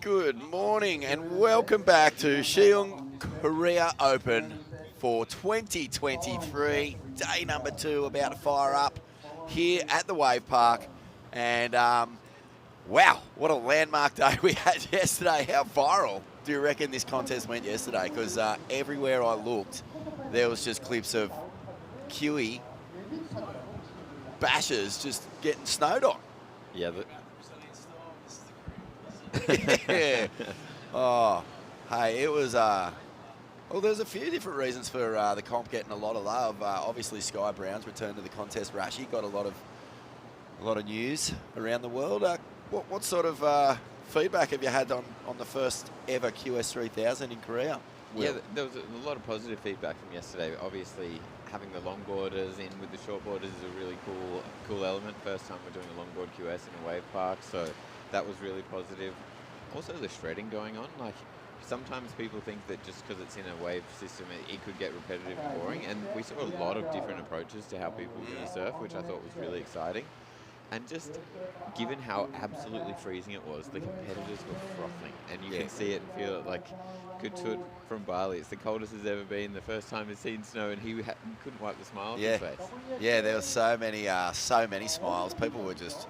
Good morning and welcome back to Siheung Korea Open for 2023. Day number 2, about to fire up here at the Wave Park. And wow, what a landmark day we had yesterday. How viral do you reckon this contest went yesterday? Because everywhere I looked, there was just clips of Kiwi bashers just getting snowed on. Yeah. Yeah. Oh, hey, it was, well, there's a few different reasons for the comp getting a lot of love. Obviously, Sky Brown's return to the contest. Rashi got a lot of news around the world. What sort of feedback have you had on the first ever QS 3000 in Korea? Will? Yeah, there was a lot of positive feedback from yesterday. Obviously, having the longboarders in with the shortboarders is a really cool element. First time we're doing a longboard QS in a wave park, so that was really positive. Also, the shredding going on. Like, sometimes people think that just because it's in a wave system, it could get repetitive and boring. And we saw a lot of different approaches to how people were going to surf, which I thought was really exciting. And just given how absolutely freezing it was, the competitors were frothing. And you can see it and feel it. Like, Kutut from Bali, it's the coldest it's ever been. The first time he's seen snow, and he couldn't wipe the smile off his face. Yeah, there were so many smiles. People were just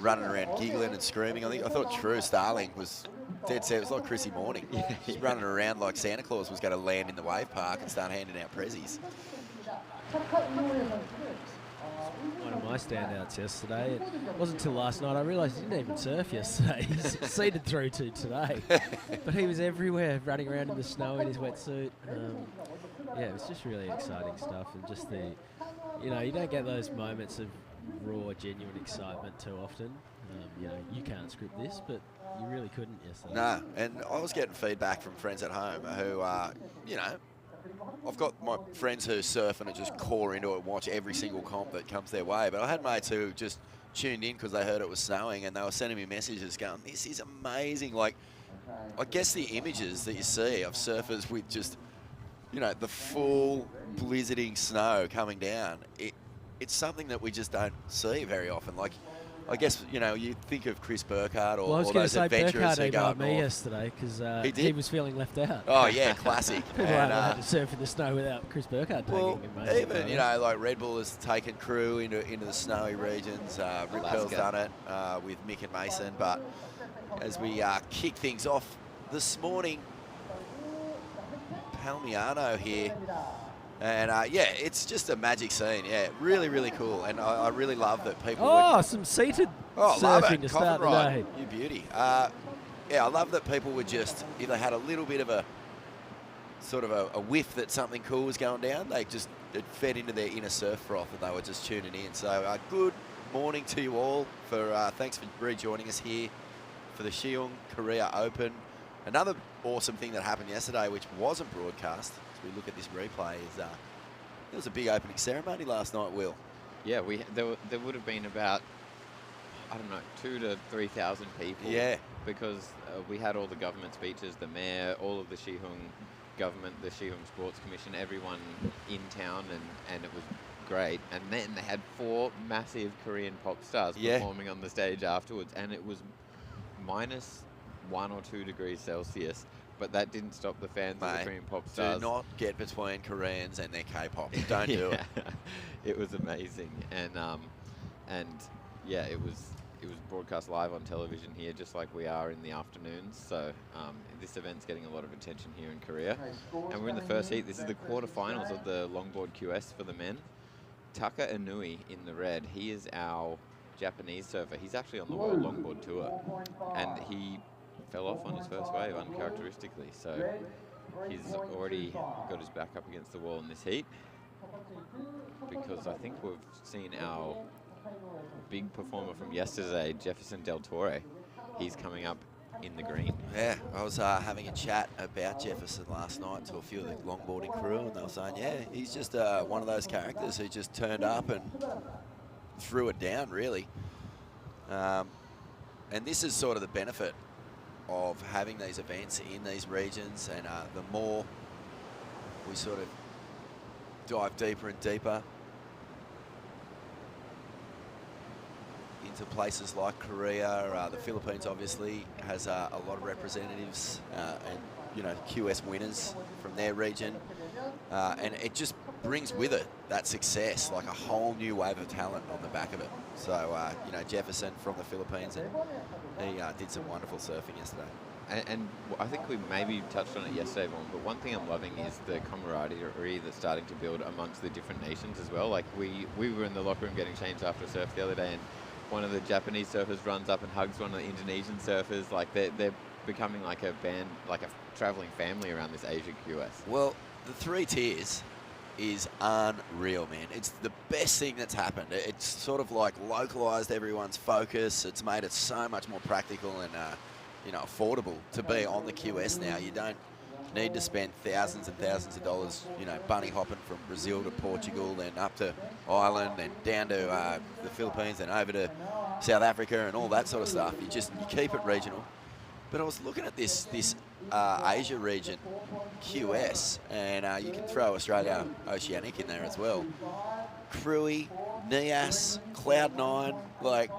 running around giggling and screaming. I thought True Starling was dead set. It was like Chrissy Morning. He's running around like Santa Claus was going to land in the wave park and start handing out prezzies. One of my standouts yesterday. It wasn't until last night I realised he didn't even surf yesterday. He's seeded through to today. But he was everywhere, running around in the snow in his wetsuit. Yeah, it was just really exciting stuff. And just you don't get those moments of raw, genuine excitement too often. You can't script this, but you really couldn't yesterday. No, and I was getting feedback from friends at home who, I've got my friends who surf and just core into it and watch every single comp that comes their way. But I had mates who just tuned in because they heard it was snowing and they were sending me messages going, this is amazing. Like, I guess the images that you see of surfers with just, the full blizzarding snow coming down, it's something that we just don't see very often. Like, I guess, you think of Chris Burkhardt or those adventurers who go up north. Me yesterday because he was feeling left out. Oh, yeah, classic. People had to surf in the snow without Chris Burkhardt taking him. Even, like Red Bull has taken crew into the snowy regions. Rip Curl's done it with Mick and Mason. But as we kick things off this morning, Palmiano here. And, it's just a magic scene. Yeah, really, really cool. And I really love that people some seated surfing to start the day. You beauty. I love that people would just, if they had a little bit of a sort of a whiff that something cool was going down, it fed into their inner surf froth and they were just tuning in. So good morning to you all. Thanks for rejoining us here for the Siheung Korea Open. Another awesome thing that happened yesterday, which wasn't broadcast, we look at this replay, is there was a big opening ceremony last night, Will. Yeah, there would have been about, 2,000 to 3,000 people. Yeah. Because we had all the government speeches, the mayor, all of the Siheung government, the Siheung Sports Commission, everyone in town, and it was great. And then they had 4 massive Korean pop stars performing on the stage afterwards, and it was minus 1 or 2 degrees Celsius. But that didn't stop the fans of the Korean pop stars. Do not get between Koreans and their K-pop. Don't do it. It was amazing, and it was broadcast live on television here, just like we are in the afternoons. So this event's getting a lot of attention here in Korea, and we're in the first heat. This is the quarterfinals of the longboard QS for the men. Taka Inui in the red. He is our Japanese surfer. He's actually on the World Longboard Tour, and he fell off on his first wave uncharacteristically, so he's already got his back up against the wall in this heat, because I think we've seen our big performer from yesterday, Jefferson Del Torre. He's coming up in the green. Yeah, I was having a chat about Jefferson last night to a few of the longboarding crew, and they were saying, he's just one of those characters who just turned up and threw it down, really. And this is sort of the benefit of having these events in these regions, and the more we sort of dive deeper and deeper into places like Korea. The Philippines obviously has a lot of representatives and, you know, QS winners from their region. And it just brings with it that success, like a whole new wave of talent on the back of it. So, you know, Jefferson from the Philippines, and he did some wonderful surfing yesterday. And I think we maybe touched on it yesterday, Vaughn, but one thing I'm loving is the camaraderie that's starting to build amongst the different nations as well. Like we were in the locker room getting changed after a surf the other day, and one of the Japanese surfers runs up and hugs one of the Indonesian surfers. Like they're becoming like a band, like a traveling family around this Asia QS. Well, the 3 tiers is unreal, man. It's the best thing that's happened. It's sort of like localized everyone's focus. It's made it so much more practical and you know, affordable to be on the QS now. You don't need to spend thousands and thousands of dollars, you know, bunny hopping from Brazil to Portugal, then up to Ireland, then down to the Philippines, then over to South Africa and all that sort of stuff. You keep it regional. But I was looking at this Asia region QS, and you can throw Australia Oceanic in there as well. Cruy, Nias, Cloud9, like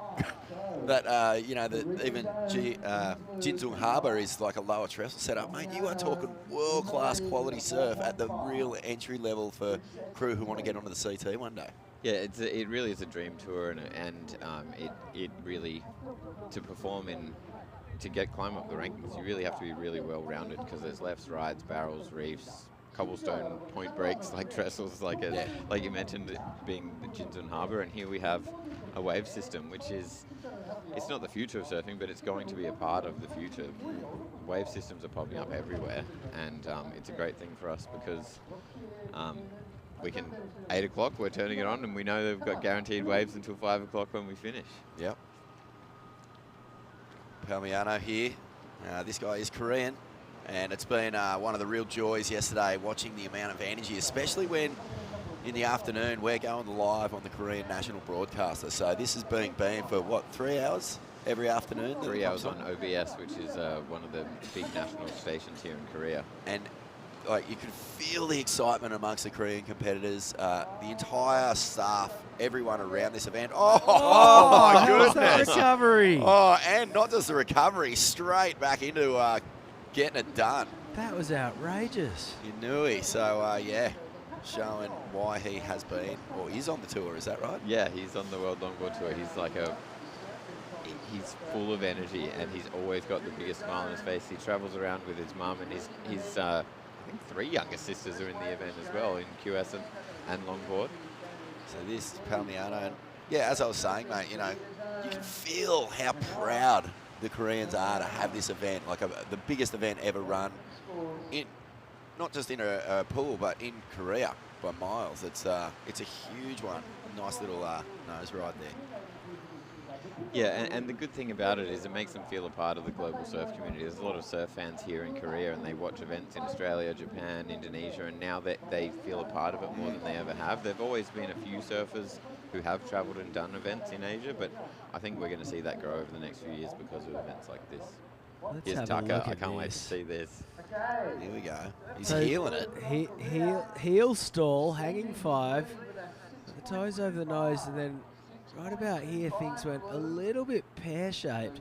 that, you know, even Jinzhong Harbour is like a lower trestle setup. Mate, you are talking world-class quality surf at the real entry level for crew who want to get onto the CT one day. Yeah, it really is a dream tour, and it really, to perform to climb up the rankings, you really have to be really well-rounded, because there's lefts, rides, barrels, reefs, cobblestone point breaks, like trestles, like you mentioned, being the Jinzhong Harbour, and here we have a wave system, which is, it's not the future of surfing, but it's going to be a part of the future. Wave systems are popping up everywhere, and it's a great thing for us, because we can, 8 o'clock, we're turning it on, and we know they've got guaranteed waves until 5 o'clock when we finish. Yep. Palmiano here. This guy is Korean, and it's been one of the real joys yesterday watching the amount of energy, especially when in the afternoon we're going live on the Korean national broadcaster. So this is being beamed for what, 3 hours every afternoon? 3 hours on OBS, which is one of the big national stations here in Korea. And like, you can feel the excitement amongst the Korean competitors, the entire staff, everyone around this event. Oh my goodness! That recovery. Oh, and not just the recovery, straight back into getting it done. That was outrageous. Inui, so yeah, showing why he has been, or is on the tour, is that right? Yeah, he's on the World Longboard Tour. He's like he's full of energy, and he's always got the biggest smile on his face. He travels around with his mum, and his I think 3 younger sisters are in the event as well, in QS and longboard. So this Palmiano, and yeah, as I was saying, mate, you know, you can feel how proud the Koreans are to have this event, like the biggest event ever run in, not just in a pool, but in Korea by miles. It's a huge one. Nice little nose ride there. Yeah, and the good thing about it is it makes them feel a part of the global surf community. There's a lot of surf fans here in Korea, and they watch events in Australia, Japan, Indonesia, and now that they feel a part of it more than they ever have. There've always been a few surfers who have travelled and done events in Asia, but I think we're going to see that grow over the next few years because of events like this. Let's Here's have a Tucker. look I at can't wait to this. see this. Here we go. He's So healing it. Heel stall, hanging 5. The toes over the nose, and then right about here things went a little bit pear-shaped.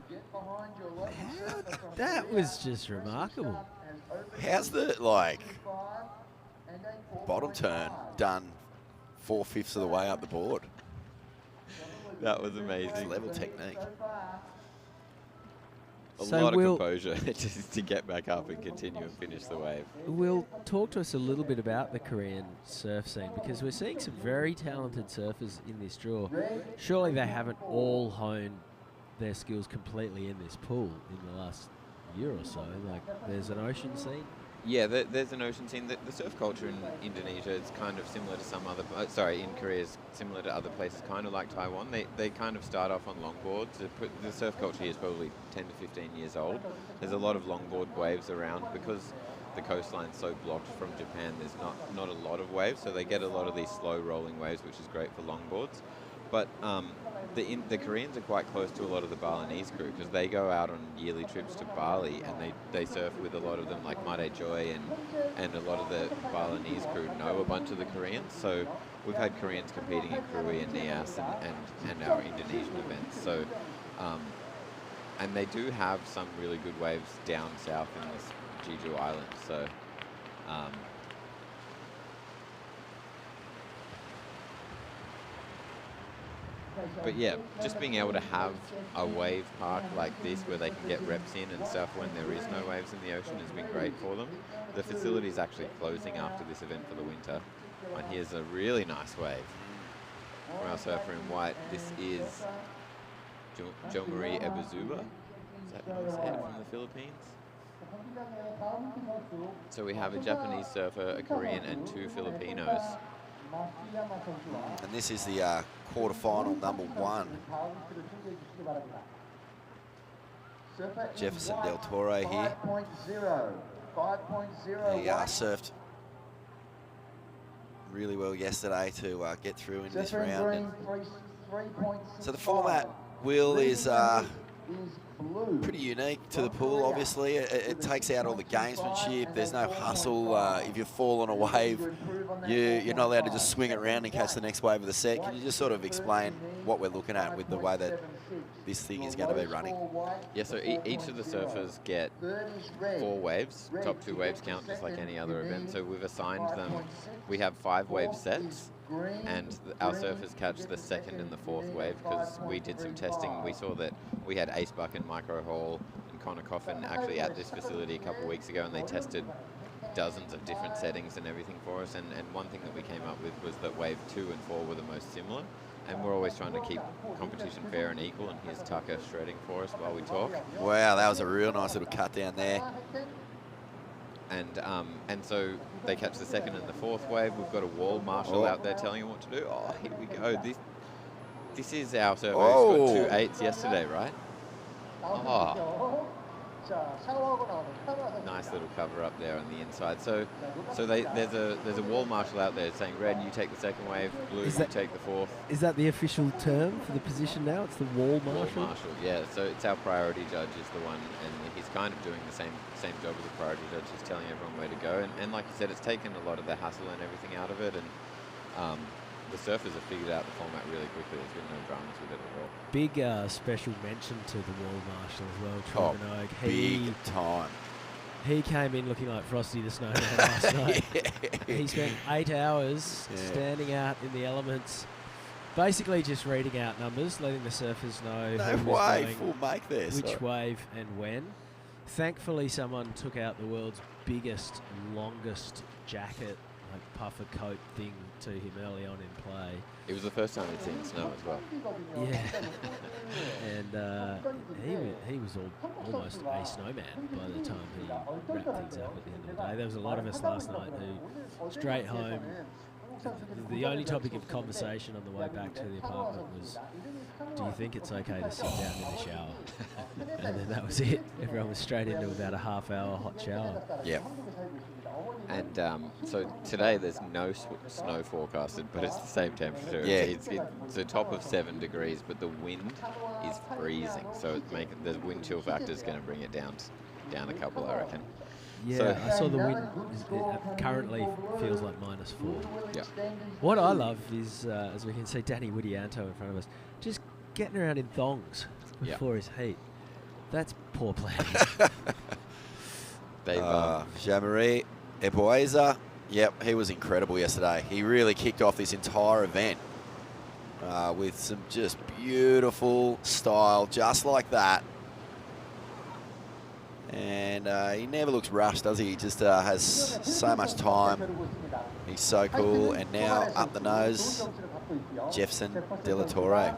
That was just remarkable. How's the, like, bottom turn done 4/5 of the way up the board? That was amazing. It's level technique. A So lot of we'll- composure just to get back up and continue and finish the wave. Will talk to us a little bit about the Korean surf scene, because we're seeing some very talented surfers in this draw. Surely they haven't all honed their skills completely in this pool in the last year or so. Like, there's an ocean scene. Yeah, there's an ocean scene. The surf culture in Indonesia is kind of similar to some other... in Korea is similar to other places, kind of like Taiwan. They kind of start off on longboards. The surf culture here is probably 10 to 15 years old. There's a lot of longboard waves around because the coastline's so blocked from Japan. There's not a lot of waves, so they get a lot of these slow rolling waves, which is great for longboards. But the Koreans are quite close to a lot of the Balinese crew because they go out on yearly trips to Bali and they surf with a lot of them, like Mate Joy and a lot of the Balinese crew know a bunch of the Koreans. So we've had Koreans competing in Krui and Nias and our Indonesian events. So and they do have some really good waves down south in this Jeju Island. So but yeah, just being able to have a wave park like this where they can get reps in and stuff when there is no waves in the ocean has been great for them. The facility is actually closing after this event for the winter. And here's a really nice wave from our surfer in white. This is Jo Marie Ebezuba. Is that how you say it, from the Philippines? So we have a Japanese surfer, a Korean, and 2 Filipinos. And this is the quarterfinal number 1. Jefferson Del Toro here. He surfed really well yesterday to get through in this round. And so the format, Will, is pretty unique to the pool, obviously. It takes out all the gamesmanship. There's no hustle. If you fall on a wave, you're not allowed to just swing it around and catch the next wave of the set. Can you just sort of explain what we're looking at with the way that this thing is going to be running? Yeah, so each of the surfers get 4 waves. Top 2 waves count just like any other event. So we've assigned them, we have 5 wave sets. And our surfers catch the 2nd and the 4th wave because we did some testing. We saw that we had Ace Buck and Micro Hall and Connor Coffin actually at this facility a couple of weeks ago, and they tested dozens of different settings and everything for us. And one thing that we came up with was that wave 2 and 4 were the most similar. And we're always trying to keep competition fair and equal. And here's Tucker shredding for us while we talk. Wow, that was a real nice little cut down there. And so they catch the 2nd and the 4th wave. We've got a wall marshal out there telling him what to do. Oh, here we go. This is our surfer who's got 2 8s yesterday, right? Oh. Nice little cover up there on the inside. So there's a wall marshal out there saying, red, you take the 2nd wave, blue, you take the 4th. Is that the official term for the position now? It's the wall marshal? Wall marshal, yeah. So it's our priority judge is the one, and he's kind of doing the same job as a priority judge. He's telling everyone where to go. And like you said, it's taken a lot of the hassle and everything out of it. And the surfers have figured out the format really quickly. There's been no dramas with it at all. Big special mention to the wall marshal as well, Trevor Nogue. Big time. He came in looking like Frosty the Snowman last night. He spent 8 hours standing out in the elements, basically just reading out numbers, letting the surfers know who was going, full make there, which wave and when. Thankfully, someone took out the world's biggest, longest jacket, like puffer coat thing to him early on in play. It was the first time he'd seen snow as well. Yeah. And he was almost a snowman by the time he wrapped things up at the end of the day. There was a lot of us last night who, straight home, the only topic of conversation on the way back to the apartment was, do you think it's okay to sit down in the shower? And then that was it. Everyone was straight into about a half-hour hot shower. Yeah. And so today there's no snow forecasted, but it's the same temperature. Yeah. It's a top of 7 degrees, but the wind is freezing. So the wind chill factor is going to bring it down a couple, I reckon. Yeah, so I saw the wind currently feels like -4. Yeah. What I love is, as we can see, Danny Widianto in front of us, just getting around in thongs before his heat. That's poor planning. Jean-Marie Epoeza, yep, he was incredible yesterday. He really kicked off this entire event with some just beautiful style, just like that. And he never looks rushed, does he? He just has so much time. He's so cool. And now up the nose, Jefferson De La Torre.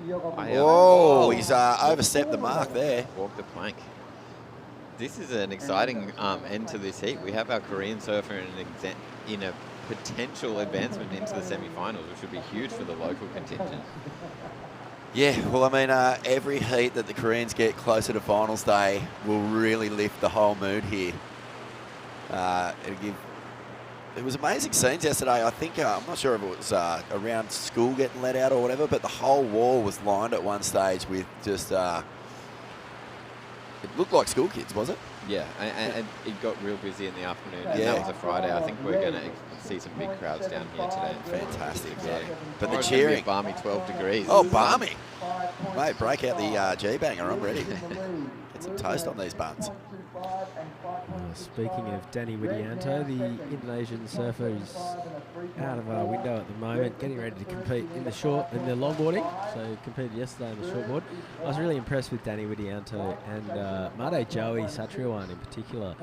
Whoa, he's overstepped the mark there. Walked the plank. This is an exciting end to this heat. We have our Korean surfer in a potential advancement into the semi-finals, which would be huge for the local contingent. Yeah, well, I mean, every heat that the Koreans get closer to finals day will really lift the whole mood here. It'll give it was amazing scenes yesterday. I think, I'm not sure if it was around school getting let out or whatever, but the whole wall was lined at one stage with just, it looked like school kids, was it? Yeah, and it got real busy in the afternoon, and Yeah. that was a Friday. I think we're going to see some big crowds down here today. Fantastic. Exciting. But the Tomorrow's gonna be cheering. a balmy 12 degrees. Oh, balmy. Mate, break out the G-banger. I'm ready. Get some toast on these buns. Speaking of Danny Widianto, the Indonesian surfer is out of our window at the moment, getting ready to compete in the longboarding. So competed yesterday on the shortboard. I was really impressed with Danny Widianto and Mate Joey Satriwan in particular,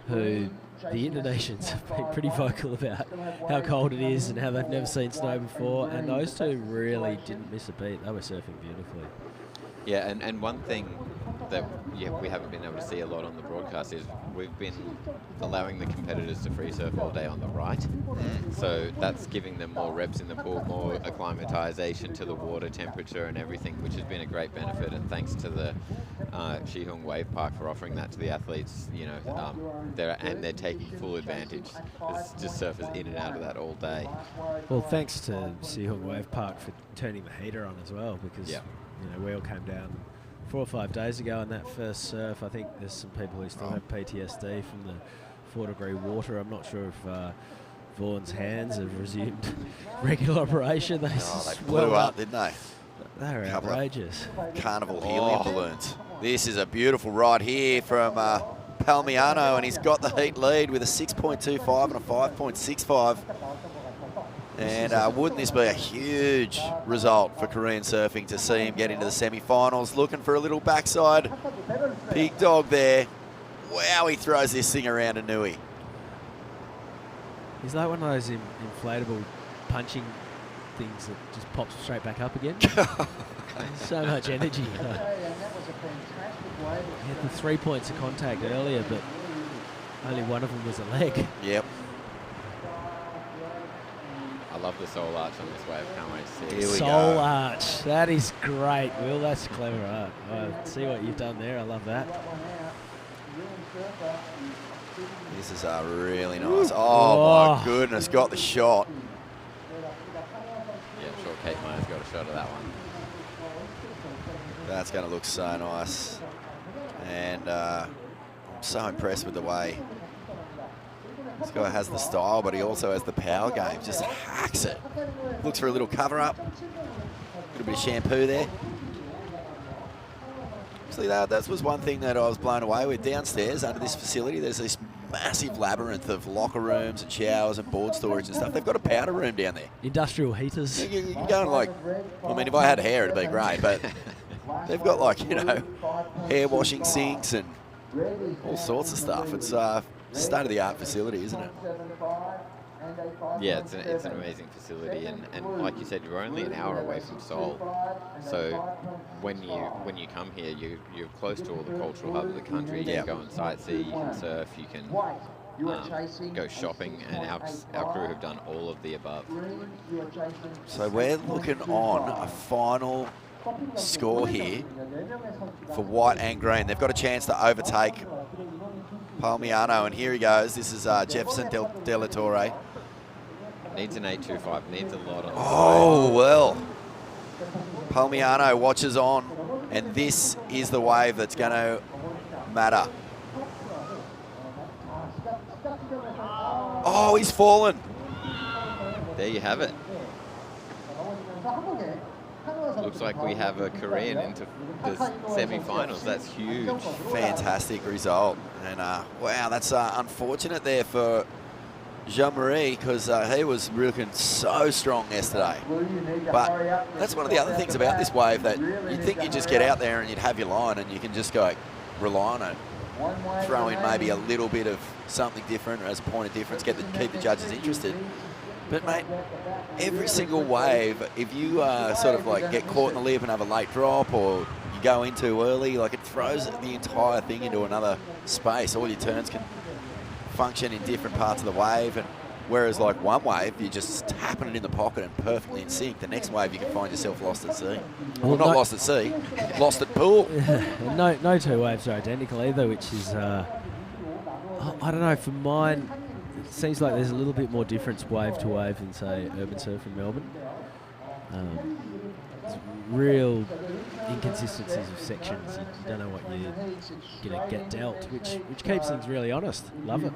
who the Indonesians have been pretty vocal about how cold it is and how they've never seen snow before, and those two really didn't miss a beat. They were surfing beautifully. Yeah, and one thing that we haven't been able to see a lot on the broadcast is we've been allowing the competitors to free surf all day on the right. So that's giving them more reps in the pool, more acclimatization to the water temperature and everything, which has been a great benefit. And thanks to the Siheung Wave Park for offering that to the athletes. You know, they're taking full advantage. There's just surfers in and out of that all day. Well, thanks to Siheung Wave Park for turning the heater on as well, because you know, we all came down 4 or 5 days ago on that first surf. I think there's some people who still have PTSD from the 4-degree water. I'm not sure if Vaughan's hands have resumed regular operation. They blew up, didn't they? They were outrageous. Carnival helium balloons. This is a beautiful ride here from Palmiano, and he's got the heat lead with a 6.25 and a 5.65. And wouldn't this be a huge result for Korean surfing to see him get into the semi-finals? Looking for a little backside big dog there. Wow, he throws this thing around a Nui. He's like one of those inflatable punching things that just pops straight back up again. So much energy. He had the 3 points of contact earlier, but only one of them was a leg. Yep. I love the soul arch on this wave. Can't wait to see it. Here we Soul go. arch. That is great, Will. That's clever art. I see what you've done there. I love that. This is really nice. Oh, my goodness. Got the shot. Yeah, I'm sure Kate Meyer's got a shot of that one. That's going to look so nice. And I'm so impressed with the way this guy has the style, but he also has the power game. Just hacks it. Looks for a little cover up. A little bit of shampoo there. Actually, that was one thing that I was blown away with. Downstairs under this facility, there's this massive labyrinth of locker rooms and showers and board storage and stuff. They've got a powder room down there. Industrial heaters. You can go and like, I mean, if I had hair, it'd be great, but they've got like, you know, hair washing sinks and all sorts of stuff. It's state-of-the-art facility, isn't it? Yeah, it's an amazing facility, and like you said, you're only an hour away from Seoul. So when you come here, you're close to all the cultural hub of the country. You can go and sightsee, you can surf, you can go shopping, and our crew have done all of the above. So we're looking on a final score here for white and green. They've got a chance to overtake Palmiano, and here he goes. This is Jefferson De La Torre. Needs an 8.25, needs a lot on the Oh, well. Palmiano watches on, and this is the wave that's going to matter. Oh, he's fallen. There you have it. Looks like we have a Korean into the semi-finals. That's huge. Fantastic result. And wow, that's unfortunate there for Jean-Marie, because he was looking so strong yesterday. But that's one of the other things about this wave, that you'd think you'd just get out there and you'd have your line and you can just go rely on it. Throw in maybe a little bit of something different as a point of difference, keep the judges interested. But mate, every single wave, if you sort of like get caught in the lip and have a late drop, or you go in too early, like it throws the entire thing into another space. All your turns can function in different parts of the wave, and whereas like one wave, you're just tapping it in the pocket and perfectly in sync. The next wave, you can find yourself lost at sea. Well, not lost at sea, lost at pool. No two waves are identical either, which is, I don't know, for mine, it seems like there's a little bit more difference wave to wave than, say, urban surf in Melbourne. There's real inconsistencies of sections. You don't know what you're going to get dealt, which keeps things really honest. Love it.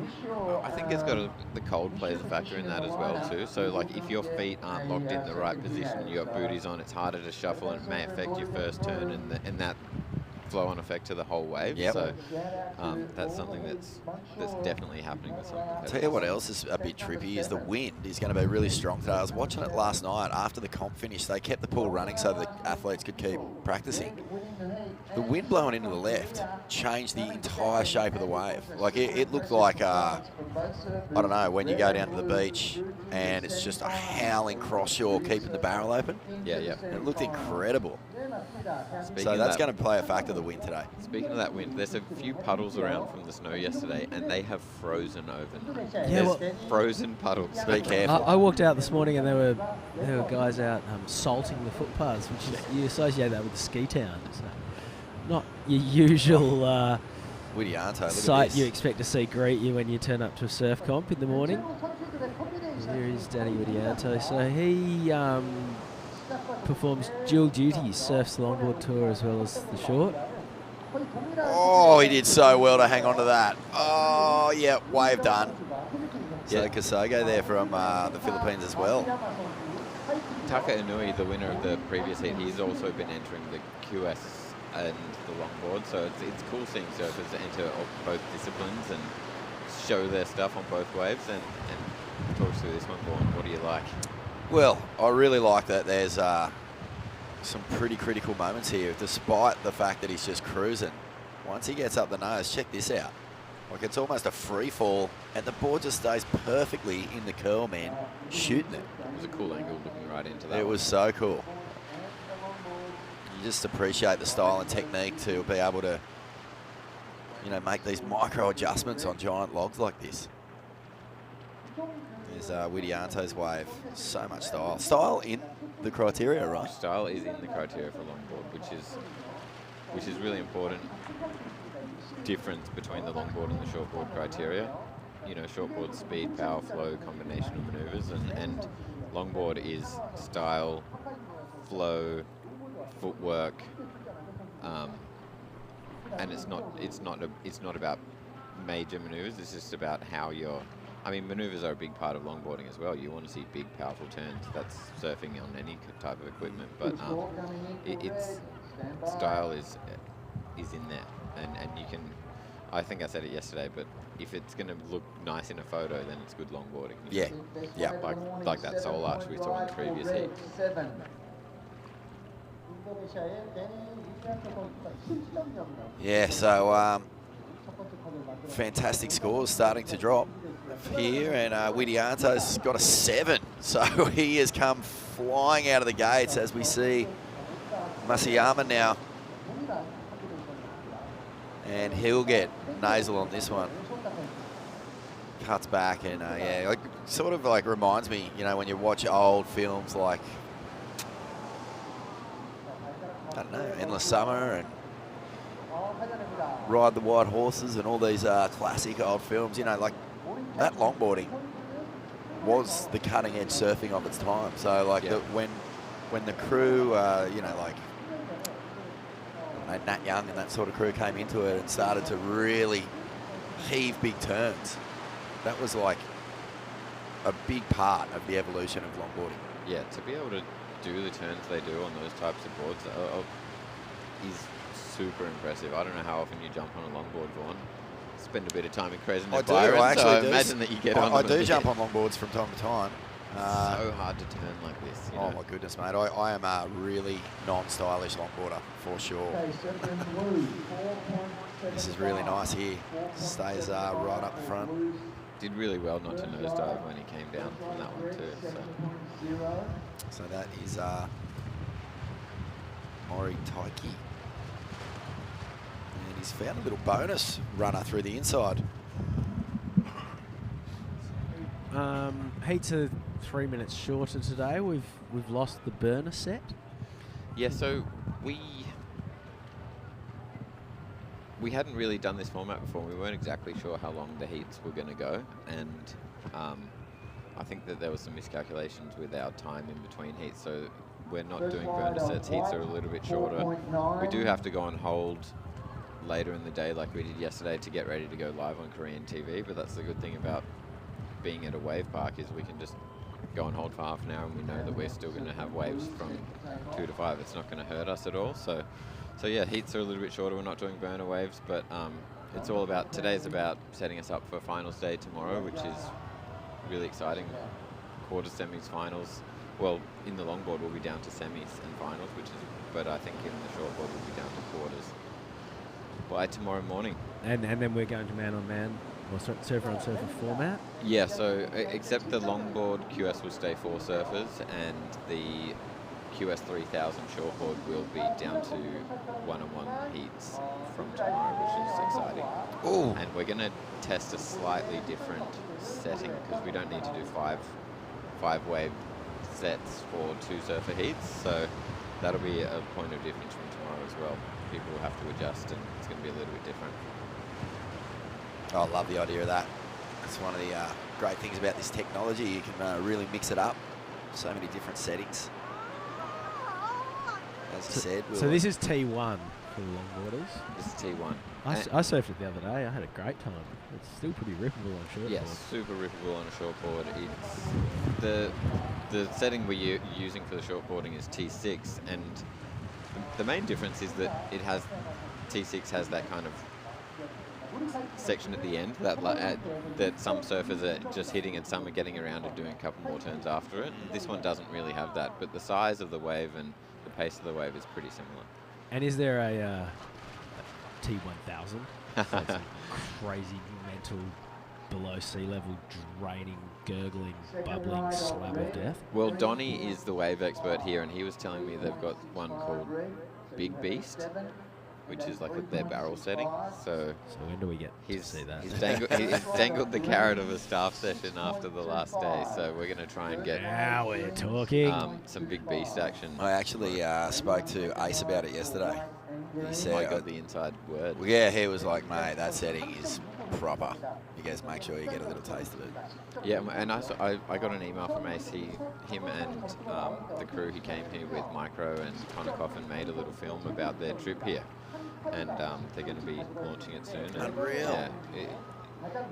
I think it's got the cold plays a factor in that as well too. So like if your feet aren't locked in the right position, you got booties on, it's harder to shuffle and it may affect your first turn and that flow-on effect to the whole wave. Yep. So that's something that's definitely happening with some competitors. Tell you what else is a bit trippy is the wind is going to be really strong today. I was watching it last night after the comp finished. They kept the pool running so the athletes could keep practicing. The wind blowing into the left changed the entire shape of the wave. Like it looked like, I don't know, when you go down to the beach and it's just a howling cross shore keeping the barrel open. Yeah. It looked incredible. Speaking So of that's that- going to play a factor, the wind today. Speaking of that wind, there's a few puddles around from the snow yesterday, and they have frozen overnight. Yeah, There's well- frozen puddles. Be careful. I walked out this morning and there were guys out salting the footpaths, which is, you associate that with the ski town. So not your usual Widianto, look at sight this. you expect to see greet you when you turn up to a surf comp in the morning. There is Danny Widianto. So he performs dual duties, surfs the longboard tour as well as the short. Oh, he did so well to hang on to that. Oh, yeah, wave done. So Yeah. Kasogo there from the Philippines as well. Taka Inui, the winner of the previous heat, he's also been entering the QS and the longboard, so it's cool seeing surfers enter both disciplines and show their stuff on both waves. And talk us through this one, Vaughan. What do you like? Well, I really like that there's some pretty critical moments here, despite the fact that he's just cruising. Once he gets up the nose, check this out. Like it's almost a free fall, and the board just stays perfectly in the curl, man, shooting it. It was a cool angle looking right into that. It was so cool. You just appreciate the style and technique to be able to, make these micro adjustments on giant logs like this. There's Widianto's wave. So much style. Style in the criteria, right? Style is in the criteria for longboard, which is really important. Difference between the longboard and the shortboard criteria. Shortboard speed, power, flow, combination of maneuvers, and longboard is style, flow, footwork, and it's not about major maneuvers. It's just about how you're. I mean, maneuvers are a big part of longboarding as well. You want to see big, powerful turns. That's surfing on any type of equipment, but it's style is in there, and you can. I think I said it yesterday, but if it's going to look nice in a photo, then it's good longboarding. Yeah, yeah. Like that soul arch we saw in the previous heat. Yeah, so fantastic scores starting to drop here, and Widianto's got a 7, so he has come flying out of the gates as we see Masayama now, and he'll get nasal on this one. Cuts back and sort of like reminds me, when you watch old films like, I don't know, Endless Summer and Ride the White Horses and all these classic old films, like that longboarding was the cutting edge surfing of its time. So like when the crew, like Nat Young and that sort of crew came into it and started to really heave big turns, that was like a big part of the evolution of longboarding. Yeah, to be able to do the turns they do on those types of boards is super impressive. I don't know how often you jump on a longboard, Vaughan. Spend a bit of time in Crescent and Byron, I actually do. imagine that you get on I them. do jump on longboards from time to time. So hard to turn like this. Oh my goodness, mate. I am a really non-stylish longboarder, for sure. This is really nice here. Stays right up the front. Did really well not to nosedive when he came down from that one too. So that is Mori Taiki. And he's found a little bonus runner through the inside. Heats are 3 minutes shorter today. We've lost the burner set. Yeah, so we we hadn't really done this format before. We weren't exactly sure how long the heats were going to go, and I think that there was some miscalculations with our time in between heats, so we're not doing burner sets. Heats are a little bit shorter. We do have to go on hold later in the day like we did yesterday to get ready to go live on Korean TV, but that's the good thing about being at a wave park is we can just go on hold for half an hour and we know that we're still going to have waves from 2 to 5. It's not going to hurt us at all. So yeah, heats are a little bit shorter. We're not doing burner waves, but it's all about, today's about setting us up for finals day tomorrow, which is really exciting. Quarters, semis, finals. Well, in the longboard we'll be down to semis and finals, but I think in the shortboard we'll be down to quarters by tomorrow morning. And then we're going to man-on-man or surfer-on-surfer format? Yeah, so except the longboard QS will stay 4 surfers, and the QS 3000 shortboard will be down to one-on-one heats from tomorrow, which is exciting. Ooh. And we're going to test a slightly different setting because we don't need to do five wave sets for 2 surfer heats, so that'll be a point of difference from tomorrow as well. People will have to adjust, and it's going to be a little bit different. Oh, I love the idea of that. It's one of the great things about this technology. You can really mix it up. So many different settings. As you said. So this is T1 for the longboarders. This is T1. I surfed it the other day. I had a great time. It's still pretty rippable on shortboard. Yes, super rippable on a shortboard. It's the setting we're using for the shortboarding is T6, and the main difference is that T6 has that kind of section at the end that some surfers are just hitting and some are getting around and doing a couple more turns after it. This one doesn't really have that, but the size of the wave and the pace of the wave is pretty similar. And is there a T1000? So it's a crazy mental below sea level draining, gurgling, bubbling slab of death? Well, Donnie is the wave expert here, and he was telling me they've got one called Big Beast, which is like their barrel setting. So when do we get to see that? He's dangled the carrot of a staff session after the last day, so we're going to try and get now we're talking some Big Beast action. I actually spoke to Ace about it yesterday. He said, I got the inside word. Well, yeah, he was like, mate, that setting is proper. You guys make sure you get a little taste of it. Yeah, and I got an email from Ace. Him and the crew he came here with, Micro and Connor Coffin, made a little film about their trip here. And they're going to be launching it soon. And Unreal. Yeah,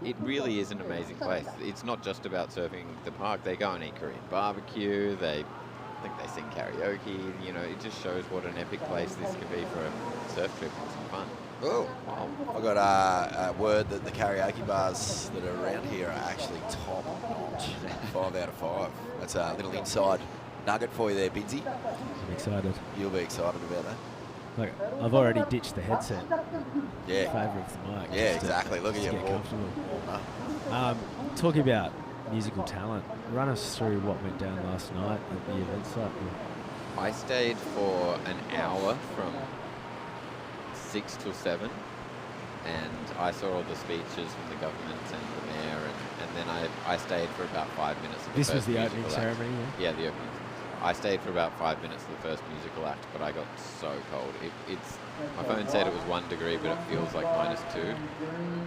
it really is an amazing place. It's not just about surfing the park. They go and eat Korean barbecue. I think they sing karaoke. You know, it just shows what an epic place this can be for a surf trip and some fun. Oh, I got a word that the karaoke bars that are around here are actually top notch. 5 out of 5. That's a little inside nugget for you there, Binsy. I'm excited. You'll be excited about that. Look, I've already ditched the headset Yeah. in favour of the mic. Yeah, exactly. Look at you. Get comfortable. Talking about musical talent, run us through what went down last night at the event site. I stayed for an hour from 6 till 7, and I saw all the speeches from the government and the mayor, and then I stayed for about 5 minutes. Of the This was first the opening musical act. ceremony, Yeah, the opening. I stayed for about 5 minutes of the first musical act, but I got so cold. My phone said it was 1 degree, but it feels like -2.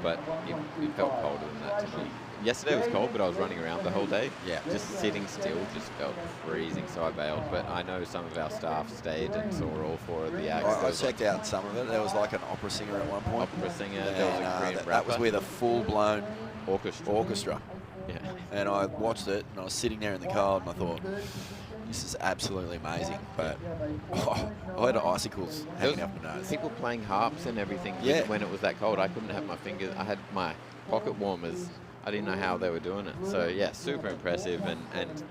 But it felt colder than that to me. Yesterday was cold, but I was running around the whole day. Yeah. Just sitting still just felt freezing, so I bailed. But I know some of our staff stayed and saw all 4 of the acts. I checked out some of it. There was like an opera singer at one point. Opera singer, there was a Korean that was rapper. with a full-blown Orchestra. Yeah. And I watched it, and I was sitting there in the cold, and I thought, this is absolutely amazing. But I had icicles hanging up my nose. People playing harps and everything when it was that cold. I couldn't have my fingers. I had my pocket warmers. I didn't know how they were doing it. So, yeah, super impressive. And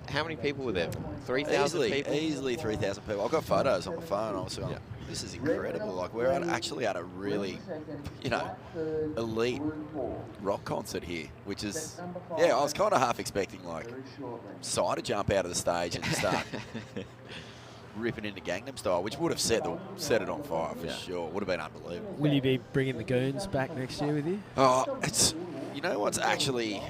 how many people were there? 3,000 people? Easily 3,000 people. I've got photos on my phone. I was going, this is incredible. Like, we're actually at a really, elite rock concert here, which is, I was kind of half expecting, like, Psy to jump out of the stage and start ripping into Gangnam Style, which would have set it on fire for sure. Would have been unbelievable. Will you be bringing the goons back next year with you? Oh, you know what's actually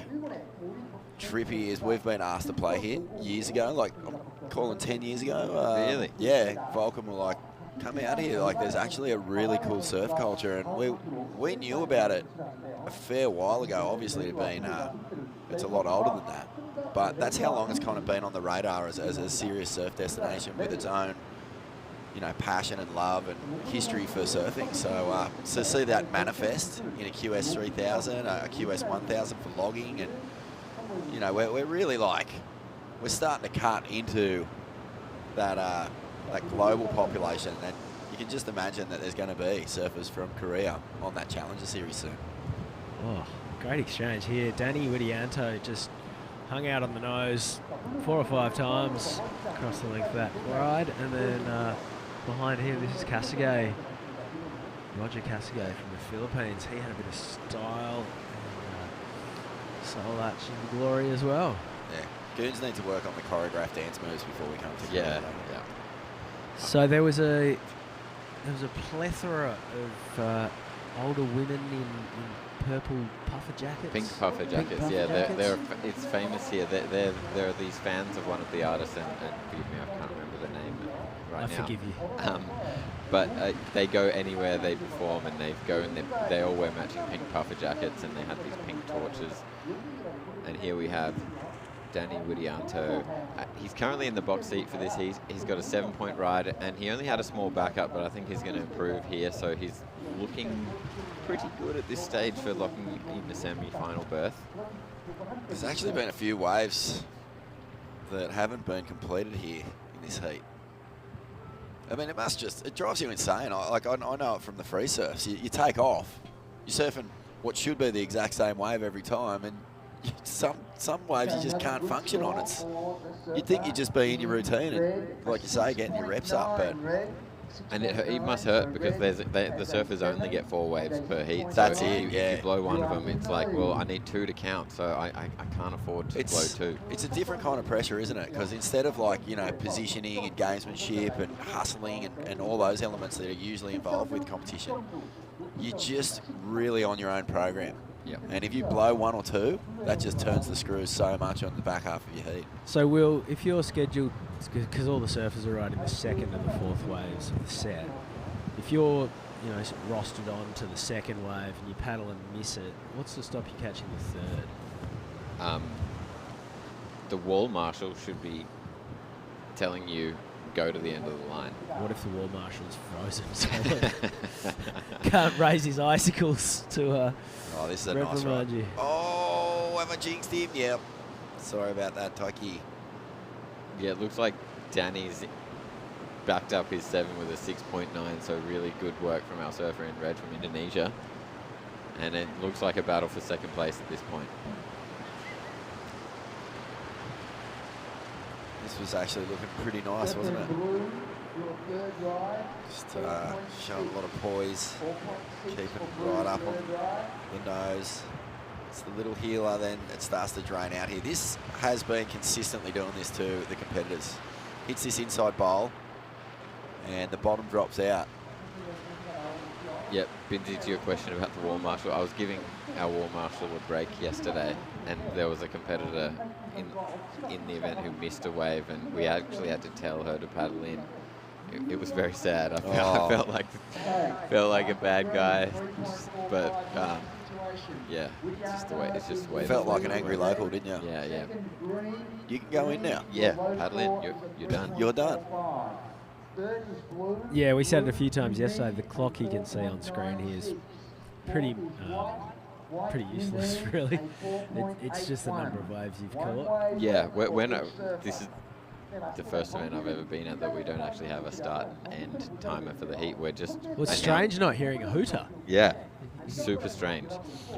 trippy is we've been asked to play here years ago, like I'm calling 10 years ago. Really? Yeah, Vulcan were like, come out here, like there's actually a really cool surf culture, and we knew about it a fair while ago. Obviously, it's a lot older than that, but that's how long it's kind of been on the radar as a serious surf destination with its own, passion and love and history for surfing. So to see that manifest in a QS 3000, a QS 1000 for logging, and we're really we're starting to cut into that global population, and you can just imagine that there's going to be surfers from Korea on that Challenger Series soon. Oh, great exchange here. Danny Widianto just hung out on the nose 4 or 5 times across the length of that ride, and then behind him, this is Kasage, Roger Kasage from the Philippines. He had a bit of style and soul arch in glory as well. Yeah, Goons need to work on the choreographed dance moves before we come to Yeah. So there was a plethora of older women in purple puffer jackets. Pink puffer jackets. It's famous here. There are these fans of one of the artists, and forgive me, I can't remember the name right now. I forgive you. But they go anywhere they perform, and they all wear matching pink puffer jackets, and they have these pink torches. And here we have Danny Widianto. He's currently in the box seat for this. He's got a 7-point ride, and he only had a small backup, but I think he's going to improve here. So he's looking pretty good at this stage for locking in the semi-final berth. There's actually been a few waves that haven't been completed here in this heat. I mean, it drives you insane. I know it from the free surfs. You take off, you're surfing what should be the exact same wave every time, and some waves you just can't function on. You'd think you'd just be in your routine and, like you say, getting your reps up, but and it must hurt because the surfers only get 4 waves per heat. That's so it. If you blow one of them, it's like, well, I need 2 to count, so I can't afford to blow 2. It's a different kind of pressure, isn't it? Because instead of positioning and gamesmanship and hustling and all those elements that are usually involved with competition, you're just really on your own program. Yep. And if you blow 1 or 2, that just turns the screws so much on the back half of your heat. So, Will, if you're scheduled, because all the surfers are riding the second and the fourth waves of the set, if you're rostered on to the second wave and you paddle and miss it, what's to stop you catching the third? The wall marshal should be telling you, go to the end of the line. What if the wall marshal's frozen? So can't raise his icicles to Oh, this is a nice ride. you. Oh, have I jinxed him? Yep. Sorry about that, Toki. Yeah, it looks like Danny's backed up his 7 with a 6.9, so really good work from our surfer in red from Indonesia. And it looks like a battle for second place at this point. This was actually looking pretty nice, wasn't it? Just showing a lot of poise, keeping right up on the nose. It's the little healer, then it starts to drain out here. This has been consistently doing this to the competitors. Hits this inside bowl, and the bottom drops out. Yep, Binzi, to your question about the wall marshal, I was giving our wall marshal a break yesterday, and there was a competitor in the event who missed a wave, and we actually had to tell her to paddle in. It was very sad. I felt like a bad guy, but yeah, it's just the way. You felt like an angry local, didn't you? Yeah. You can go in now. Yeah, paddle in. You're done. You're done. Yeah, we said it a few times yesterday. The clock you can see on screen here is pretty useless, really. It's just the number of waves you've caught. Yeah, this is the first event I've ever been at that we don't actually have a start and end timer for the heat. We're just... Well, it's strange not hearing a hooter. Yeah, super strange.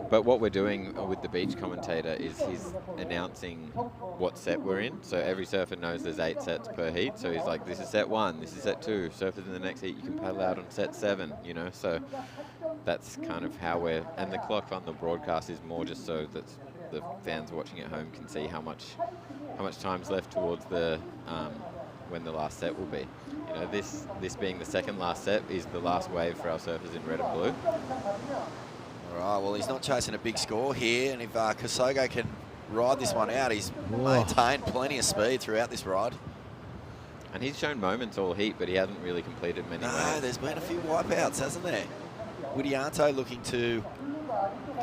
But what we're doing with the beach commentator is he's announcing what set we're in. So every surfer knows there's 8 sets per heat. So he's like, this is set 1, this is set 2. Surfers in the next heat, you can paddle out on set 7, So that's kind of how we're... And the clock on the broadcast is more just so that the fans watching at home can see how much time's left towards the when the last set will be. This being the second last set is the last wave for our surfers in red and blue. All right, well, he's not chasing a big score here, and if Kasogo can ride this one out, he's maintained plenty of speed throughout this ride. And he's shown moments all heat, but he hasn't really completed many No, waves. there's been a few wipeouts, hasn't there? Widianto looking to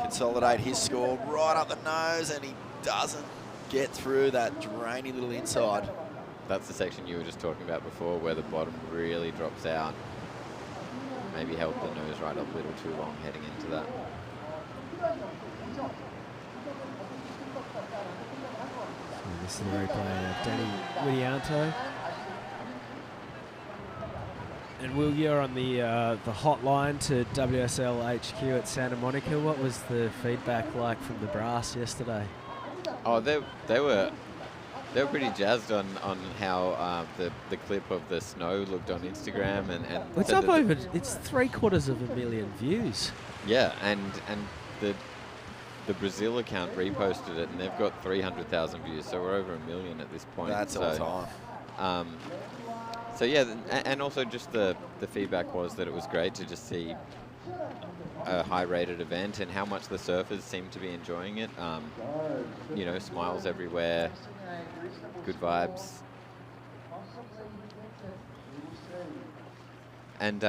consolidate his score right up the nose, and he doesn't get through that drainy little inside. That's the section you were just talking about before, where the bottom really drops out. Maybe held the nose right up a little too long heading into that. So this is the replay of Danny Widianto. And Will, you're on the hotline to WSL HQ at Santa Monica. What was the feedback like from the brass yesterday? Oh, they were pretty jazzed on how the clip of the snow looked on Instagram, and It's up over. It's 750,000 views. Yeah, and the Brazil account reposted it, and they've got 300,000 views, so we're over 1 million at this point. That's all time. So yeah, and also just the feedback was that it was great to just see a high-rated event and how much the surfers seem to be enjoying it. You know, smiles everywhere, good vibes, and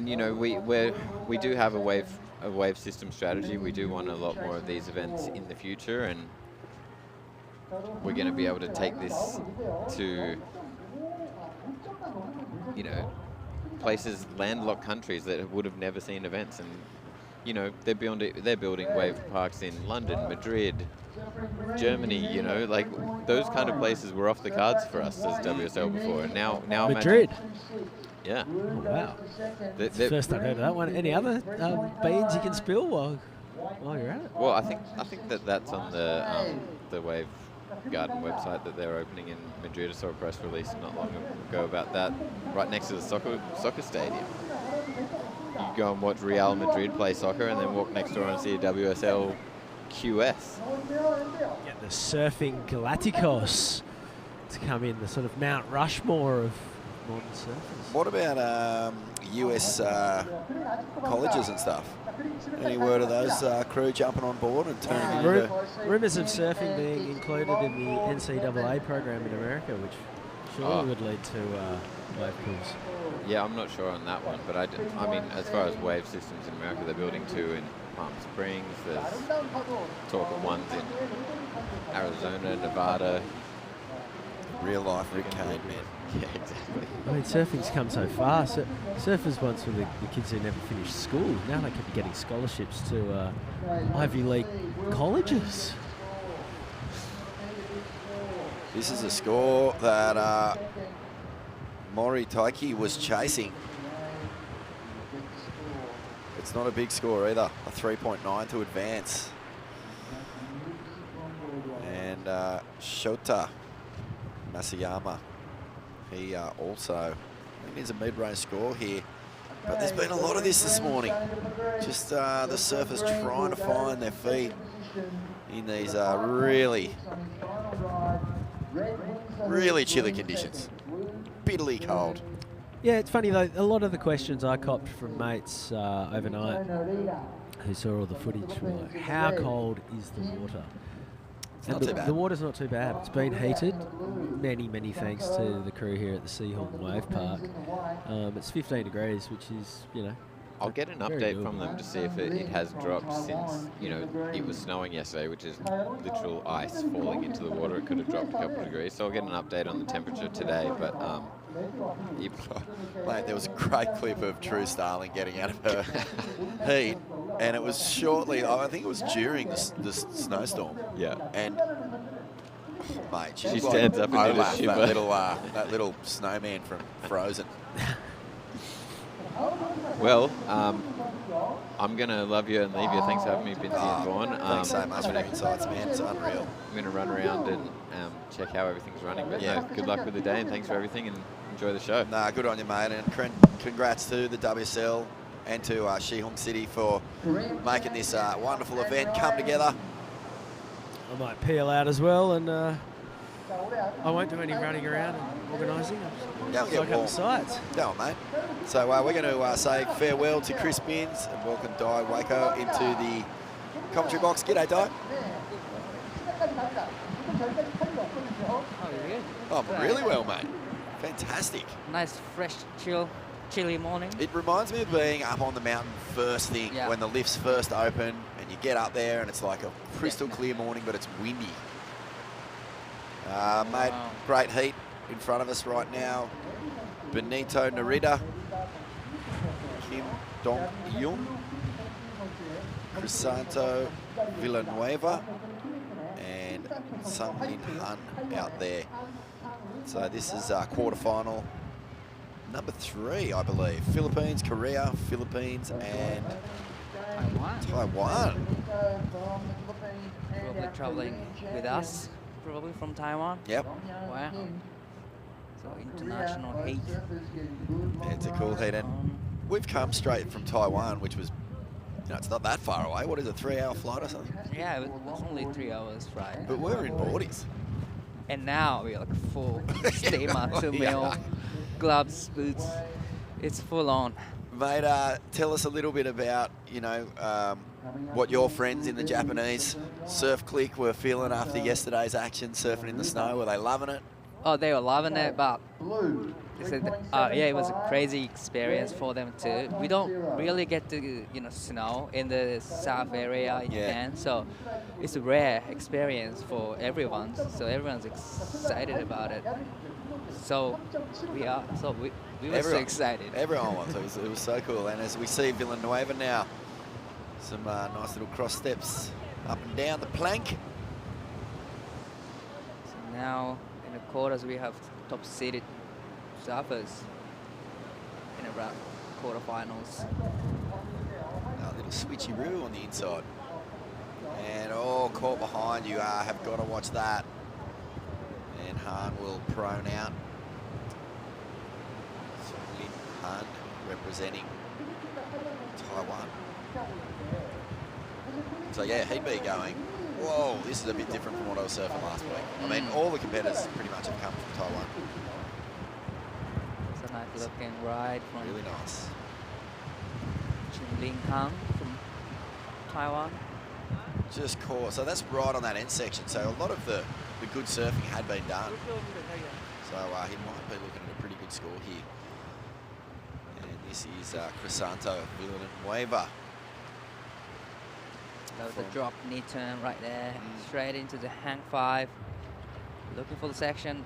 you know, we do have a wave system strategy. We do want a lot more of these events in the future, and we're going to be able to take this to, you know, places, landlocked countries that would have never seen events. And, you know, they're building wave parks in London, Madrid, Germany, you know, like those kind of places were off the cards for us as WSL before. And now Madrid. Yeah. Oh, wow. First I've heard of that one. Any other beans you can spill while you're at it? Well, I think that's on the Wave Garden website that they're opening in Madrid. I saw a press release not long ago about that, right next to the soccer stadium. You go and watch Real Madrid play soccer, and then walk next door and see a WSL QS. Get the surfing Galacticos to come in, the sort of Mount Rushmore of modern surfers. What about US colleges and stuff? Any word of those crew jumping on board and turning into... Rumours of surfing being included in the NCAA program in America, which surely would lead to wave pools. Yeah, I'm not sure on that one, but I mean, as far as wave systems in America, they're building 2 in Palm Springs. There's talk of ones in Arizona, Nevada. Real life Rick Kane, man. Yeah, exactly. I mean, surfing's come so far. Surfers once were the kids who never finished school. Now they could be getting scholarships to Ivy League colleges. This is a score that Mori Taiki was chasing. It's not a big score either. A 3.9 to advance. And Shota Masayama, he also, I think there's a mid-range score here, but there's been a lot of this morning. Just the surfers trying to find their feet in these really chilly conditions. Bitterly cold. Yeah, it's funny though, a lot of the questions I copped from mates overnight who saw all the footage were like, how cold is the water? Not too bad. The water's not too bad. It's been heated. Many thanks to the crew here at the Siheung Wave Park. It's 15 degrees, which is, you know, I'll get an update from them to see if it has dropped since, you know, it was snowing yesterday, which is literal ice falling into the water. It could have dropped a couple of degrees. So I'll get an update on the temperature today. But mate, there was a great clip of True Starling getting out of her heat, and it was shortly, I think it was during the snowstorm. Yeah. And mate, she stands up and Olaf, did a shiver. that little snowman from Frozen. Well, I'm going to love you and leave you. Thanks for having me, Binti and Vaughn. Thanks so much for the insights, man. It's unreal. I'm going to run around and check how everything's running. But no, good luck with the day, and thanks for everything, and enjoy the show. Nah, good on you, mate. And congrats to the WSL and to Siheung City for making this wonderful event come together. I might peel out as well, and I won't do any running around and organising. Go and get warm. Sites. Go on, mate. So we're going to say farewell to Chris Binns and welcome Di Waco into the commentary box. G'day, Di. Oh, you're good. Oh, really well, mate. Fantastic. Nice, fresh, chilly morning. It reminds me of being up on the mountain first thing, Yeah. when the lifts first open and you get up there and it's like a crystal clear morning, but it's windy. Mate, Wow. great heat in front of us right now. Benito Narita, Kim Dong-Yung, Crisanto Villanueva, and Sung Lin Han out there. So this is quarterfinal number 3, I believe. Philippines, Korea, Philippines, and Taiwan. Probably traveling with us, probably from Taiwan. Yep, Wow. So international heat. it's a cool heat. And we've come straight from Taiwan, which was, it's not that far away. What is it, 3-hour flight or something? Yeah, it was only 3 hours flight. But we're in boardies. And now we're like full steamer, 2 meal, gloves, boots. It's full on. Mate, tell us a little bit about, what your friends in the Japanese surf clique were feeling after yesterday's action, surfing in the snow. Were they loving it? Oh, they were loving it, but they said, yeah, it was a crazy experience for them too. We don't really get to, snow in the south area in Japan, so it's a rare experience for everyone. So everyone's excited about it. So we were so excited. Everyone was. It was so cool. And as we see Villanueva now, some nice little cross steps up and down the plank. So now in the quarters we have top-seeded surfers in the quarterfinals. A little switcheroo on the inside. And caught behind you. Have got to watch that. And Han will prone out. So Lin Han representing Taiwan. So yeah, he'd be going, whoa, this is a bit different from what I was surfing last week. I mean, all the competitors pretty much have come from Taiwan. It's a nice looking ride from Really nice. Lin Han from Taiwan. Just caught. So that's right on that end section. So a lot of the good surfing had been done. So he might be looking at a pretty good score here. And this is Crisanto Villanueva. That was a drop knee turn right there, straight into the hang 5. Looking for the section.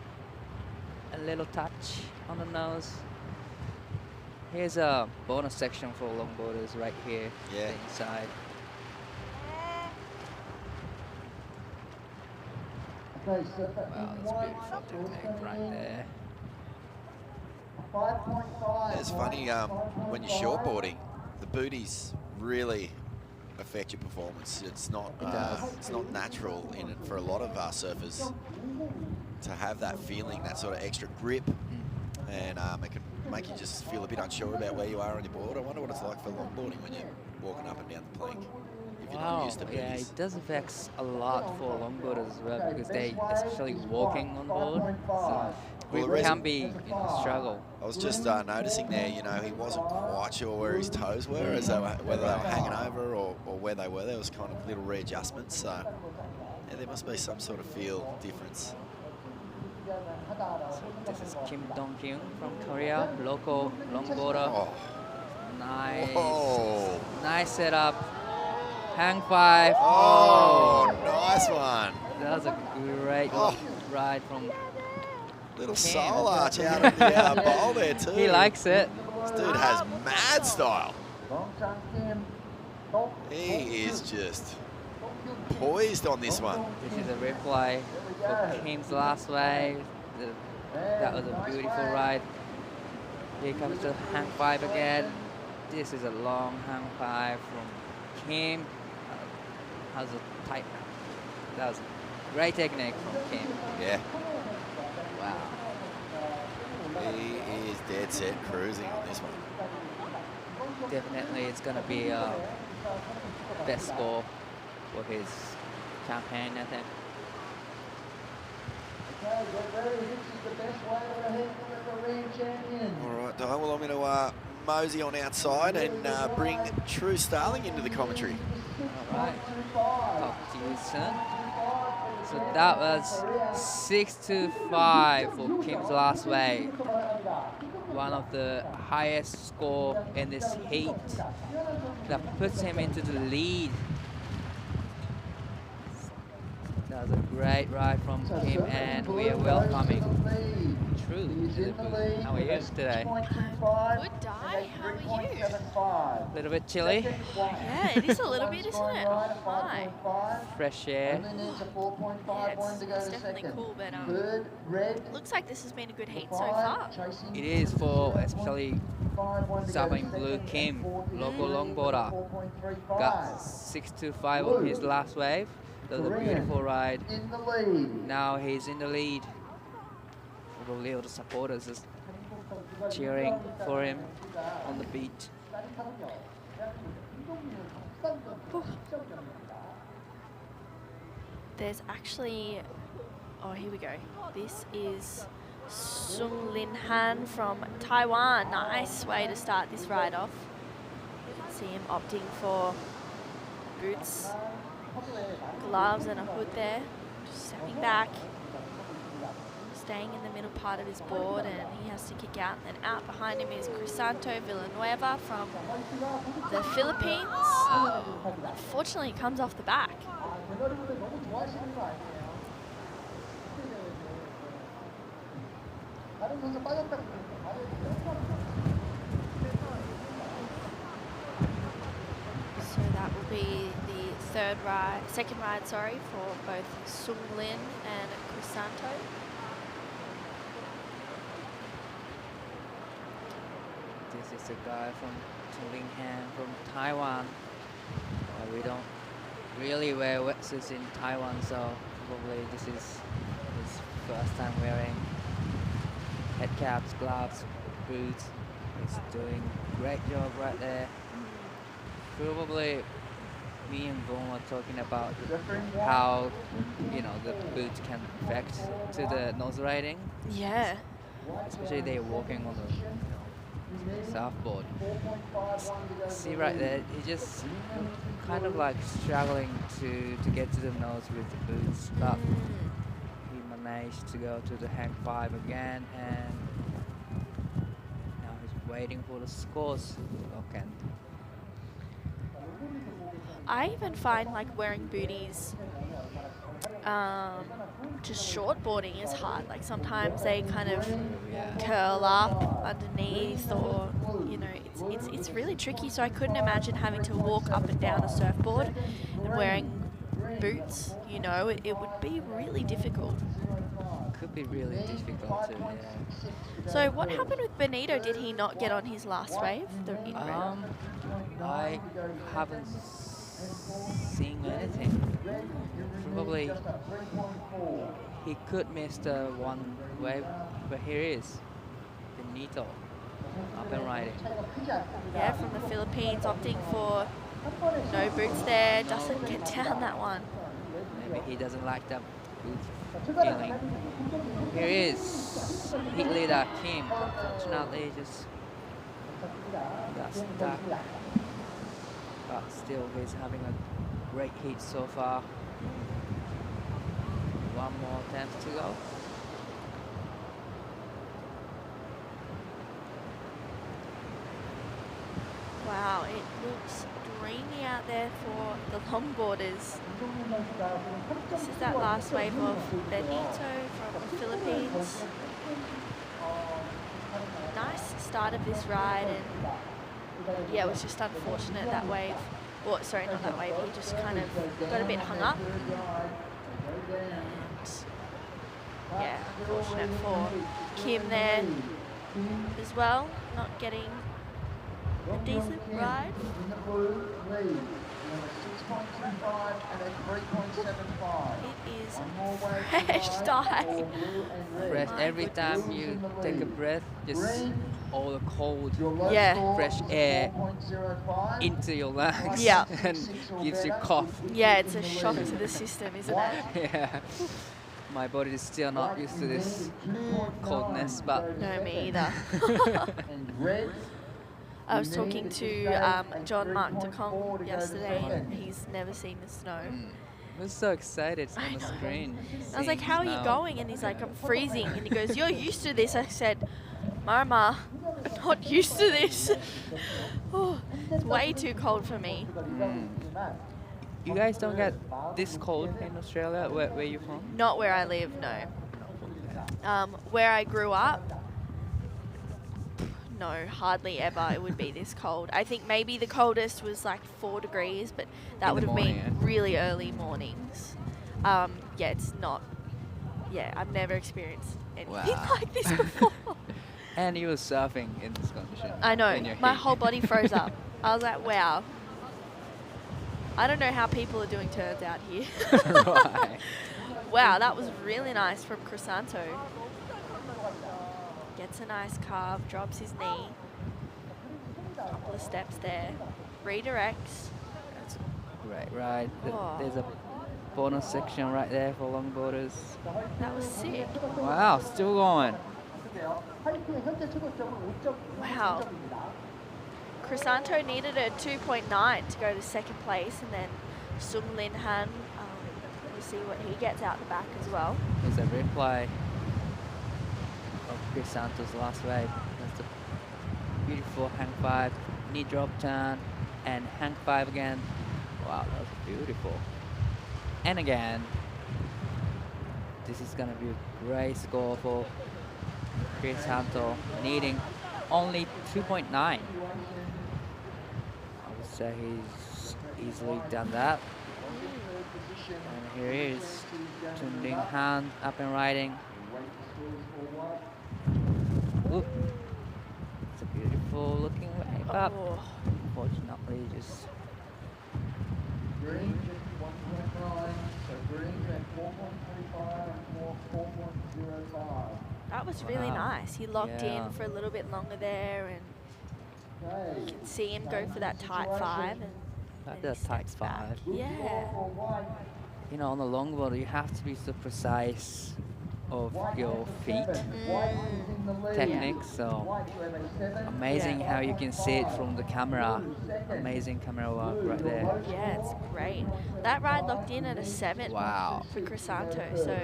A little touch on the nose. Here's a bonus section for longboarders right here. Yeah. The inside. Wow, that's beautiful technique right there. It's funny, when you're shortboarding, the booties really affect your performance. It's not natural in it for a lot of surfers to have that feeling, that sort of extra grip, and it can make you just feel a bit unsure about where you are on your board. I wonder what it's like for longboarding when you're walking up and down the plank. If you're not used to booties. Yeah, it does affect a lot for longboarders as well, because they, especially walking on board, so it can be a struggle. I was just noticing there, he wasn't quite sure where his toes were, as they were, whether they were hanging over or where they were. There was kind of little readjustments, so yeah, there must be some sort of feel difference. So this is Kim Dong-Kyung from Korea, local longboarder. Oh. Nice, Whoa. nice setup. Hang 5. Oh, nice one. That was a great ride from Little Kim. soul arch out of the bowl there too. He likes it. This dude has mad style. He is just poised on this one. This is a replay for Kim's last wave. That was a beautiful ride. Here comes the hang 5 again. This is a long hang 5 from Kim. Has a tight. That was a great technique from Kim. Yeah. Wow. He is dead set cruising on this one. Definitely, it's gonna be a best score for his campaign, I think. All right, Di, well, I'm going to mosey on outside and bring True Starling into the commentary. All right. Talk to you soon. So that was 6-5 for Kim's last wave. One of the highest score in this heat that puts him into the lead. That was a great ride from Kim, and we are welcoming True to the booth. How are you today? Good day, how are you? A little bit chilly, Yeah, it is a little bit, isn't it? Oh my. fresh air. Yeah, it's definitely cool, but looks like this has been a good heat so far. It is for especially Southern Blue Kim, local longboarder. Got 6-5 on his last wave. That was a beautiful ride. Now he's in the lead. Probably all the supporters is cheering for him on the beach. There's actually, oh here we go. This is Sung Lin Han from Taiwan. Nice way to start this ride off. You can see him opting for boots, gloves and a hood there. Just stepping back, staying in the middle part of his board, and he has to kick out. And then out behind him is Crisanto Villanueva from the Philippines. Unfortunately, he comes off the back. So that will be the second ride, for both Sung Lin and Crisanto. This is a guy from Tulinghan from Taiwan. We don't really wear wetsuits in Taiwan, so probably this is his first time wearing head caps, gloves, boots. He's doing a great job right there. Probably me and Vaughn were talking about how, the boots can affect to the nose riding. Yeah. Especially they're walking on the surfboard. See right there, he just kind of like struggling to get to the nose with the boots, but he managed to go to the hang 5 again, and now he's waiting for the scores. Okay. I even find like wearing booties, just shortboarding is hard. Like sometimes they kind of curl up underneath, or it's really tricky. So I couldn't imagine having to walk up and down a surfboard and wearing boots. It would be really difficult. Could be really difficult too. Yeah. So what happened with Benito? Did he not get on his last wave? I haven't seen anything. Probably he could miss the one wave, but here is Benito up and riding. Yeah, from the Philippines, opting for no boots there. Doesn't get down that one. Maybe he doesn't like that boot feeling. Here is heat leader Kim. Unfortunately, just got stuck. But still, he's having a great heat so far. One more attempt to go. Wow, it looks dreamy out there for the longboarders. This is that last wave of Benito from the Philippines. Nice start of this ride, and yeah, it was just unfortunate that wave. Well, sorry, not that wave. He just kind of got a bit hung up. And yeah, unfortunate for Kim there as well, not getting a decent ride. It is fresh dive. Fresh. Every time you take a breath, just all the cold, fresh air into your lungs, and gives you cough. Yeah, it's a shock to the system, isn't it? Yeah. My body is still not used to this coldness, but no, me either. I was talking to John Mark DeCong yesterday, and he's never seen the snow. I was so excited on the screen. I was like, seeing how are you snow. going? And he's like, I'm freezing. And he goes, you're used to this. I said, Mama, I'm not used to this. Oh, it's way too cold for me. You guys don't get this cold in Australia? Where you from? Not where I live, no. Where I grew up, no, hardly ever it would be this cold. I think maybe the coldest was like 4 degrees, but that In would the have been morning, really early mornings. Yeah, it's not. Yeah, I've never experienced anything Wow. like this before. And you were surfing in this condition. I know, in your my heat. whole body froze up. I was like, wow. I don't know how people are doing turns out here. Right. Wow, that was really nice from Crisanto. Gets a nice carve, drops his knee. Couple of steps there. Redirects. That's a great ride. Oh. There's a bonus section right there for longboarders. That was sick. Wow, still going. Wow. Crisanto needed a 2.9 to go to second place, and then Sung Lin Han, we'll see what he gets out the back as well. There's a replay of Chris Santos' last wave. That's a beautiful hang 5, knee drop turn, and hang 5 again. Wow, that was beautiful. And again, this is going to be a great score for Chris Santos, needing only 2.9. I would say he's easily done that. And here he is, Chun Ling Han up and riding. Oop. It's a beautiful looking wave up. Oh, Unfortunately, just that was really Wow. nice. He locked Yeah. in for a little bit longer there, and you can see him go for that tight 5. And like then the he tight steps back. 5. Yeah. You know, on the longboard, you have to be so precise of your feet technique. So amazing how you can see it from the camera. Amazing camera work right there. Yeah, it's great. That ride locked in at a 7 Wow. for Crisanto, so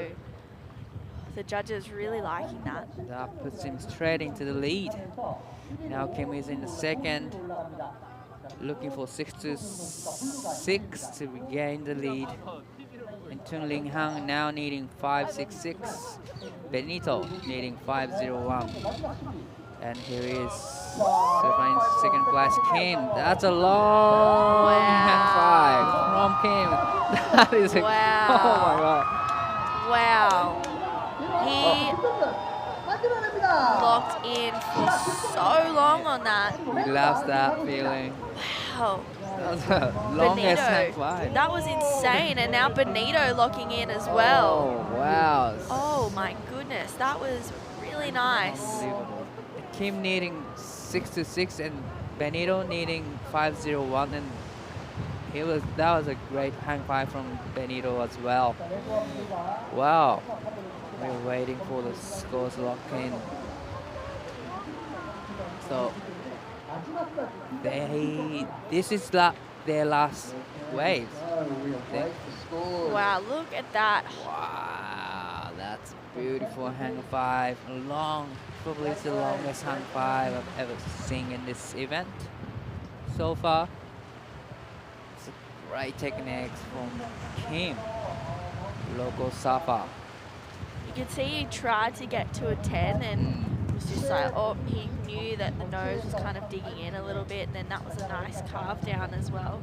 the judges really liking that. That puts him straight into the lead. Now Kim is in the second, looking for 6-6 to regain the lead. And Chun Ling Han now needing 5.66. Benito needing 5.01. And here is surfing second place, Kim. That's a long hand 5 from Kim. That is a, Wow. oh my god. Wow. He locked in for so long on that. He loves that feeling. Wow. That was the longest hand Benito. 5. That was insane. And now Benito locking in as well. Oh, wow. Oh my goodness. That was really nice. Unbelievable. Kim needing 6-6 and Benito needing 5.01, and that was a great hang 5 from Benito as well. Wow. We're waiting for the scores lock in. So this is their last wave. Wow, look at that. Wow, that's a beautiful hang 5. Long, probably the longest hang 5 I've ever seen in this event so far. It's a great techniques from Kim, local surfer. You could see he tried to get to a 10 and was just like, oh, he knew that the nose was kind of digging in a little bit, and then that was a nice carve down as well.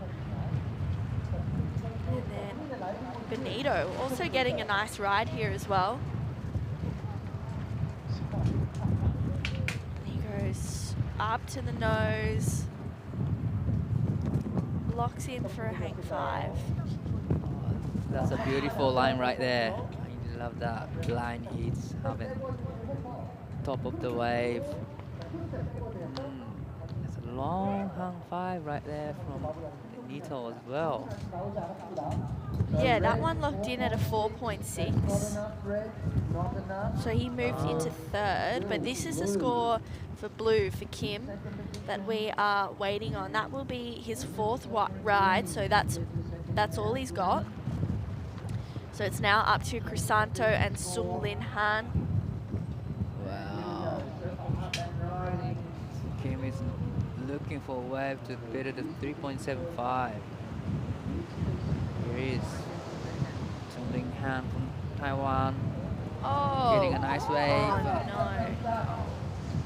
And then Benito also getting a nice ride here as well. He goes up to the nose, locks in for a hang 5. That's a beautiful line right there. I love that line he's having. Top of the wave. It's a long hang 5 right there from Benito as well. Yeah, that one locked in at a 4.6. So he moved into third, but this is the score for blue for Kim that we are waiting on. That will be his 4th ride, so that's all he's got. So it's now up to Crisanto and Sung Lin Han. Wow. Kim is looking for a wave to better the 3.75. Here is Sung Lin Han from Taiwan. Oh, Getting a nice wave. oh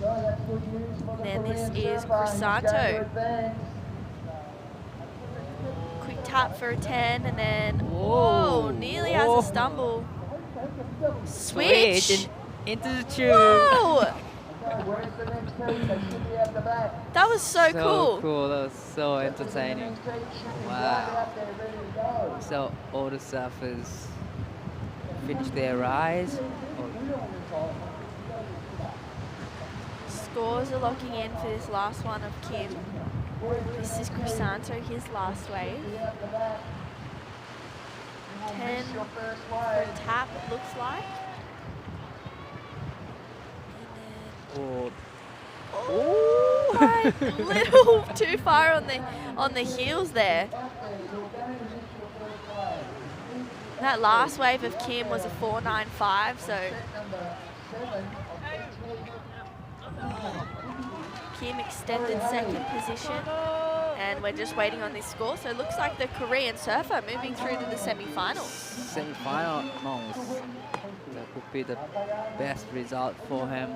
no. Then this is Crisanto. Quick tap for a 10 and then, whoa, nearly has a stumble. Switch. Into the tube. Whoa! That was so cool. Cool. That was so entertaining. Wow. So all the surfers finish their rise. Scores are locking in for this last one of Kim. This is Crisanto, his last wave. 10 for a tap, it looks like. Oh, Oh, a little too far on the heels there. That last wave of Kim was a 4.95, so Kim extended second position, and we're just waiting on this score. So it looks like the Korean surfer moving through to the semi-finals. semi-finals. That would be the best result for him.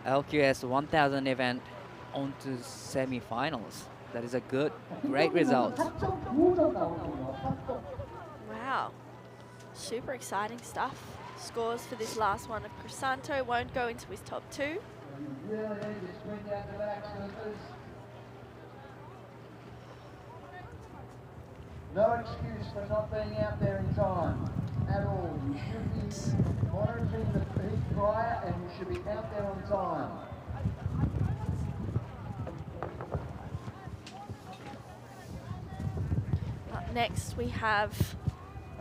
LQS 1000 event onto semi-finals. That is a great result. Wow, super exciting stuff. Scores for this last one of Crisanto won't go into his top 2. No excuse for not being out there in time at all. You should be monitoring the heat prior and you should be out there on time. Up next we have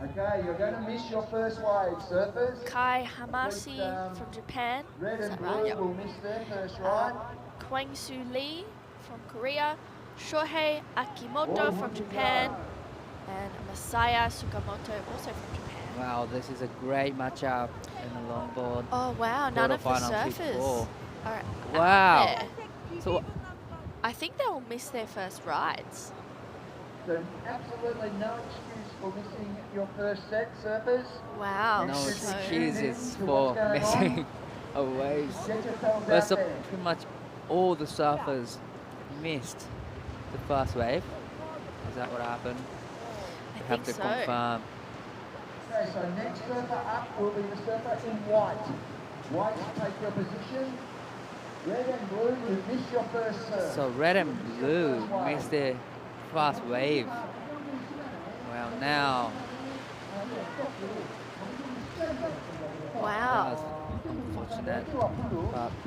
Okay, you're going to miss your first wave, surfers. Kai Hamasi from Japan. Red Is and that right? blue will miss their first ride. Kwang-Soo Lee from Korea. Shohei Akimoto from Japan. And Masaya Sukamoto also from Japan. Wow, this is a great matchup in the longboard. Oh wow, none of the Quarterfinal surfers T4. are out Wow. there. So I think they will miss their first rides. So absolutely no excuse for missing your first set, surfers. Wow. no should be so- excuses to for what's going missing a waves. Get yourselves Well, out so there. pretty much all the surfers missed the first wave. Is that what happened? I We have think to so. confirm. Okay, so next surfer up will be the surfer in white. White, take your position. Red and blue, you missed your first surf. So red and blue missed the first wave. Well, now Wow. that's unfortunate.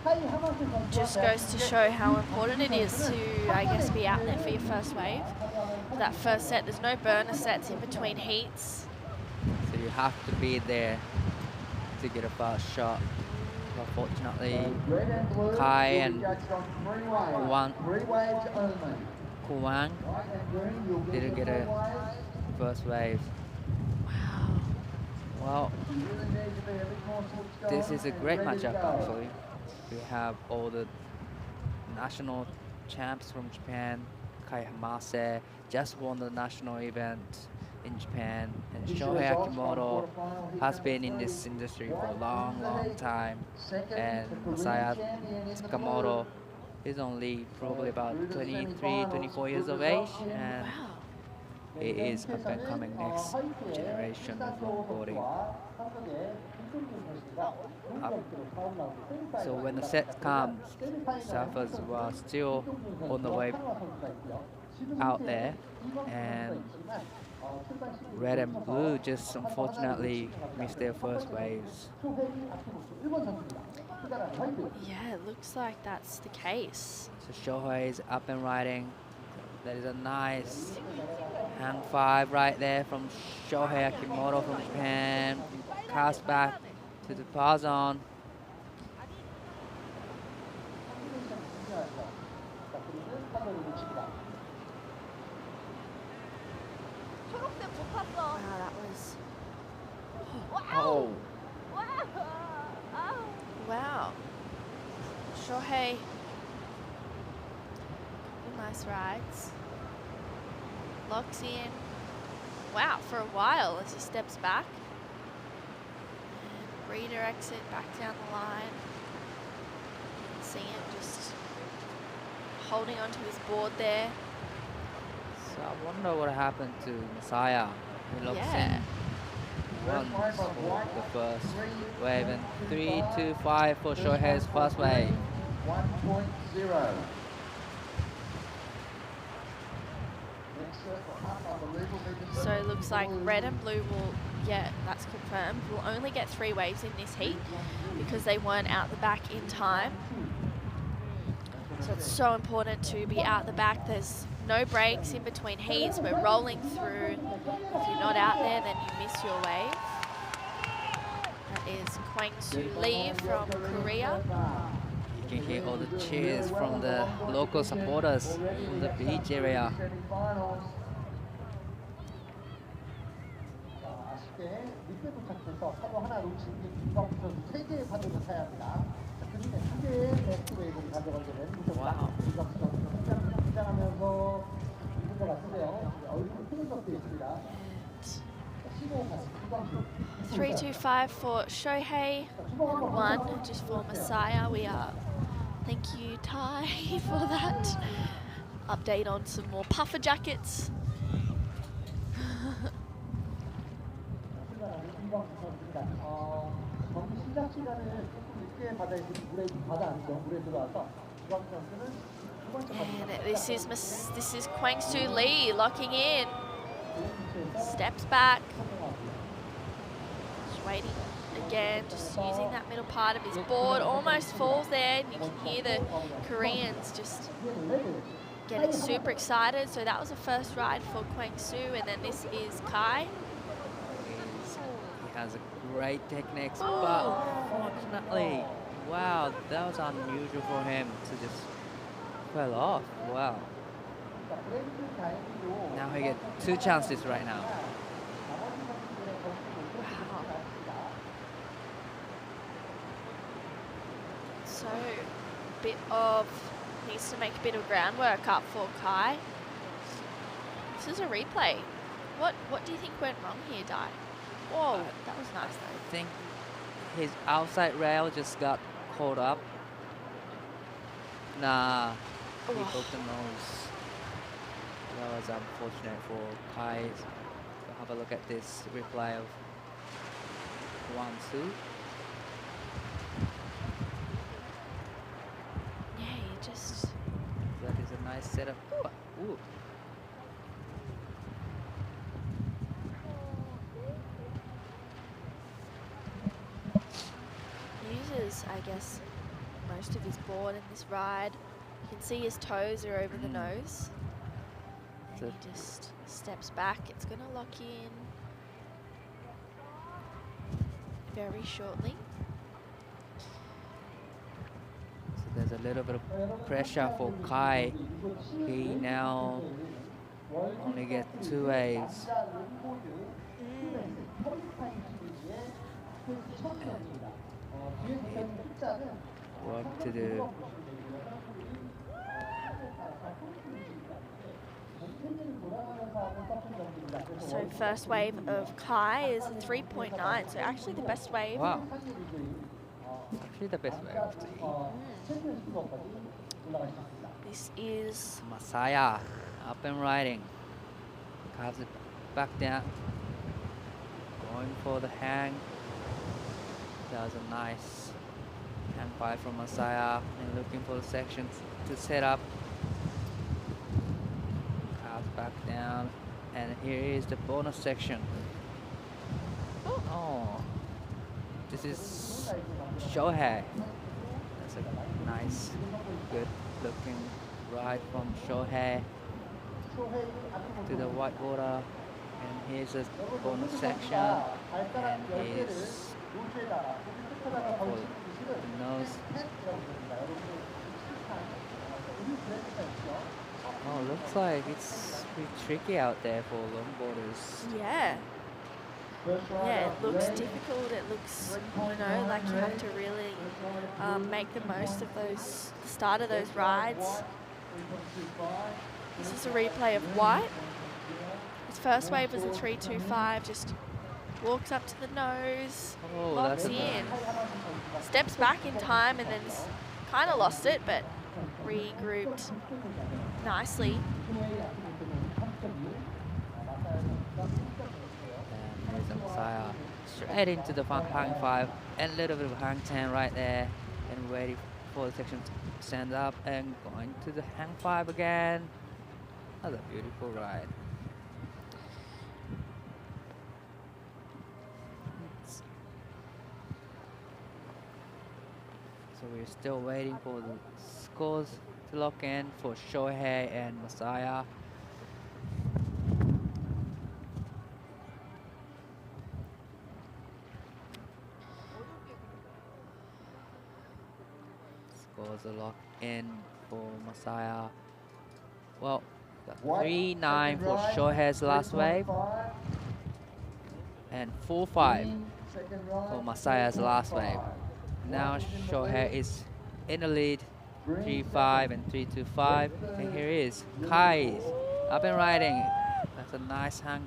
But Just goes to show how important it is to, I guess, be out there for your first wave. That first set, there's no burner sets in between heats. so you have to be there to get a fast shot. Unfortunately, Red and blue Kai will and be judged on 3 waves. Kwang. 3 waves only. Kwang White and green, you'll didn't your get a 4 waves. first wave. Wow. Well, You really need to be a bit more switched on this is a and great ready to matchup go. actually. We have all the national champs from Japan. Kai Hamase just won the national event in Japan, and This Shohei year's Oscar Akimoto quarterfinal, he has comes been in through. this industry for a White long, long time. Second, And the Korean Masaya champion in the Sakamoto blue. is only probably about Through the 23, semi-finals, 24 years good of age, result. and Wow. he is up and coming next generation of longboarding. So when the set comes, surfers were still on the way out there, and red and blue just unfortunately missed their first waves. Yeah, it looks like that's the case. So Shohei is up and riding. That is a nice hang 5 right there from Shohei Akimoto from Japan. Cast back to the power zone. Wow, that was Oh. Wow. Shohei. Nice rides. Locks in. Wow, for a while as he steps back. And redirects it back down the line. See him just holding onto his board there. So I wonder what happened to Messiah. He locks Yeah. in once for the first wave and 3, 2, 5 for Shohei's first wave. 1.0. So it looks like red and blue will, yeah, that's confirmed, will only get 3 waves in this heat because they weren't out the back in time. So it's so important to be out the back. There's no breaks in between heats. We're rolling through. If you're not out there, then you miss your wave. That is Kwang-Soo Lee from Korea. You can hear all the cheers from the local supporters from the beach area. 아쉽게 늦게 도착해서 파도 하나 놓친 게 김광수 선수 3개의 파도를 타야 합니다. 그중에 2개의 베스트 웨이브를 가져가게 된 와우. 김광수 선수 긴장하면서 있는 것 같은데요. 얼굴이 크는 적도 있습니다. 3-2-5 for Shohei, and 1 just for Messiah. We are, thank you Ty for that update on some more puffer jackets. 김광수 선수입니다. 경기 시작 시간을 조금 늦게 바다에서 물에 바다 안에서 물에 들어와서 김광수 선수는 두 번째 And this is Kwang-Soo Lee locking in. Steps back. Just waiting again, just using that middle part of his board. Almost falls there, and you can hear the Koreans just getting super excited. So that was the first ride for Kwang-Soo, and then this is Kai. He has a great techniques, but unfortunately, wow, that was unusual for him to just fell off. Wow. Now he gets 2 chances right now. So, needs to make a bit of groundwork up for Kai. This is a replay. What do you think went wrong here, Dai? Whoa, that was nice though. I think his outside rail just got caught up. Nah, he Oh. broke the nose. That was unfortunate for Kai. So have a look at this replay of 1-2. Yeah, he just... That is a nice setup. But, ooh. uses, I guess, most of his board in this ride. You can see his toes are over the nose. And So- he just steps back. It's going to lock in very shortly. So there's a little bit of pressure for Kai. He now only gets 2 waves. Work to do. So first wave of Kai is a 3.9. So actually the best wave. Wow. Actually the best wave of the heat. This is Messiah up and riding. Carves it back down. Going for the hang. That was a nice hang by from Messiah. And looking for the sections to set up. Carves back down. And here is the bonus section. Oh. This is Shohei. That's a nice, good looking ride from Shohei to the white water. And here's a bonus section. And here's for the nose. Oh, looks like it's pretty tricky out there for longboarders. yeah. Yeah, it looks difficult. It looks, like you have to really make the most of the start of those rides. This is a replay of White. His first wave was a 3.25, just walks up to the nose, locks in, steps back in time, and then kind of lost it, but regrouped nicely. And here's Messiah straight into the hang 5 and a little bit of hang 10 right there, and waiting for the section to stand up and going to the hang 5 again. Another beautiful ride. So we're still waiting for the scores to lock in for Shohei and Messiah. Scores are locked in for Messiah. Well, 3-9 for Shohei's last wave and 4-5 for Messiah's last wave. Now Shohei is in the lead, 3-5 and 3-2-5. And here is Kai up and riding. That's a nice hang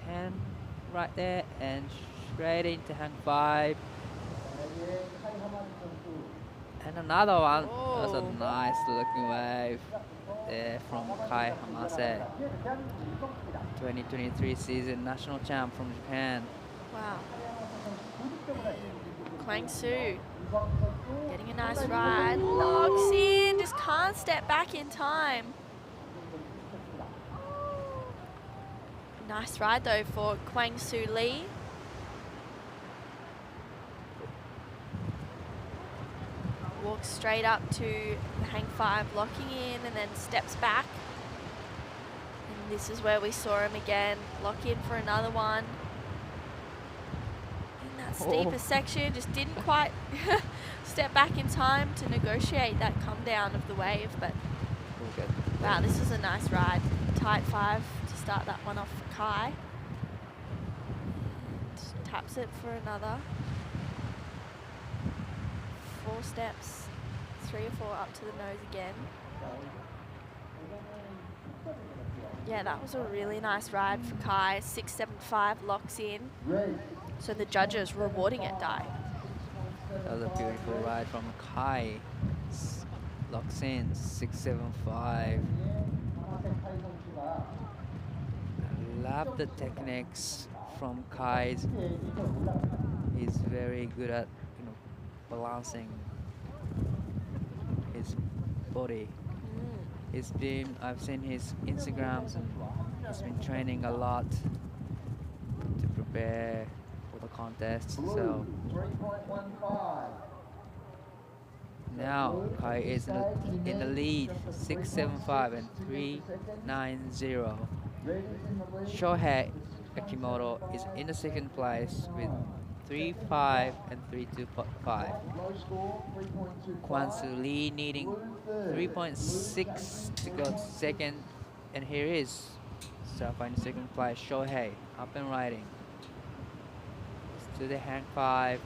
10 right there, and straight into hang 5. And another one. That's a nice looking wave there from Kai Hamase, 2023 season national champ from Japan. Wow. Kwang-soo getting a nice ride, locks in, just can't step back in time. Nice ride though for Kwang-soo Lee. Walks straight up to the hang 5, locking in, and then steps back. And this is where we saw him again, lock in for another one. In that steeper section, just didn't quite step back in time to negotiate that come down of the wave, but wow, this was a nice ride. Tight 5 to start that one off for Kai. And taps it for another. 4 steps, 3 or 4 up to the nose again. Yeah, that was a really nice ride for Kai. 6.75 locks in. So the judges rewarding it, Dai. That was a beautiful ride from Kai. Locks in 6.75. I love the techniques from Kai. He's very good at balancing his body. I've seen his Instagrams, and he's been training a lot to prepare for the contest. So now Kai is in the lead, 6.75 and 3.90. Shohei Akimoto is in the second place with 3.5 and 3.25. Kwang-soo Lee needing 3.6 to go to second, and here is in second place. Shohei up and riding to the hang 5,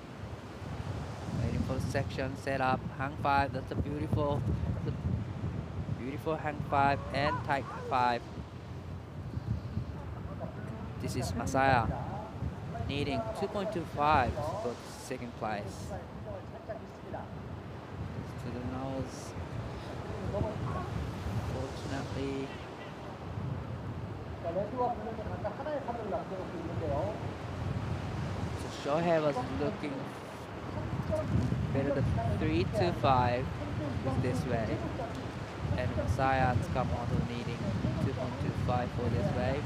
waiting for the section set up. Hang 5. That's a beautiful hang 5 and tight 5. This is Messiah needing 2.25 to go to second place. To the nose. Fortunately. So Shohei was looking better than 3.25 with this wave. And Messiah Tsukamoto needing 2.25 for this wave.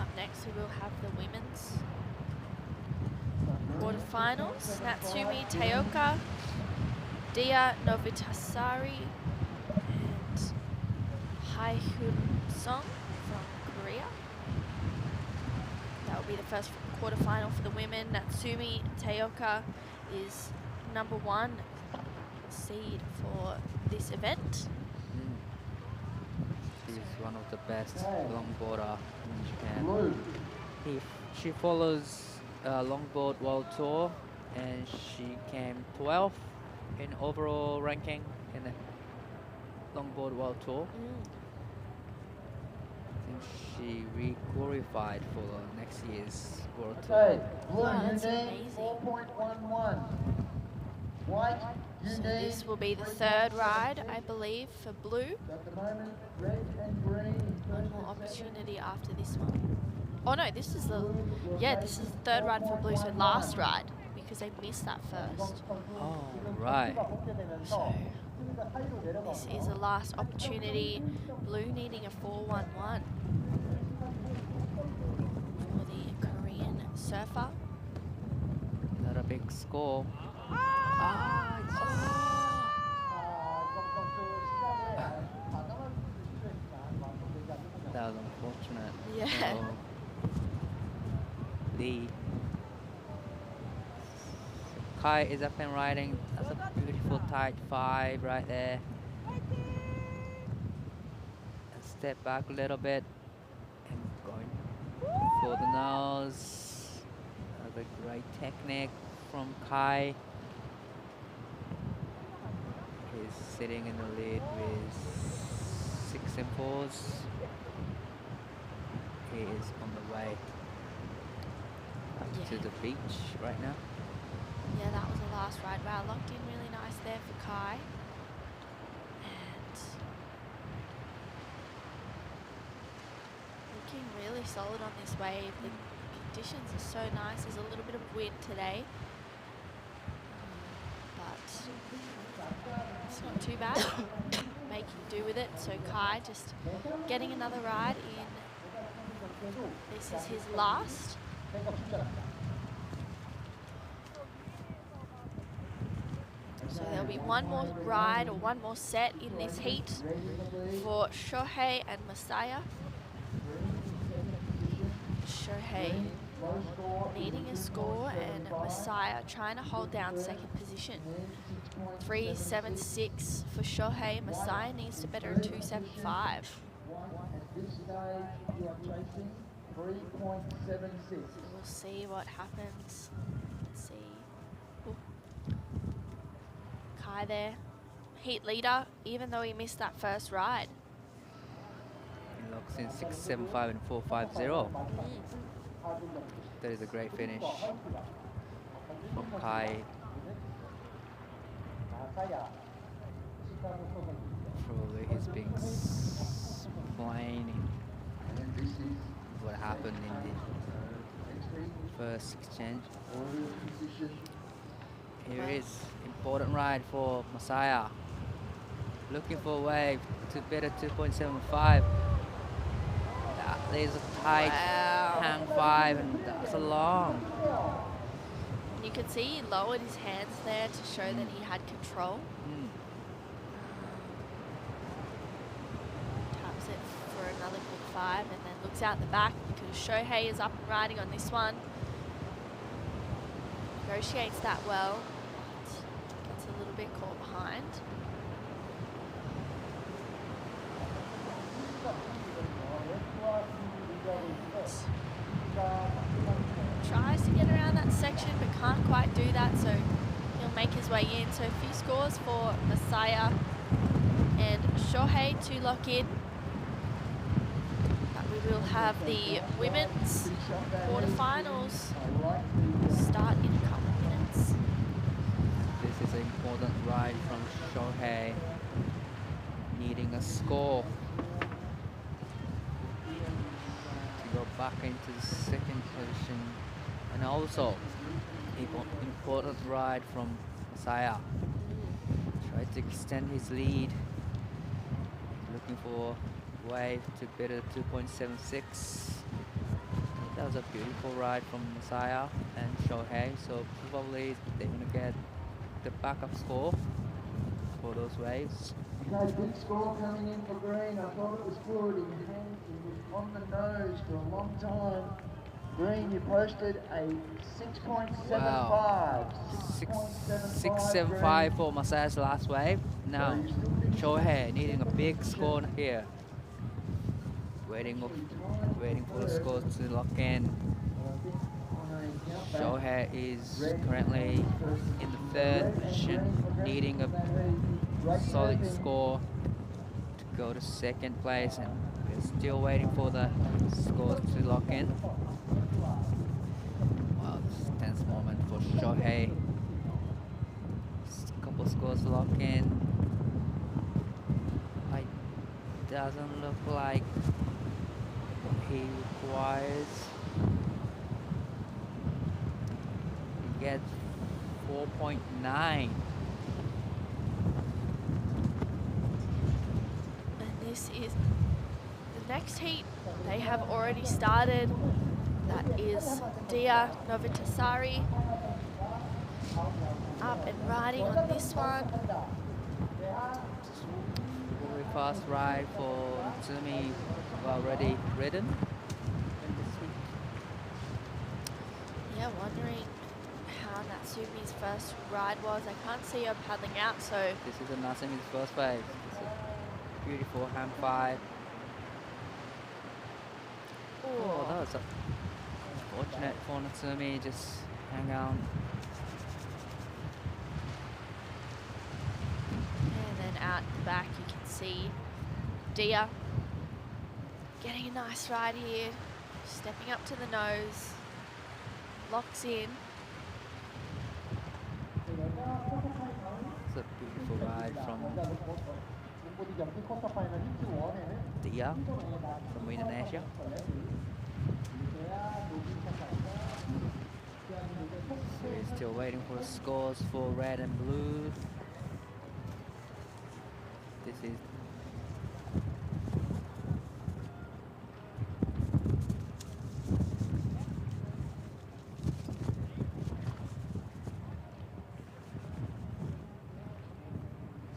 Up next we will have the women's quarterfinals. Natsumi Teoka, Dia Novitasari, and Hae-Hoon Song from Korea. That will be the first quarterfinal for the women. Natsumi Teoka is number 1 seed for this event. She's one of the best longboarder in Japan. Blue. She follows longboard world tour, and she came 12th in overall ranking in the longboard world tour. I think she re-qualified for next year's world tour. Okay, blue, Wow, you that's need amazing. 4.11. White, you So need. this will be the third ride, I believe, for blue. At the moment, red and green in One first more and second. opportunity after this one. Oh no, this is the this is the third ride for blue, so last ride because they missed that first. Oh, right. So this is the last opportunity. Blue needing a 4.11 for the Korean surfer. Not a big score. That was unfortunate. Yeah. The Kai is up and riding. That's a beautiful tight 5 right there. And step back a little bit and going for the nose. Another great technique from Kai. He's sitting in the lead with 6 and 4s. He is on the way up to the beach right now. Yeah, that was the last ride. Wow, locked in really nice there for Kai. And looking really solid on this wave. The conditions are so nice. There's a little bit of wind today. But it's not too bad. Making do with it. So Kai just getting another ride in. This is his last. So there'll be one more ride or one more set in this heat for Shohei and Masaya. Shohei needing a score and Masaya trying to hold down second position. 3.76 for Shohei. Masaya needs to better a 2.75. At this stage, you are chasing 3.76. We'll see what happens. Let's see. Ooh. Kai there, heat leader, even though he missed that first ride. He locks in 6.75 and 4.50. That is a great finish from Kai. Probably he's being explaining what happened in the first exchange. Here is important ride for Masaya. Looking for a wave to better 2.75. There's a tight hang 5 and that's a long. You could see he lowered his hands there to show that he had control. Taps it for another good 5 and then looks out the back because Shohei is up and riding on this one. Negotiates that well. Gets a little bit caught behind. Tries to get around that section but can't quite do that, so he'll make his way in. So a few scores for Masaya and Shohei to lock in. But we will have the women's quarterfinals start in a couple of minutes. This is an important ride from Shohei, needing a score to go back into the second position, and also important ride from Masaya. Try to extend his lead, looking for wave to better 2.76. That was a beautiful ride from Masaya and Shohei, so probably they're going to get the backup score for those waves. Okay, big score coming in for green. I thought it was good. He was on the nose for a long time. Green, you posted a 6.75. Wow. 6.75 for Masaya's last wave. Now, Shohei needing a big score here. Waiting for the scores to lock in. Shohei is currently in the third position, needing a solid score to go to second place, and we're still waiting for the scores to lock in. Wow, this is a tense moment for Shohei. Just a couple scores to lock in. It doesn't look like he requires. He gets 4.9. And this is the next heat. They have already started. That is Dia Novitasari up and riding on this one. Very fast ride for Natsumi, already ridden in this heat. Yeah, wondering how Natsumi's first ride was. I can't see her paddling out, so This is Natsumi's first wave. This is a beautiful hand 5. Oh, that was unfortunate for Natsumi. Just hang on. and then out the back you can see Dia getting a nice ride here, stepping up to the nose, locks in. It's a beautiful ride from Dia from Indonesia. So we're still waiting for the scores for red and blue. This is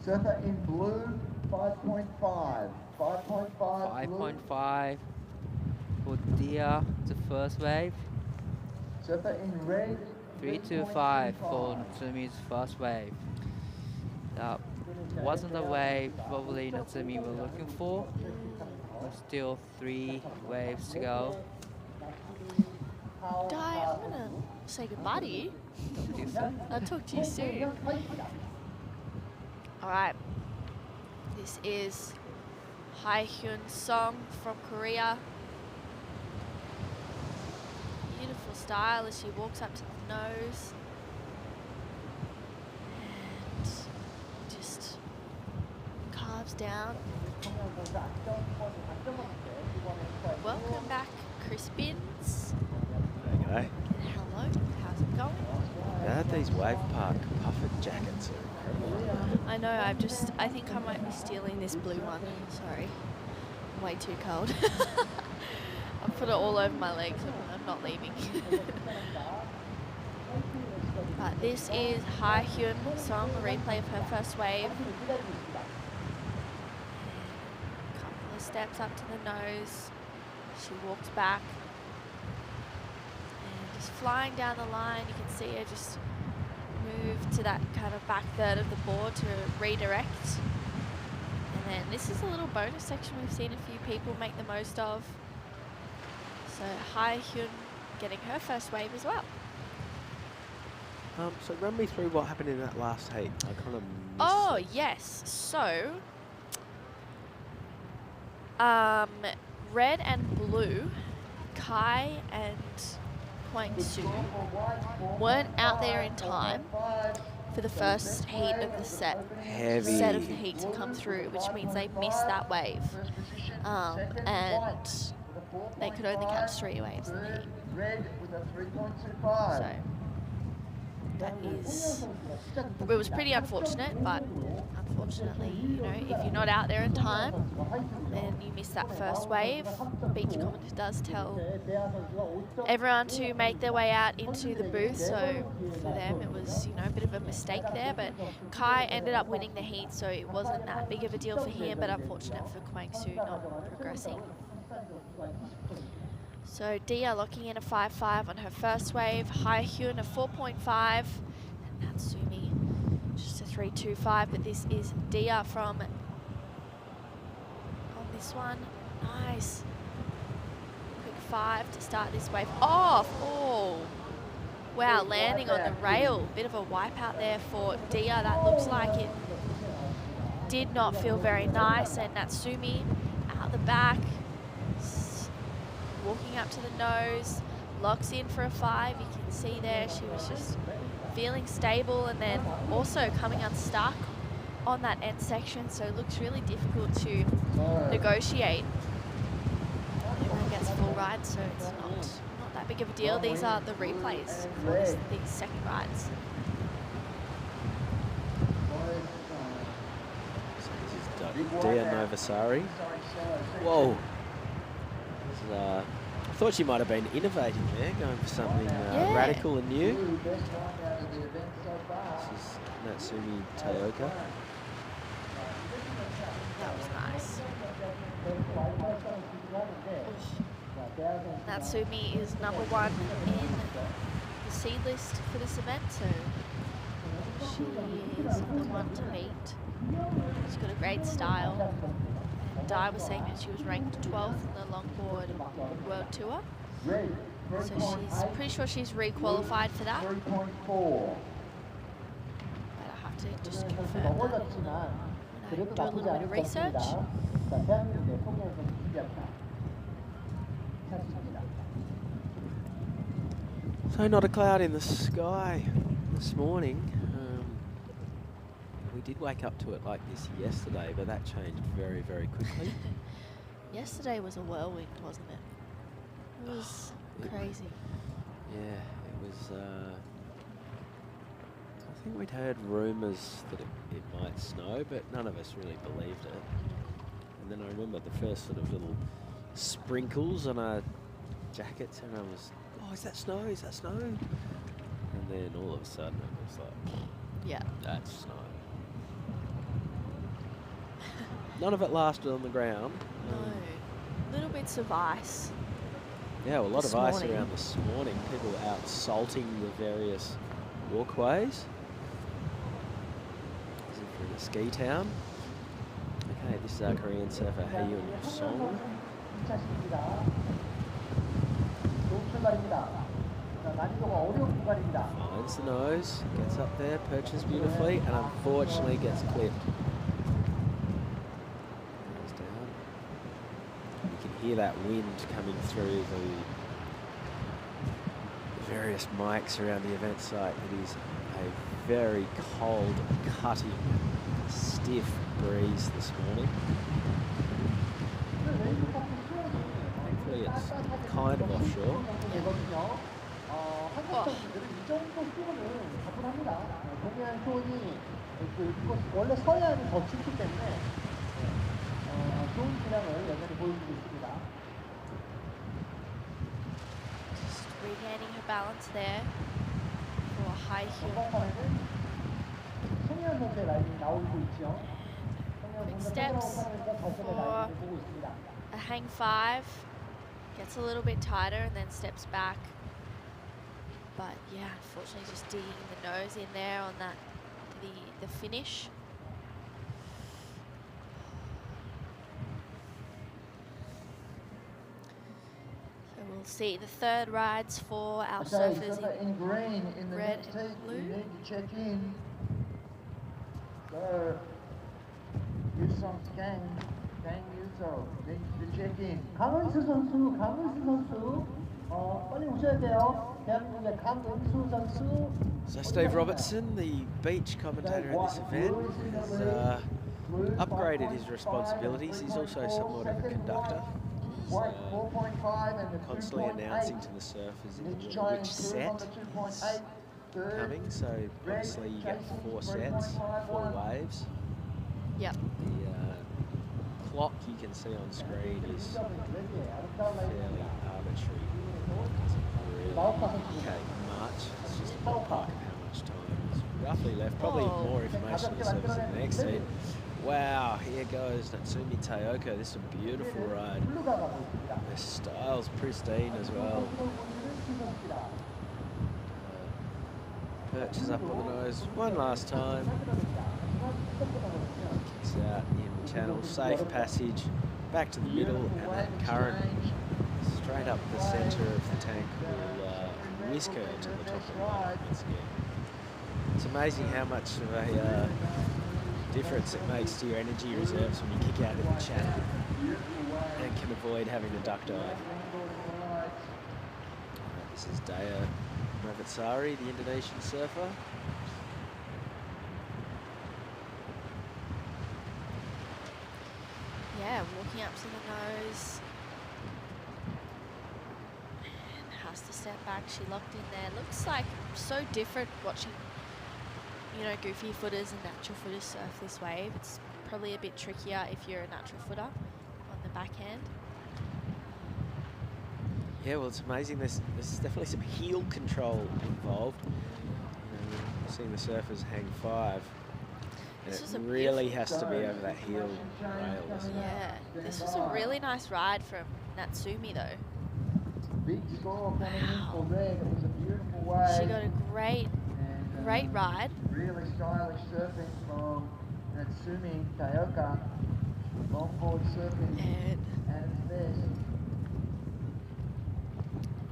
Surfer in blue, 5.5. 5.5 blue. 5.5 for Dia, the first wave. Surfer in red, 3.25 for Natsumi's first wave. That wasn't the wave probably Natsumi were looking for. There's still 3 waves to go. Di, I'm gonna say goodbye to you. Talk to you soon. I'll talk to you soon. Alright, this is Haehyun Song from Korea. Beautiful style as she walks up to the nose and just carves down. Welcome back, Chris Binns. Okay. Hello, how's it going? Yeah, these wave park puffer jackets are incredible. I know, I think I might be stealing this blue one. Sorry. I'm way too cold. I've put it all over my legs and I'm not leaving. But this is Haehyun Song, a replay of her first wave. Couple of steps up to the nose. She walks back. And just flying down the line, you can see her just move to that kind of back third of the board to redirect. And then this is a little bonus section we've seen a few people make the most of. So Haehyun getting her first wave as well. So run me through what happened in that last heat. I kind of missed Oh, it. yes. So, red and blue, Kai and Kwang Soo weren't out there in time for the first heat of the set of the heat to come through, which means they missed that wave. And they could only catch 3 waves in the heat. Red with a 3.25. So that is, it was pretty unfortunate, but unfortunately, you know, if you're not out there in time, then you miss that first wave. Beach commentator does tell everyone to make their way out into the booth, so for them it was, you know, a bit of a mistake there, but Kai ended up winning the heat, so it wasn't that big of a deal for him, but unfortunate for Kwang Soo not progressing. So Dia locking in a 5.5 on her first wave, Siheung a 4.5, and Natsumi just a 3.25, but this is Dia from on this one. Nice. Quick 5 to start this wave off. Oh, wow, landing on the rail. Bit of a wipeout there for Dia. That looks like it did not feel very nice, and Natsumi out the back. Walking up to the nose, locks in for a 5. You can see there she was just feeling stable, and then also coming unstuck on that end section, so it looks really difficult to negotiate. Everyone gets full ride, so it's not that big of a deal. These are the replays for these second rides. So this is Dia Novasari. Whoa. I thought she might have been innovating there, going for something radical and new. This is Natsumi Taoka. That was nice. Natsumi is number 1 in the seed list for this event, so she is the one to beat. She's got a great style. Di was saying that she was ranked 12th in the longboard world tour. So she's pretty sure she's re-qualified for that. But I have to just confirm that when I do a little bit of research. So not a cloud in the sky this morning. We did wake up to it like this yesterday, but that changed very, very quickly. Yesterday was a whirlwind, wasn't it? It was crazy. Yeah, it was. I think we'd heard rumours that it might snow, but none of us really believed it. And then I remember the first sort of little sprinkles on our jackets, and I was, oh, is that snow? Is that snow? And then all of a sudden it was like, Yeah. that's snow. None of it lasted on the ground. No. Little bits of ice. Yeah, well, a lot This of ice morning. around this morning. People out salting the various walkways. As if we're in a ski town. Okay, this is our Korean surfer Haeun Song. Finds the nose, gets up there, perches beautifully, and unfortunately gets clipped. Goes down. You can hear that wind coming through the various mics around the event site. It is a very cold, cutting, stiff breeze this morning. Thankfully it's kind of offshore. 원래 서해안이 더 춥기 때문에 좋은 기량을 여전히 보여주고 있습니다. Just regaining her balance there for Siheung. 전방판에는 송혜연 선수의 라인이 나오고 있죠. Quick steps for a hang 5. Gets a little bit tighter and then steps back. But yeah, unfortunately just digging the nose in there on that the finish. So we'll see the third rides for our surfers in green in the red next and tape, blue. you need to check in. So, Yusong Gang Yuso needs to check in. 강은수 선수, 빨리 오셔야 돼요. 대한민국의 강은수 선수. So Steve Robertson, the beach commentator at this event, has upgraded his responsibilities. He's also somewhat of a conductor. White 4.5 and the Constantly 2.8. announcing to the surfers in the Needs to morning try which and set improve on the 2.8. is coming. So obviously you get 4 sets, 4 waves. Yep. The clock you can see on screen is fairly arbitrary. Really can't much. It's just a ballpark of how much time is roughly left. Probably more information on the surface in the next heat. Wow, here goes Natsumi Taoka. This is a beautiful ride. The style's pristine as well. Perches up on the nose one last time. Kicks out in the channel. Safe passage. Back to the middle, and that current straight up the centre of the tank will whisk her to the top of the line once again. It's amazing how much of a difference it makes to your energy reserves when you kick out in the channel and can avoid having to duck dive. This is Dea Ravitsari, the Indonesian surfer. Yeah, walking up to the nose. And has to step back. She locked in there. Looks like so different watching, you know, goofy footers and natural footers surf this wave. It's probably a bit trickier if you're a natural footer on the backhand. Yeah, well, it's amazing. There's definitely some heel control involved. You know, seeing the surfers hang 5. And it really has to be over that heel rail, doesn't it? Yeah, this was a really nice ride from Natsumi though. Big score coming in for red. It was a beautiful wave. She got a great ride. Really stylish surfing from Natsumi Taoka. Longboard surfing at its best.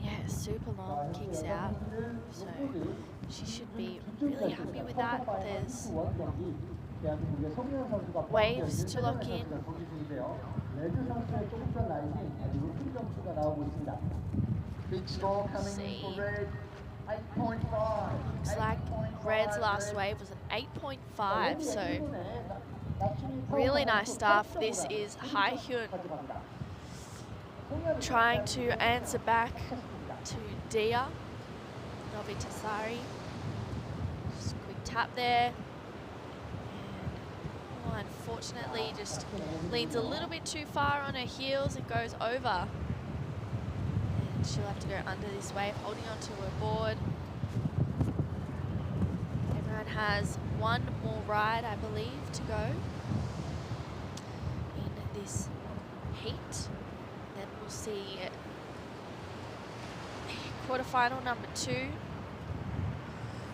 Yeah, super long, kicks out. So she should be really happy with that. There's waves to lock in. Big score coming in for red. 8.5. Looks like red's last wave was an 8.5, so really nice stuff. This is Siheung trying to answer back to Dea Novitasari. Just a quick tap there. And unfortunately just leans a little bit too far on her heels and goes over. And she'll have to go under this wave, holding onto her board. Everyone has one more ride, I believe, to go in this heat. Then we'll see quarterfinal number 2.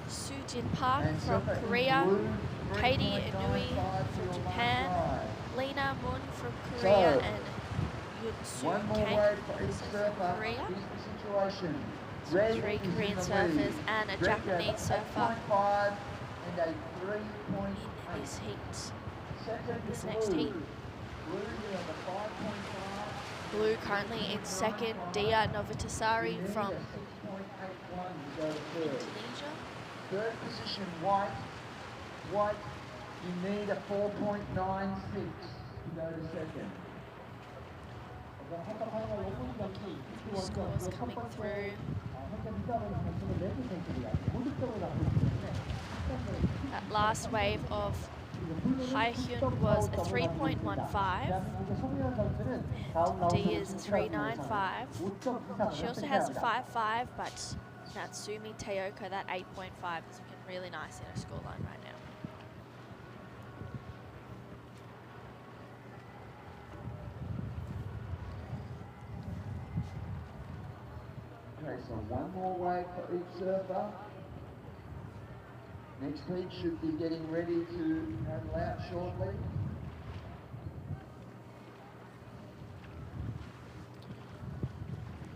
Sujin Park from Korea, Katie Inui from Japan, Lena Moon from Korea, and Yun-Soo Kang from Korea. So 3 Korean surfers and a Japanese surfer in this heat, this next heat. Blue currently in 2nd, Dea Novitasari from Indonesia. 3rd position, white. White, you need a 4.96 to go to 2nd. Scores coming through. That last wave of Siheung was a 3.15. And D is a 3.95. She also has a 5.5, but Natsumi Taoka, that 8.5 is looking really nice in her scoreline right now. Okay, so one more wave for each surfer. Next heat should be getting ready to paddle out shortly.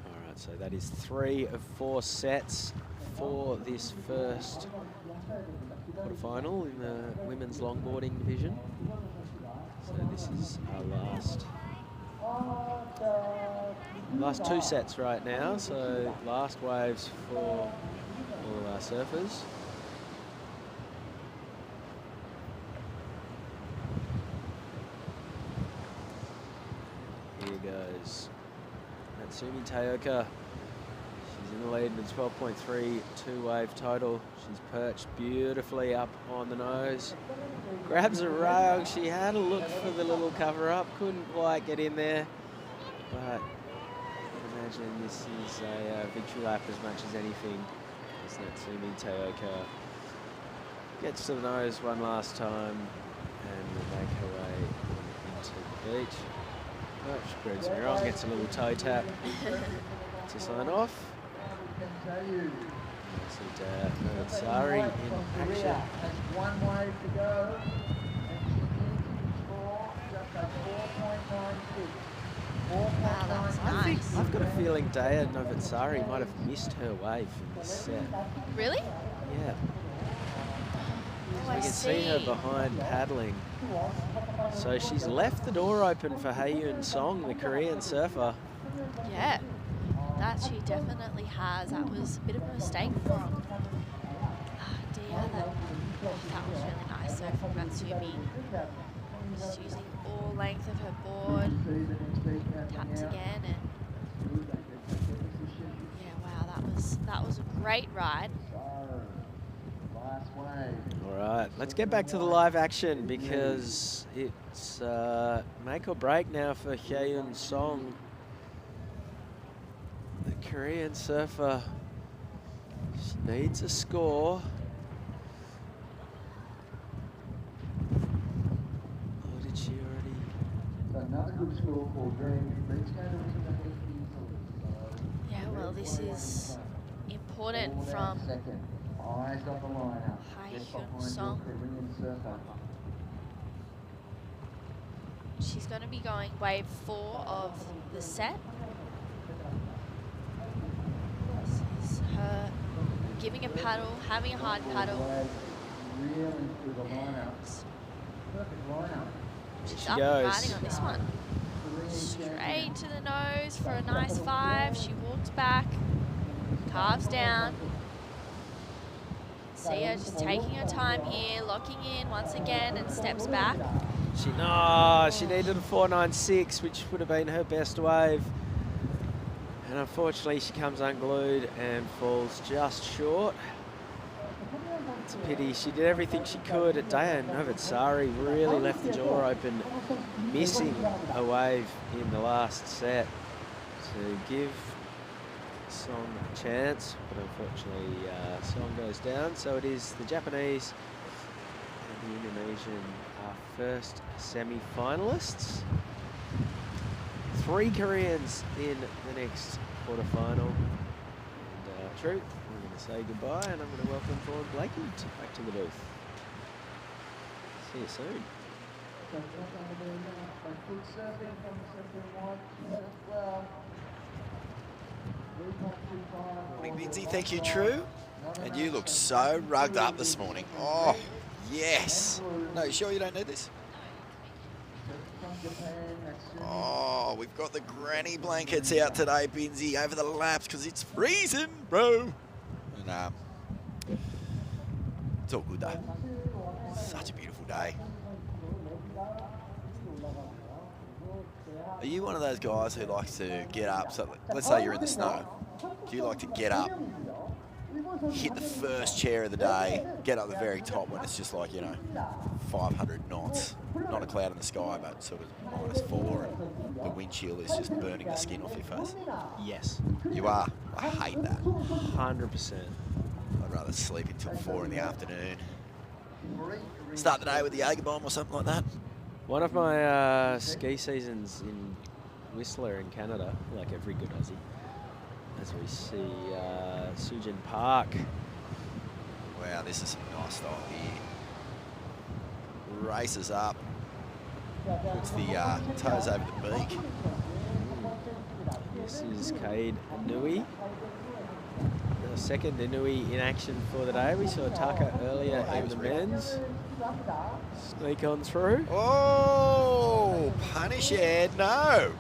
All right, so that is 3 of 4 sets for this first quarterfinal in the women's longboarding division. So this is our last 2 sets right now. So last waves for all our surfers. Here goes Natsumi Taoka. She's in the lead with 12.32 wave total. She's perched beautifully up on the nose. Grabs a rail. She had a look for the little cover up. Couldn't quite get in there. But I imagine this is a victory lap as much as anything. As Natsumi Taoka gets to the nose one last time and will make her way into the beach. Oh, she proves me wrong, gets a little toe tap to sign off. See Novatsari in action. Has one wave to go, and she needs to score just a 4.96. Wow, that was nice. I've got a feeling Dea Novatsari might have missed her wave in this set. Really? Yeah. Oh, I You can see her behind paddling. So she's left the door open for Haeyoon Song, the Korean surfer. Yeah, that she definitely has. That was a bit of a mistake from Dia. That was really nice. So from Matsumi, just using all length of her board, taps again, and yeah, wow, that was a great ride. All right, let's get back to the live action because it's make or break now for Haeyoon Song. The Korean surfer, she needs a score. Or did she already? Another good score for Green. Let's go to the head easily. Yeah, well, this is important from Second. Eyes on the lineup. Haeyoon Song. Korean surfer. She's going to be going wave 4 of the set. This is her giving a paddle, having a hard paddle. Really through the lineup. Perfect lineup. She's She up goes. and riding on this one. Straight to the nose for a nice 5. She walks back, carves down. See her just taking her time here, locking in once again, and steps back. She needed a 4.96, which would have been her best wave. And unfortunately, she comes unglued and falls just short. It's a pity. She did everything she could. Dea Novatsari really left the door open, missing a wave in the last set to give Song a chance, but unfortunately Song goes down. So it is the Japanese and the Indonesian first semi-finalists. 3 Koreans in the next quarter-final. And True, we're going to say goodbye, and I'm going to welcome Vaughan Blakey back to the booth. See you soon. Morning, Vinzi. Thank you, True. And you look so rugged up this morning. Oh, yes. No, you sure you don't need this? Oh, we've got the granny blankets out today, Binzi, over the laps because it's freezing, bro. And it's all good though. Such a beautiful day. Are you one of those guys who likes to get up? So let's say you're in the snow. Do you like to get up, hit the first chair of the day, get up the very top when it's just like, 500 knots? Not a cloud in the sky, but sort of -4, and the windshield is just burning the skin off your face. Yes. You are. I hate that. 100%. I'd rather sleep until 4 in the afternoon. Start the day with the Jaeger bomb or something like that. One of my ski seasons in Whistler in Canada, like every good Aussie, as we see Sujin Park. Wow, this is some nice style here. Races up, puts the toes over the beak. This is Cade Inui. The second Inui in action for the day. We saw Taka earlier in the men's. Sneak on through. Oh, punish Ed, no.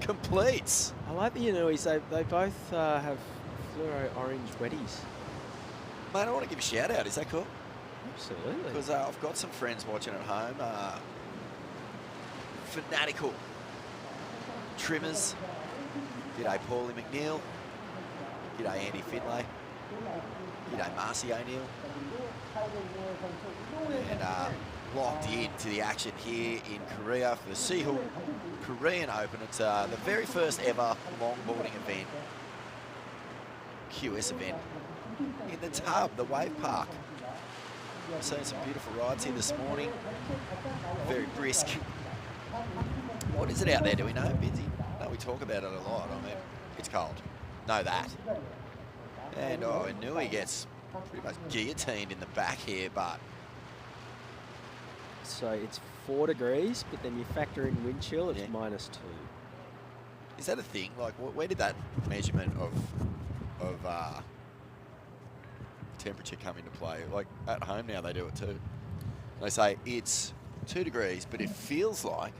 Completes. I like the Inuis. They both have fluoro orange weddies. Mate, I want to give a shout out. Is that cool? Absolutely. Because I've got some friends watching at home. Fanatical trimmers. G'day Paulie McNeil. G'day Andy Finlay. G'day Marcy O'Neill. And locked in to the action here in Korea for the Siheung Korean Open. It's the very first ever longboarding event, QS event, in the tub, the wave park. I've seen some beautiful rides here this morning. Very brisk. What is it out there? Do we know, Binsy? No, we talk about it a lot. I mean, it's cold. Know that. And Inui gets pretty much guillotined in the back here, but So it's 4 degrees, but then you factor in wind chill, it's Yeah. -2. is that a thing? Like, where did that measurement of temperature come into play? Like, at home now they do it too. They say it's 2 degrees, but it feels like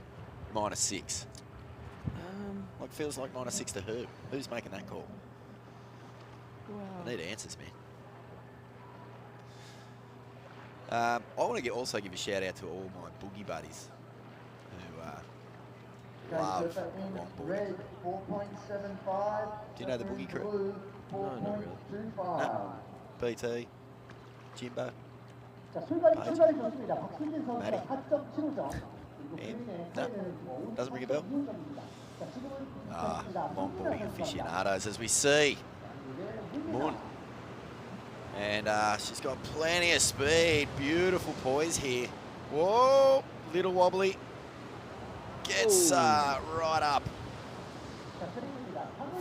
-6. Like, feels like -6 to who? Who's making that call? I need answers, man. I want to also give a shout out to all my boogie buddies who love longboarding. 4.75. Do you know the boogie crew? No, not really. 4.25. BT, Jimbo, 자, 출발이 좋습니다. 박승진 선수가 Matty. 4.75점. No, doesn't ring a bell. Longboarding aficionados, as we see. Moon. And she's got plenty of speed. Beautiful poise here. Whoa, little wobbly. Gets right up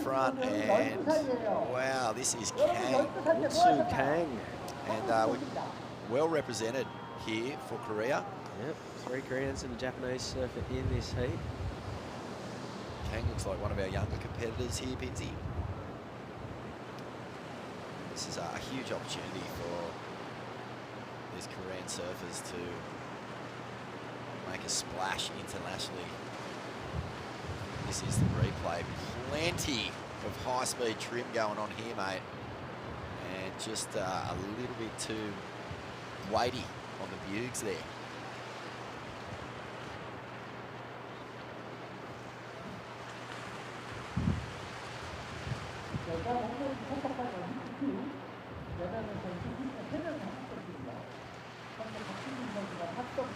front, and wow, this is Kang. Wutsu Kang. And we're well represented here for Korea. Yep, 3 Koreans and a Japanese surfer in this heat. Kang looks like one of our younger competitors here, Binsy. This is a huge opportunity for these Korean surfers to make a splash internationally. This is the replay. Plenty of high-speed trim going on here, mate. And just a little bit too weighty on the bugs there.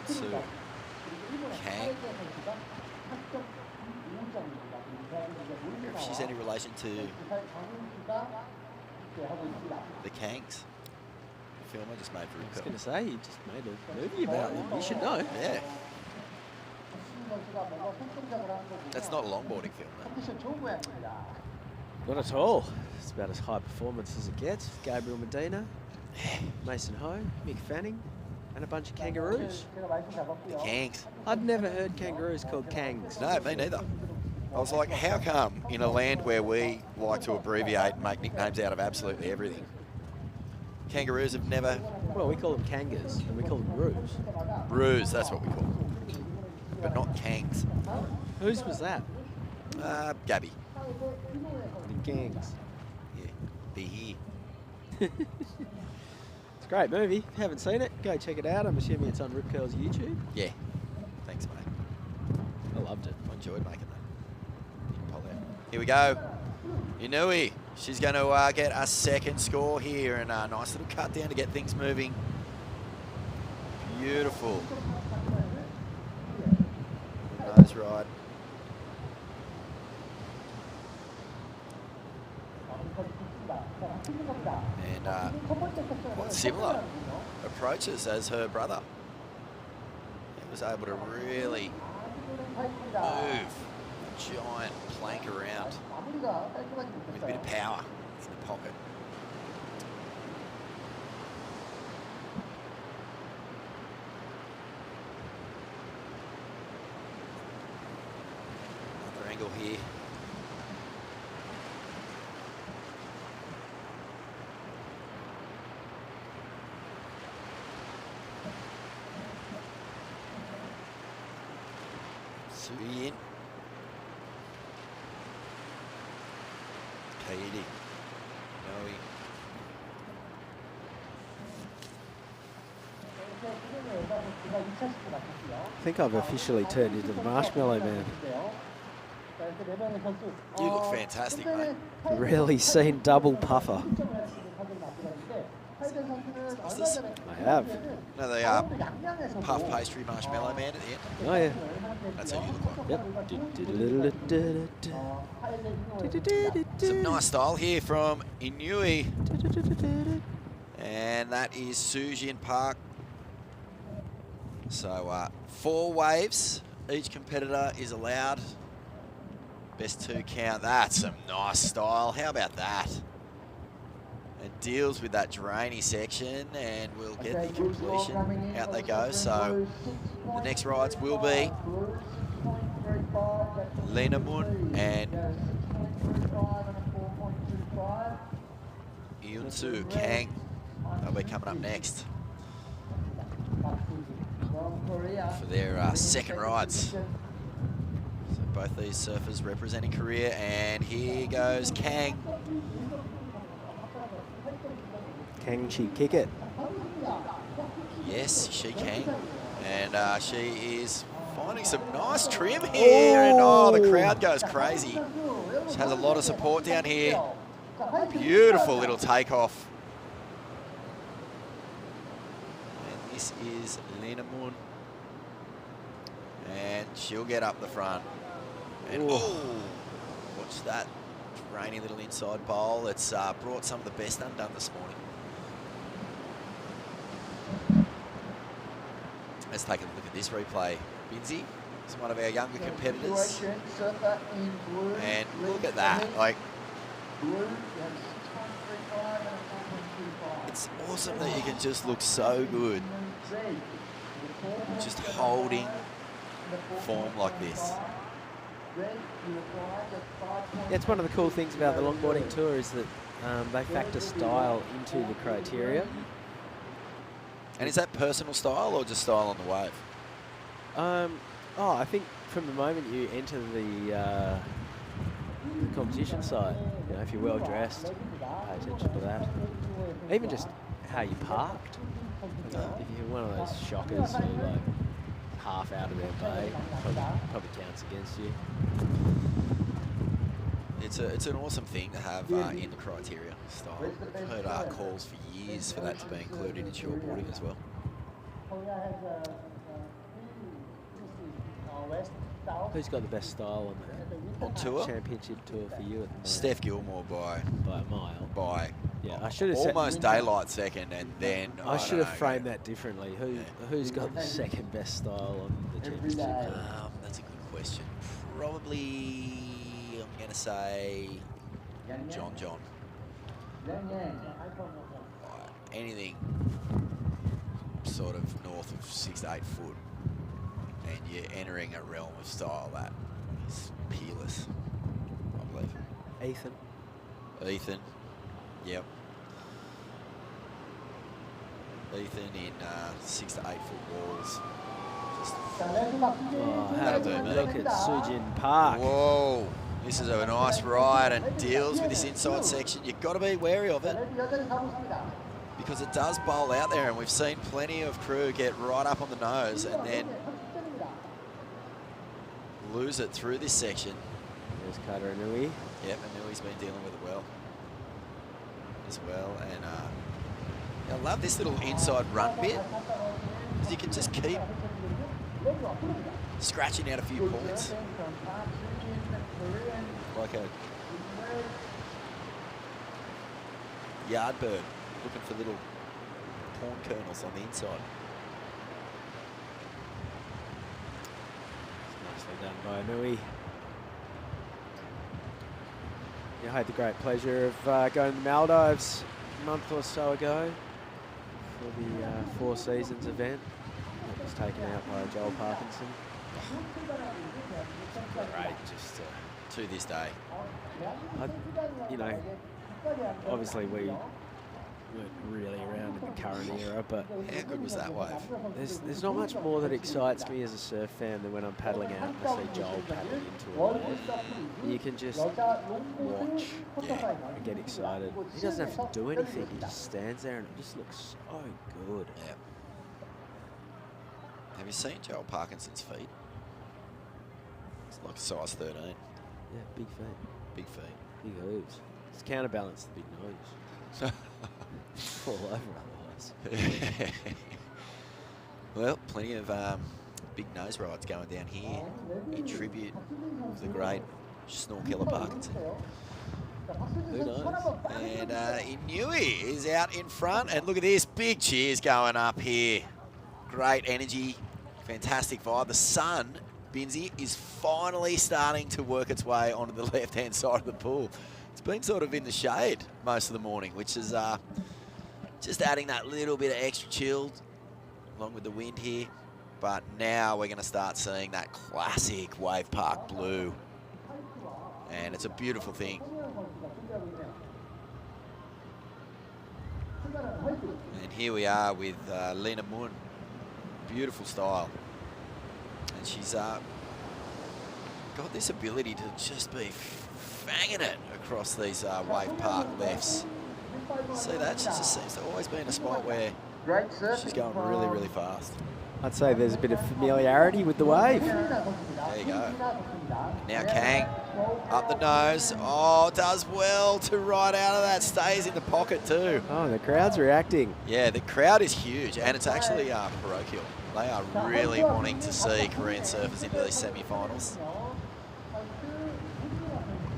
To Kang. If she's any relation to the Kangs. The film I just made for I was Ripco. going to say, you just made a movie about them. You should know. Yeah. That's not a longboarding film, though. Not at all. It's about as high performance as it gets. Gabriel Medina, Mason Ho, Mick Fanning, and a bunch of kangaroos. The Kangs. I'd never heard kangaroos called Kangs. No, me neither. I was like, how come in a land where we like to abbreviate and make nicknames out of absolutely everything, kangaroos have never... Well, we call them kangas, and we call them roos. Roos, that's what we call them. But not Kangs. Whose was that? Gabby. The gangs. Yeah, be here. It's a great movie. If you haven't seen it, go check it out. I'm assuming it's on Rip Curl's YouTube. Yeah. Thanks, mate. I loved it. I enjoyed making that. Here we go. Inui. She's going to get a second score here, and a nice little cut down to get things moving. Beautiful. Nose ride. And quite similar approaches as her brother. He was able to really move a giant plank around with a bit of power in the pocket. Another angle here. Suyin. Kaidi. Noe. I think I've officially turned into the Marshmallow Man. You look fantastic, mate. Really seen double puffer. What's this? I have. No, the puff pastry marshmallow man at the end. Oh yeah. That's how you look like. Yep. Some nice style here from Inui. And that is Sujin Park. So 4 waves. Each competitor is allowed. Best 2 count. That's some nice style. How about that? And deals with that drainy section and will get the completion. Out they go. So the next rides will be Lena Moon and Yunsu Kang. They'll be coming up next for their second rides. So both these surfers representing Korea, and here goes Kang. Can she kick it? Yes, she can. And she is finding some nice trim here. And oh, the crowd goes crazy. She has a lot of support down here. Beautiful little takeoff. And this is Lena Moon. And she'll get up the front. And oh, watch that rainy little inside bowl. It's brought some of the best undone this morning. Let's take a look at this replay. Binzi is one of our younger competitors. And look at that. Like, it's awesome that you can just look so good just holding form like this. Yeah, it's one of the cool things about the longboarding tour is that they factor style into the criteria. And is that personal style or just style on the wave? I think from the moment you enter the competition side, you know, if you're well dressed, pay attention to that. Even just how you parked. If you're one of those shockers who like half out of their bay, probably counts against you. It's an awesome thing to have in the criteria style. I've heard calls for years for that to be included in shortboarding as well. Who's got the best style On tour? championship tour for you at the moment? Steph Gilmore by a mile. Yeah, I should have almost daylight second, and then I should have framed that differently. Who's got the second best style on the championship tour? That's a good question. Probably, I'm going to say John. Anything sort of north of 6 to 8 foot, and you're entering a realm of style that is peerless, I believe. Ethan, yep. Ethan in 6 to 8 foot walls. That'll do, mate. Look at Sujin Park. Whoa, this is a nice ride and deals with this inside section. You've got to be wary of it because it does bowl out there, and we've seen plenty of crew get right up on the nose and then lose it through this section. There's Carter Inui. Yep, and Inui's been dealing with it well as well. And I love this little inside run bit because you can just keep scratching out a few points. Like a yard bird looking for little corn kernels on the inside. Nicely done by Inui. I had the great pleasure of going to the Maldives a month or so ago for the Four Seasons event. It was taken out by Joel Parkinson. Great, just to this day. Obviously we weren't really around in the current era, but how good was that wave? There's not much more that excites me as a surf fan than when I'm paddling out and I see Joel paddling into a wave. You can just watch and get excited. He doesn't have to do anything. He just stands there and it just looks so good. Yeah. Have you seen Joel Parkinson's feet? It's like size 13. Yeah, big feet. Big feet. Big hooves. It's counterbalance the big nose. Fall over otherwise. Well, plenty of big nose rides going down here in tribute to the great Snorkeller Parkinson. Who knows? And Inui is out in front, and look at this, big cheers going up here. Great energy Fantastic vibe. The sun, Binzi, is finally starting to work its way onto the left-hand side of the pool. It's been sort of in the shade most of the morning, which is just adding that little bit of extra chill along with the wind here. But now we're going to start seeing that classic wave park blue. And it's a beautiful thing. And here we are with Lena Moon. Beautiful style. And she's got this ability to just be fanging it across these wave park lefts. See that? She just seems to always be in a spot where she's going really, really fast. I'd say there's a bit of familiarity with the wave. There you go. Now Kang, up the nose. Oh, does well to ride out of that. Stays in the pocket too. Oh, the crowd's reacting. Yeah, the crowd is huge, and it's actually parochial. They are really wanting to see Korean surfers into these semi-finals.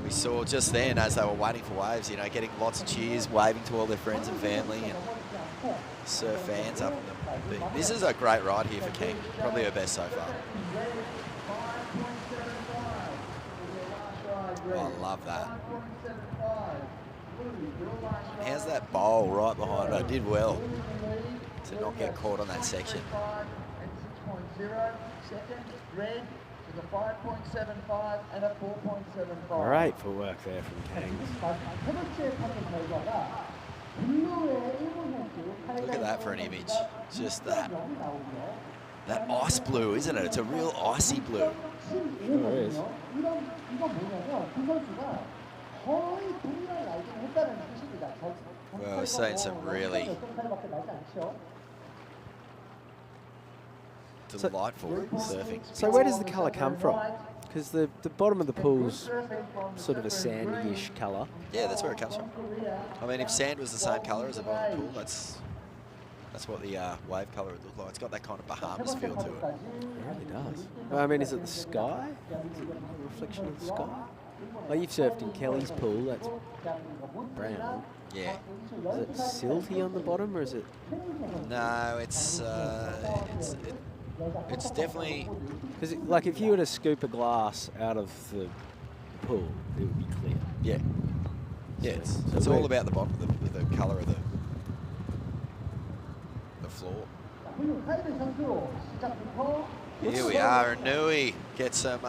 We saw just then, as they were waiting for waves, you know, getting lots of cheers, waving to all their friends and family, and surf fans up in the. This is a great ride here for King. Probably her best so far. Oh, I love that. How's that bowl right behind her? Did well to not get caught on that section. Great footwork there from Kang. Look at that for an image. Just that ice blue, isn't it? It's a real icy blue. Sure is. Well, we're seeing some really delightful surfing. So where does the colour come from? Because the bottom of the pool's sort of a sandy-ish colour. Yeah, that's where it comes from. I mean, if sand was the same colour as the bottom of the pool, that's what the wave colour would look like. It's got that kind of Bahamas feel to it. It really does. I mean, is it the sky? Is it a reflection of the sky? Like you've surfed in Kelly's pool, that's brown. Yeah. Is it silty on the bottom, or is it? No, it's definitely. Because like if you were to scoop a glass out of the pool, it would be clear. Yeah. Yeah, it's all about the bottom, the colour of the floor. Here we are, and Nui gets some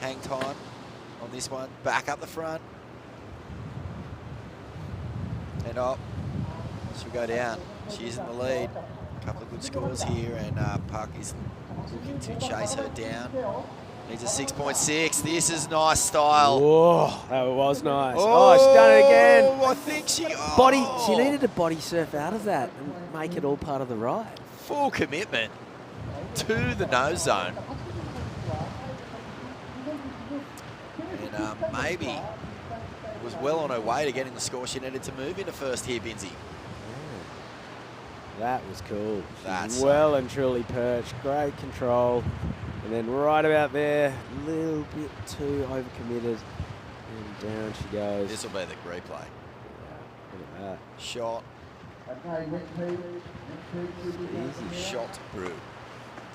hang time on this one. Back up the front. And up. She'll go down. She's in the lead. A couple of good scores here, and Park is looking to chase her down. Needs a 6.6. This is nice style. Whoa, that was nice. Oh, she's done it again. I think she... She needed to body surf out of that and make it all part of the ride. Full commitment to the nose zone. And maybe was well on her way to getting the score she needed to move into first here, Binzi. That was cool. That's well and truly perched. Great control. And then right about there, a little bit too overcommitted. And down she goes. This will be the replay. Yeah, look at that. Shot. Easy. Shot brew.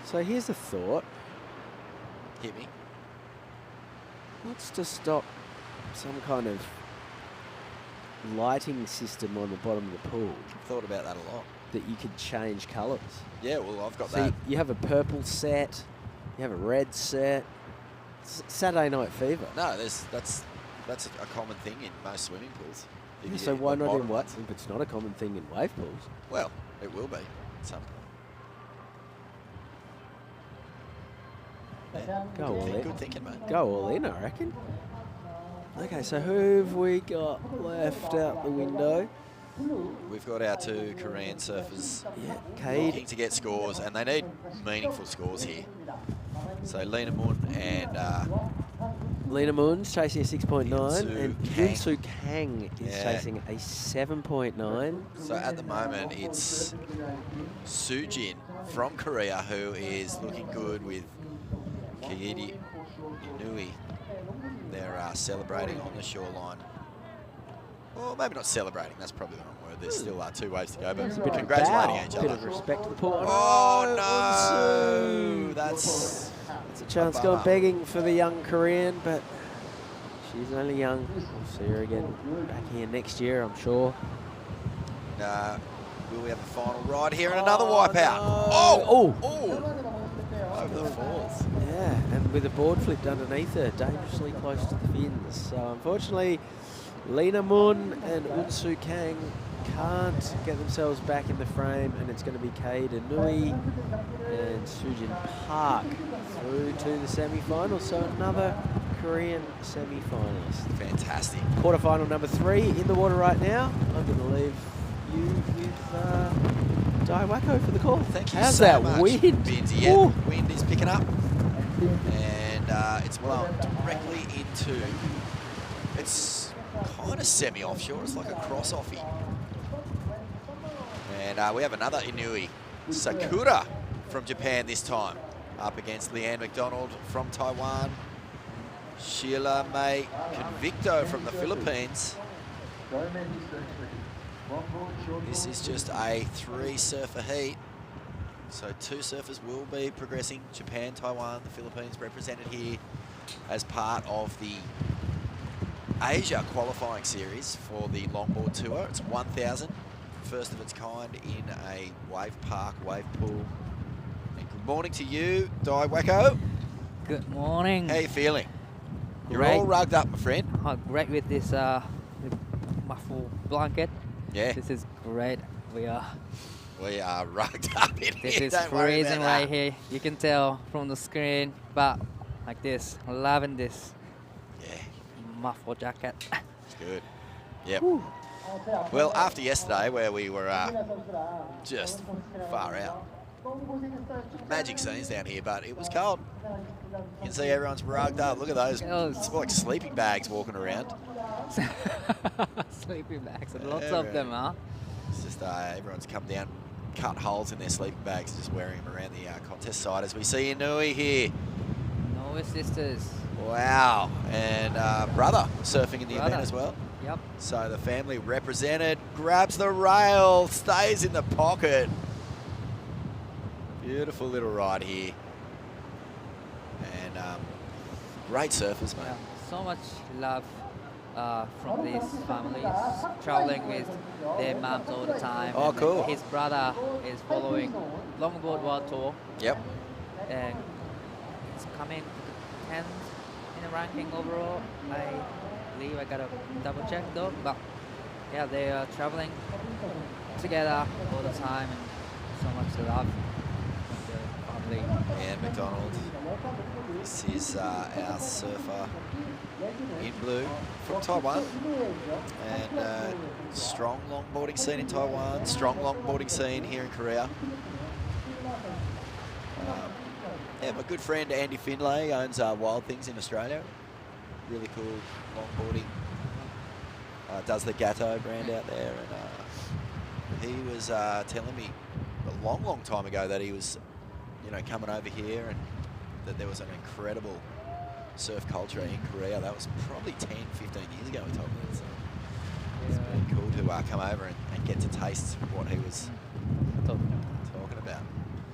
So here's a thought. Hit me. What's to stop some kind of lighting system on the bottom of the pool Thought about that a lot. that you could change colours? Yeah, well, I've got So that. you have a purple set, you have a red set. Saturday Night Fever. No, that's a common thing in most swimming pools. Yeah, so why not in what? If it's not a common thing in wave pools. Well, it will be at some point. Yeah. Go all in. Good thinking, mate. Go all in, I reckon. Okay, so who have we got left out the window? We've got our two Korean surfers Yeah, looking Cade. to get scores, and they need meaningful scores here. So Lena Moon and Lena Moon's chasing a 6.9, and Kang. Junsu Kang is Yeah. chasing a 7.9. so at the moment it's Sujin from Korea who is looking good with Kiedi Inui. They're celebrating on the shoreline. Well, maybe not celebrating. That's probably the wrong word. There's still 2 waves to go, There's a but bit of congratulating bow, each bit of other. respect to the poor. Oh, Unsu. no. That's It's a chance a gone bummer. begging for the young Korean, but she's only young. We'll see her again back here next year, I'm sure. Will we have a final ride here and another wipeout? no. Oh! Oh. Oh! Over the falls. Yeah, and with a board flipped underneath her, dangerously close to the fins. So unfortunately, Lena Mun and Unsu Kang can't get themselves back in the frame, and it's going to be Kade Inui and Sujin Park through to the semi-finals. So another Korean semi-finalist. Fantastic. Quarterfinal number 3 in the water right now. I'm going to leave you with Dai Wacko for the call. Thank you How's so that much, wind? Vinzy. Yeah, Ooh. wind is picking up. And it's blown directly into... It's kind of semi-offshore. It's like a cross-offy. And we have another Inui. Sakura from Japan this time. Up against Leanne McDonald from Taiwan. Sheila May Convicto from the Philippines. This is just a 3-surfer heat. So 2 surfers will be progressing. Japan, Taiwan, the Philippines represented here as part of the Asia qualifying series for the longboard tour. It's 1,000, first of its kind in a wave park, wave pool. And good morning to you, Dai Wacko. Good morning. How you feeling? You're Great. all rugged up, my friend. Oh, great with this muffle blanket. Yeah, This is great. We are rugged up in This here. is Don't worry freezing about right that. here. You can tell from the screen, but like this, loving this Yeah, muffle jacket. it's good. Yep. Well, after yesterday, where we were just far out, magic scenes down here, but it was cold. You can see everyone's rugged up. Look at those. It's like sleeping bags walking around. Sleeping bags, and lots of them, huh? It's just everyone's come down, cut holes in their sleeping bags, just wearing them around the contest site as we see Inui here. No sisters. Wow. And brother surfing in the event as well. Yep. So the family represented, grabs the rail, stays in the pocket. Beautiful little ride here. And great surfers, mate. Yeah. So much love from these families, traveling with their moms all the time. Oh, And cool. His brother is following Longboard World Tour, Yep. and he's coming 10th in the ranking overall. I believe I gotta double check though, but yeah, they are traveling together all the time, and so much love from the family. And McDonald. This is our surfer in blue from Taiwan. And strong longboarding scene in Taiwan, strong longboarding scene here in Korea. Yeah, my good friend Andy Finlay owns Wild Things in Australia. Really cool longboarding. Does the Gatto brand out there. And he was telling me a long, long time ago that he was, coming over here and that there was an incredible surf culture in Korea. That was probably 10, 15 years ago, he told me. So it's been cool to come over and get to taste what he was talking about.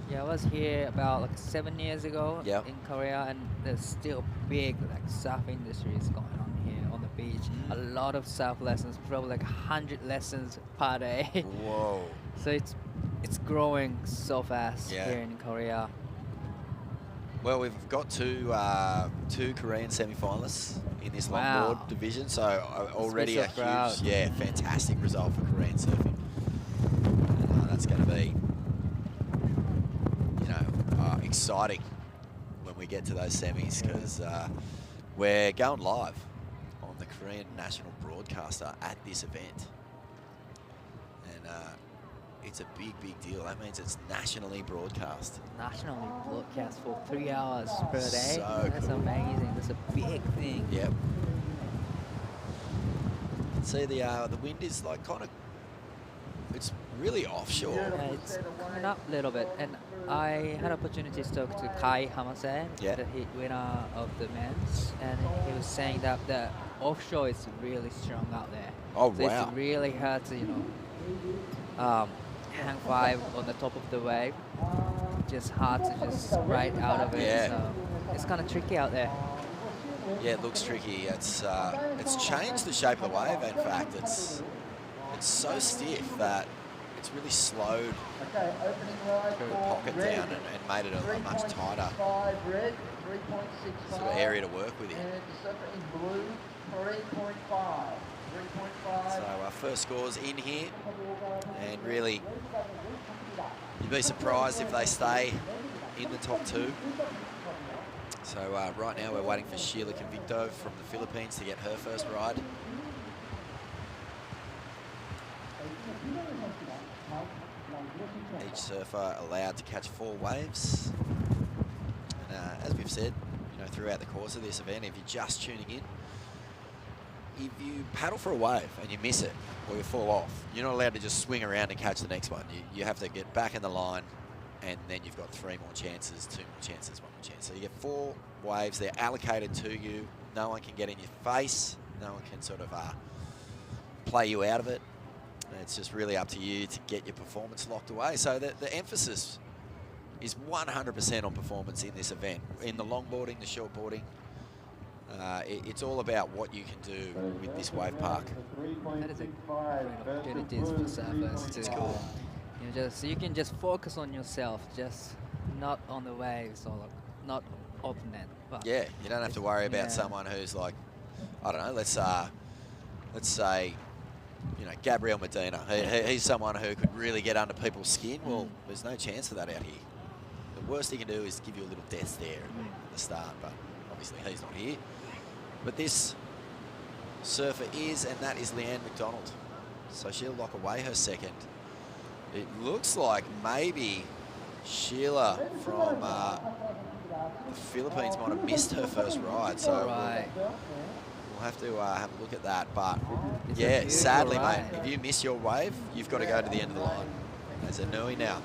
Yeah, I was here about like 7 years ago Yep. in Korea, and there's still big surf industry is going on here on the beach. A lot of surf lessons, probably like 100 lessons per day. Whoa. So it's growing so fast Yeah. here in Korea. Well, we've got two Korean semi-finalists in this Wow. longboard division, so already so a proud. huge, fantastic result for Korean surfing. And, that's going to be, exciting when we get to those semis, because we're going live on the Korean national broadcaster at this event, and it's a big, big deal. That means it's nationally broadcast. Nationally broadcast for 3 hours per day. So That's cool. amazing. That's a big thing. Yep. See, the wind is like it's really offshore. Yeah, it's coming up a little bit, and I had opportunity to talk to Kai Hamase, Yeah. the heat winner of the men's, and he was saying that the offshore is really strong out there. Oh, So wow. it's really hard to, hang 5 on the top of the wave. Just hard to just ride out of it. Yeah. So it's kind of tricky out there. Yeah, it looks tricky. It's changed the shape of the wave. In fact, it's so stiff that it's really slowed Okay, opening ride the for pocket red. down and made it a much tighter 3.65 red, 3.65. sort of area to work with here. And surfer in blue, 3.5. 3.5. So our first scores in here, and really, you'd be surprised if they stay in the top 2. So right now we're waiting for Sheila Gyeonggi-Do from the Philippines to get her first ride. Each surfer allowed to catch 4 waves. And as we've said, throughout the course of this event, if you're just tuning in, if you paddle for a wave and you miss it or you fall off, you're not allowed to just swing around and catch the next one. You have to get back in the line, and then you've got 3 more chances, 2 more chances, 1 more chance. So you get 4 waves. They're allocated to you. No one can get in your face. No one can sort of play you out of it. It's just really up to you to get your performance locked away. So the emphasis is 100% on performance in this event. In the longboarding, the shortboarding, it's all about what you can do with this wave park. That is a great opportunity for surfers to, It's cool. you can just focus on yourself, just not on the waves or not opponent. But Yeah, you don't have to worry about Yeah. someone who's like, I don't know, let's say, Gabriel Medina. He's someone who could really get under people's skin. Well, there's no chance of that out here. The worst he can do is give you a little death stare at the start, but obviously he's not here. But this surfer is, and that is Leanne McDonald. So she'll lock away her second. It looks like maybe Sheila from the Philippines might have missed her first ride, so right. we'll have to have a look at that. But It's a yeah, beautiful sadly, ride. mate, if you miss your wave, you've got to go to the end of the line. As a Nui now.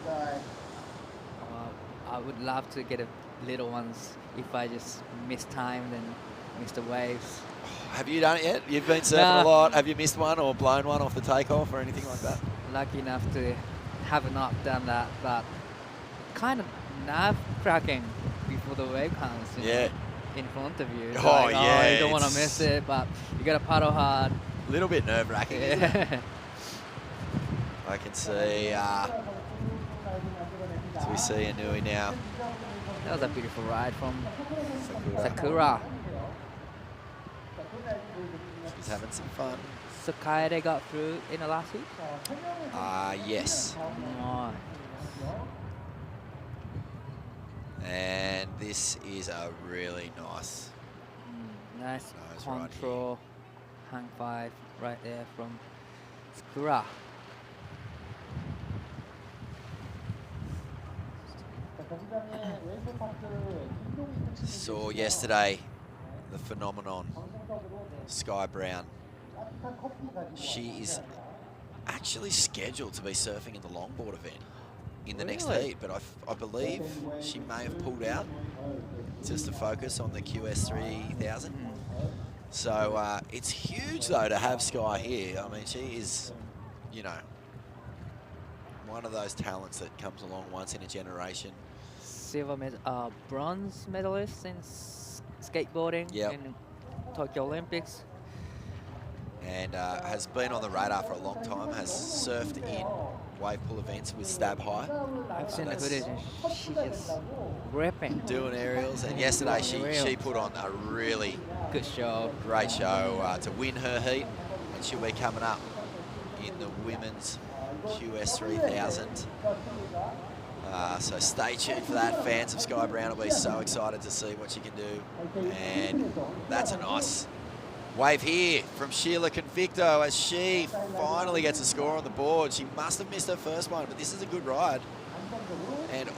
I would love to get a little ones if I just miss time, then miss the waves. Have you done it yet? You've been surfing Nah. a lot. Have you missed one or blown one off the takeoff or anything like that? Lucky enough to have not done that, but kind of nerve-wracking before the wave comes. Yeah. In front of you. Oh, Like, yeah, you don't want to it's- miss it, but you got to paddle hard. A little bit nerve-wracking, isn't it? Yeah. I can see, so we see a Nui now. That was a beautiful ride from Sakura. She's having some fun. So Kaede got through in the last week? Yes. Nice. And this is a really nice. Nice Nice ride control. Hang 5 right there from Sakura. Saw yesterday the phenomenon, Sky Brown. She is actually scheduled to be surfing in the longboard event in the next Really? heat, but I believe she may have pulled out just to focus on the QS 3000. So it's huge though to have Sky here. I mean, she is, one of those talents that comes along once in a generation. Bronze medalist in skateboarding Yep. in Tokyo Olympics. And has been on the radar for a long time, has surfed in wave pool events with Stab High. I've seen the That's footage and she's just ripping. doing aerials, and yesterday she put on a really Good show. great show to win her heat, and she'll be coming up in the women's QS 3000. So stay tuned for that. Fans of Sky Brown will be so excited to see what she can do. And that's a nice wave here from Sheila Gyeonggi-Do as she finally gets a score on the board. She must have missed her first one, but this is a good ride. And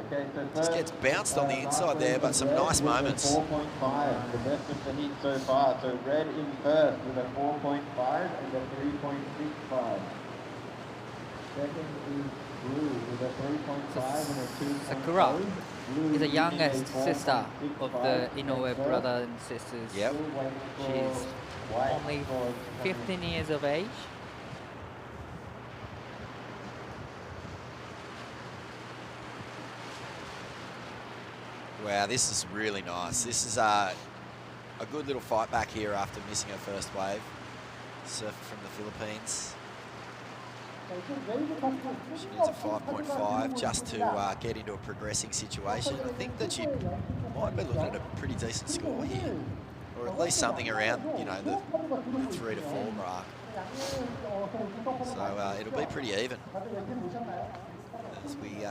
Okay, so just gets bounced on the inside there, but some nice moments. 4.5, the best of the heat so far. So red in first with a 4.5 and a 3.65. Second is Sakura is the youngest sister of the Inoue brother and sisters. Yep. She's only 15 years of age. Wow, this is really nice. This is a good little fight back here after missing her first wave. Surfer from the Philippines. She needs a 5.5 just to get into a progressing situation. I think that she might be looking at a pretty decent score here, or at least something around, you know, the 3 to 4 mark. So it'll be pretty even as we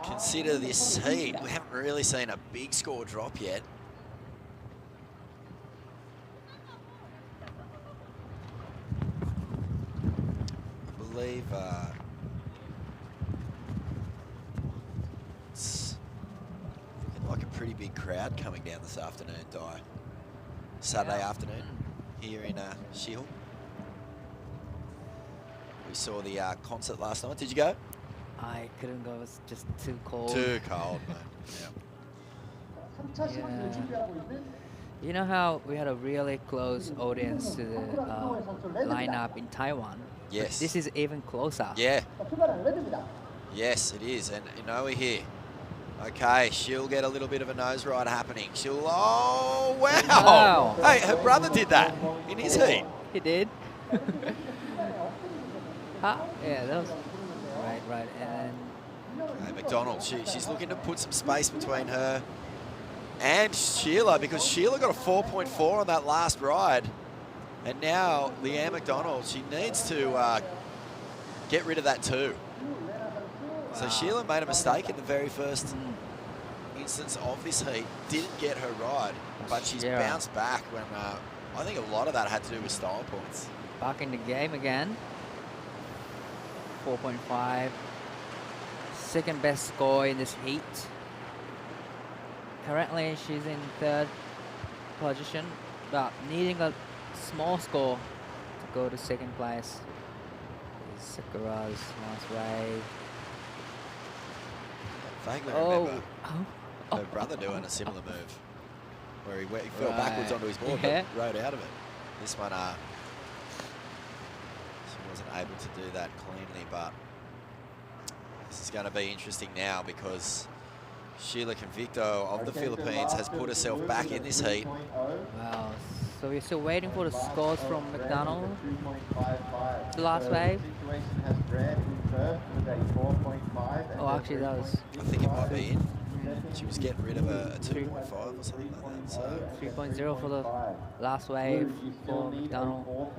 consider this heat. We haven't really seen a big score drop yet. I believe it's looking like a pretty big crowd coming down this afternoon, Di. Saturday afternoon here in Siheung. We saw the concert last night. Did you go? I couldn't go, it was just too cold. Too cold, man. Yeah. Yeah. You know how we had a really close audience to the lineup in Taiwan? Yes. This is even closer. Yeah. Yes, it is. And you know, we're here. Okay, she'll get a little bit of a nose ride happening. She'll, oh, wow. Wow. Hey, her brother did that in his heat. He did. Yeah, that was right. And Hey, McDonald, she's looking to put some space between her and Sheila, because Sheila got a 4.4 on that last ride. And now Leanne McDonald, she needs to get rid of that too. So Sheila made a mistake in the very first instance of this heat, didn't get her ride, but she's bounced back when I think a lot of that had to do with style points. back in the game again. 4.5. Second best score in this heat. Currently she's in third position, but needing a small score to go to second place. Sakura's last wave. Vaguely remember Oh. her brother doing a similar move, where he fell backwards onto his board, but rode out of it. This one, she wasn't able to do that cleanly, but this is going to be interesting now because Sheila Convicto of the Philippines has put herself back in this heat. Wow. So we're still waiting for the scores from McDonald. The last wave. Oh, actually that was... I think it might be in. She was getting rid of a 2.5 or something like that. So 3.0 for the last wave for McDonald.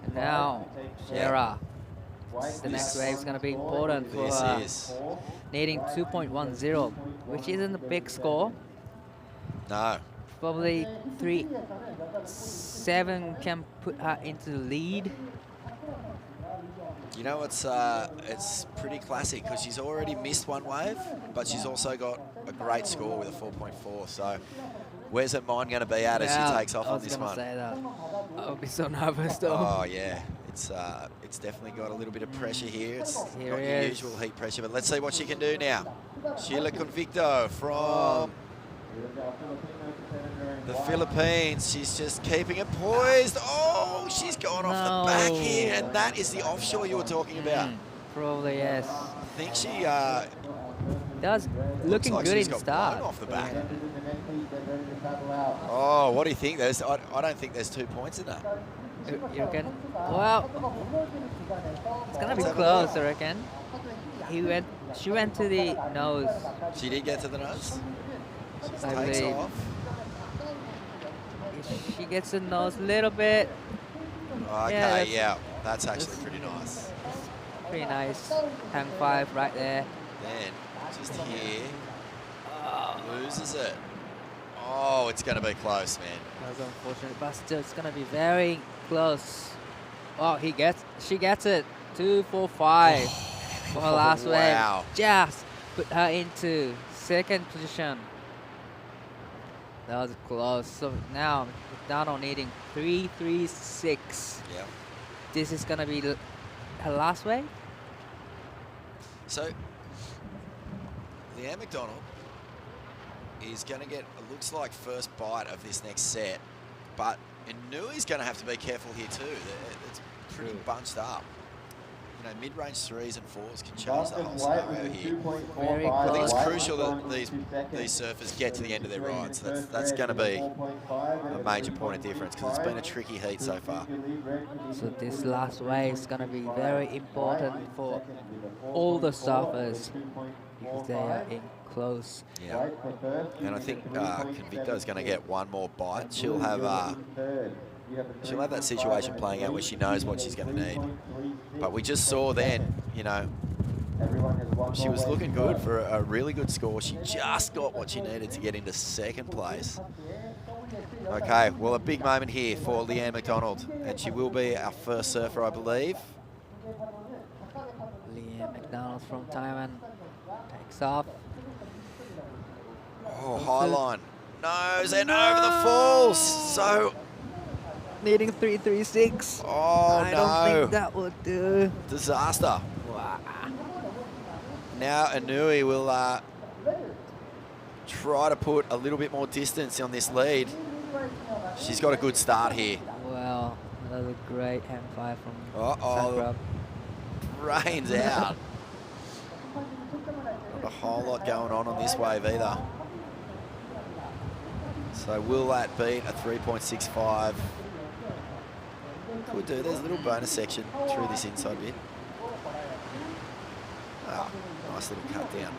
And now, Shera. The next wave is going to be important for her. This is. Needing 2.10, which isn't a big score. No. Probably 3.7 can put her into the lead. You know, it's pretty classic because she's already missed one wave, but she's also got a great score with a 4.4. So where's her mind going to be at as she takes off on this one? I was going to say that. I would be so nervous though. Oh, yeah. It's definitely got a little bit of pressure here. It's not your usual heat pressure, but let's see what she can do now. Sheila Convicto from the Philippines. She's just keeping it poised. Oh, she's gone off the back here, and that is the offshore you were talking about. Probably, yes. I think she Does looking like good she's in got start. blown off the back. Oh, what do you think? I don't think there's 2 points in that. You reckon? Well, it's gonna be close, I reckon. She went to the nose. She did get to the nose. She I takes believe. off. She gets the nose a little bit. Okay, yeah, that's actually pretty nice. Pretty nice. Hang 5 right there. Then, just here, loses it. Oh, it's going to be close, man. That was unfortunate, but still, it's gonna be very close. Oh, she gets it. 2.45 for her last wow. wave. Just put her into second position. That was close. So now McDonald needing 3.36. Yeah. This is gonna be her last wave. So, Leanne McDonald is going to get, it looks like, first bite of this next set. But Inui's going to have to be careful here too. It's pretty bunched up. You know, mid-range 3s and 4s can change the whole scenario here. I think it's crucial that these surfers get to the end of their rides. That's going to be a major point of difference because it's been a tricky heat so far. So this last wave is going to be very important for all the surfers because they are in close. Yeah, and I think Gyeonggi-Do is going to get one more bite. She'll have that situation playing out where she knows what she's going to need. But we just saw then, you know, she was looking good for a really good score. She just got what she needed to get into second place. Okay, well, a big moment here for Leanne McDonald, and she will be our first surfer, I believe. Leanne McDonald from Taiwan takes off. Oh, high line. Nose and over the falls. So, needing 336. oh I no. don't think that would do. Disaster. Wow. Now Inui will try to put a little bit more distance on this lead. She's got a good start here. Well, another great M5 from Uh-oh. Sakura. Brains out. Not a whole lot going on this wave either. So will that beat a 3.65? Could do. There's a little bonus section through this inside bit. Oh, nice little cut down.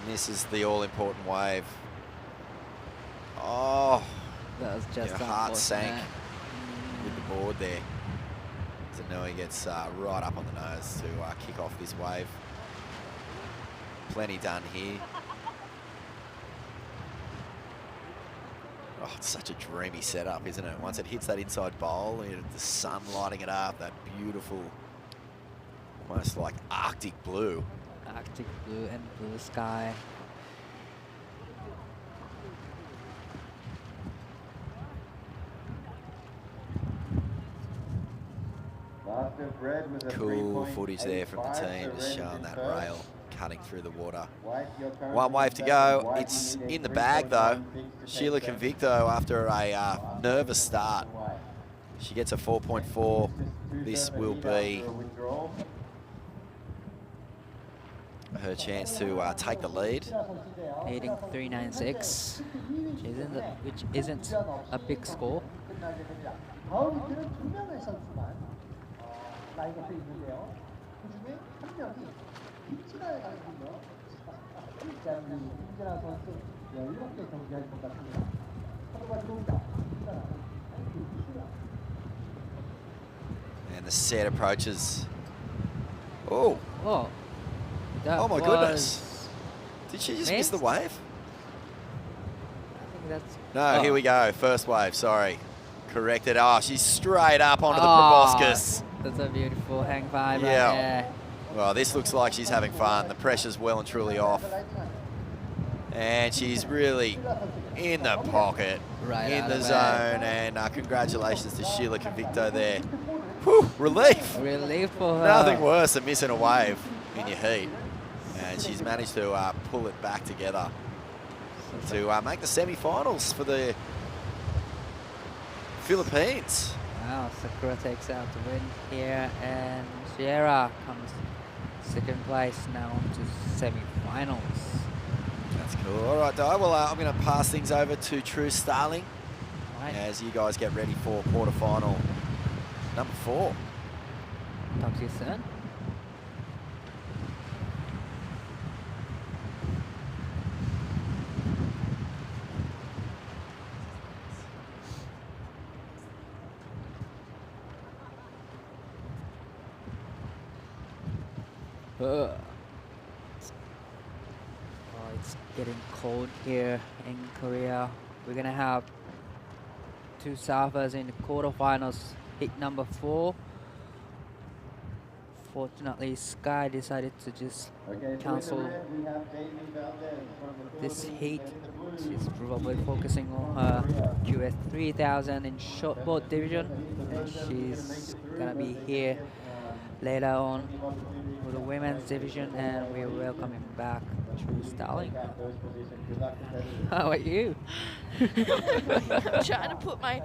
And this is the all-important wave. Oh, That was just your heart unfortunate. sank with the board there. Zanui gets right up on the nose to kick off this wave. Plenty done here. Oh, it's such a dreamy setup, isn't it? Once it hits that inside bowl, the sun lighting it up, that beautiful, almost like Arctic blue. Arctic blue and blue sky. Cool footage there from the team, just showing that rail cutting through the water. One wave to go. It's in the bag though. Sheila Gyeonggi-Do, after a nervous start, she gets a 4.4. This will be her chance to take the lead. Needing 396, which isn't a big score. And the set approaches. Oh, Oh, that oh my was, goodness. Did she just miss the wave? I think that's. No, oh. here we go. First wave, sorry. Corrected. Oh, she's straight up onto the Oh, proboscis. That's a beautiful hang five Yeah. right there. Well, this looks like she's having fun. The pressure's well and truly off. And she's really in the pocket, Right in out the of it. zone. And congratulations to Sheila Gyeonggi-Do there. Whew, relief. Relief for her. Nothing worse than missing a wave in your heat. And she's managed to pull it back together to make the semi-finals for the Philippines. Wow, Sakura takes out the win here, and Sierra comes second place now to semi-finals. That's cool. All right, Di. Well, I'm going to pass things over to True Starling Right. as you guys get ready for quarterfinal number 4. Talk to you soon. Oh, it's getting cold here in Korea. We're gonna have 2 surfers in the quarterfinals. Hit number 4 unfortunately, Sky decided to just cancel this heat. She's probably focusing on her QS 3000 in shortboard division, and she's gonna be here later on for the women's division, and we're welcoming back True Starling. How are you? I'm trying to put my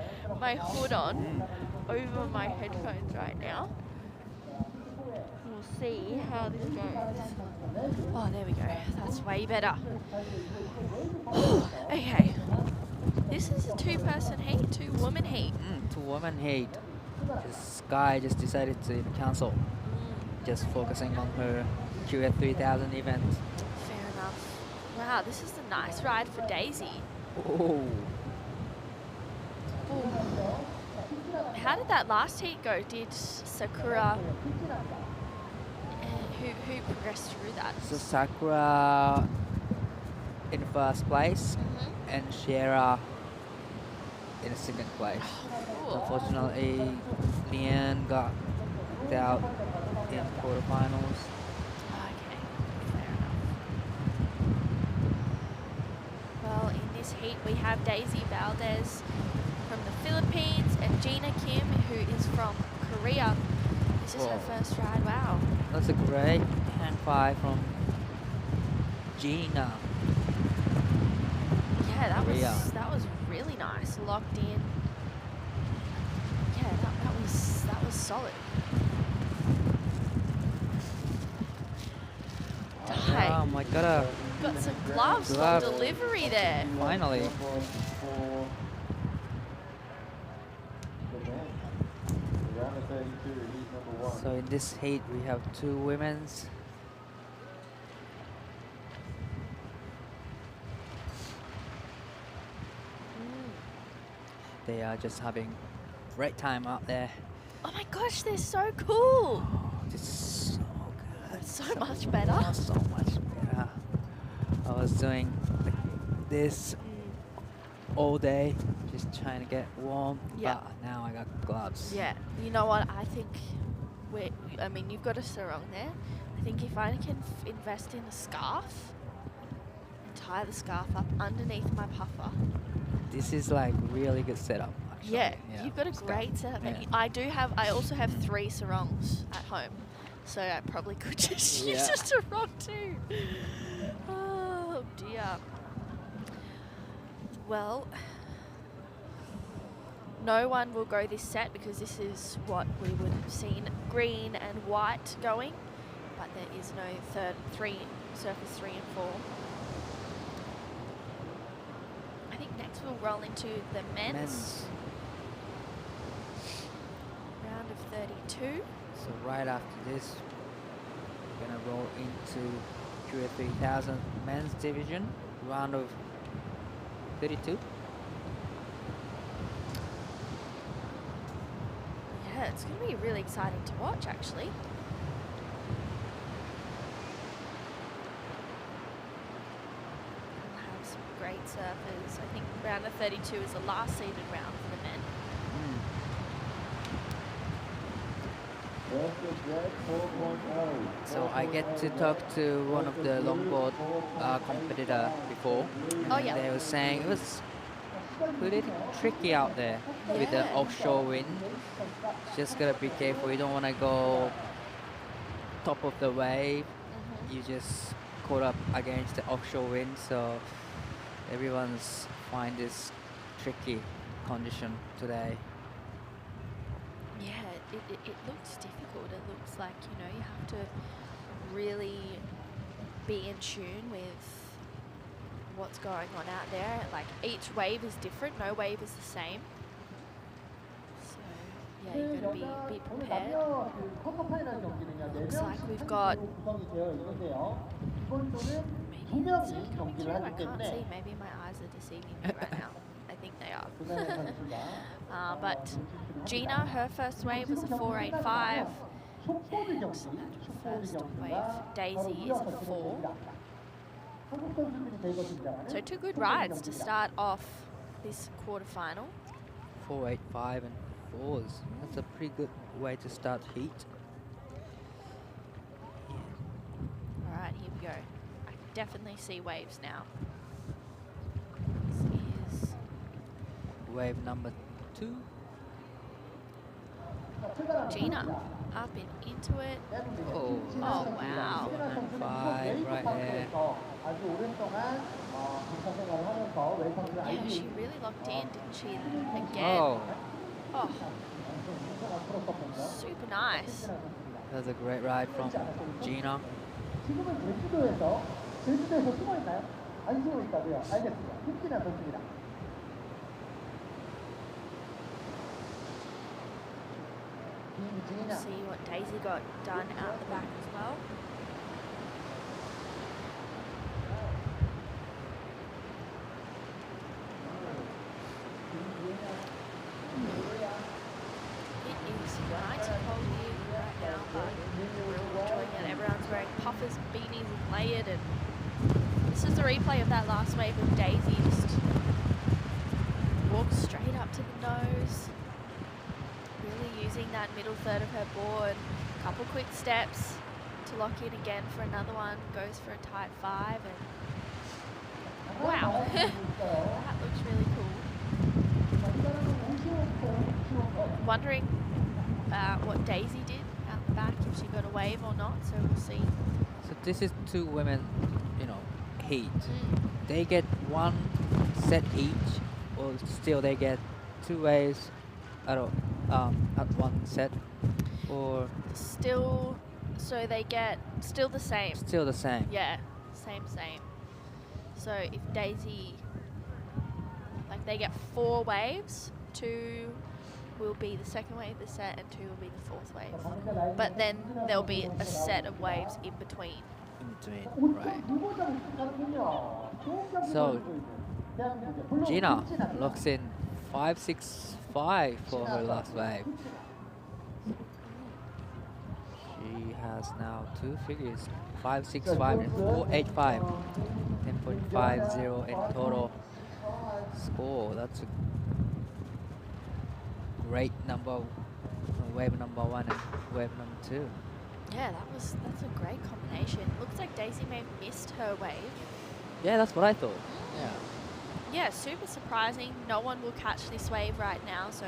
hood on over my headphones right now. We'll see how this goes. Oh, there we go. That's way better. Okay. This is a two-person heat, two-woman heat. Two-woman heat. Sky just decided to cancel. Just focusing on her QS 3000 event. Fair enough. Wow, this is a nice ride for Daisy. Oh. How did that last heat go? Did Sakura, who progressed through that? So Sakura in first place and Shera in second place. Cool. Unfortunately, Leanne got knocked out in quarterfinals. Okay, fair enough. Well, in this heat we have Daisy Valdez from the Philippines and Gina Kim, who is from Korea. This is her first ride. Wow. That's a great hand five from Gina. Yeah, Korea. that was really nice. Locked in. Yeah, that was solid. Oh my god. Got some gloves on delivery there. Finally. So in this heat we have two women's. They are just having great time out there. Oh my gosh, they're so cool. Oh, this is so good. So much better. So much better. I was doing this all day, just trying to get warm. Yeah. But now I got gloves. Yeah, you know what? I think you've got a sarong there. I think if I can invest in a scarf and tie the scarf up underneath my puffer. This is like really good setup. Actually. Yeah, you've got a great setup. And I also have 3 sarongs at home. So I probably could just use a sarong too. Oh dear. Well, no one will go this set because this is what we would have seen green and white going, but there is no surface 3 and 4. I think next we'll roll into the men's. Round of 32. So right after this, we're gonna roll into QA 3000 men's division, round of 32. Yeah, it's going to be really exciting to watch, actually. We'll have some great surfers. I think round of 32 is the last seeded round for the men. So I get to talk to one of the longboard competitor before. Oh yeah. They were saying it was pretty tricky out there with the offshore wind. Just gotta be careful. You don't want to go top of the wave. You just caught up against the offshore wind. So everyone's find this tricky condition today. Yeah, it looks difficult. It looks like, you have to really be in tune with what's going on out there. Like, each wave is different. No wave is the same. So, yeah, you've got to be prepared. Looks like we've got... Maybe it's coming through. I can't see. Maybe my eyes are deceiving me right now. I think they are. But Gina, her first wave was a 4.85. And first wave, Daisy is a 4. So 2 good rides to start off this quarterfinal. 4.85 and 4s. That's a pretty good way to start heat. we go. I can definitely see waves now. This is Wave number 2. Gina up and into it. Oh, Oh, wow. 5 right there. Yeah, she really locked in, didn't she? Again. Oh, Oh, super nice. that was a great ride from Gina. 지금은 제주도에서 숨어 있나요? 안 숨어 있다고요. 알겠습니다. 습기나 좋습니다. 김진아. See what Daisy got done out the back as well. It is 90 cold here right now, but we're all enjoying it. Everyone's wearing puffers, beanies, and layered. And this is the replay of that last wave of Daisy. Just walked straight up to the nose. Really using that middle third of her board. Couple quick steps to lock in again for another one. Goes for a tight 5 and wow, that looks really cool. Wondering what Daisy did out the back, if she got a wave or not, so we'll see. So this is 2 women, heat. They get 1 set each, or still they get 2 waves at 1 set, or Still, so they get still the same. still the same. Yeah, same. So if Daisy, like they get 4 waves, 2 will be the second wave of the set and 2 will be the 4th wave. But then there'll be a set of waves in between. In between, right. So Gina locks in 5-6-5 for her last wave. She has now 2 figures, 5-6-5 and 4-8-5. 10.50 in total score. That's a great number, wave number 1 and wave number 2. Yeah, that's a great combination. Looks like Daisy may have missed her wave. Yeah, that's what I thought. Yeah. Yeah, super surprising. No one will catch this wave right now, so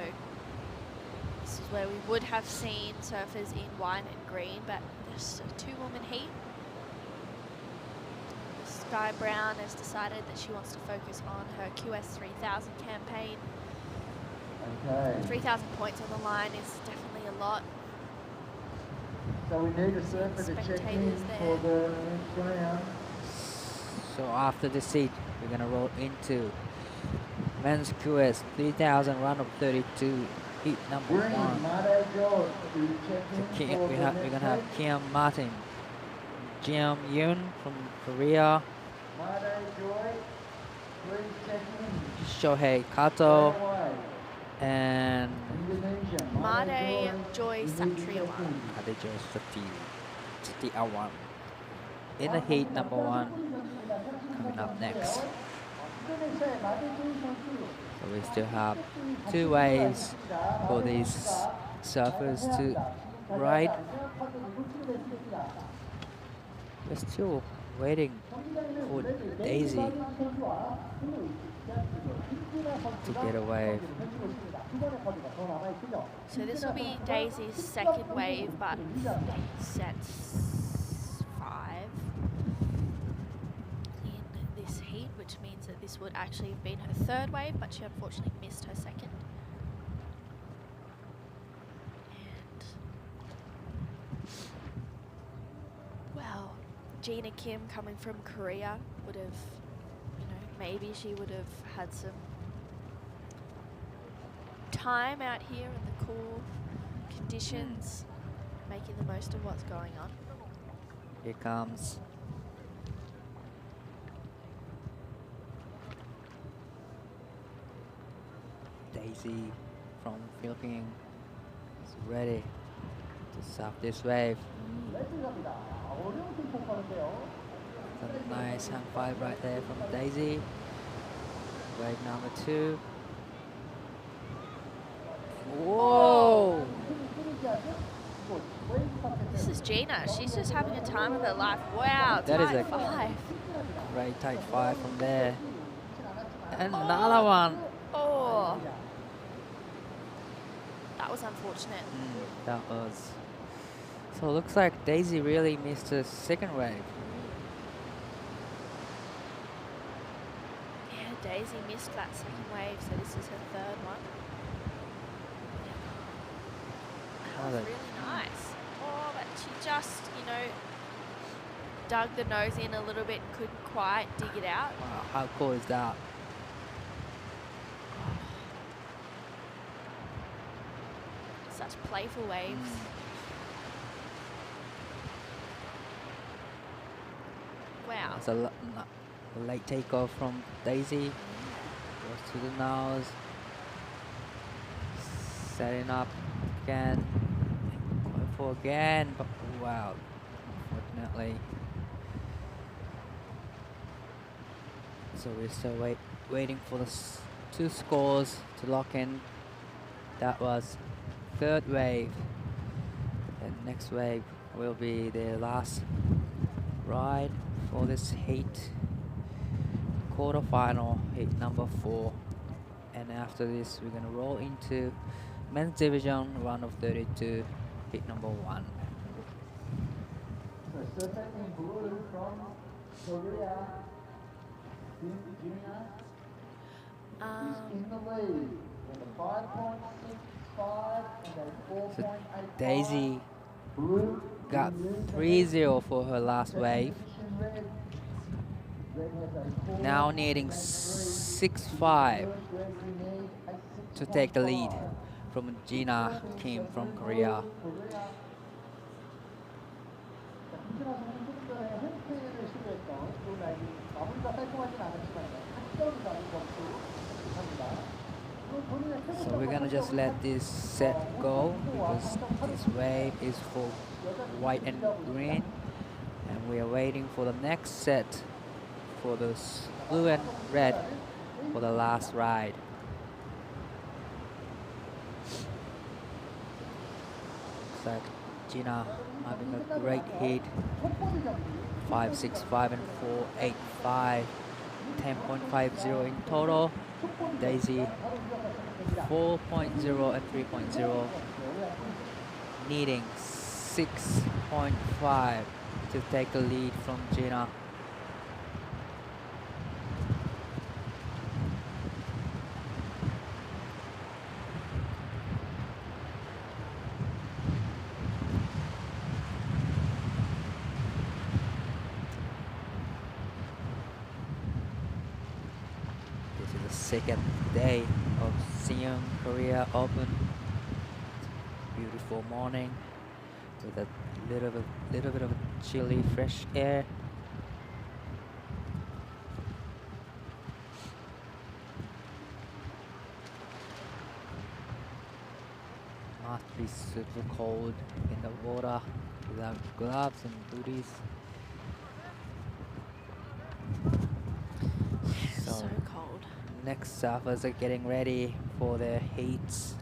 this is where we would have seen surfers in white and green, but there's a 2-woman heat. Sky Brown has decided that she wants to focus on her QS 3000 campaign. Okay. 3,000 points on the line is definitely a lot. So we need a surfer to check in Spectators for there. the next round. So after the seat, we're gonna roll into men's QS 3000 run of 32, heat number Bring 1. Mate George to check in for the We're next gonna have round. Kim Martin, Jim Yoon from Korea, Mate Joy, please check in. Shohei Kato, Away. and Indonesia. Made Joy Satriawan. Adejo Satiawan. In the heat number 1, coming up next. So we still have 2 waves for these surfers to ride. We're still waiting for Daisy to get a wave. So this will be Daisy's second wave, but sets 5 in this heat, which means that this would actually have been her 3rd wave, but she unfortunately missed her 2nd. And well, Gina Kim coming from Korea would have, maybe she would have had some time out here in the cool conditions, making the most of what's going on. Here comes Daisy from Philippines. Is ready to surf this wave. It's a nice hang 5 right there from Daisy. Wave number 2. Whoa! This is Gina. Gina, she's just having a time of her life. Wow, That is tight a- 5. Great tight 5 from there. And another one. Oh. That was unfortunate. That was. So it looks like Daisy really missed the second wave. Yeah, Daisy missed that second wave, so this is her third one. That was really nice. Oh, but she just, you know, dug the nose in a little bit and couldn't quite dig it out. Wow, how cool is that? Such playful waves. Wow. It's a late takeoff from Daisy. Goes to the nose. Setting up again. Going for again, but wow. Unfortunately. So we're still waiting for the 2 scores to lock in. That was third wave. And next wave will be the last ride for this heat. Quarterfinal, heat number 4. And after this, we're going to roll into men's division, round of 32, heat number 1. So surfer in blue from Korea, Gina, is in the lead with a 5.65 and a 4.85. Daisy Blue got 3-0 for her last wave. Red. Red has a 4. Now needing 6-5 to take the lead from Gina Kim from Korea. So we're gonna just let this set go because this wave is for white and green, and we are waiting for the next set for the blue and red for the last ride. Looks like Gina having a great hit. 5.65 and 4.85, 10.50 in total. Daisy 4.0 and 3.0, needing 6.5 to take the lead from Gina. Second day of Siheung Korea Open. Beautiful morning with a little bit of chilly fresh air. Must be super cold in the water without gloves and booties. So cold. Next surfers are getting ready for their heats.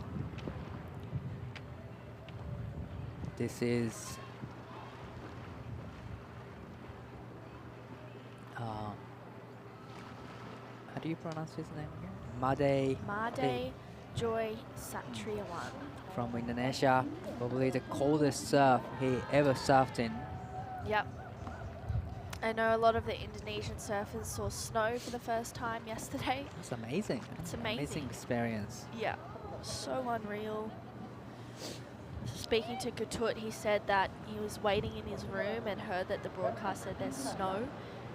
This is how do you pronounce his name again? Made Joy Satriawan. From Indonesia, probably the coldest surf he ever surfed in. Yep. I know a lot of the Indonesian surfers saw snow for the first time yesterday. It's amazing. It's amazing. Amazing experience. Yeah, so unreal. Speaking to Katut, he said that he was waiting in his room and heard that the broadcast said there's snow.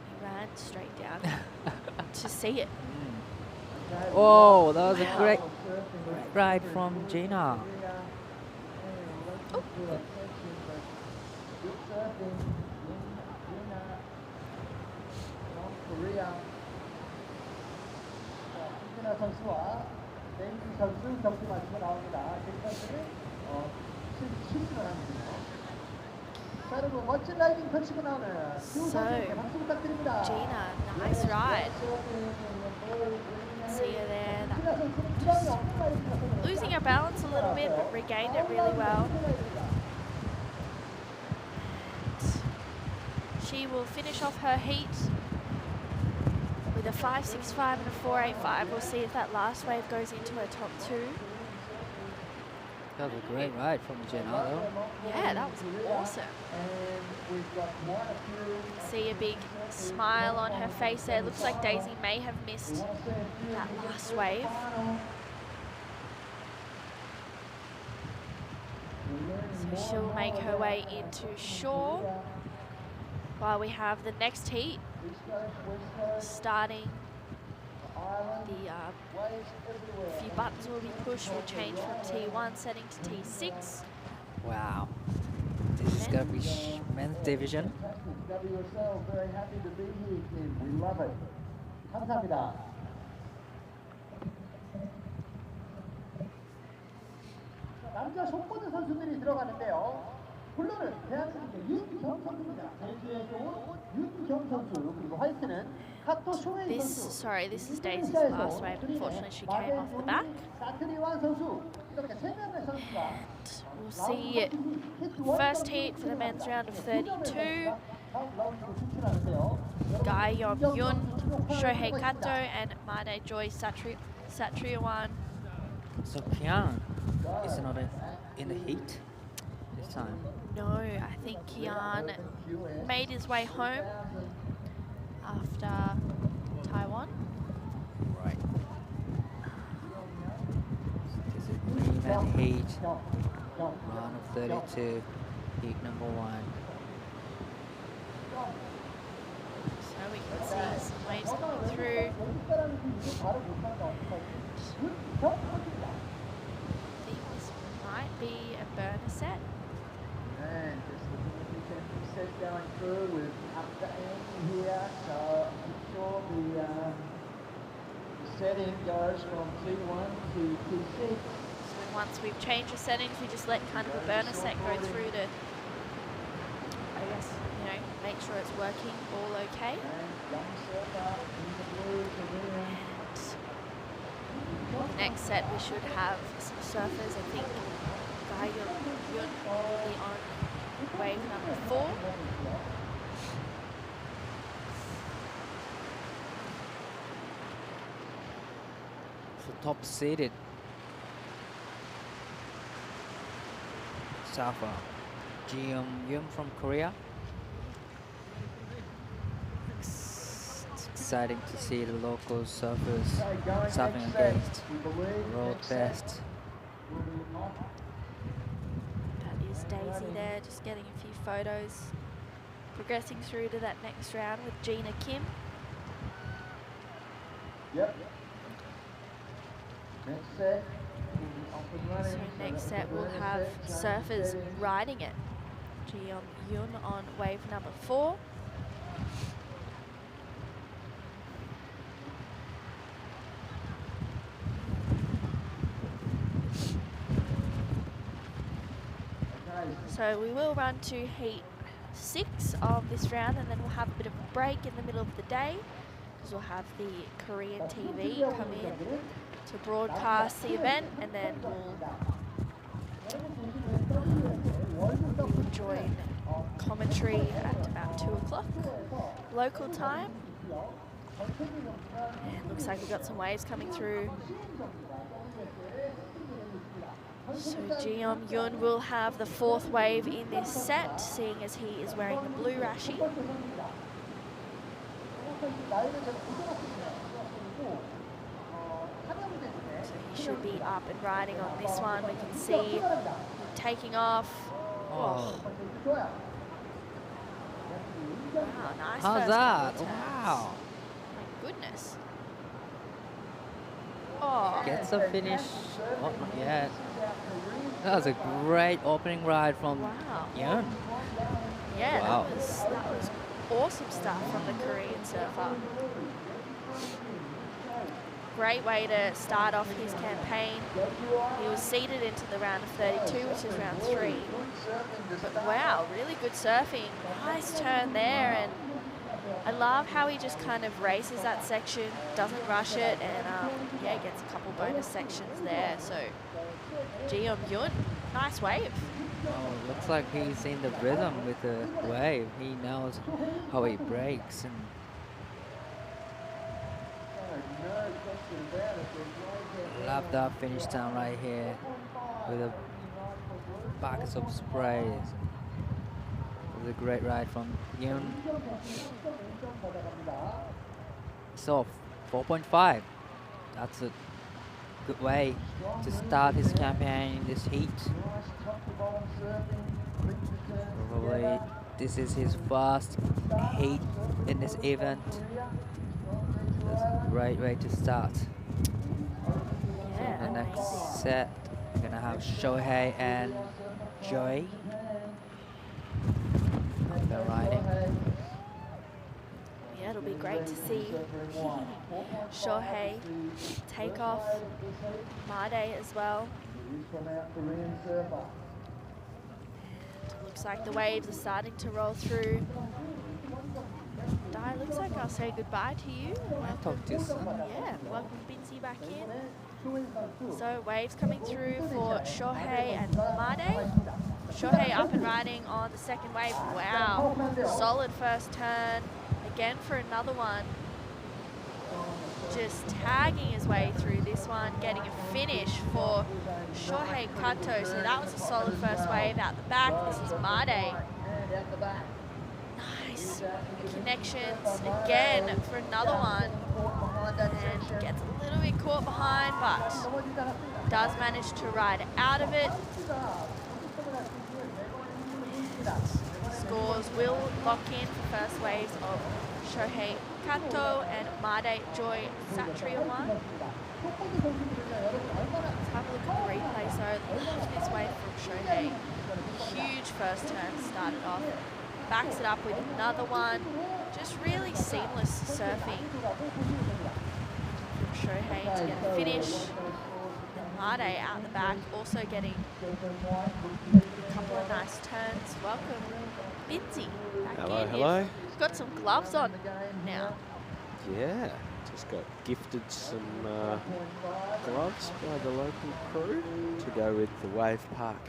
He ran straight down to see it. Oh, that was a great ride from Gina. Oh. Korea. 김진아 선수와 데이지 선수 경기 마치고 나옵니다. 데이지 선수는 실수를 합니다. 자, 여러분 멋진 라이딩 펼치고 나오는 두 선수에게 박수 부탁드립니다. Gina, nice ride. See her there. Just losing her balance a little bit, but regained it really well. she will finish off her heat with a 5.65 and a 4.85. We'll see if that last wave goes into her top 2. That was a great ride from Gyeonggi-Do. Yeah, that was awesome. See a big smile on her face there. Looks like Daisy may have missed that last wave. So she'll make her way into shore while we have the next heat starting. The few buttons will be pushed. We'll change from T1 setting to T6. Wow. This is going to be men's division. Very happy to be here, Kim. We love it. 감사합니다. 남자 손보드 선수들이 들어가는데요. 블루는 대한민국의 윤경 선수입니다. 벨기에에서 온 윤경 선수, 그리고 화이트는 카토 쇼웨이 선수. Sorry, this is Daisy's last wave. Unfortunately, she came off the back. 사트리완 선수, 이렇게 세 명의 선수가. We'll see first heat for the men's round of 32. Gyeonggi-Do, Shohei Kato, and Made Joy Satriawan. So Kian is not in the heat this time. No, I think Kian made his way home after Taiwan. Right. This is three-man heat, round of 32, heat number 1. So we can see some waves coming through. I think this might be a burner set. And just looking at the set going through with up the ante here, so I'm sure the setting goes from T1 to T6. So once we've changed the settings, we just let kind of a burner set go through to, I guess, you know, make sure it's working all okay. And young surfer in the blues again. And the next set we should have some surfers. I think Gyeonggi-Do will be on wave number 4. So top seeded surfer Siheung from Korea. It's exciting to see the local surfers surfing against world best. That is Daisy there, just getting a few photos. Progressing through to that next round with Gina Kim. Yep. Next set. Up and running. So next set we'll have surfers riding it. Gyeonggi-Do on wave number 4. So we will run to heat 6 of this round, and then we'll have a bit of a break in the middle of the day because we'll have the Korean TV come in to broadcast the event, and then we'll join commentary at about 2 o'clock local time. And looks like we've got some waves coming through. So Gyeonggi-Do will have the 4th wave in this set, seeing as he is wearing the blue rashi. So he should be up and riding on this one. We can see him taking off. Oh. Wow, nice. How's first that? couple turns. Wow. My goodness. Oh. Gets a finish. Oh, not yet. That was a great opening ride from Wow. Yeon. Yeah, Wow. that was awesome stuff from the Korean surfer. Great way to start off his campaign. He was seeded into the round of 32, which is round 3. But wow, really good surfing. Nice turn there, and I love how he just kind of races that section, doesn't rush it, and yeah, gets a couple bonus sections there. So Gyeonggi-Do, nice wave. Oh, looks like he's in the rhythm with the wave. He knows how he breaks and love that finish down right here with a buckets of spray. It was a great ride from Yoon. So 4.5. That's a good way to start his campaign in this heat. Probably this is his first heat in this event. That's a great way to start. Yeah. In the next set, we're gonna have Shohei and Joy. They're riding. Yeah, it'll be great to see Shohei take off, Made as well. And looks like the waves are starting to roll through. Di, looks like I'll say goodbye to you. I'll talk to you soon. Yeah, welcome Binzi back in. So waves coming through for Shohei and Made. Shohei up and riding on the second wave. Wow, solid first turn. Again for another one. Just tagging his way through this one, getting a finish for Shohei Kato. So that was a solid first wave out the back. This is Made. Nice connections again for another one. And gets a little bit caught behind, but does manage to ride out of it. Scores will lock in for first waves of Shohei Kato and Made Joy Satriawan. Let's have a look at the replay. So love this wave from Shohei. Huge first turn started off. Backs it up with another one. Just really seamless surfing from Shohei to get a finish. Made out the back, also getting a couple of nice turns. Welcome, Binzi, back Hello, in. hello. You've got some gloves on now. Yeah, just got gifted some gloves by the local crew to go with the Wave Park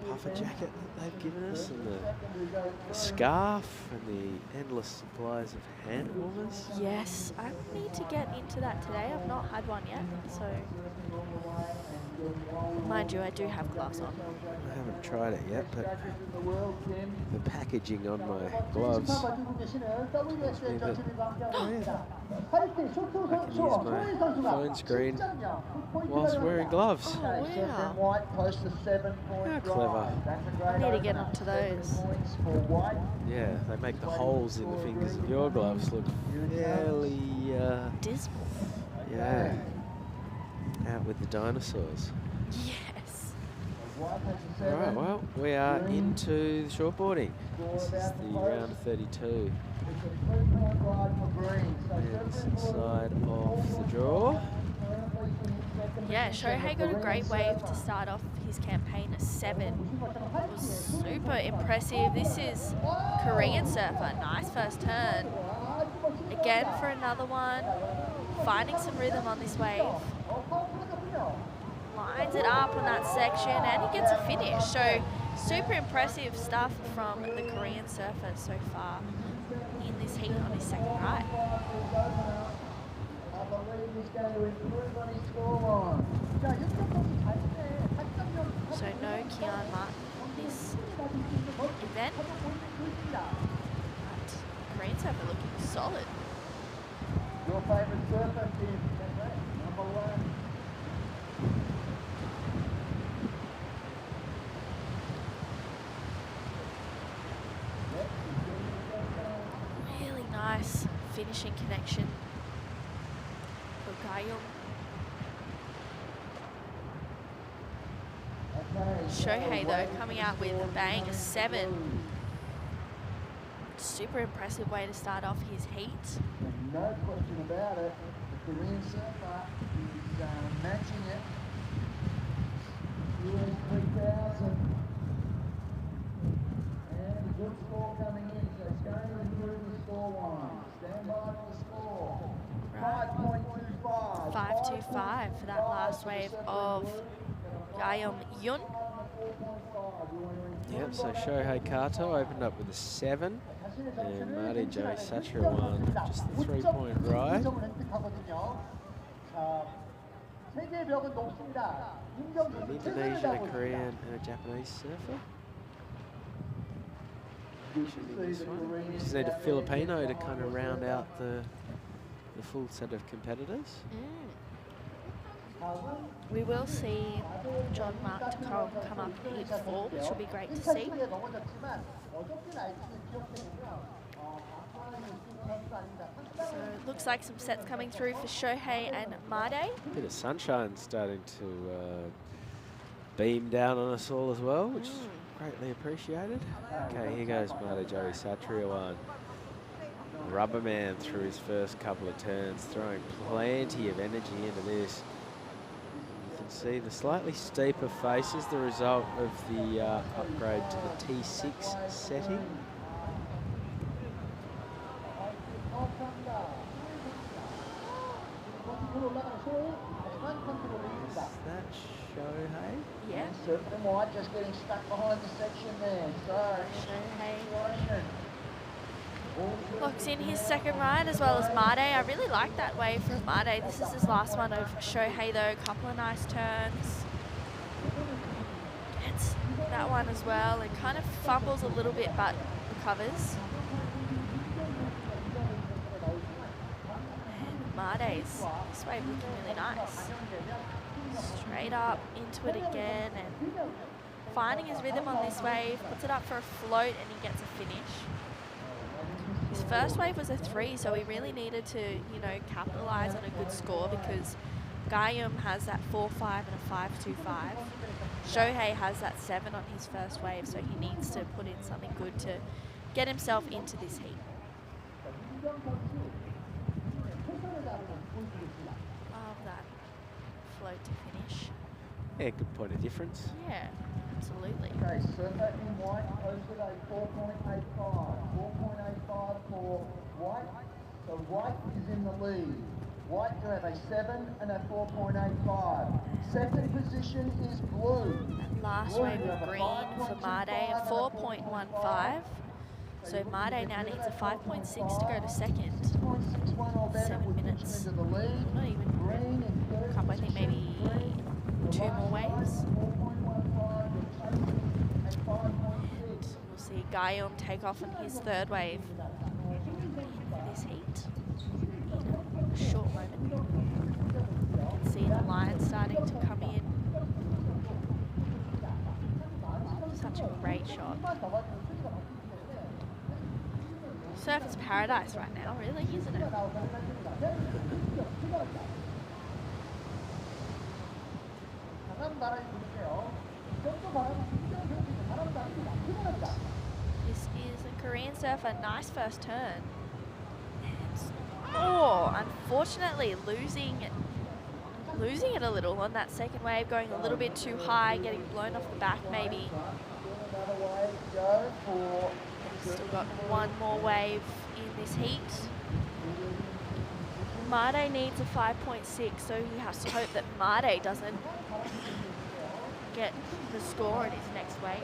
puffer jacket that they've given us, and the scarf, and the endless supplies of hand warmers. Yes, I need to get into that today. I've not had one yet, so mind you, I do have gloves on. I haven't tried it yet, but the packaging on my gloves tells me that I can use my phone screen whilst wearing gloves. Oh, wow. How clever. I need to get onto those. Yeah, they make the holes in the fingers of your gloves look fairly, Dismal. yeah, out with the dinosaurs. Yes. Alright, well, we are into the shortboarding. This is the round 32. Men's side of the draw. Yeah, Shohei got a great wave to start off his campaign at 7. It was super impressive. This is Korean surfer. Nice first turn. Again for another one. Finding some rhythm on this wave. Lines it up on that section and he gets a finish. So super impressive stuff from the Korean surfer so far in this heat on his second ride. So no Kian Martin on this event, but Korean surfer looking solid. Your favourite surfer team, number 1. Really nice finishing connection for Gyeong. Shohei though coming out with a bang, a 7. Super impressive way to start off his heat. No question about it. The Korean surfer is matching it. US 3000. And a good score coming in, so it's going to improve the score line. Stand by for the score. Right. 5.25. 5.25 for that last wave of Gyeong-Yun. Yep, so Shohei Kato opened up with a 7, and Marty Joey Satriwan just the 3-point ride. An Indonesian, a Korean, and a Japanese surfer. Should be this one. Just need a Filipino to kind of round out the full set of competitors. We will see John Mark Tacombe come up in heat 4, which will be great to see. So it looks like some sets coming through for Shohei and Made. Bit of sunshine starting to beam down on us all as well, which is greatly appreciated. Okay, here goes Mate Joey Satriwan. Rubber man through his first couple of turns, throwing plenty of energy into this. You can see the slightly steeper face is the result of the upgrade to the T6 setting. Is that Shohei? Yeah. Certain white just getting stuck behind the section there. So, Shohei locks in his second ride as well as Made. I really like that wave from Made. This is his last one of Shohei though. A couple of nice turns. Gets that one as well and kind of fumbles a little bit but recovers. And Made's this wave looking really nice. Straight up into it again and finding his rhythm on this wave, puts it up for a float and he gets a finish. His first wave was a 3, so he really needed to, you know, capitalise on a good score because Gyeonggi-Do has that 4-5 and a 5-2-5. Shohei has that 7 on his first wave, so he needs to put in something good to get himself into this heat. Love that float to finish. Yeah, good point of difference. Yeah, absolutely. okay, surfer in white posted a 4.85. 4.85 for white. So white is in the lead. White to have a 7 and a 4.85. Second position is blue. That last wave of green for Made at 4.15. So Made now needs a 5.6 to go to second. 7 minutes. Not even a couple, I think maybe 2 more waves. And we'll see Gyeonggi-Do take off on his third wave in this heat. In a short moment. You can see the line starting to come in. Such a great shot. Surfer's paradise right now, really, isn't it? This is a Korean surfer, nice first turn. And, oh, unfortunately losing it a little on that second wave, going a little bit too high, getting blown off the back maybe. Still got one more wave in this heat. Made needs a 5.6, so he has to hope that Made doesn't get the score in his next wave.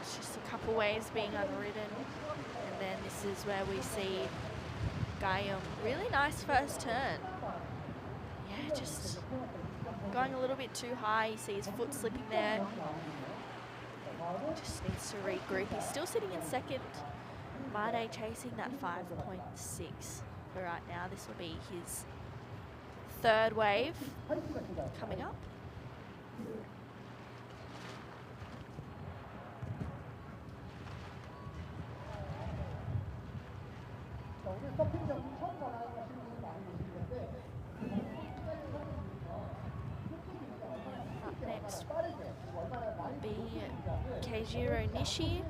It's just a couple waves being unridden. And then this is where we see Gyeonggi-Do. Really nice first turn. Yeah, just going a little bit too high. You see his foot slipping there. Just needs to regroup. He's still sitting in second. Made chasing that 5.6 for right now. This will be his third wave coming up. Up next will be Keijiro Nishi,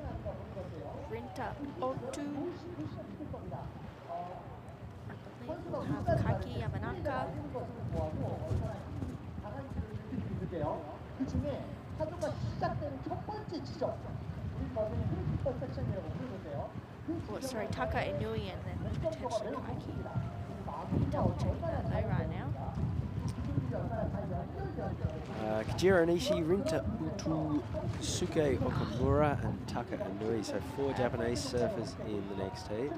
Rinta Otu, I believe we'll have Kaki Yamanaka. sorry, Taka Inui and then potentially Kaiki. Double checking that though right now. Kajira Nishi, Rinta Utu, Suke Okamura, and Taka Inui. So 4 Japanese surfers in the next heat.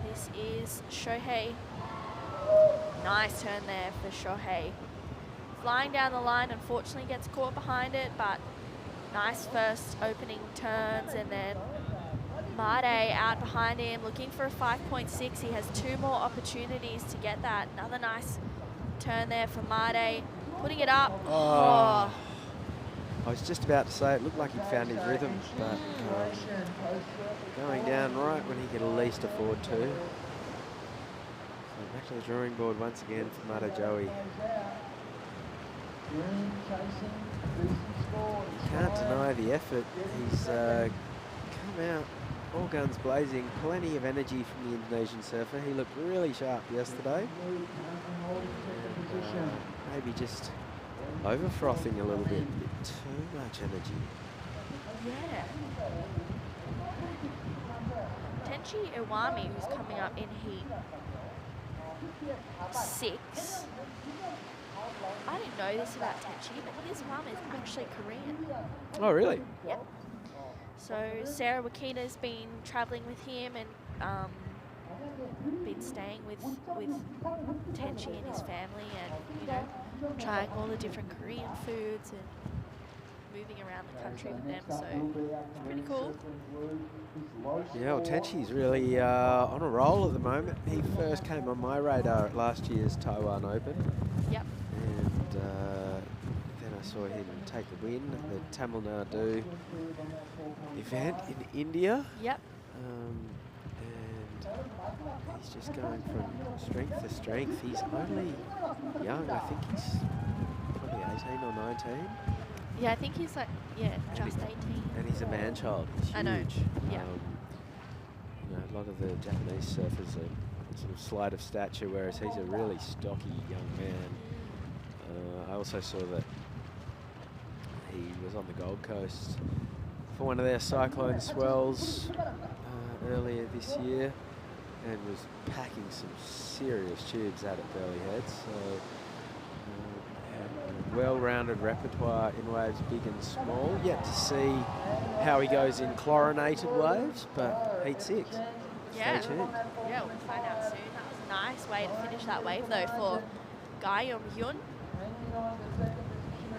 This is Shohei. Nice turn there for Shohei. Flying down the line, unfortunately gets caught behind it, but nice first opening turns, and then Made out behind him looking for a 5.6. He has 2 more opportunities to get that. Another nice turn there for Made, putting it up. Oh. I was just about to say it looked like he'd found his rhythm, but going down right when he could at least afford to. So back to the drawing board once again for Made Joey. Can't deny the effort. He's come out all guns blazing, plenty of energy from the Indonesian surfer. He looked really sharp yesterday. And, maybe just over frothing a little bit too much energy. Yeah. Tenchi Iwami, who's coming up in heat 6. I didn't know this about Tenchi, but his mum is actually Korean. Oh, really? Yep. So Sarah Wakina's been travelling with him and been staying with Tenchi and his family, and trying all the different Korean foods and moving around the country with them. So it's pretty cool. Yeah, well, Tenchi's really on a roll at the moment. He first came on my radar at last year's Taiwan Open. Yep. And then I saw him take the win at the Tamil Nadu event in India. Yep. And he's just going from strength to strength. He's only young. I think he's probably 18 or 19. Yeah, I think he's like, just 18. And he's a man-child. He's huge. I know, yeah. A lot of the Japanese surfers are sort of slight of stature, whereas he's a really stocky young man. I also saw that he was on the Gold Coast for one of their cyclone swells earlier this year and was packing some serious tubes out at Burley Head. So a well-rounded repertoire in waves big and small. Yet to see how he goes in chlorinated waves, but heat 6. Yeah. Stay tuned. Yeah, we'll find out soon. That was a nice way to finish that wave though for Gyeonggi-Do.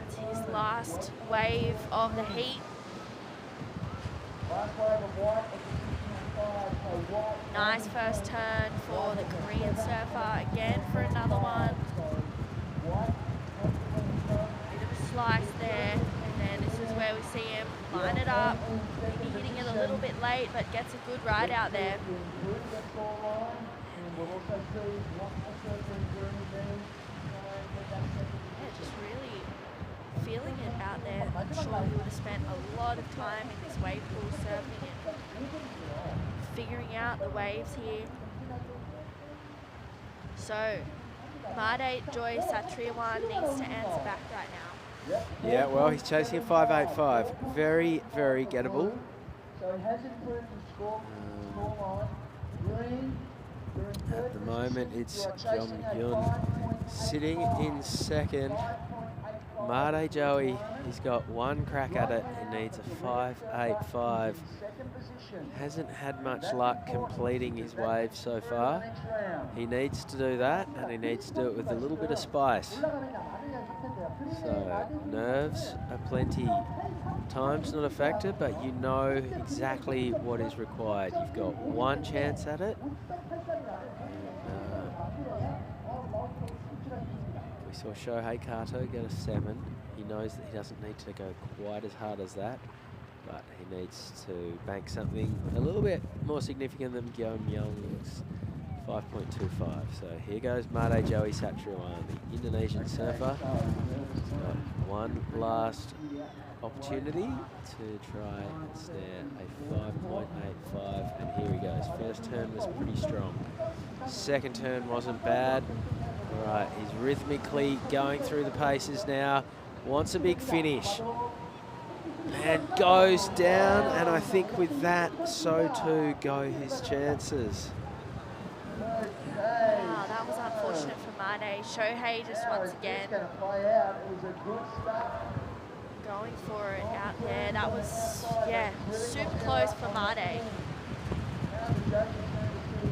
It's his last wave of the heat. Nice first turn for the Korean surfer, again for another one. Bit of a slice there, and then this is where we see him line it up. Maybe hitting it a little bit late, but gets a good ride out there. Yeah, just really feeling it out there. I'm sure he would have spent a lot of time in this wave pool surfing it, figuring out the waves here. So, Made Joy Satriwan needs to answer back right now. Yeah, well, he's chasing a 5.85. Very, very gettable. At the moment, it's Gyeonggi-Do sitting in second. Made Joey, he's got one crack at it. He needs a 5.85. Hasn't had much luck completing his wave so far. He needs to do that, and he needs to do it with a little bit of spice. So nerves are plenty. Time's not a factor, but you know exactly what is required. You've got one chance at it. We saw Shohei Kato get a 7. He knows that he doesn't need to go quite as hard as that, but he needs to bank something a little bit more significant than Gyeonggi-Do's 5.25. So here goes Made Joey Satriwan, the Indonesian surfer. He's got one last opportunity to try and snare a 5.85, and here he goes. First turn was pretty strong. Second turn wasn't bad. All right, he's rhythmically going through the paces now. Wants a big finish. And goes down, and I think with that, so too go his chances. Wow, that was unfortunate for Made. Shohei just once again going for it out there. That was, yeah, super close for Made.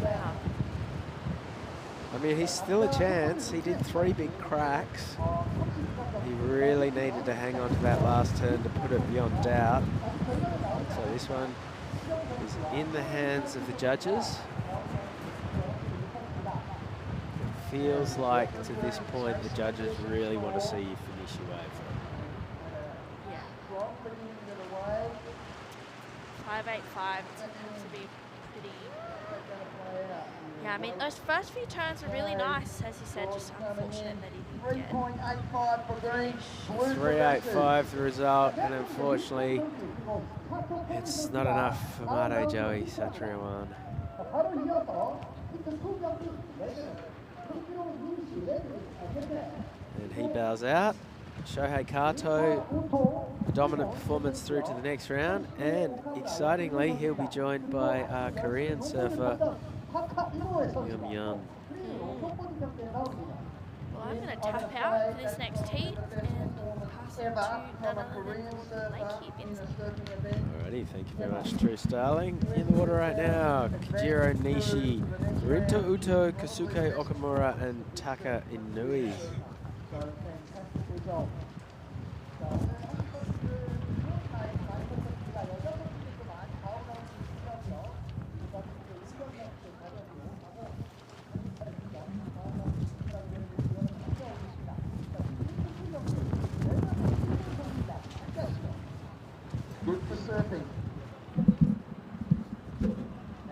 Wow. I mean, he's still a chance. He did 3 big cracks. He really needed to hang on to that last turn to put it beyond doubt. So this one is in the hands of the judges. It feels like to this point the judges really want to see you finish your wave. Yeah. 585 seems to be pretty. Yeah, I mean, those first few turns were really nice, as you said, just unfortunate that he didn't get. 385 the result, and unfortunately it's not enough for Made Joey Satriawan. And he bows out. Shohei Kato, a dominant performance through to the next round, and excitingly he'll be joined by our Korean surfer Young Young. Well, I'm going to tap out for this next heat and pass it to none other than Lakey Binzi. Alrighty, thank you very much, True Starling. In the water right now, Kajiro Nishi, Rinto Uto, Kasuke Okamura, and Taka Inui. Good for surfing.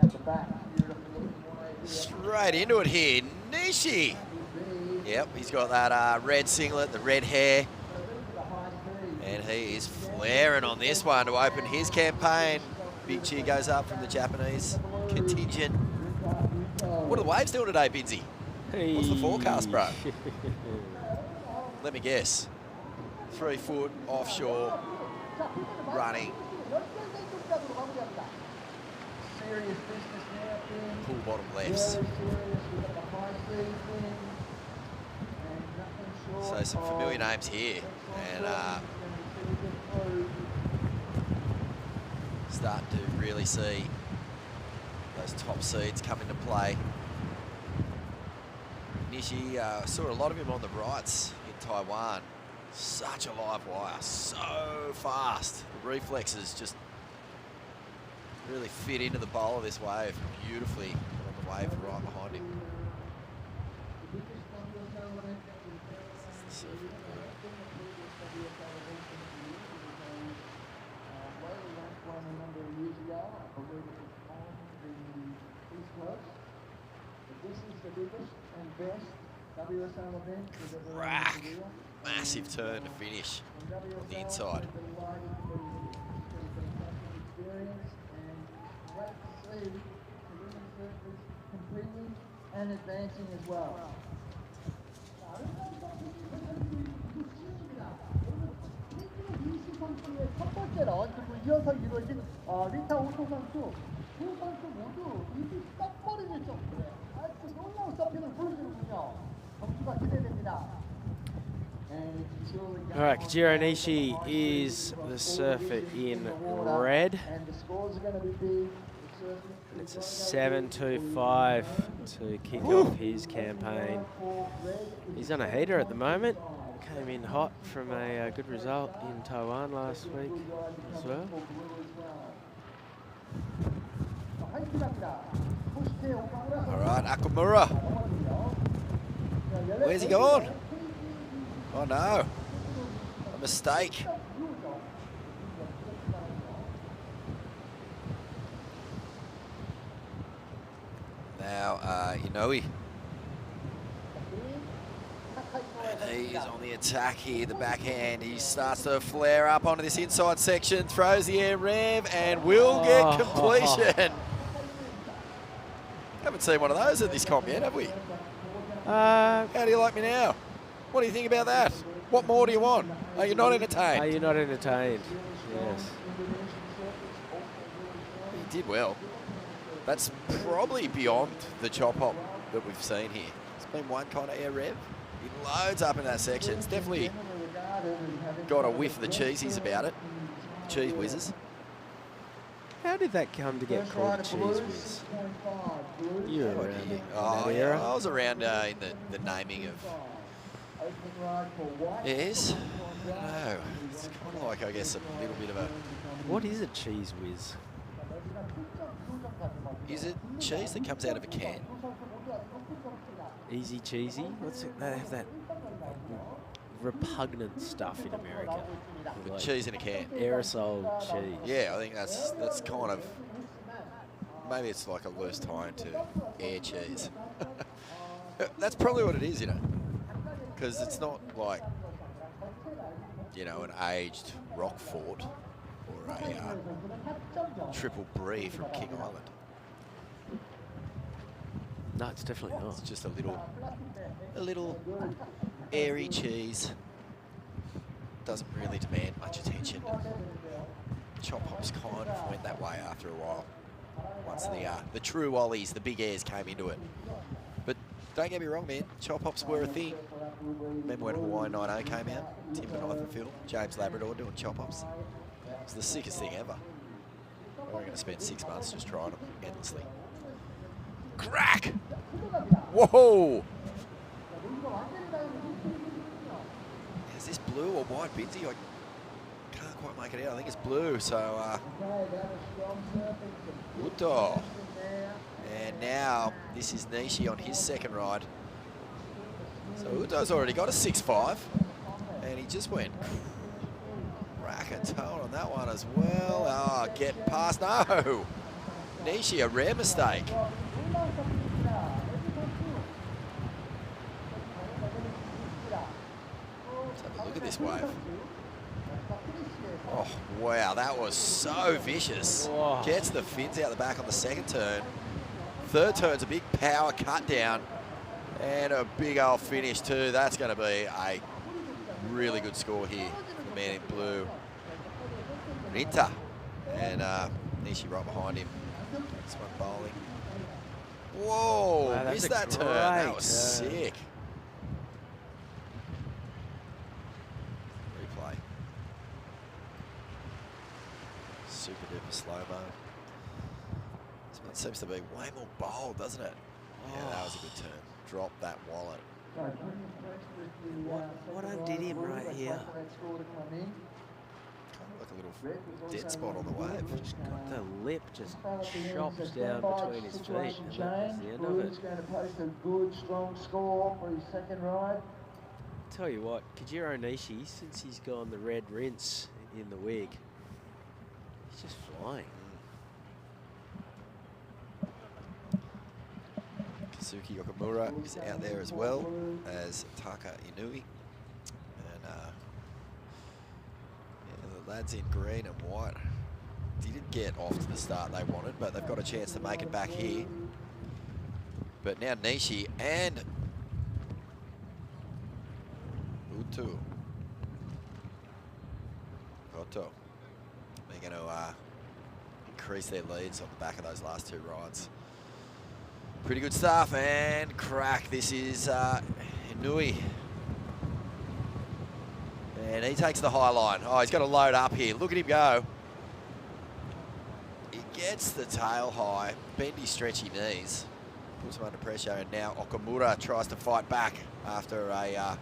At the back. Straight into it here, Nishi. Yep, he's got that red singlet, the red hair. And he is flaring on this one to open his campaign. Big cheer goes up from the Japanese contingent. What are the waves doing today, Binzi? What's the forecast, bro? Let me guess. 3 foot, offshore, running. Pool bottom lefts. So some familiar names here. And starting to really see those top seeds come into play. Nishi, saw a lot of him on the rights in Taiwan. Such a live wire, so fast. The reflexes just really fit into the bowl of this wave beautifully on the wave right behind him. Crack. Massive turn to finish on the inside. And advancing as well. 첫 번째 라운드 이어서 이루어진 리타 오토 선수, 두 선수 모두 입이 썩버리는 정도의 아주 놀라운 서핑을 보여주는군요. 점수가 기대됩니다. All right, Kajiro Nishi is the surfer in red. And the scores are going to be big. And it's a 7-2-5 to kick off his campaign. He's on a heater at the moment. Came in hot from a good result in Taiwan last week as well. All right, Akamura. Where's he gone? Oh no, a mistake. Now, Inoue. And he's on the attack here, the backhand. He starts to flare up onto this inside section, throws the air rev, and will get completion. Haven't seen one of those at this comp yet, have we? How do you like me now? What do you think about that? What more do you want? Are you not entertained? Are you not entertained? Yes. He did well. That's probably beyond the chop hop that we've seen here. It's been one kind of air rev. He loads up in that section. It's definitely got a whiff of the cheesies about it. Cheese whizzes. How did that come to get called a cheese whiz? You were around in that era. I was around in the naming of... Yes. No. It's kind of like, I guess, a little bit of a... What is a cheese whiz? Is it cheese that comes out of a can? Easy cheesy? What's it? They have that repugnant stuff in America. With Like cheese in a can. aerosol cheese. Yeah, I think that's kind of... Maybe it's like a loose tie to air cheese. That's probably what it is, you know. Because it's not like, you know, an aged Roquefort or a triple brie from King Island. No, it's definitely not. It's just a little airy cheese. Doesn't really demand much attention. Chop hops kind of went that way after a while. Once the true ollies, the big airs came into it. But don't get me wrong, man. Chop hops were a thing. Remember when Hawaii 9-0 came out? Tim Benoit film. James Labrador doing chop hops. It was the sickest thing ever. We're going to spend 6 months just trying them endlessly. Crack! Whoa! Is this blue or white, Binsy? I can't quite make it out. I think it's blue. So, Uto. And now this is Nishi on his second ride. So Uto's already got a 6.5. And he just went crack a toe on that one as well. Oh, get past. No! Nishi, a rare mistake. Let's have a look at this wave. Oh, wow, that was so vicious. Whoa. Gets the fins out the back on the second turn. Third turn's a big power cut down and a big old finish too. That's going to be a really good score here for the man in blue. Rinta. And Nishi right behind him. This one bowling. Whoa, Wow, missed that turn. That was sick. Replay. Super duper slow-mo. This one seems to be way more bold, doesn't it? Yeah, that was a good turn. Drop that wallet. What undid him right here? Like a little dead spot on the wave. Just got the lip just chops down between his feet, and that was the end of it. Going to post a good, strong score for his second ride. Tell you what, Kajiro Nishi, since he's gone the red rinse in the wig, he's just flying. Kazuki Yokomura is out there as well as Taka Inui. And yeah, the lads in green and white didn't get off to the start they wanted, but they've got a chance to make it back here. But now Nishi and Utu Koto, they're going to increase their leads on the back of those last two rides. Pretty good stuff, and crack. This is Inui. And he takes the high line. Oh, he's got to load up here. Look at him go. He gets the tail high, bendy, stretchy knees. Puts him under pressure, and now Okamura tries to fight back after a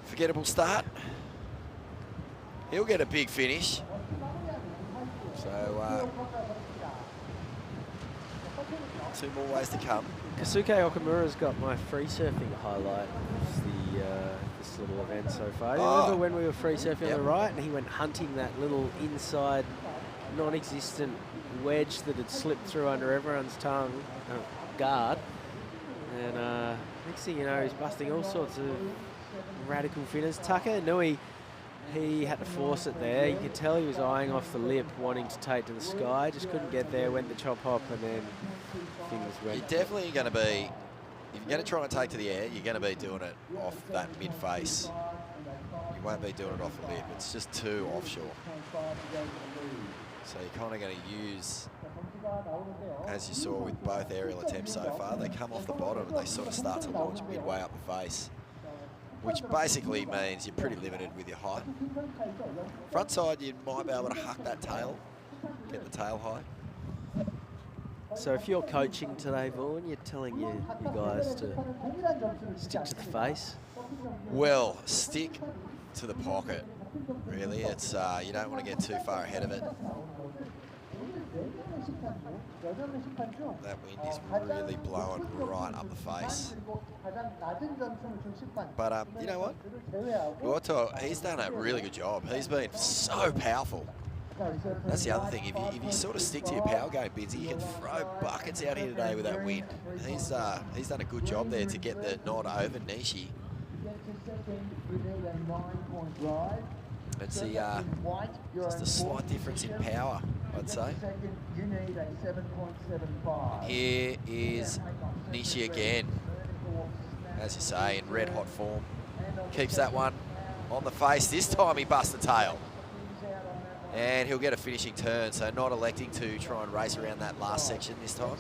forgettable start. He'll get a big finish. So, 2 more ways to come. Kasuke Okamura's got my free surfing highlight of this little event so far. You remember when we were free surfing on the right and he went hunting that little inside non-existent wedge that had slipped through under everyone's guard, and next thing you know he's busting all sorts of radical finners. Taka Inui, he had to force it there. You could tell he was eyeing off the lip, wanting to take to the sky, just couldn't get there, went the chop hop, and then things went. You're definitely going to be if you're going to try and take to the air, you're going to be doing it off that mid-face. You won't be doing it off the lip. It's just too offshore. So you're kind of going to use, as you saw with both aerial attempts so far, they come off the bottom and they sort of start to launch midway up the face, which basically means you're pretty limited with your height. Front side, you might be able to huck that tail, get the tail high. So if you're coaching today, Vaughan, you're telling you guys to stick to the face? Well, stick to the pocket, really. It's you don't want to get too far ahead of it. That wind is really blowing right up the face. But you know what? Gyeonggi-Do, he's done a really good job. He's been so powerful. That's the other thing. If you sort of stick to your power game, Binsy, you can throw buckets out here today with that wind. He's done a good job there to get the nod over Nishi. It's just a slight difference in power, I'd say. Here is Nishi again, as you say, in red hot form. Keeps that one on the face. This time he busts the tail. And he'll get a finishing turn, so not electing to try and race around that last section this time.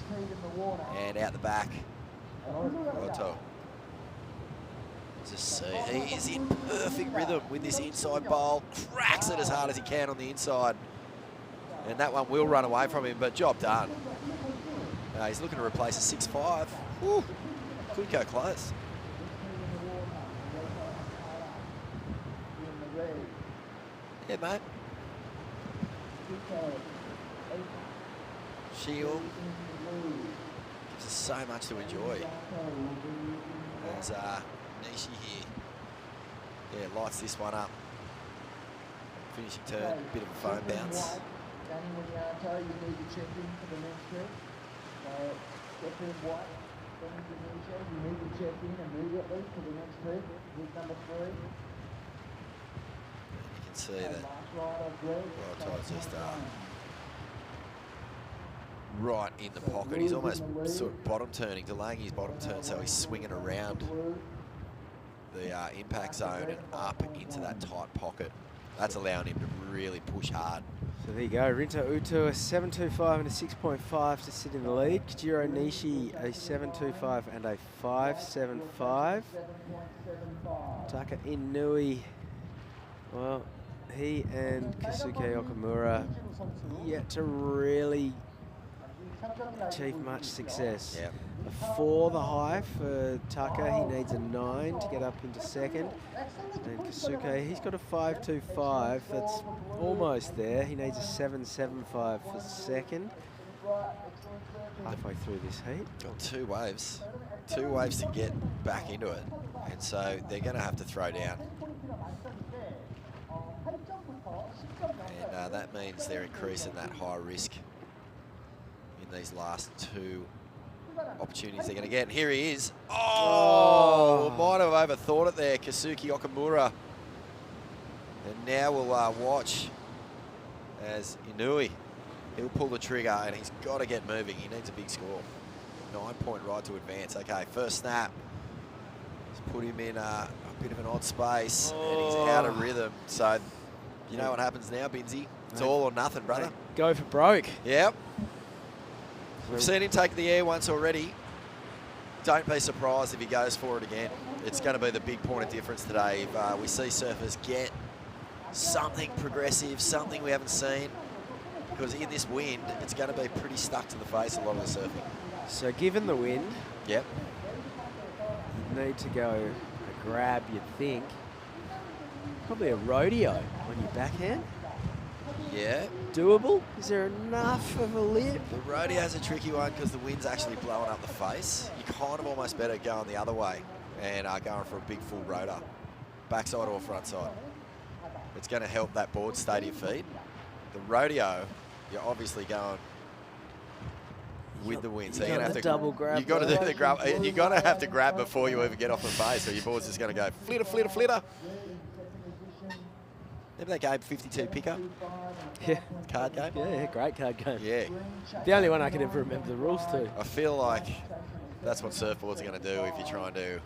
And out the back, Gyeonggi-Do. Just see, he is in perfect rhythm with this inside bowl. Cracks it as hard as he can on the inside. And that one will run away from him, but job done. He's looking to replace a 6.5. Ooh, could go close. Yeah, mate. Siheung gives us so much to enjoy. There's Nishi here. Yeah, lights this one up. Finishing turn, bit of a foam bounce. You can see that Gyeonggi-Do's just right in the pocket. He's almost sort of bottom turning, delaying his bottom turn, so he's swinging around the impact zone and up into that tight pocket. That's allowing him to really push hard. So there you go, Rinta Utu, a 7.25 and a 6.5 to sit in the lead. Kajiro Nishi, a 7.25 and a 5.75. Taka Inui, well, he and Keisuke Okamura yet to really achieve much success. Yep. A 4 the high for Taka, he needs a 9 to get up into second. And Keisuke, he's got a 5.25, that's almost there. He needs a 7.75 for second. Halfway through this heat. Got two waves to get back into it. And so they're going to have to throw down. And that means they're increasing that high risk in these last two opportunities they're going to get. And here he is. Oh, might have overthought it there, Keisuke Okamura. And now we'll watch as Inui, he'll pull the trigger and he's got to get moving. He needs a big score. 9-point ride to advance. Okay, first snap. Just put him in a bit of an odd space and he's out of rhythm. So you know what happens now, Binsy? It's all or nothing, brother. Go for broke. Yep. We've seen him take the air once already. Don't be surprised if he goes for it again. It's going to be the big point of difference today. If we see surfers get something progressive, something we haven't seen, because in this wind, it's going to be pretty stuck to the face, a lot of the surfing. So given the wind, Yep. you need to go a grab, you'd think. Probably a rodeo on your backhand. Yeah. Doable? Is there enough of a lip? The rodeo's a tricky one because the wind's actually blowing up the face. You kind of almost better going the other way and going for a big full rotor. Backside or front side. It's going to help that board stay to your feet. The rodeo, you're obviously going with the wind. So you're going to have to double grab. You've got to do the grab. You're going to have to grab before you even get off the face, or your board's just going to go flitter, flitter, flitter. Remember that game, 52 picker? Yeah. Card game? Yeah, great card game. Yeah. The only one I can ever remember the rules to. I feel like That's what surfboards are going to do if you try and do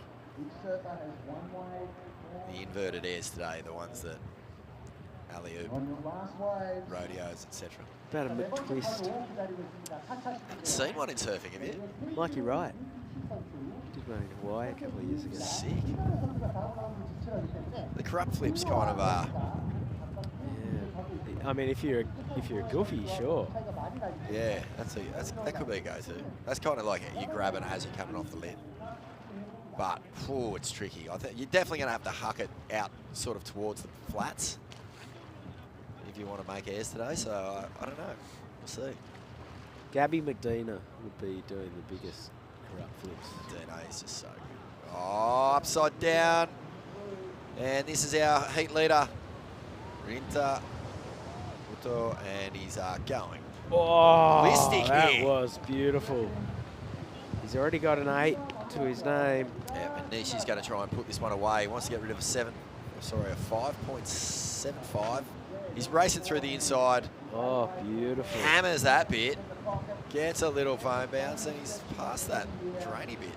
the inverted airs today, the ones that alley-oop, rodeos, etc. About a mid-twist. Haven't seen one in surfing, have you? Mikey Wright did one in Hawaii a couple of years ago. Sick. The corrupt flip's kind of Yeah. I mean, if you're a goofy, sure. yeah, that could be a go-to. That's kind of like you grab it as you're coming off the lid. But it's tricky. I think you're definitely going to have to huck it out sort of towards the flats if you want to make airs today. So I don't know. We'll see. Gabby McDina would be doing the biggest corrupt flips. DNA is just so good. Oh, upside down. And this is our heat leader, Rinta Uto, and he's going. Oh, Ballistic that here. was beautiful. He's already got an 8 to his name. Yeah, and Nishi's going to try and put this one away. He wants to get rid of a 5.75. He's racing through the inside. Oh, beautiful. Hammers that bit. Gets a little foam bounce, and he's past that drainy bit.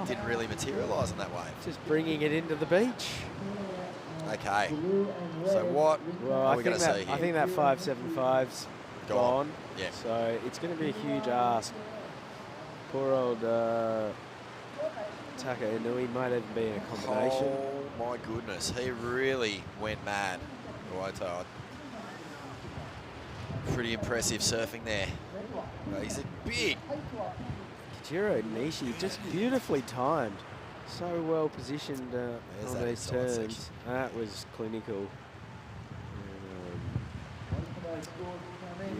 Didn't really materialise on that wave. Just bringing it into the beach. Okay. So what Well, are I we think going to see that here? 575's gone. Yeah. So it's going to be a huge ask. Poor old Taka Inui might even be in a combination. Oh my goodness, he really went mad. Righto. Pretty impressive surfing there. He's a big. Kajiro Nishi just beautifully timed. So well positioned There's on that these inside turns. section. That was clinical.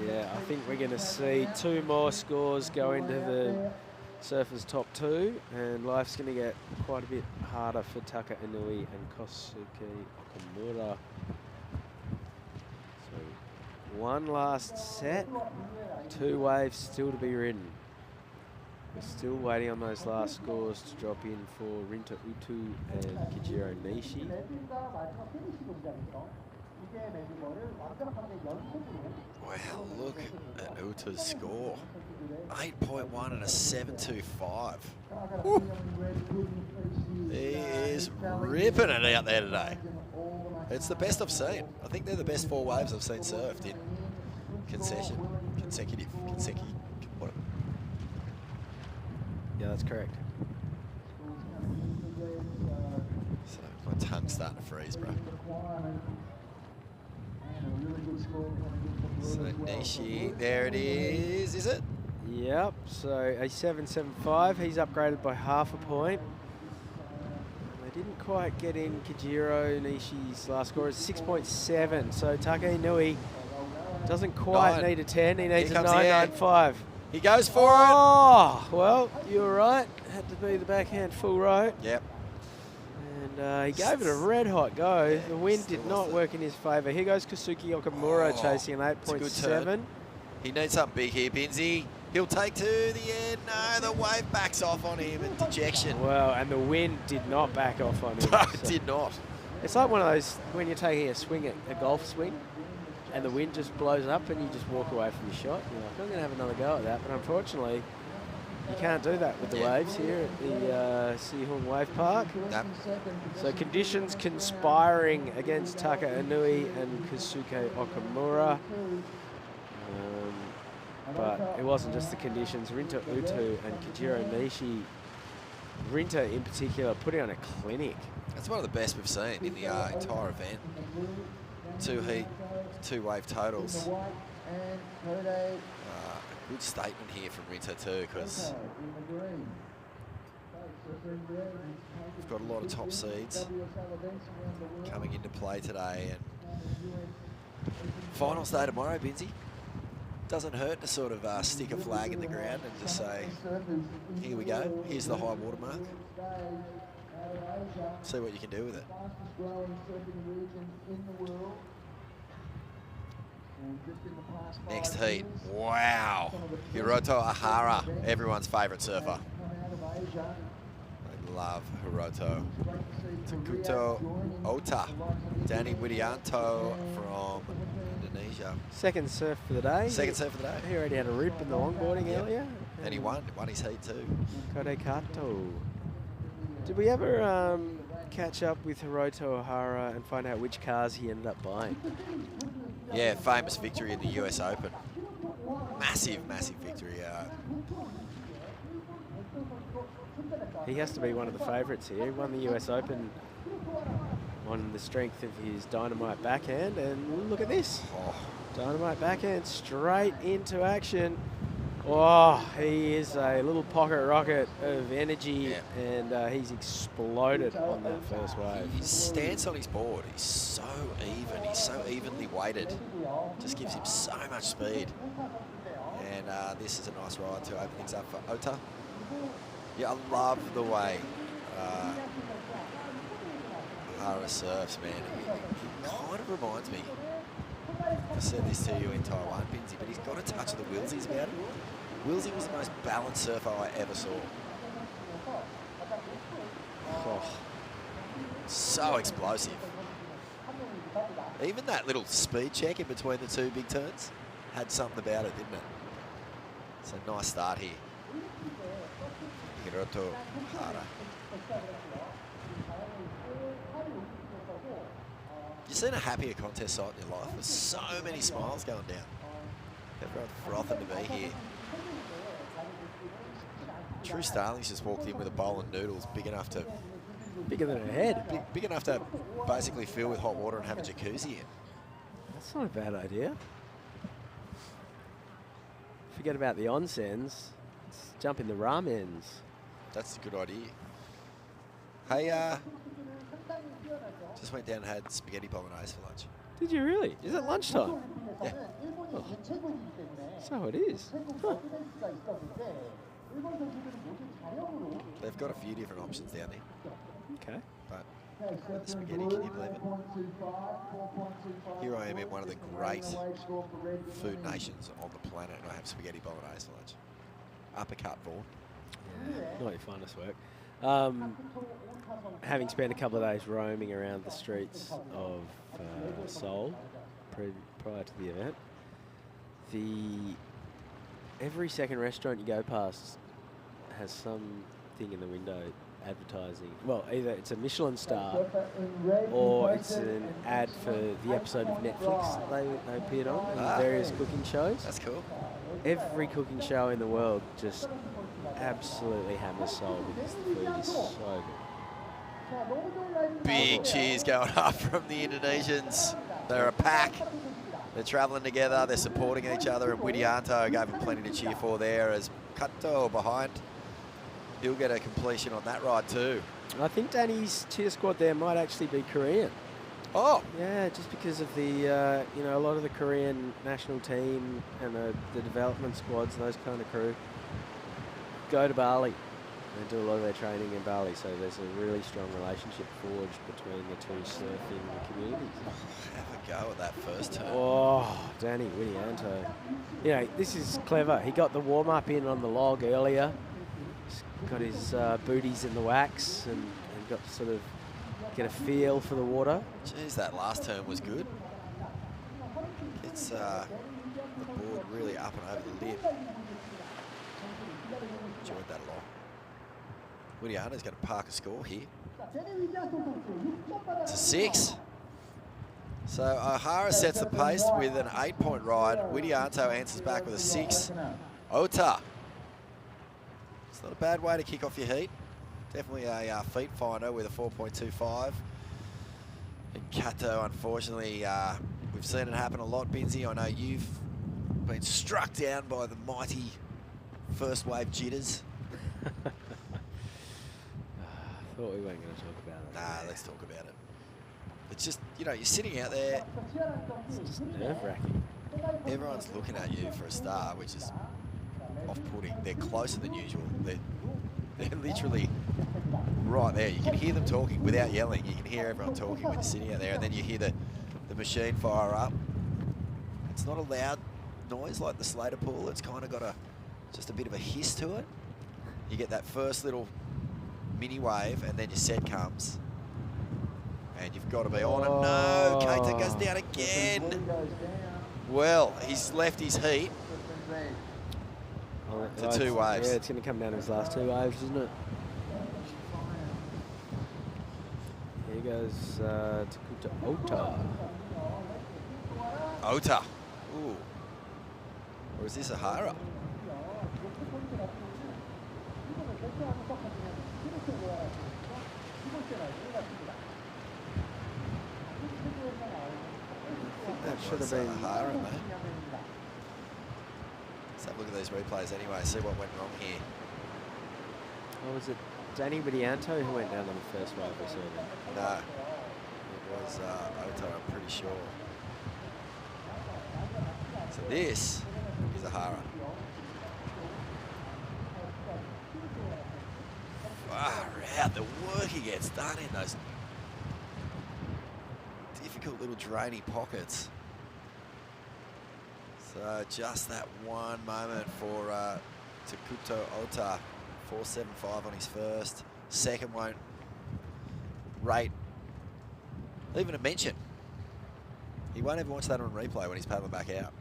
Yeah, I think we're going to see 2 more scores go into the Surfers' top 2, and life's going to get quite a bit harder for Taka Inui and Kosuke Okamura. So 1 last set, 2 waves still to be ridden. We're still waiting on those last scores to drop in for Rinta Utu and Kajiro Nishi. Wow, look at Utu's score. 8.1 and a 7.25. Woo. He is ripping it out there today. It's the best I've seen. I think they're the best 4 waves I've seen surfed in consecutive. What? Yeah, that's correct. So my tongue's starting to freeze, bro. So Nishi, there it is it? Yep, so a 7.75. He's upgraded by half a point. They didn't quite get in Kajiro Nishi's last score. It's 6.7. So Taka Inui doesn't quite 9. need a 10. He needs a Here comes the air. 9.95. He goes for it. Oh, well, you were right. Had to be the backhand full right. Yep. And he gave it a red hot go. Yeah, The wind still did lost not it. work in his favour. Here goes Kosuke Okamura chasing an it's a good 8.7. turn. He needs something big here, Binsey. He'll take to the end. No, the wave backs off on him in dejection. Well, and the wind did not back off on him. No, so- it did not. It's like one of those when you're taking a swing at a golf swing and the wind just blows up and you just walk away from your shot. You're like, I'm going to have another go at that. But unfortunately, you can't do that with the Yeah. waves here at the Siheung Wave Park. No. So conditions conspiring against Taka Inui and Kosuke Okamura. But it wasn't just the conditions. Rinta Utu and Kajiro Nishi, Rinta in particular, putting on a clinic. That's one of the best we've seen in the entire event. 2 heat, 2 wave totals. Good statement here from Rinta too, because we've got a lot of top seeds coming into play today. And finals day tomorrow, Binsey. Doesn't hurt to sort of stick a flag in the ground and just say, here we go, here's the high water mark. See what you can do with it. Next heat, wow. Hiroto Ahara, everyone's favourite surfer. I love Hiroto. Takuto Ota, Danny Widianto from Indonesia. Asia. Second surf for the day. Second surf for the day. He already had a rip in the longboarding earlier. And he won his heat too. Kode Kato. Did we ever catch up with Hiroto Ohara and find out which cars he ended up buying? Yeah, famous victory in the US Open. Massive, massive victory. He has to be one of the favourites here. He won the US Open on the strength of his dynamite backhand, and look at this. Oh, Dynamite backhand straight into action. Oh, he is a little pocket rocket of energy, and he's exploded on that first wave. his stance on his board is so even. He's so evenly weighted. Just gives him so much speed. And this is a nice ride to open things up for Ota. Yeah, I love the way Hara surfs, man. He kind of reminds me, I said this to you in Taiwan, Binsy, but he's got a touch of the Wilsies about him. Wilsey was the most balanced surfer I ever saw. Oh, so explosive. Even that little speed check in between the two big turns had something about it, didn't it? It's a nice start here. Hiroto Hara. You've seen a happier contest site in your life with so many smiles going down. Everyone's frothing to be here. True Starling's just walked in with a bowl of noodles big enough to... Bigger than her head. Big enough to basically fill with hot water and have a jacuzzi in. That's not a bad idea. Forget about the onsens. Let's jump in the ramens. That's a good idea. Hey, just went down and had spaghetti bolognese for lunch. Did you really? Is it lunchtime? Yeah. Oh. So it is. Huh. They've got a few different options down there. Okay. But the spaghetti, can you believe it? Here I am in one of the great food nations on the planet, and I have spaghetti bolognese for lunch. Uppercut, Vaughan. Yeah, not your finest work. Having spent a couple of days roaming around the streets of Seoul prior to the event, every second restaurant you go past has something in the window advertising. Well, either it's a Michelin star or it's an ad for the episode of Netflix they appeared on and various cooking shows. That's cool. Every cooking show in the world just absolutely hammers Seoul because the food is so good. Big cheers going up from the Indonesians. They're a pack. They're travelling together. They're supporting each other. And Widianto gave them plenty to cheer for there as Kato behind. He'll get a completion on that ride too. I think Danny's cheer squad there might actually be Korean. Oh. Yeah, just because of the, a lot of the Korean national team and the development squads and those kind of crew go to Bali and do a lot of their training in Bali. So there's a really strong relationship forged between the two surfing communities. Have a go at that first turn. Oh, Danny Widianto. You know, this is clever. He got the warm-up in on the log earlier. He's got his booties in the wax and got to sort of get a feel for the water. Jeez, that last turn was good. Gets the board really up and over the lip. Enjoyed that a lot. Widianto's going to park a score here. It's a 6. So O'Hara sets the pace with an 8-point ride. Widianto answers back with a 6. Ota. It's not a bad way to kick off your heat. Definitely a feet finder with a 4.25. And Kato, unfortunately, we've seen it happen a lot, Binsy. I know you've been struck down by the mighty first wave jitters. I thought we weren't going to talk about it. Nah, let's talk about it. It's just, you're sitting out there. It's just nerve-wracking. Everyone's looking at you for a start, which is off-putting. They're closer than usual. They're literally right there. You can hear them talking without yelling. You can hear everyone talking when you're sitting out there, and then you hear the machine fire up. It's not a loud noise like the Slater pool. It's kind of got just a bit of a hiss to it. You get that first little mini wave, and then your set comes. And you've got to be on it. No, Keita goes down again. Well, he's left his heat to 2 waves. Yeah, it's going to come down to his last 2 waves, isn't it? Here goes Takuta Ota. Ota. Ooh. Or is this Ahara? That should have been Ahara, mate. Let's have a look at these replays anyway, see what went wrong here. Or was it Danny Widianto who went down on the first wave or something? No. It was Ota, I'm pretty sure. So this is Ahara. Far out, the work he gets done in those difficult little drainy pockets. So just that one moment for Takuta Ota, 4.75 on his first. Second won't rate even a mention. He won't ever watch that on replay when he's paddling back out.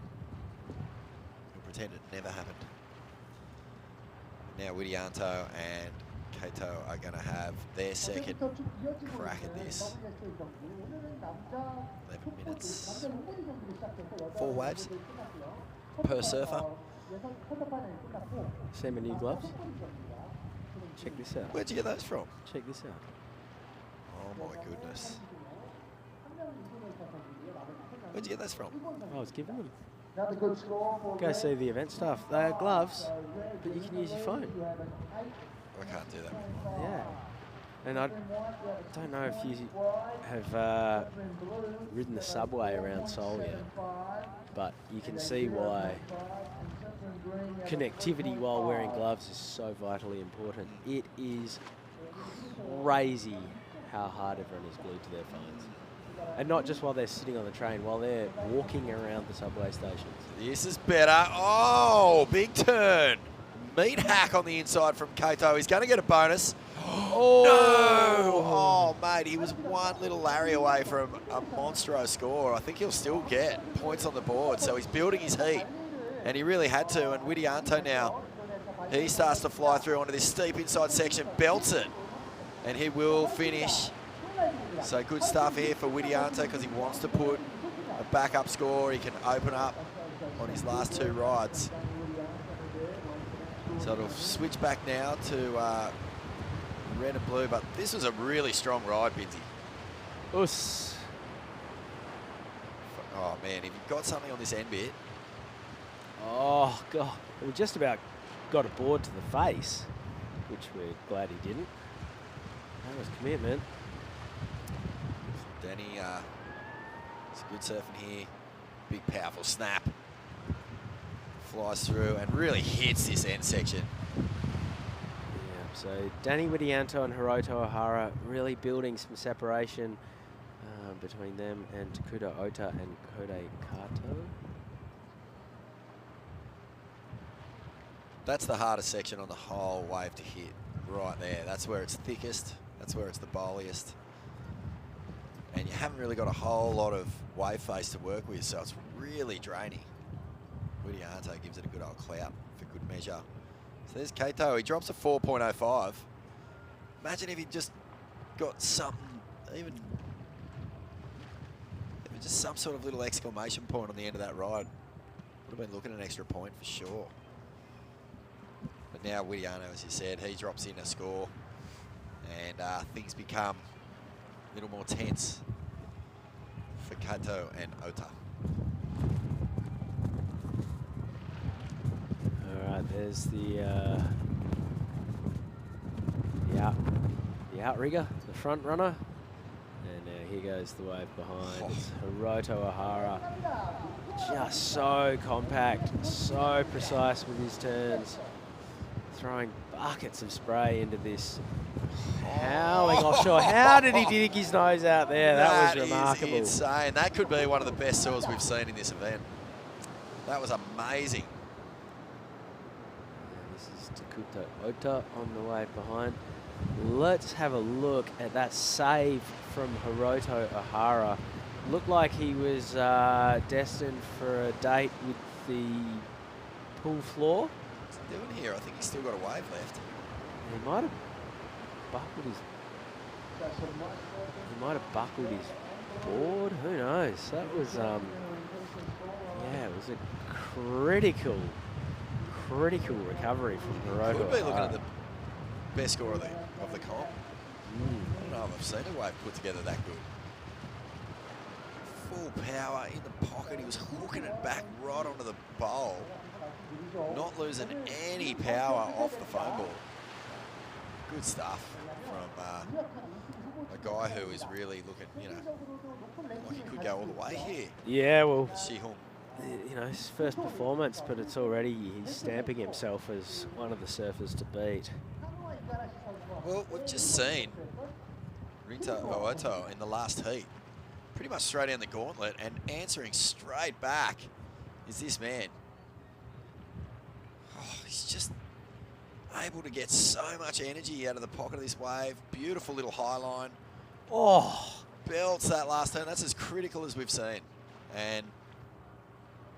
He'll pretend it never happened. Now Widianto and Kato are going to have their second crack at this. 11 minutes. 4 waves per surfer. See my new gloves? Check this out. Where'd you get those from? Check this out. Oh my goodness. Where'd you get those from? I was given them. Go see the event staff. They are gloves, but you can use your phone. I can't do that. Yeah. And I don't know if you have ridden the subway around Seoul yet, but you can see why connectivity while wearing gloves is so vitally important. It is crazy how hard everyone is glued to their phones. And not just while they're sitting on the train, while they're walking around the subway stations. This is better. Oh, big turn. Meat hack on the inside from Kato. He's going to get a bonus. Oh, no! Oh, mate, he was one little Larry away from a monstro score. I think he'll still get points on the board. So he's building his heat, and he really had to. And Widianto now, he starts to fly through onto this steep inside section, belts it, and he will finish. So good stuff here for Widianto because he wants to put a backup score. He can open up on his last 2 rides. So it'll switch back now to red and blue, but this was a really strong ride, Binsy. Us. Oh man, if you've got something on this end bit. Oh, God. We just about got a board to the face, which we're glad he didn't. That was commitment. Danny, it's good surfing here. Big, powerful snap. Flies through and really hits this end section. Yeah, so Danny Widianto and Hiroto Ohara really building some separation between them and Takuta Ota and Kode Kato. That's the hardest section on the whole wave to hit, right there. That's where it's thickest. That's where it's the bowliest. And you haven't really got a whole lot of wave face to work with, so it's really draining. Widianto gives it a good old clout for good measure. So there's Kato. He drops a 4.05. Imagine if he just got something, even just some sort of little exclamation point on the end of that ride. Would have been looking at an extra point for sure. But now Widianto, as you said, he drops in a score, and things become a little more tense for Kato and Ota. All right, there's the outrigger, the front runner. And here goes the wave behind. It's Hiroto Ohara. Just so compact, so precise with his turns. Throwing buckets of spray into this howling offshore. How did he dig his nose out there? That was remarkable. Is insane. That could be one of the best saws we've seen in this event. That was amazing. And this is Takuta Ota on the wave behind. Let's have a look at that save from Hiroto Ohara. Looked like he was destined for a date with the pool floor. What's he doing here? I think he's still got a wave left. He might have buckled his. He might have buckled his board. Who knows? That was yeah, it was a critical recovery from Hiroto. Could be looking at the best score of the comp. I don't know if I've seen a wave put together that good. Full power in the pocket. He was hooking it back right onto the bowl. Not losing any power off the foam ball. Good stuff from a guy who is really looking, like he could go all the way here. Yeah, well, Siheung. His first performance, but it's already, he's stamping himself as one of the surfers to beat. Well, we've just seen Rita Ooto in the last heat. Pretty much straight down the gauntlet, and answering straight back is this man. Oh, he's just able to get so much energy out of the pocket of this wave. Beautiful little high line. Oh, Belts that last turn. That's as critical as we've seen. And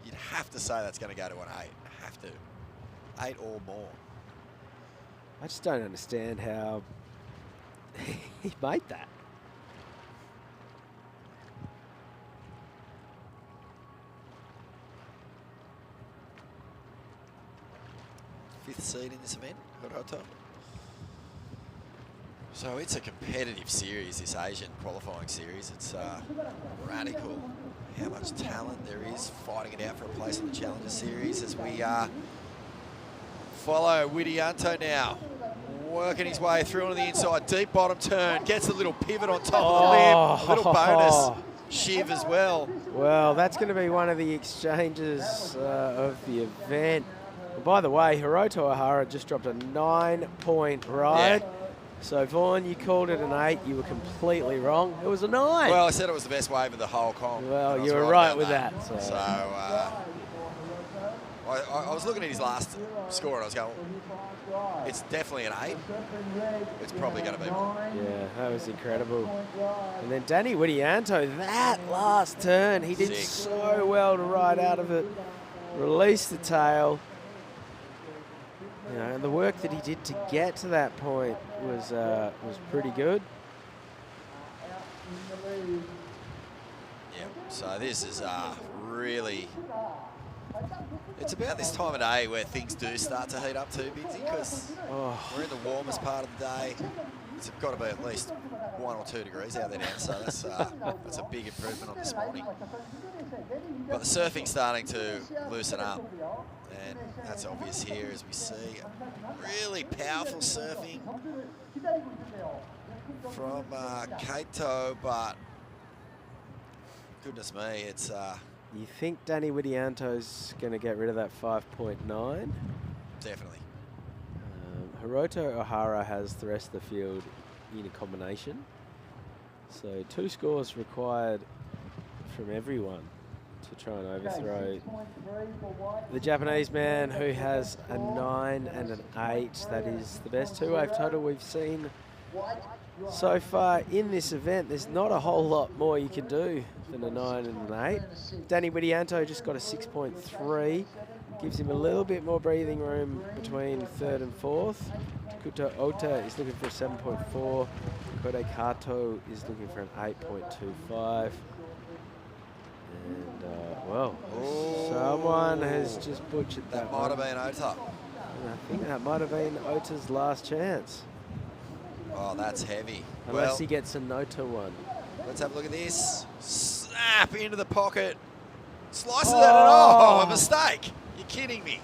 you'd have to say that's going to go to an 8. Have to. 8 or more. I just don't understand how he made that. Fifth seed in this event, Hiroto. So it's a competitive series, this Asian qualifying series. It's radical how much talent there is fighting it out for a place in the Challenger Series as we follow Widianto now. Working his way through onto the inside, deep bottom turn, gets a little pivot on top of the lip, a little bonus shiv as well. Well, that's going to be one of the exchanges of the event. Well, by the way, Hiroto Ohara just dropped a 9-point ride. Yeah. So, Vaughan, you called it an 8. You were completely wrong. It was a 9. Well, I said it was the best wave of the whole comp. Well, you were right with that. So, I was looking at his last score and I was going, it's definitely an 8. It's probably going to be more. Yeah, that was incredible. And then Danny Widianto, that last turn, he did Sick. so well to ride out of it, release the tail. And the work that he did to get to that point was pretty good. Yeah, so this is really, it's about this time of day where things do start to heat up too, Bigsy, because we're in the warmest part of the day. It's got to be at least 1 or 2 degrees out there now, so that's a big improvement on this morning. But the surfing's starting to loosen up, and that's obvious here as we see really powerful surfing from Kaito, but goodness me, it's... You think Danny Widianto's going to get rid of that 5.9? Definitely. Hiroto Ohara has the rest of the field in a combination. So 2 scores required from everyone to try and overthrow the Japanese man, who has a 9 and an 8. That is the best 2-wave total we've seen so far in this event. There's not a whole lot more you can do than a 9 and an 8. Danny Widianto just got a 6.3. Gives him a little bit more breathing room between 3rd and 4th. Takuto Ota is looking for a 7.4. Kode Kato is looking for an 8.25. And, well, someone has just butchered that might have been Ota. And I think that might have been Ota's last chance. Oh, that's heavy. Unless he gets a Nota one. Let's have a look at this. Snap into the pocket. Slices that and a mistake. You're kidding me.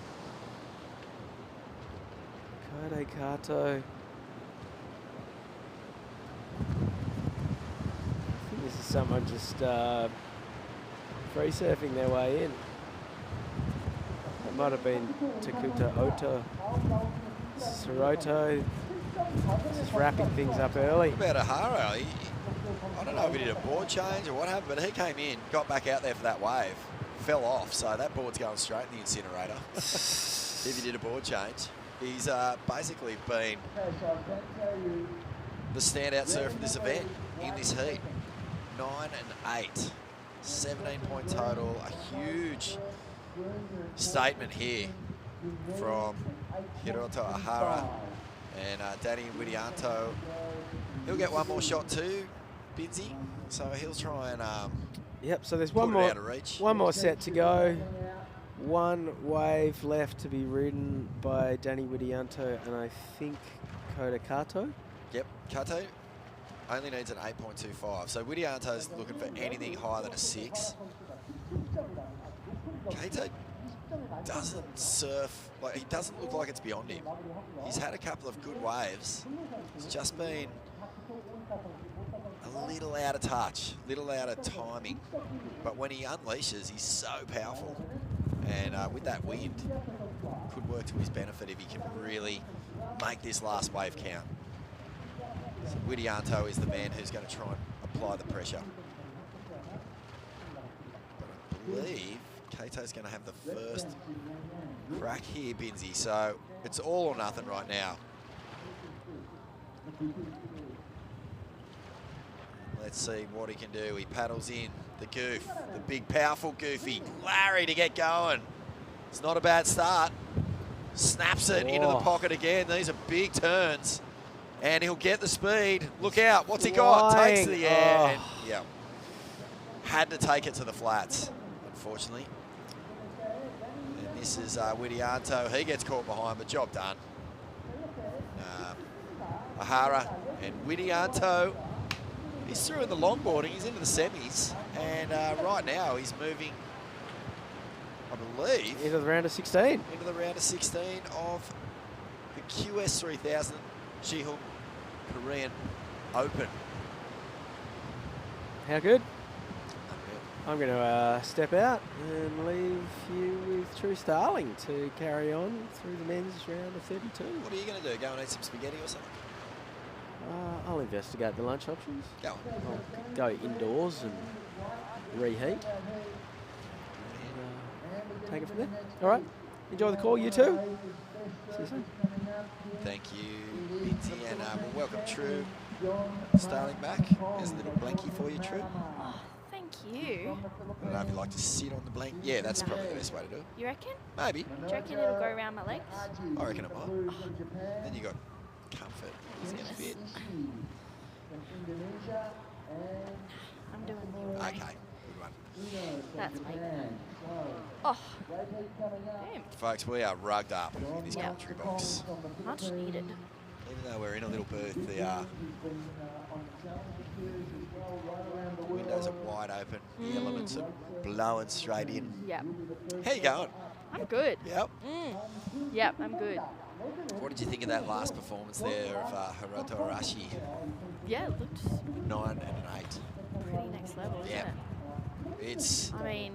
Kode Kato. I think this is someone just free surfing their way in. It might have been Takuta Ota. Hiroto. Just wrapping things up early. What about Ohara? I don't know if he did a board change or what happened, but he came in, got back out there for that wave, fell off, so that board's going straight in the incinerator. If he did a board change. He's basically been the standout surfer of this event in this heat. 9 and 8. 17-point total. A huge statement here from Hiroto Ahara and Danny Widianto. He'll get one more shot too, Binzi. So he'll try and Yep, so there's put one it out of reach. more set to go. One wave left to be ridden by Danny Widianto and I think Kota Kato. Yep, Kato only needs an 8.25. So Widianto's looking for anything higher than a 6. Kato doesn't surf, like he doesn't look like it's beyond him. He's had a couple of good waves. He's just been a little out of touch, little out of timing. But when he unleashes, he's so powerful. And with that wind, could work to his benefit if he can really make this last wave count. So Widianto is the man who's going to try and apply the pressure. But I believe Kato's going to have the first crack here, Binzi. So it's all or nothing right now. Let's see what he can do. He paddles in the goof, the big powerful goofy. Larry to get going. It's not a bad start. Snaps it into the pocket again. These are big turns. And he'll get the speed. Look out. What's he got? Takes to the air. And, yeah. Had to take it to the flats, unfortunately. And this is Widianto. He gets caught behind, but job done. Ahara and Widianto. He's through in the longboarding. He's into the semis. And right now he's moving, I believe, into the round of 16. Into the round of 16 of the QS 3000 Siheung Korean Open. How good? I'm going to step out and leave you with True Starling to carry on through the men's round of 32. What are you going to do? Go and eat some spaghetti or something? I'll investigate the lunch options. Go on. I'll go indoors and reheat. And, take it from there. All right. Enjoy the call, you too. See you soon. Thank you, Binti, and we'll welcome True Starling back. There's a little blankie for you, True. Oh, thank you. I don't know if you like to sit on the blanket. Yeah, that's probably the best way to do it. You reckon? Maybe. Do you reckon it'll go around my legs? I reckon it might. Then you got comfort. Easy and fit. I'm doing you. Okay, good one. That's me. Oh, damn. Folks, we are rugged up in this commentary box. Much needed. Even though we're in a little booth, the windows are wide open. The elements are blowing straight in. Yep. How you going? I'm good. Yep. Yep, I'm good. What did you think of that last performance there of Hiroto Arashi? Yeah, it looked 9 and an 8. pretty next level, isn't Yeah. it? It's I mean,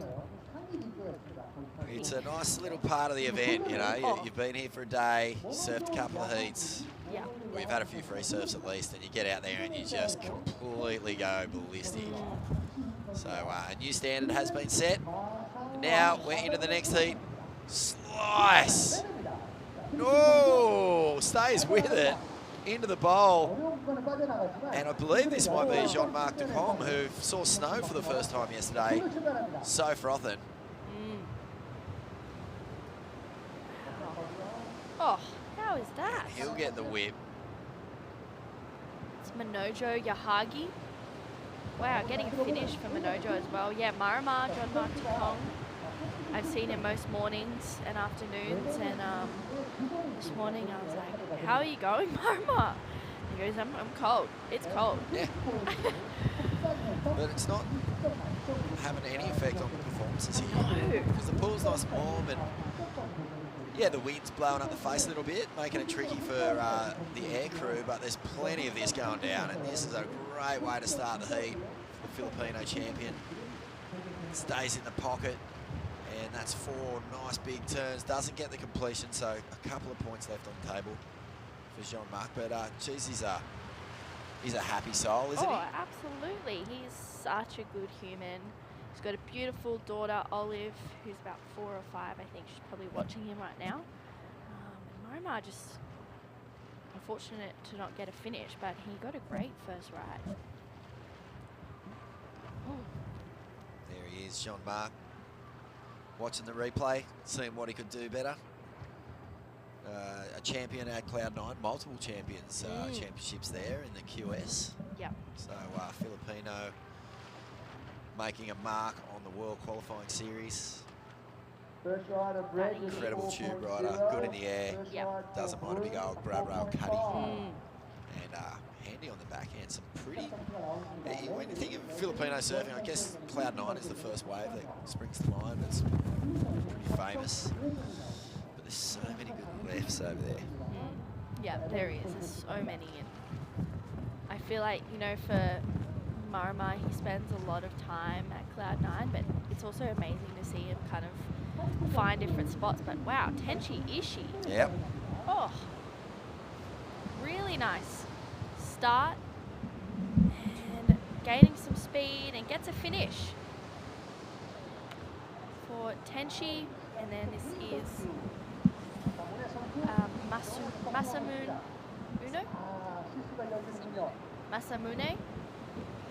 a nice little part of the event, you know. You've been here for a day, surfed a couple of heats. yeah. Well, you've had a few free surfs at least, and you get out there and you just completely go ballistic. So a new standard has been set. And now we're into the next heat. Slice! No! Stays with it. Into the bowl. And I believe this might be Jean-Marc Ducombe, who saw snow for the first time yesterday. So frothing. Oh, how is that? He'll get the whip. It's Minojo Yahagi. Wow, getting a finish for Minojo as well. Yeah, Marama, Jean-Marc Ducombe. I've seen him most mornings and afternoons, and this morning I was like, how are you going, Marama? He goes, I'm cold. It's cold. Yeah. But it's not having any effect on the performances here. No. Because the pool's nice and warm, and yeah, the wind's blowing up the face a little bit, making it tricky for the air crew, but there's plenty of this going down, and this is a great way to start the heat for the Filipino champion. Stays in the pocket, and that's 4 nice big turns. Doesn't get the completion, so a couple of points left on the table for Jean-Marc. But geez, he's a happy soul, isn't he? Oh, absolutely. He's such a good human. He's got a beautiful daughter, Olive, who's about 4 or 5. I think she's probably watching him right now. And Marama just unfortunate to not get a finish, but he got a great first ride. There here's John Mark watching the replay, seeing what he could do better. A champion at Cloud9, multiple champions championships there in the QS. Yep. So Filipino making a mark on the World Qualifying Series. Incredible tube rider, good in the air, doesn't mind a big old grab rail cutting, and handy on the backhand. Some pretty, when you think of Filipino surfing, I guess Cloud9 is the first wave that springs to mind. It's pretty famous, but there's so many good lefts over there. Yeah, there is. There's so many, and I feel like, you know, for Marama, he spends a lot of time at Cloud9, but it's also amazing to see him kind of find different spots. But wow, Tenchi Ishii. Yep. Oh, really nice start and gaining some speed and gets a finish for Tenchi. And then this is Masamune Uno? Masamune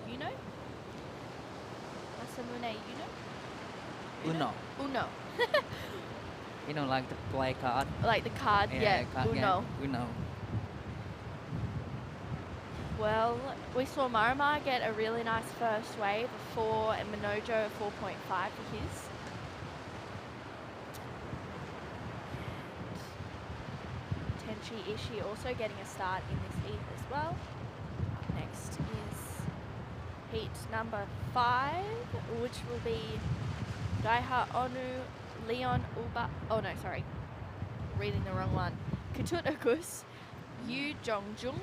Uno? Masamune Uno? Uno. You know, like the play card. Like the card, yeah. Uno. Uno. Well, we saw Marama get a really nice first wave, a 4, and Minojo a 4.5 for his. Tenchi Ishii also getting a start in this heat as well. Up next is heat number 5, which will be Daiha Onu, Leon Uba, oh no, sorry, reading the wrong one. Katut Agus, Yu Jongjung,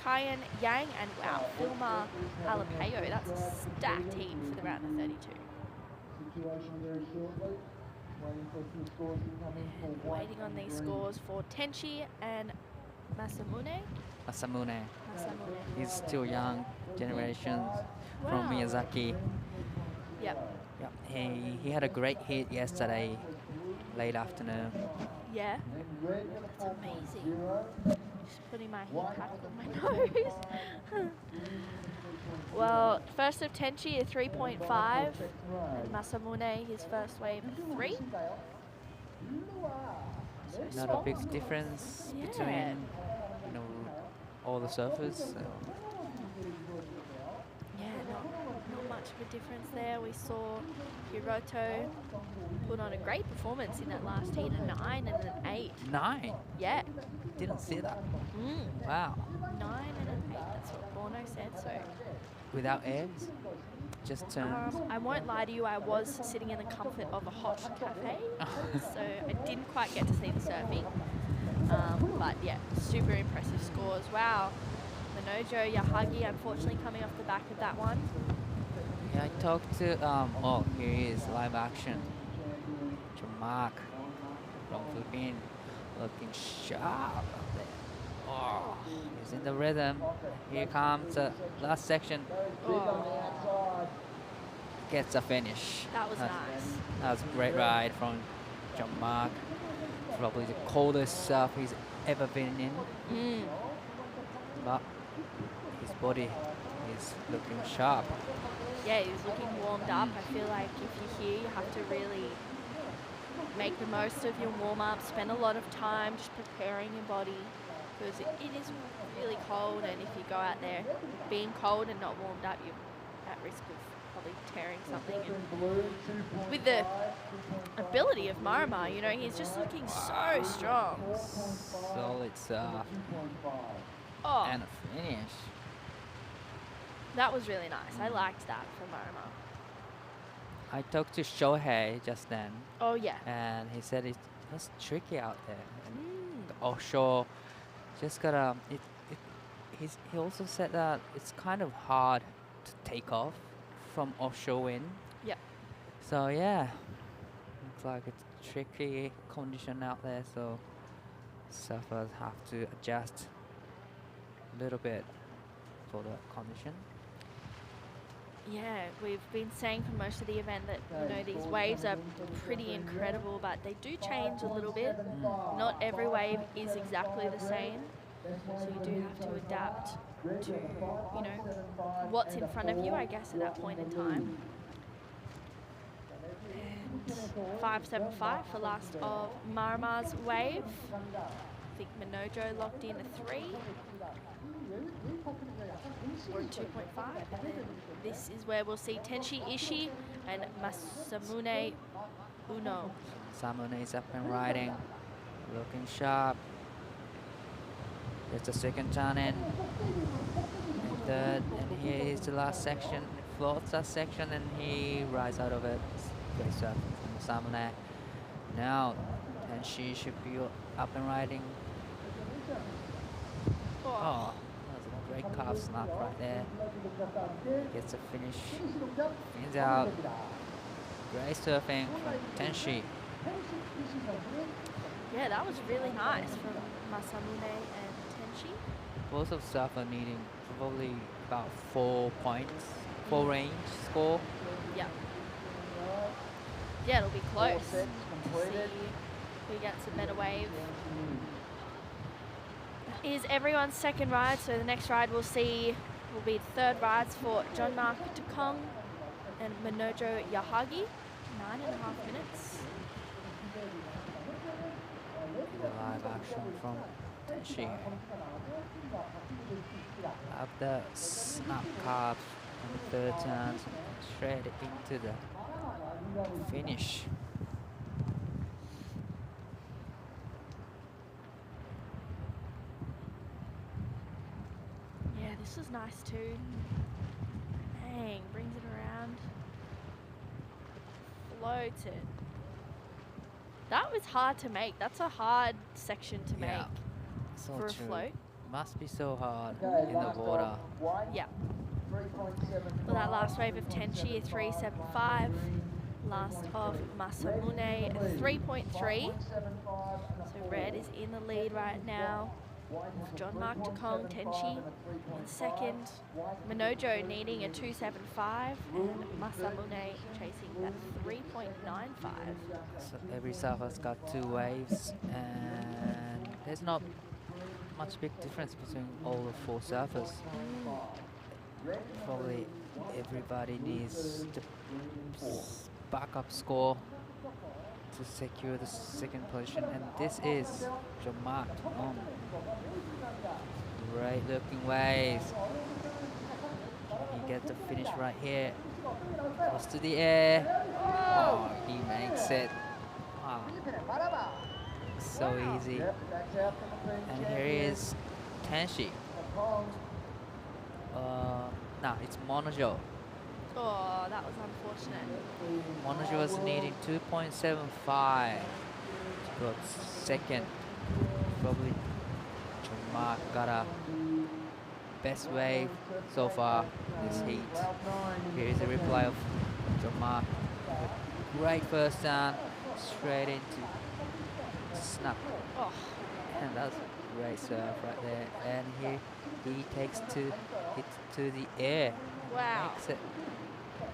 Kayan Yang, and wow, Filma Alapeo. That's a stacked heat for the round of 32. Waiting on these scores for Tenchi and Masamune. Masamune. He's still young generation from Wow. Miyazaki. Yep. Yep. He had a great hit yesterday, late afternoon. Yeah. That's amazing. Just putting my heat pack on my nose. Well, first of Tenchi, a 3.5. And Masamune, his first wave, 3. So Not a big difference between, you know, all the surfers. So. Yeah, not much of a difference there. We saw Hiroto put on a great performance in that last heat, a 9 and an 8. 9? Yeah. Didn't see that. Wow. 9 and an 8, that's what Bono said, so. Without eggs? Just turns? I won't lie to you, I was sitting in the comfort of a hot cafe, so I didn't quite get to see the surfing. But yeah, super impressive scores. Wow. Minojo Yahagi, unfortunately, coming off the back of that one. Yeah, I talked to, oh, here he is, live action. Mark from Philippines, looking sharp up there. Oh, he's in the rhythm. Here comes the last section. Oh, Gets a finish. that was nice. That was a great ride from John Mark. Probably the coldest surf he's ever been in. But his body is looking sharp. Yeah, he was looking warmed up. I feel like if you're here, you have to really make the most of your warm-up, spend a lot of time just preparing your body, because it is really cold, and if you go out there being cold and not warmed up, you're at risk of probably tearing something. And with the ability of Marama, you know, he's just looking so strong. Solid surf. Oh, And a finish. that was really nice. I liked that for Marama. I talked to Shohei just then, Oh, yeah. and he said it's tricky out there. And the offshore just gotta. He also said that it's kind of hard to take off from offshore wind. Yep. So yeah, it's like it's tricky condition out there. So surfers have to adjust a little bit for the condition. Yeah, we've been saying for most of the event that, you know, these waves are pretty incredible, but they do change a little bit. Not every wave is exactly the same, so you do have to adapt to, you know, what's in front of you, I guess, at that point in time. 5.75 for last of Marmar's wave. I think Minojo locked in a 3 or a 2.5. And then this is where we'll see Tenshi Ishii and Masamune Uno. Samune is up and riding, looking sharp. There's the second turn in, and third, and here is the last section. It floats that section, and he rides out of it. Great stuff from Samune. Now, Tenshi should be up and riding. Oh, that's a great calf snap right there. Gets a finish. Spins out. Great surfing from Tenshi. Yeah, that was really nice from Masamune and Tenshi. Both of Surf are needing probably about 4 points, 4 range score. Yeah. Yeah, it'll be close. See who gets a better wave. Is everyone's second ride, so the next ride we'll see will be the third rides for Jeonmark Takong and Minojo Yahagi. 9.5 minutes. The live action from Tenshi. Up the snap carve on the third turn, straight into the finish. Yeah, this is nice too. Dang, brings it around. Floats it. That was hard to make. That's a hard section to make So for a true. float. Must be so hard in the water. Yeah. For that last wave of Tenshi, a 3.75. Last of Masamune, a 3.3. So red is in the lead right now. Jeonmark Takong, Tenshi in second. Minojo needing a 2.75 and Masamune chasing that 3.95. So every surfer's got 2 waves, and there's not much big difference between all the 4 surfers. Probably everybody needs the backup score to secure the second position, and this is Jeonmark Takong. Great looking waves. He gets the finish right here. Goes to the air. Oh, he makes it. Wow. So easy. And here is Tenshi. Nah, it's Monojo. Oh, that was unfortunate. Monojo was needing 2.75 to go second. Probably Jeonmark got a best wave so far this heat. Here is a replay of Jeonmark. Great first down, straight into snap. Oh, And that's a great surf right there. And here he takes it to the air. wow. Makes it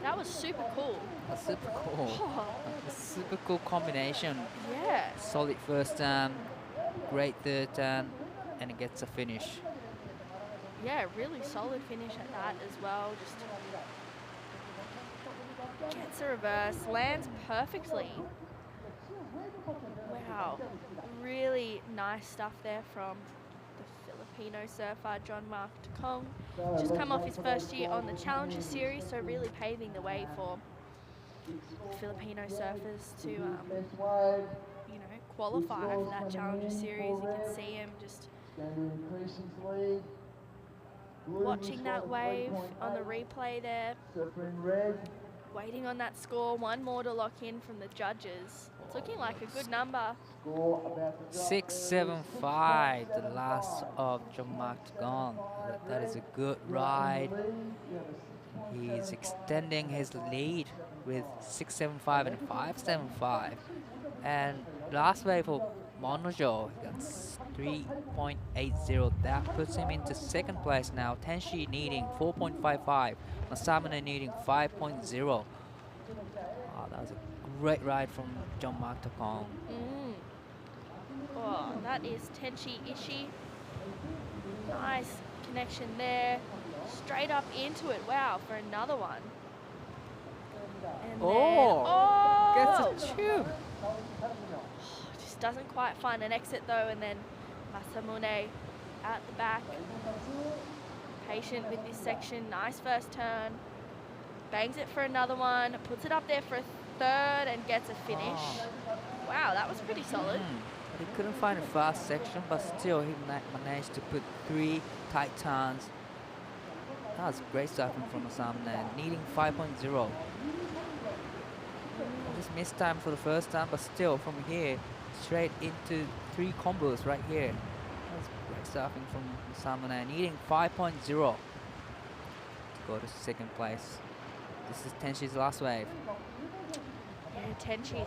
That was super cool. super cool. Oh, A super cool combination. yeah. Solid first down, great third down, and it gets a finish. Yeah, really solid finish at that as well. Just gets a reverse, lands perfectly. Wow, really nice stuff there from the Filipino surfer Jeonmark Takong. Just come off his first year on the Challenger Series, so really paving the way for Filipino surfers to, qualify for that Challenger Series. You can see him just watching that wave on the replay there, waiting on that score. One more to lock in from the judges. It's looking like a good number. 6.75, the last of Jeonmark Takong. That is a good ride. He's extending his lead with 6.75 and 5.75. And last wave for Monojo, that's 3.80. That puts him into second place now. Tenshi needing 4.55. Masamune needing 5.0. Oh, that was a great ride from Jeonmark Takong. Oh, that is Tenshi Ishii. Nice connection there. Straight up into it. Wow, for another one. And then, oh! Gets a tube. Just doesn't quite find an exit though, and then Masamune at the back. Patient with this section. Nice first turn. Bangs it for another one. Puts it up there for a third and gets a finish. Wow, that was pretty solid. He couldn't find a fast section, but still he managed to put 3 tight turns. That was great surfing from Masamune, needing 5.0. Just missed time for the first time, but still from here, straight into 3 combos right here. That was great surfing from Masamune, needing 5.0 to go to second place. This is Tenshi's last wave. Yeah, Tenchi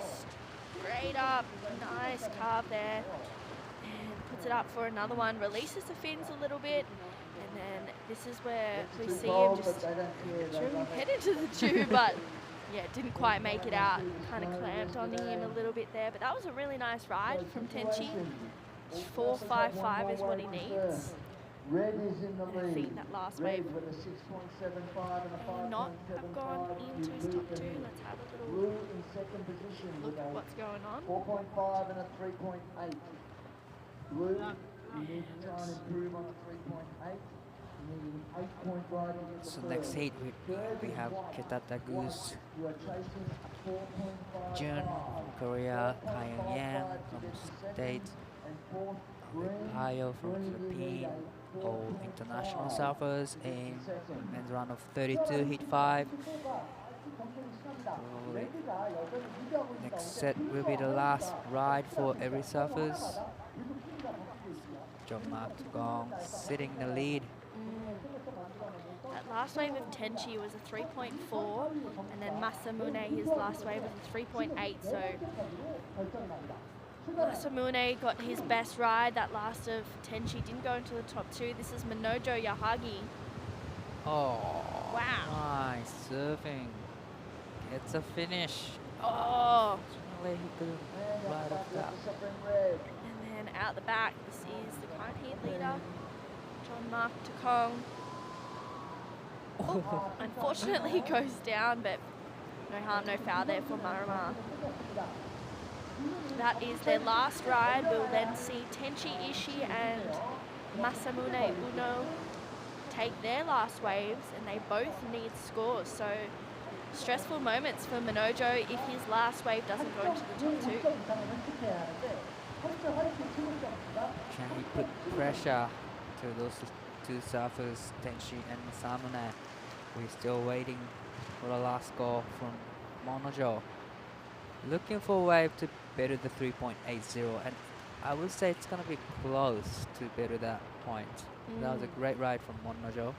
straight up, nice carve there, and puts it up for another one. Releases the fins a little bit, and then this is where we see him just head into the tube, but yeah, didn't quite make it out. Kind of clamped on him a little bit there, but that was a really nice ride from Tenchi. 4.55 is what he needs. Red is in the And I lead. think that last wave Red with a 6.75 and a may not have gone into his top 2. Let's have a Blue little in second position look with at a what's going on. 4.5 and a 3.8. Blue, you need to try and improve on a 3.8. You need an 8.5 to get the So third. next heat we have Ketata Goose, You are chasing a 4.5. Jun from Korea, Taeyong Yan from States, And fourth, green. Payo from Philippines, all international surfers in men's run of 32, heat 5. So next set will be the last ride for every surfers. Jeongmark Gong sitting in the lead. That last wave of Tenchi was a 3.4, and then Masamune, his last wave was a 3.8, so Masamune got his best ride. That last of Tenchi didn't go into the top 2. This is Minojo Yahagi. Oh, Wow. nice surfing. It's a finish. Oh, Unfortunately, he couldn't ride off that. and then out the back, this is the current heat leader, Jeongmark Takong. Oh, unfortunately, he goes down, but no harm, no foul there for Marama. That is their last ride. We'll then see Tenchi Ishii and Masamune Uno take their last waves, and they both need scores. So stressful moments for Minojo if his last wave doesn't go into the top 2. Can he put pressure to those 2 surfers, Tenchi and Masamune? We're still waiting for the last goal from Monojo. Looking for a wave to better the 3.80, and I would say it's going to be close to better that point. That was a great ride from Monojo.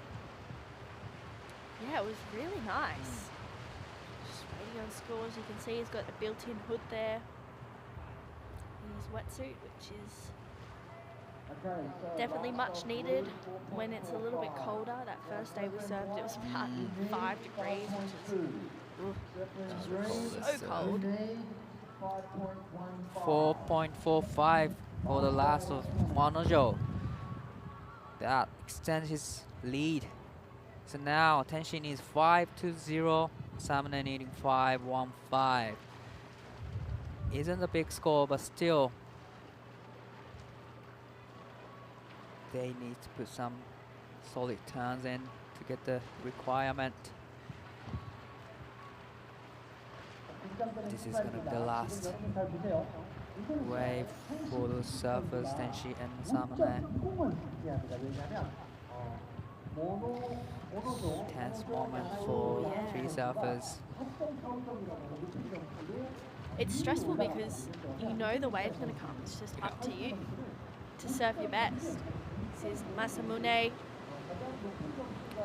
Yeah, it was really nice. Just waiting on scores. You can see he's got a built-in hood there in his wetsuit, which is definitely much needed when it's a little bit colder. That first day we served, it was about 5 degrees, which is so cold. 4.45 for the last of Monojo. That extends his lead. So now Tenshi needs 5.20, Samune needing 5.15. Isn't a big score, but still they need to put some solid turns in to get the requirement. This is going to be the last wave for the surfers, Tenshi and Samune. Tense moment for 3 surfers. It's stressful because you know the wave's going to come. It's just up to you to serve your best. This is Masamune.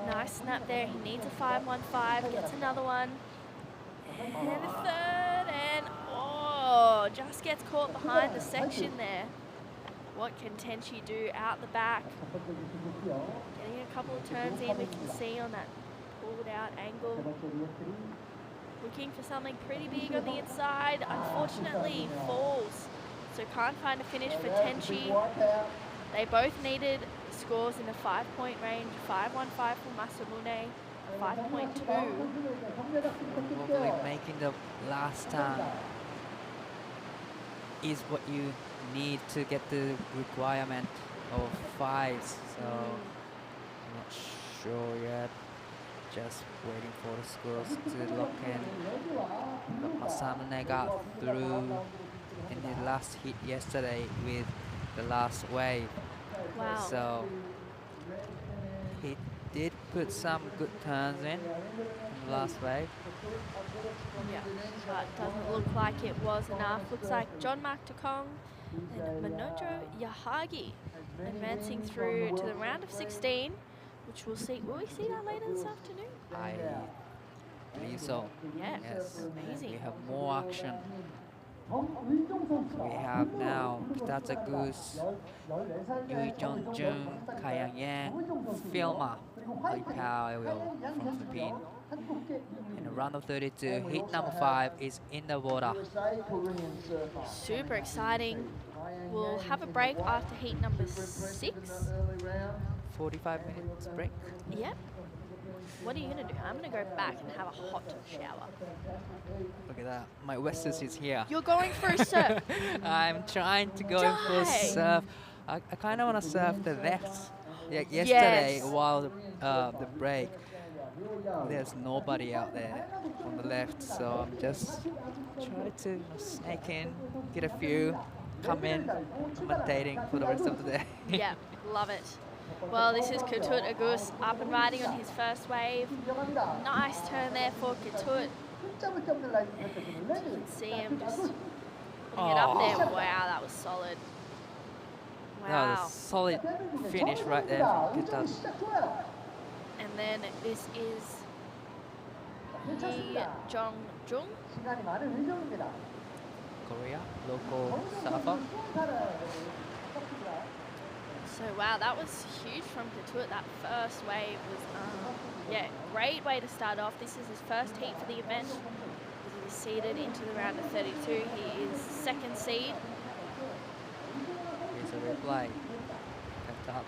Nice snap there. He needs a 5.15. Gets another one. And a third. And oh, just gets caught behind the section there. What can Tenchi do out the back? Getting a couple of turns in, we can see on that pulled out angle. Looking for something pretty big on the inside. Unfortunately, falls. So can't find a finish for Tenchi. They both needed scores in the 5-point range. 5.15 for Masamune, a 5.2. Probably making the last turn is what you need to get the requirement of 5s. So I'm not sure yet. Just waiting for the scores to lock in. But Masamune got through in the last hit yesterday with the last wave. Wow. So he did put some good turns in the last wave. Yeah, but doesn't look like it was enough. Looks like John Maktakong and Manojo Yahagi advancing through to the round of 16, which we'll see. Will we see that later this afternoon? I believe so. Yeah, Yes. amazing. We have more action. We have now Kitata Goose, Yui Jong-jun, Kayang Yang, Filma, Lee Powell from Philippines. In the round of 32, heat number 5 is in the water. Super exciting. We'll have a break after heat number 6. 45 minutes break. Yep. What are you going to do? I'm going to go back and have a hot shower. Look at that. My Westus is here. You're going for a surf. I'm trying to go for a Die. surf. I kind of want to surf the left. Yeah, yesterday, Yes. while the break, there's nobody out there on the left, so I'm just trying to snake in, get a few, come in, commentating for the rest of the day. Yeah, love it. Well, this is Ketut Agus up and riding on his first wave. Nice turn there for Ketut. You can see him just putting it up there. Wow, that was solid. That was Wow. a solid finish right there from Kitata. And then this is Yi Jong-jung. Korea, local surfer. So wow, that was huge from Ketut. That first wave was, yeah, great way to start off. This is his first heat for the event. He was seeded into the round of 32. He is second seed. Here's a replay. Kept up.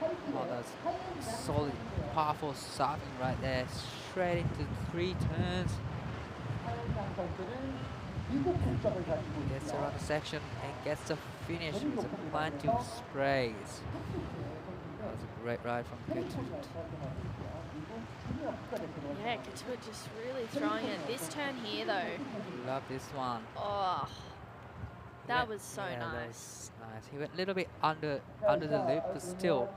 Oh, that's solid, powerful surfing right there. Straight into 3 turns. Gets around the section and gets the finish with a plenty of sprays. That was a great ride from Ketut. Yeah, Ketut just really throwing it. This turn here though, Love this one. oh, that Went- was so yeah, that nice. was nice. He went a little bit under the loop, but still,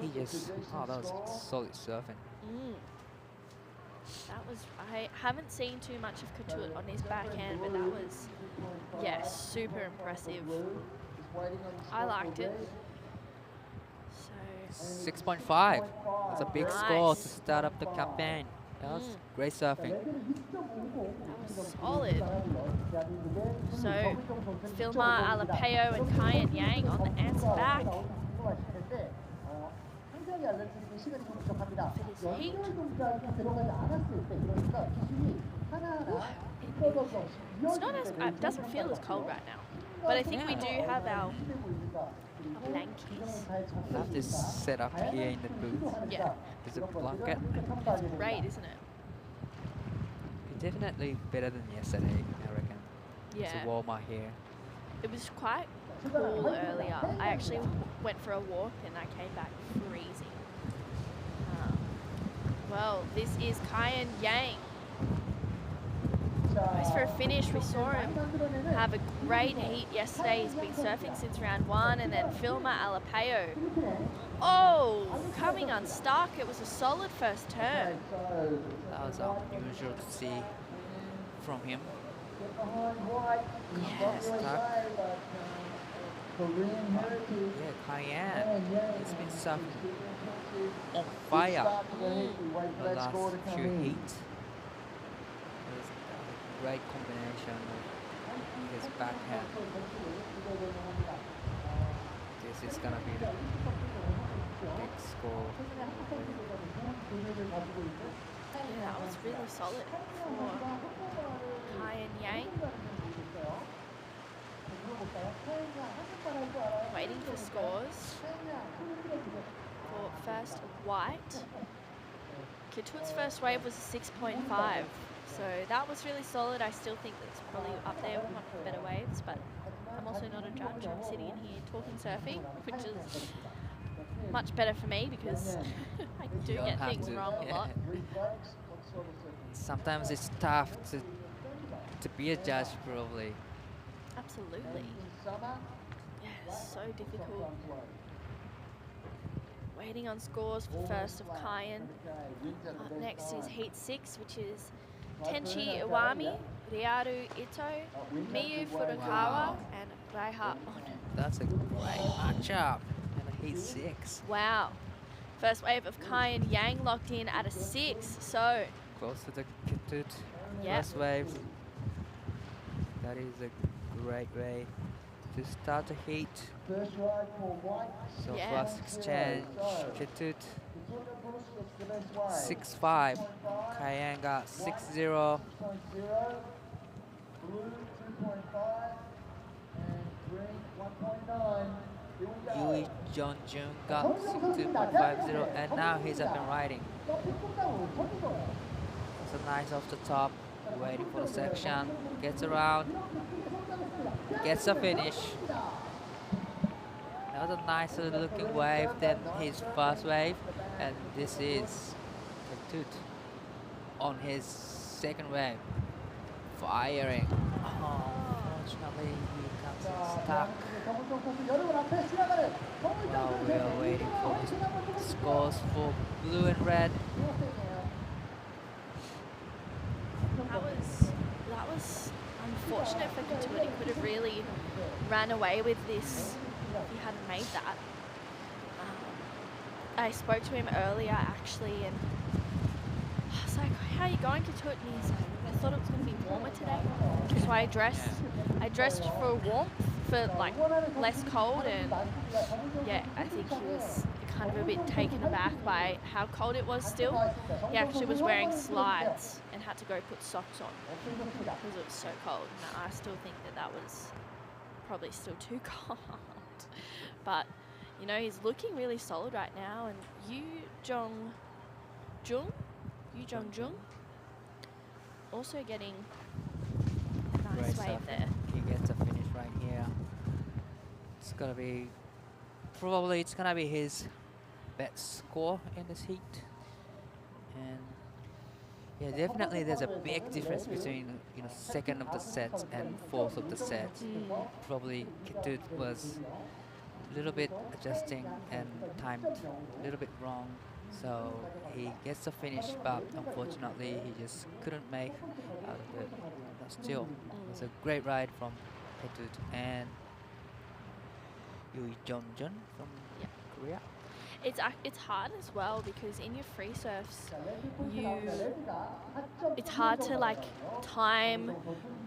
he just, oh, that was solid surfing. Mm. That was, I haven't seen too much of Ketut on his backhand, but that was, yeah, super impressive. I liked it. So, 6.5. That's a big score to Nice. start up the campaign. That was great surfing. that was solid. So, Filmar Alapeo and Kyan Yang on the answer back for this heat. It's not as, it doesn't feel as cold right now, but I think we do have our blankets. I have this set up here in the booth. Yeah, There's a blanket. it's great, isn't it? Definitely better than yesterday, I reckon. It's Yeah. a warmer here. It was quite cool earlier. I actually went for a walk and I came back freezing. Well, this is Kyan Yang. Goes for a finish. We saw him have a great heat yesterday. He's been surfing since round 1, and then Filma Alapeo. Oh, coming unstuck. It was a solid first turn. That was unusual to see from him. Yeah. Stuck. Yeah, Cayenne. It's been surfing on fire the last few heats. It was a great combination of his backhand. This is gonna be the big score. Yeah, that was really solid for Kyan Yang. Waiting for scores for first white. Kitut's first wave was a 6.5, so that was really solid. I still think that's probably up there with one of the better waves, but I'm also not a judge. I'm sitting in here talking surfing, which is much better for me because I do You don't get have things to, wrong a lot. Sometimes it's tough to be a judge, probably. Absolutely. Yeah, so difficult. Waiting on scores for first of Kayan. Up next is Heat 6, which is Tenchi Iwami, Ryaru Ito, Miyu Furukawa, and Raiha Ono. That's a great matchup. And a Heat 6. Wow. First wave of Kayan Yang locked in at a 6, so Close to the Kitut yeah. first wave. That is a great way to start the heat. So Yeah. first exchange, Kitut 6-5, Kayanga 6-0. Yui Jeonjun got 2.50, and now he's up and riding. So nice off the top, waiting for the section, gets around, gets a finish. Another nicer looking wave than his first wave, and this is Ketut on his second wave, firing. Oh, unfortunately he comes stuck. Now we are waiting for the scores for blue and red. That was unfortunate for Ketut. He could have really ran away with this if he hadn't made that. I spoke to him earlier actually, and I was like, "How are you going, Ketut?" And he's like, "I thought it was going to be warmer today, so I dressed. I dressed for warmth, for like less cold, and yeah, I think he was kind of a bit taken aback by how cold it was still. He actually was wearing slides and had to go put socks on because it was so cold. And I still think that was probably still too cold. But, you know, he's looking really solid right now. And Yu Jong-jung, also getting a nice Great wave stuff. there. He gets a finish right here. It's gonna be, probably it's gonna be his best score in this heat. And yeah, definitely there's a big difference between, you know, second of the set and fourth of the set. Probably Ketut was a little bit adjusting and timed a little bit wrong. So he gets a finish, but unfortunately he just couldn't make out of it. But still, it's a great ride from Ketut and Yui Jeonjun from Korea. It's hard as well because in your free surfs, it's hard to like time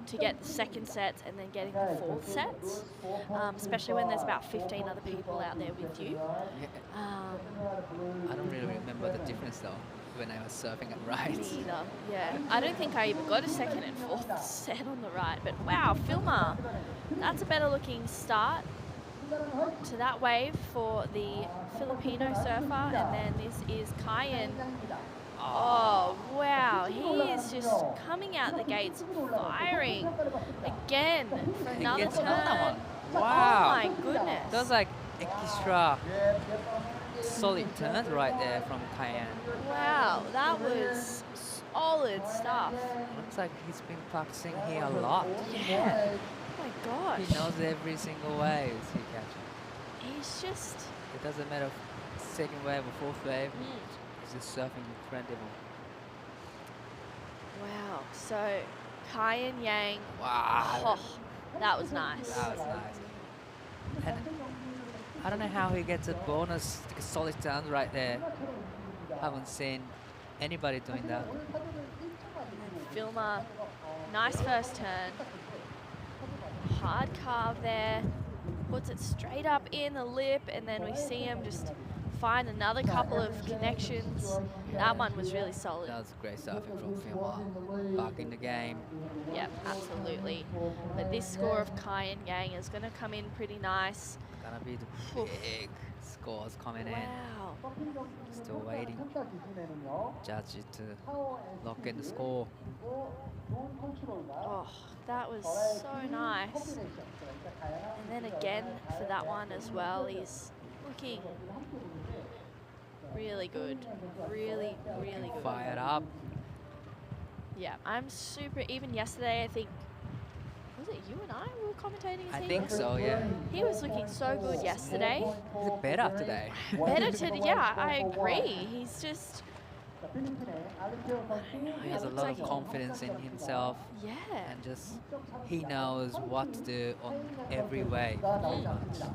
to get the second sets and then getting the fourth sets, especially when there's about 15 other people out there with you. I don't really remember the difference though when I was surfing at rides. Me either. Yeah, I don't think I even got a second and fourth set on the right. But wow, Filmer, that's a better looking start to that wave for the Filipino surfer. And then this is Kayan. Oh, wow. He is just coming out the gates firing again for another gets turn. another one. Wow. Oh, my goodness. That was like extra solid turns right there from Kayan. Wow, that was solid stuff. Looks like he's been practicing here a lot. Yeah. Oh, my gosh. He knows every single wave he catches. He's just... It doesn't matter if second wave or fourth wave. He's just surfing incredible. Wow. So, Kayan Yang. Wow. Oh, that was nice. That was nice. And I don't know how he gets a bonus solid turn right there. Haven't seen anybody doing that. Filmer, nice first turn. Hard carve there. Puts it straight up in the lip, and then we see him just find another couple of connections. That one was really solid. That was great surfing from Filmer. Back in the game. Yep, absolutely. But this score of Kayan Yang is going to come in pretty nice. Gonna be the big scores coming in. Wow. Still waiting. 평가 기준에는요. Judge to 파워의 lock in the score. 그리고 좋은 컨트롤과 Oh, that was 저의 so 균일 nice. 콤비네이션, 그러니까 다양한 And then 기술과 again for that 다양한 one as well, he's looking 것들을 함께 보는데 really good. Really, really good. Fired up. Yeah, I'm super. Even yesterday, I think, was it you and I who were commentating? I as think he? so, yeah. He was looking so good yesterday. Is it better today? Better to, yeah, I agree. He's just, 자, 필리핀의 알리케오 선수 He has a lot of confidence in himself yeah. and just he knows what to do on every wave.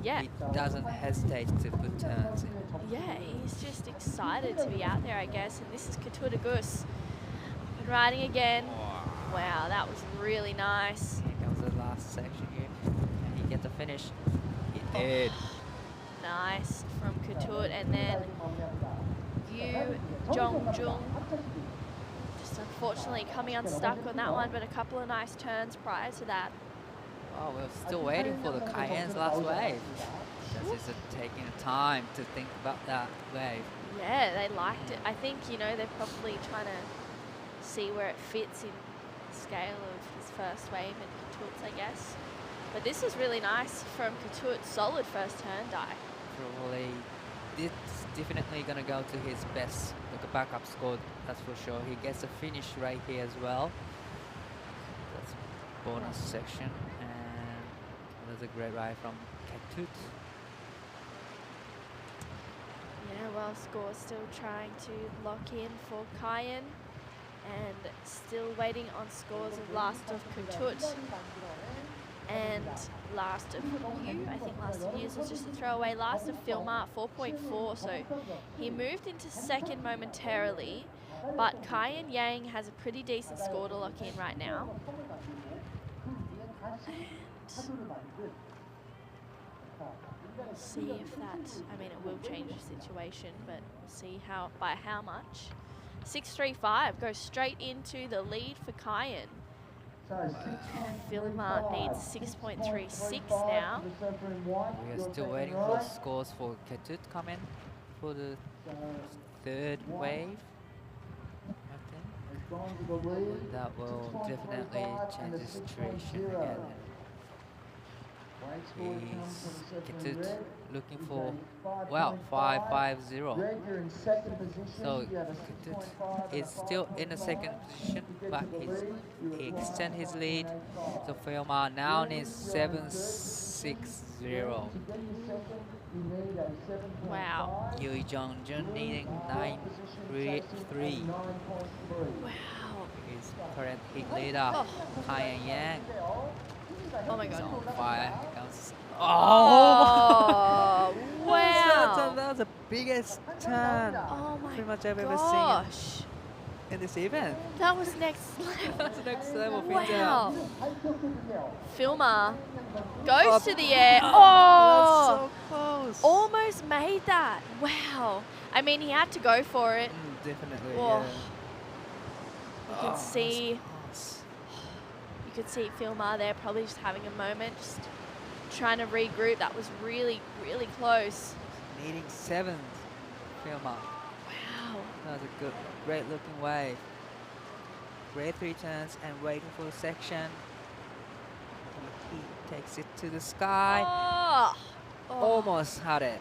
Yeah. He doesn't hesitate to put turns in. Yeah, he's just excited to be out there, I guess. And this is Katuda Gus. And riding again. Wow, that was really nice. Here comes the last section here. Can he get the finish? He did. Nice from Katut. And then Yu Jongjung. Just unfortunately coming unstuck on that one, but a couple of nice turns prior to that. Oh, we're still waiting for the Cayenne's last wave. Just is taking time to think about that wave. Yeah, they liked it. I think, you know, they're probably trying to see where it fits in the scale of his first wave and Katut's, I guess. But this was really nice from Katut. Solid first turn die. Probably this definitely gonna go to his best, like a backup score, that's for sure. He gets a finish right here as well. That's bonus section, and that's a great ride from Katut. Yeah, well, score's still trying to lock in for Cayenne and still waiting on scores of last of Katut and last of Yu. I think last of Yu's was just a throwaway. Last of Filmar 4.4, so he moved into second momentarily, but Cayenne Yang has a pretty decent score to lock in right now. We'll see if that, I mean, it will change the situation, but we'll see how by how much. 6.35 goes straight into the lead for Cayenne. Filmar needs 6.36 now. We are still waiting for scores for Katut come in for the third wave, I think. That will definitely change the situation again. Katut looking for, well, 5-5-0. So Katut is still in the second position, but he extends his lead. So Filmar now needs 7-6-0. Wow. Yu Jongjun needing 9-3. Wow. His current heat leader, Cayenne Yang. Oh my He's god. on fire. Here comes. Oh, wow. That was the biggest turn Oh my pretty much I've ever gosh. seen in this event. That was next level. That's the next level. Wow. Filmar. Filmar goes to the air. That's Oh, so close. almost made that. Wow. I mean, he had to go for it. Definitely. Oh. Yeah. You can that's see, close. you could see Filmar there probably just having a moment, just trying to regroup. That was really, really close. Needing 7th. Filmar. Wow. That was a good, great looking wave. Great 3 turns and waiting for the section. He takes it to the sky. Oh. Oh. Almost had it.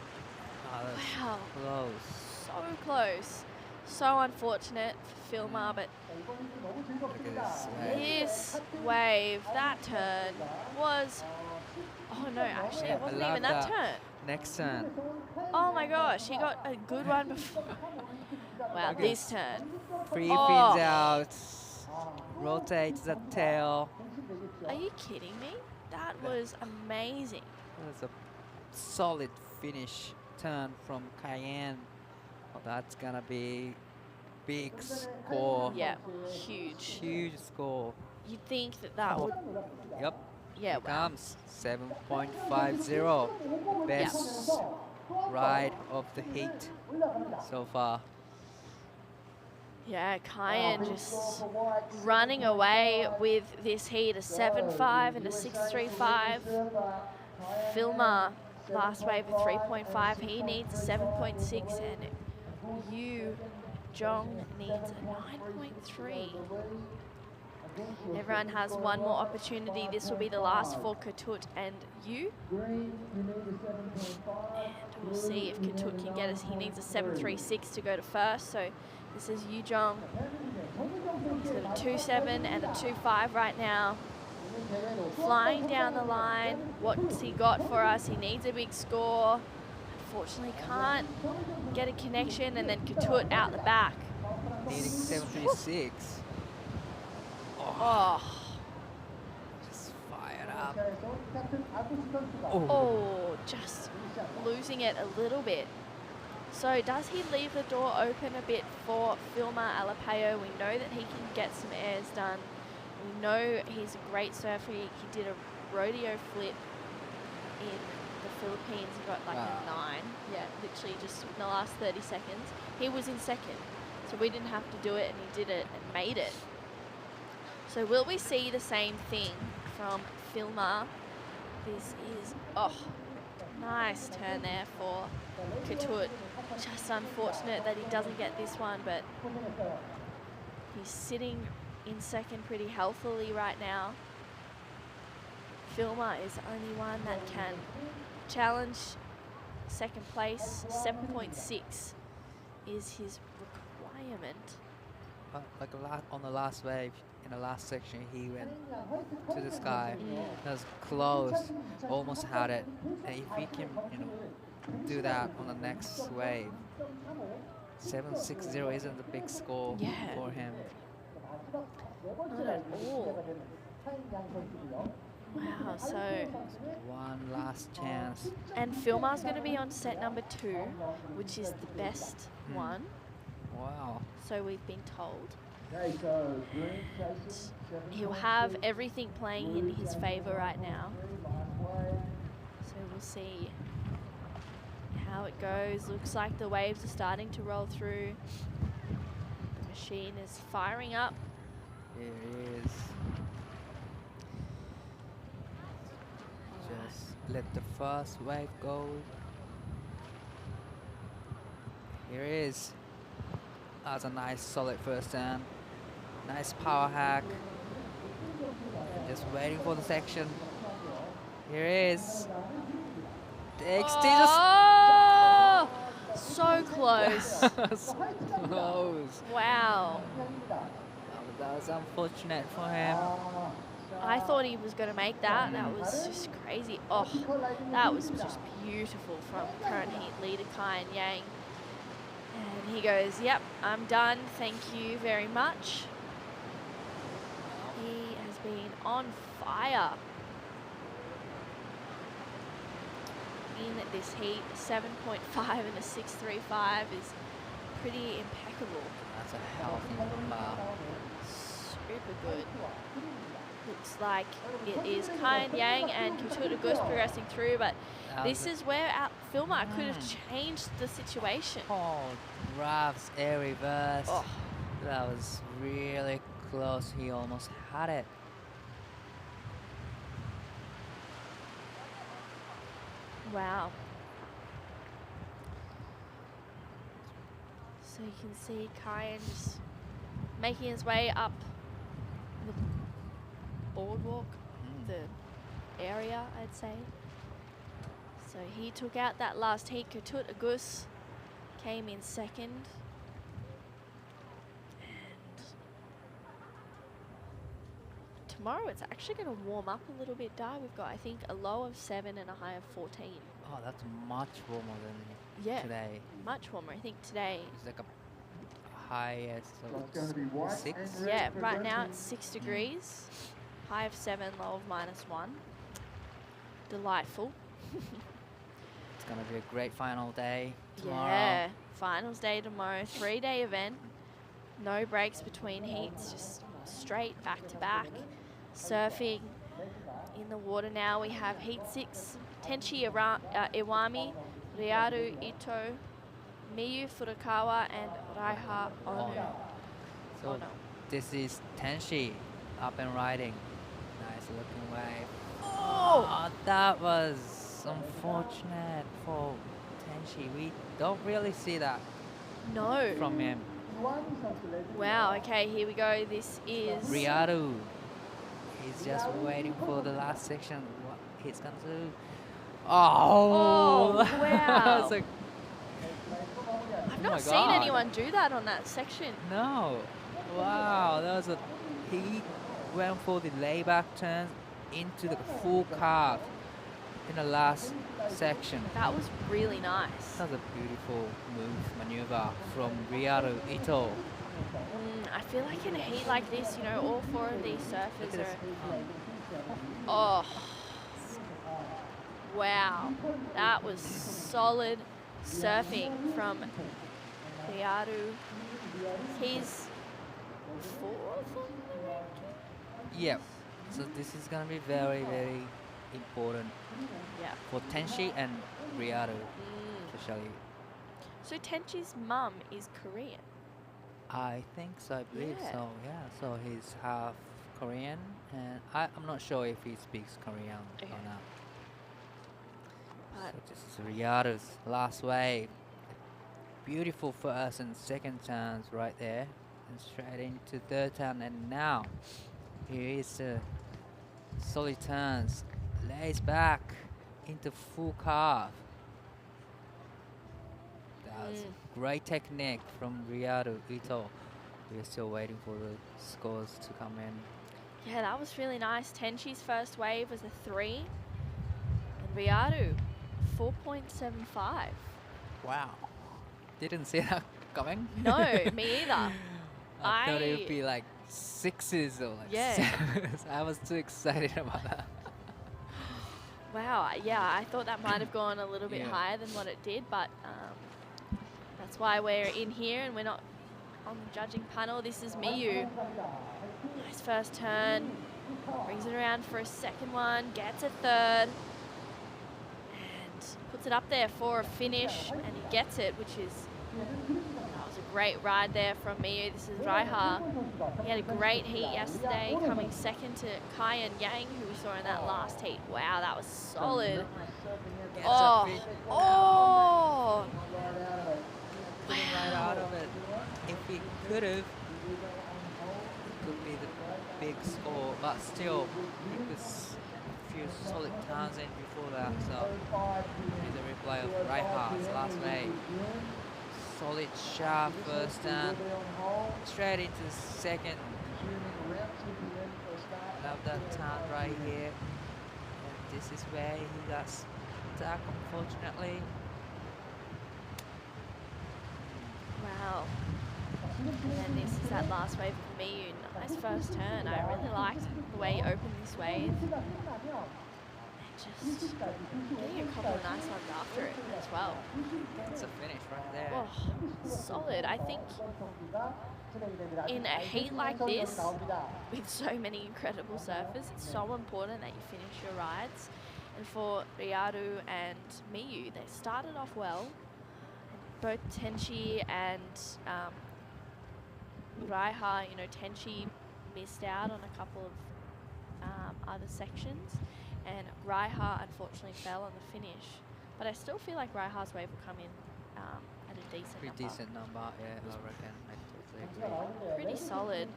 Oh, that's Wow. close. So close. So unfortunate for Filmar, but Look at this wave. this wave, that turn was, oh no, actually Yeah, it wasn't I even love that that. turn. Next turn. Oh my gosh, he got a good one before. Wow, Okay. this turn. 3 Oh. fins out. Rotates the tail. Are you kidding me? That was amazing. That's a solid finish turn from Cayenne. Oh, that's gonna be big score. Yeah, huge. Huge score. You'd think that that would, Yep. yeah, Here wow. comes 7.50. Best ride of the heat so far. Yeah, Cayenne just running away with this heat, a 7.5 and a 6.35. Filmar last wave of 3.5. He needs a 7.6, and Yu Jong needs a 9.3. Everyone has one more opportunity. This will be the last for Ketut and Yu. And we'll see if Ketut can get us. He needs a 7.36 to go to first. So this is Yu Jong. He's got a 2.7 and a 2.5 right now. Flying down the line. What's he got for us? He needs a big score. Unfortunately, can't get a connection, and then Ketut out the back. Needing 7.36. Oh. Just fired up. Oh, just losing it a little bit. So does he leave the door open a bit for Filma Alapeo? We know that he can get some airs done. We know he's a great surfer. He did a rodeo flip in the Philippines. He got like a 9. Yeah, literally just in the last 30 seconds. He was in second. So we didn't have to do it, and he did it and made it. So will we see the same thing from Filma? This is, nice turn there for Ketut. Just unfortunate that he doesn't get this one, but he's sitting in second pretty healthily right now. Filma is the only one that can challenge second place. 7.6 is his requirement. Like on the last wave, in the last section, he went to the sky. That was close, almost had it. And if he can, do that on the next wave, 7.60 isn't a big score for him. Not at all. Wow, so one last chance. And Filma's going to be on set number 2, which is the best one. Wow. So we've been told. He'll have everything playing in his favor right now. So we'll see how it goes. Looks like the waves are starting to roll through. The machine is firing up. Here it is. Just let the first wave go. Here it is. That's a nice solid first turn. Nice power hack. Just waiting for the section. Here it is. The XT Oh, so close. just close. Wow. That was unfortunate for him. I thought he was going to make that. That was just crazy. Oh, that was just beautiful from current heat leader Kai Yang. And he goes, yep, I'm done. Thank you very much. He has been on fire in this heat. 7.5 and a 6.35 is pretty impeccable. That's a healthy number. Super good. Looks like it is Kai Yang and Ketut Agus progressing through, but this is where Filma could have changed the situation. Oh, Rav's air reverse. Oh. That was really close. He almost had it. Wow. So you can see Kai just making his way up the boardwalk, the area, I'd say. So he took out that last heat. Ketut Agus came in second. And tomorrow it's actually going to warm up a little bit, Di. We've got, I think, a low of 7 and a high of 14. Oh, that's much warmer than today. Much warmer. I think today. It's like a highest of 6. Yeah, right now it's 6 degrees. High of 7, low of -1. Delightful. It's going to be a great final day tomorrow. Yeah, finals day tomorrow. 3-day event. No breaks between heats, just straight back to back. Surfing in the water now. We have heat 6. Tenchi Iwami, Ryaru Ito, Miyu Furukawa, and Raiha Ono. So this is Tenshi up and riding. Nice looking wave. Oh! That was That's unfortunate for Tenchi. We don't really see that No. from him. Wow, okay, here we go. This is... Ryaru. He's just waiting for the last section. What he's gonna do. Oh! Wow. It's like, I've my not seen God. anyone do that on that section. no. Wow, that was a. He went for the layback turns into the full carve in the last section. That was really nice. That was a beautiful move, maneuver from Ryaru Ito. I feel like in a heat like this, you know, all four of these Look surfers at this. are... Oh. Wow. That was solid surfing from Ryaru. He's fourth on the ranking? Yeah. So this is gonna be very, very important Yeah. for Tenchi and Ryaru, especially. So Tenchi's mum is Korean. I think so. I believe Yeah. so. Yeah. So he's half Korean, and I'm not sure if he speaks Korean Okay. or not. But So this is Ryaru's last wave. Beautiful first and second turns right there, and straight into third turn. And now here is the solid turns, lays back into full carve. That was great technique from Ryaru Ito. We're still waiting for the scores to come in. yeah, that was really nice. Tenchi's first wave was a 3. And Ryaru, 4.75. Wow. Didn't see that coming. No, me either. I thought it would be like 6s or like Yeah. 7s. I was too excited about that. Wow, yeah, I thought that might have gone a little bit Yeah. higher than what it did, but that's why we're in here and we're not on the judging panel. This is Miyu. Nice first turn, brings it around for a second one, gets a third, and puts it up there for a finish, and he gets it, which is, that was a great ride there from Miyu. This is Raiha. He had a great heat yesterday, coming second to Kai and Yang, who we saw in that last heat. Wow, that was solid. Gets Oh, a fit. oh, Putting right out of it. If he could have, it could be the big score, but still, he was a few solid turns in before that. So here's a replay of Raiha's last wave. Solid sharp first turn, straight into second. Love that turn right here. And this is where he got stuck, unfortunately. wow. And then this is that last wave for Miyu. Nice first turn. I really liked the way he opened this wave. And just getting a couple of nice ones after it as well. It's a finish right there. Oh, solid. I think in a heat like this, with so many incredible surfers, it's so important that you finish your rides. And for Ryaru and Miyu, they started off well. Both Tenchi and Raiha, you know, Tenchi missed out on a couple of other sections, and Raiha unfortunately fell on the finish. But I still feel like Raiha's wave will come in at a decent Pretty number. decent number, yeah, I reckon. I totally agree. Pretty solid.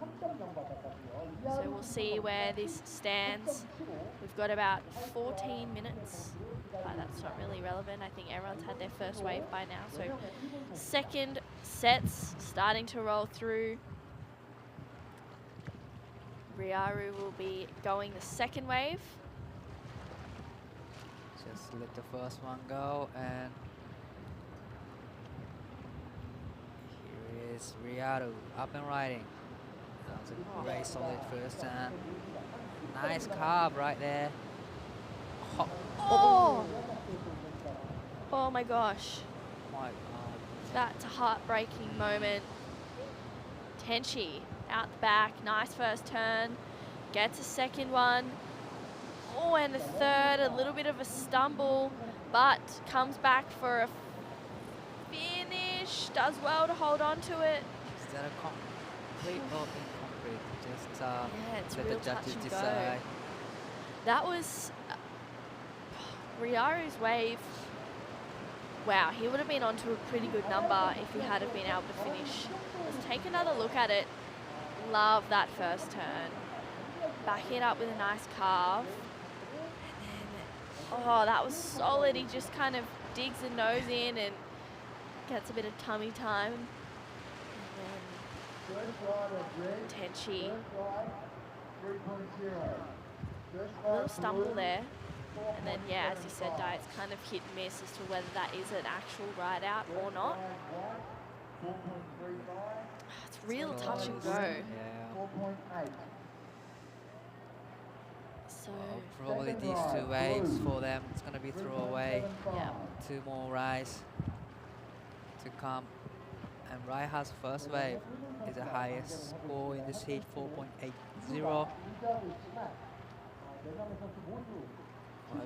So we'll see where this stands. We've got about 14 minutes, but that's not really relevant. I think everyone's had their first wave by now. So second sets starting to roll through. Ryaru will be going the second wave. Just let the first one go, and here is Ryaru up and riding. That was a great solid first turn. Nice carve right there. Oh! Oh my gosh. My God. That's a heartbreaking moment. Tenchi out the back, nice first turn, gets a second one. Oh, and a third, a little bit of a stumble, but comes back for a finish. Does well to hold on to it. Is that a complete or incomplete? Just Yeah, it's let real the touch judges and go. decide. That was Ryaru's wave, wow, he would have been onto a pretty good number if he had have been able to finish. Let's take another look at it. Love that first turn. Back it up with a nice carve. And then, oh, that was solid. He just kind of digs the nose in and gets a bit of tummy time. And then Tenchi. Little stumble there. And then, yeah, as you said, Di, it's kind of hit and miss as to whether that is an actual ride out or not. It's real touch and go. Yeah. So Probably these two waves for them, it's going to be throwaway. yeah, 2 more rides to come. And Raiha's first wave is the highest score in this heat, 4.80. Well,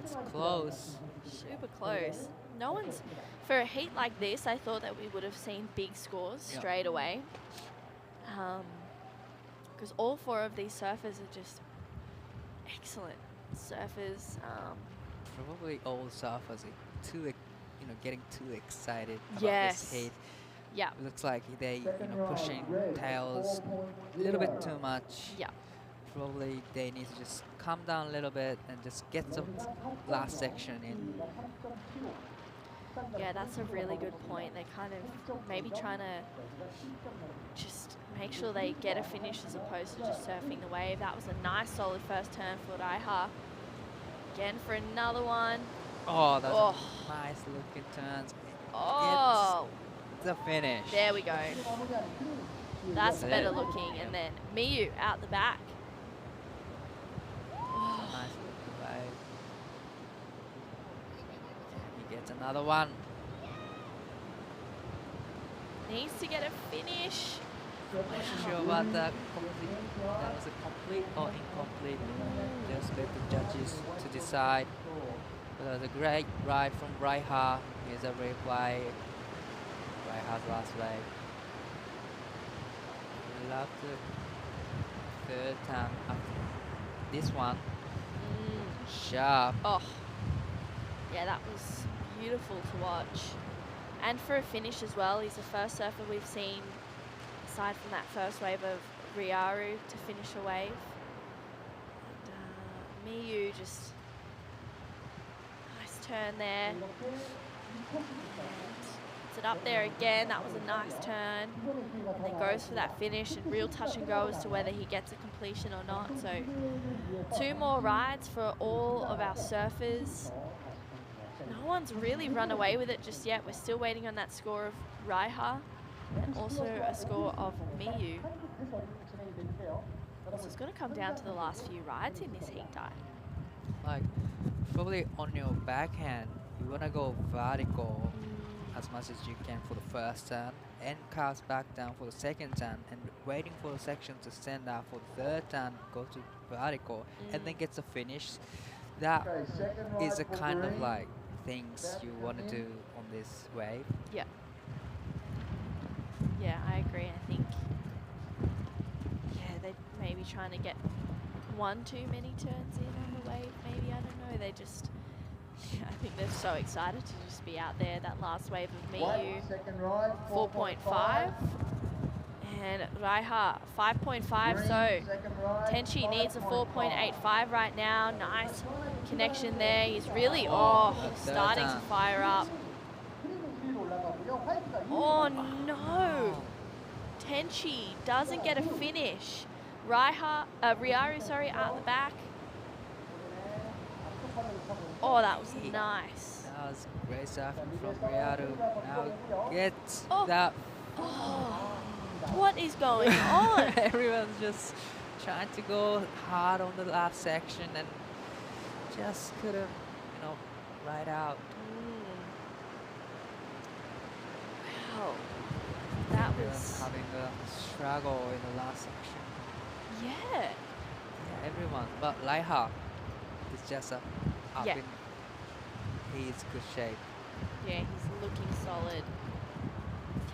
it's close. super close. No one's, for a heat like this, I thought that we would have seen big scores Yeah. straight away. Because all 4 of these surfers are just excellent surfers. Probably all surfers are too, getting too excited about Yes. this heat. Yeah, It looks like they, pushing tails a little bit too much. yeah. Probably they need to just calm down a little bit and just get some last section in. Yeah, that's a really good point. They're kind of maybe trying to just make sure they get a finish as opposed to just surfing the wave. That was a nice solid first turn for Raiha. Again for another one. Oh, that's Oh. a nice looking turns. Oh, The finish. there we go. That's That's better it. looking. And then Miyu out the back. Nice looking wave. He gets another one. Needs to get a finish. Not sure about that. That was a complete or incomplete. Just let the judges to decide. But that was a great ride from Raiha. Here's a replay. Raiha's last wave. We love the third time after this one. Sharp. Oh, yeah, that was beautiful to watch. And for a finish as well, he's the first surfer we've seen, aside from that first wave of Ryaru, to finish a wave. And Miyu just nice turn there. And puts it up there again. That was a nice turn. And then goes for that finish and real touch and go as to whether he gets a completion or not. So 2 more rides for all of our surfers. No one's really run away with it just yet. We're still waiting on that score of Raiha and also a score of Miyu. So it's going to come down to the last few rides in this heat dive. Like, probably on your backhand, you want to go vertical as much as you can for the first turn and cast back down for the second turn and waiting for the section to stand out for the third turn, go to vertical and then gets a finish. That is a kind of like things you want to do on this wave. Yeah. Yeah, I agree. I think, yeah, they're maybe trying to get 1 too many turns in on the wave. Maybe, I don't know. They just, I think they're so excited to just be out there. That last wave of Miyu, 4.5. And Raiha, 5.5. So Tenchi needs a 4.85 right now. Nice connection there. He's really, starting to fire up. Oh no! Tenchi doesn't get a finish. Ryaru, sorry, out the back. Oh, that was nice. That was great surfing from Ryaru. Now gets Oh. that. Oh, what is going on? Everyone's just trying to go hard on the last section and just couldn't, ride out. Wow, that Everyone was, having a struggle in the last section. yeah. Yeah, everyone. But Raiha is just up Yeah. in his good shape. Yeah, he's looking solid.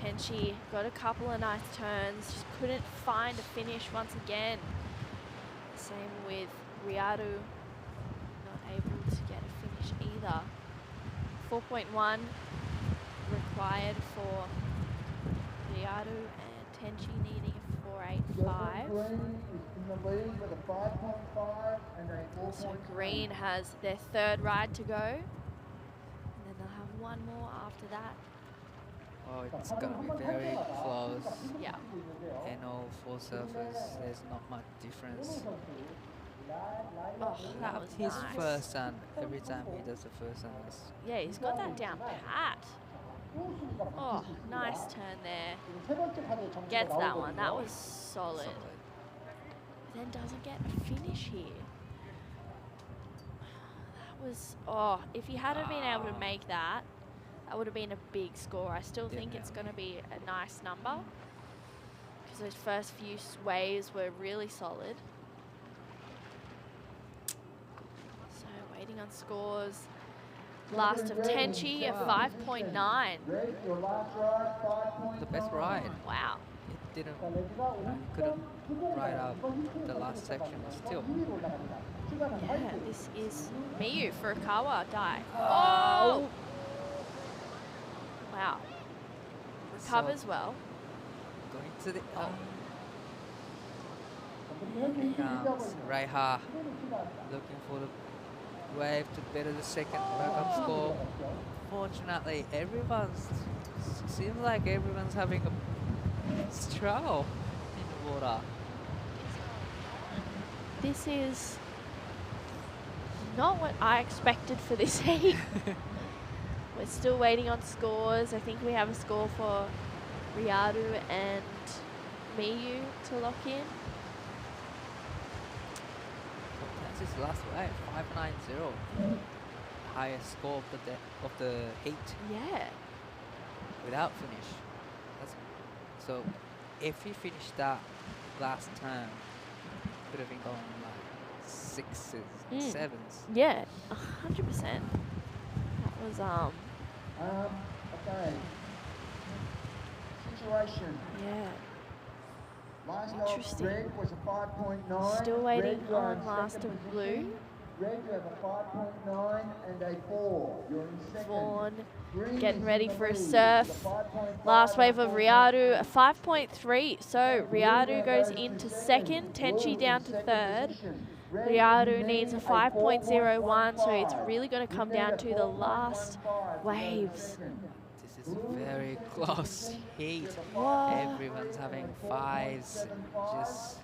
Tenchi got a couple of nice turns, just couldn't find a finish once again. Same with Ryaru, not able to get a finish either. 4.1 required for Riyadu and Tenchi needing a 4.85. So Green has their third ride to go. And then they'll have one more after that. Oh, it's going to be very close. Yeah. And all four surfers, there's not much difference. Oh, that was His nice. first and every time he does the first and it's Yeah, he's got that down pat. Oh, nice turn there. Gets that one. That was solid. solid. Then doesn't get a finish here. That was, oh, if he hadn't been able to make that, that would have been a big score. I still think it's going to be a nice number because those first few waves were really solid. So waiting on scores. Last of Tenchi, a 5.9. The best ride. Wow. It couldn't ride out the last section still. Yeah, this is Miyu Furukawa die. Oh! Wow. Recovers well. Going to the comes Raiha looking for the wave to better the second backup score. Fortunately, seems like everyone's having a struggle in the water. This is not what I expected for this heat. We're still waiting on scores. I think we have a score for Riyadu and Miyu to lock in. That's his last wave, 590. Highest score of the heat Yeah. without finish. So if he finished that last time, could have been going like 6s, 7s. Yeah, 100%. That was Okay. Situation. yeah. Last Interesting. of red was a 5.9. Still waiting Red, you are in on last second of blue. position. Red, you have a 5.9 and a 4. You're in second. Vaughan Green getting is ready in the for a lead surf. with a 5.5 Last wave and of a Riyadu, a 5.3. So Blue Riyadu now goes to into second. second, Blue Tenchi in down to second third. position. Red, Riyadu you needs a need 5.01, so it's 4.15. really going to come You need down a to the last 4.15 to go to waves. second. This is very close heat. Whoa. Everyone's having 5s and just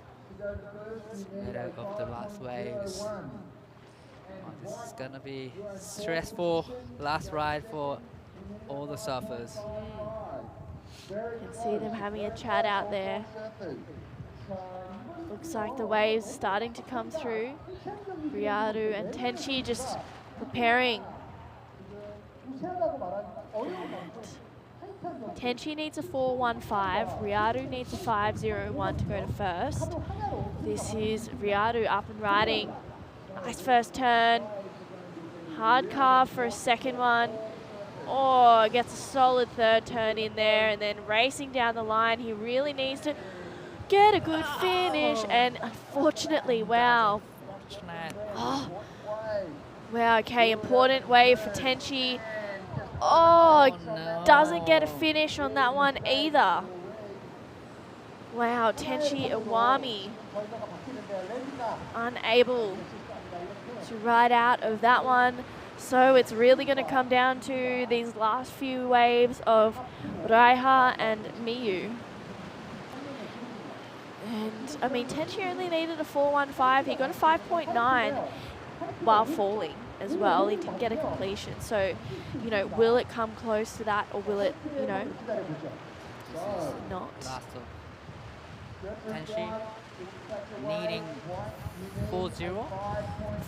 better of the last waves. Oh, this is gonna be stressful last ride for all the surfers. You can see them having a chat out there. Looks like the waves are starting to come through. Riyadu and Tenchi just preparing. Tenchi needs a 4.15. Riyadu needs a 5.01 to go to first. This is Riyadu up and riding. Nice first turn. Hard carve for a second one. Oh, gets a solid third turn in there, and then racing down the line. He really needs to get a good finish, and unfortunately, wow. Oh, wow, okay, important wave for Tenchi. Oh, no. doesn't get a finish on that one either. Wow, Tenchi Iwami unable to ride out of that one. So it's really going to come down to these last few waves of Raiha and Miyu. And, I mean, Tenchi only needed a 4.15. He got a 5.9 while falling as well. He didn't get a completion. So, you know, will it come close to that, or will it, you know, not? Last of Tenchi needing 4.0.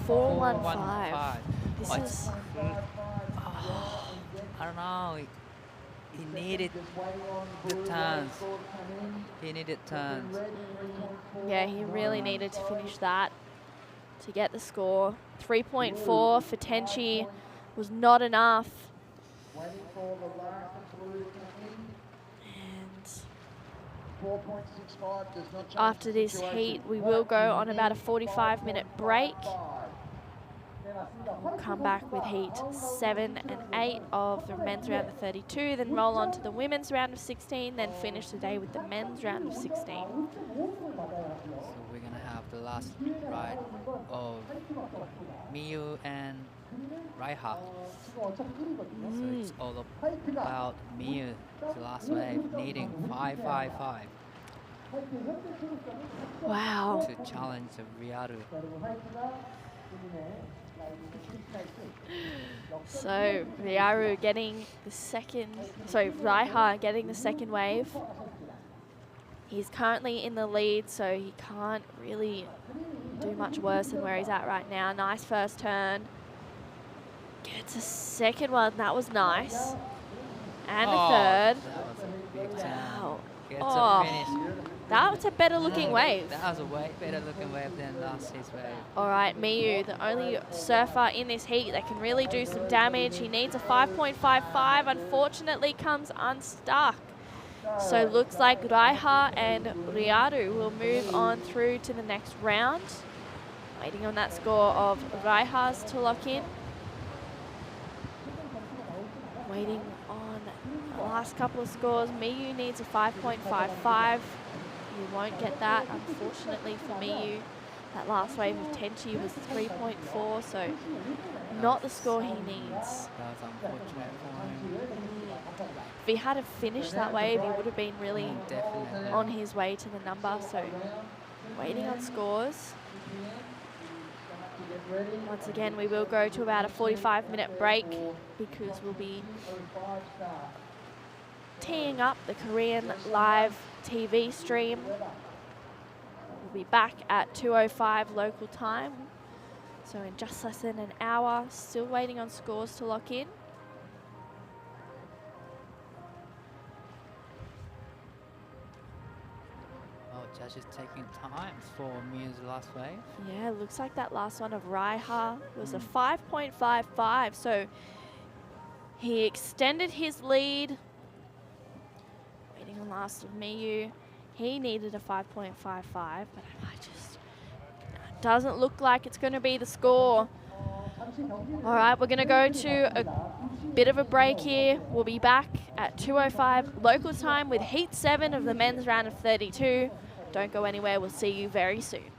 4.15. This Oh, is... I don't know. He needed the turns. He needed turns. Yeah, he really needed to finish that to get the score. 3.4 for Tenchi was not enough. And after this heat, we will go on about a 45-minute break. We'll come back with heat 7 and 8 of the men's round of 32, then roll on to the women's round of 16, then finish the day with the men's round of 16. So we're gonna have the last ride of Miyu and Raiha. So it's all about Miyu, the last wave, needing 555 Wow. to challenge the Ryaru. So Ryaru getting the second, sorry, Raiha getting the second wave. He's currently in the lead, so he can't really do much worse than where he's at right now. Nice first turn. Gets a second one, that was nice. And a third. That was a big turn. Wow. Gets Oh. a finish. That was a better looking wave. That was a way better looking wave than last year's wave. All right, Miyu, the only surfer in this heat that can really do some damage. He needs a 5.55, unfortunately comes unstuck. So looks like Raiha and Ryaru will move on through to the next round. Waiting on that score of Raiha's to lock in. Waiting on the last couple of scores. Miyu needs a 5.55. You won't get that, unfortunately for Miyu. That last wave of Tenchi was 3.4, so not the score he needs. That was unfortunate for him. If he had finished that wave, he would have been really Definitely. on his way to the number. So waiting on scores. Once again, we will go to about a 45-minute break because we'll be teeing up the Korean live TV stream. We'll be back at 2:05 local time. So in just less than an hour, still waiting on scores to lock in. Oh, judges taking time for Miyu's last wave. Yeah, looks like that last one of Raiha was a 5.55. So he extended his lead. Waiting on last of Miyu. He needed a 5.55, but I just doesn't look like it's going to be the score. All right, we're going to go to a bit of a break here. We'll be back at 2:05 local time with heat 7 of the men's round of 32. Don't go anywhere. We'll see you very soon.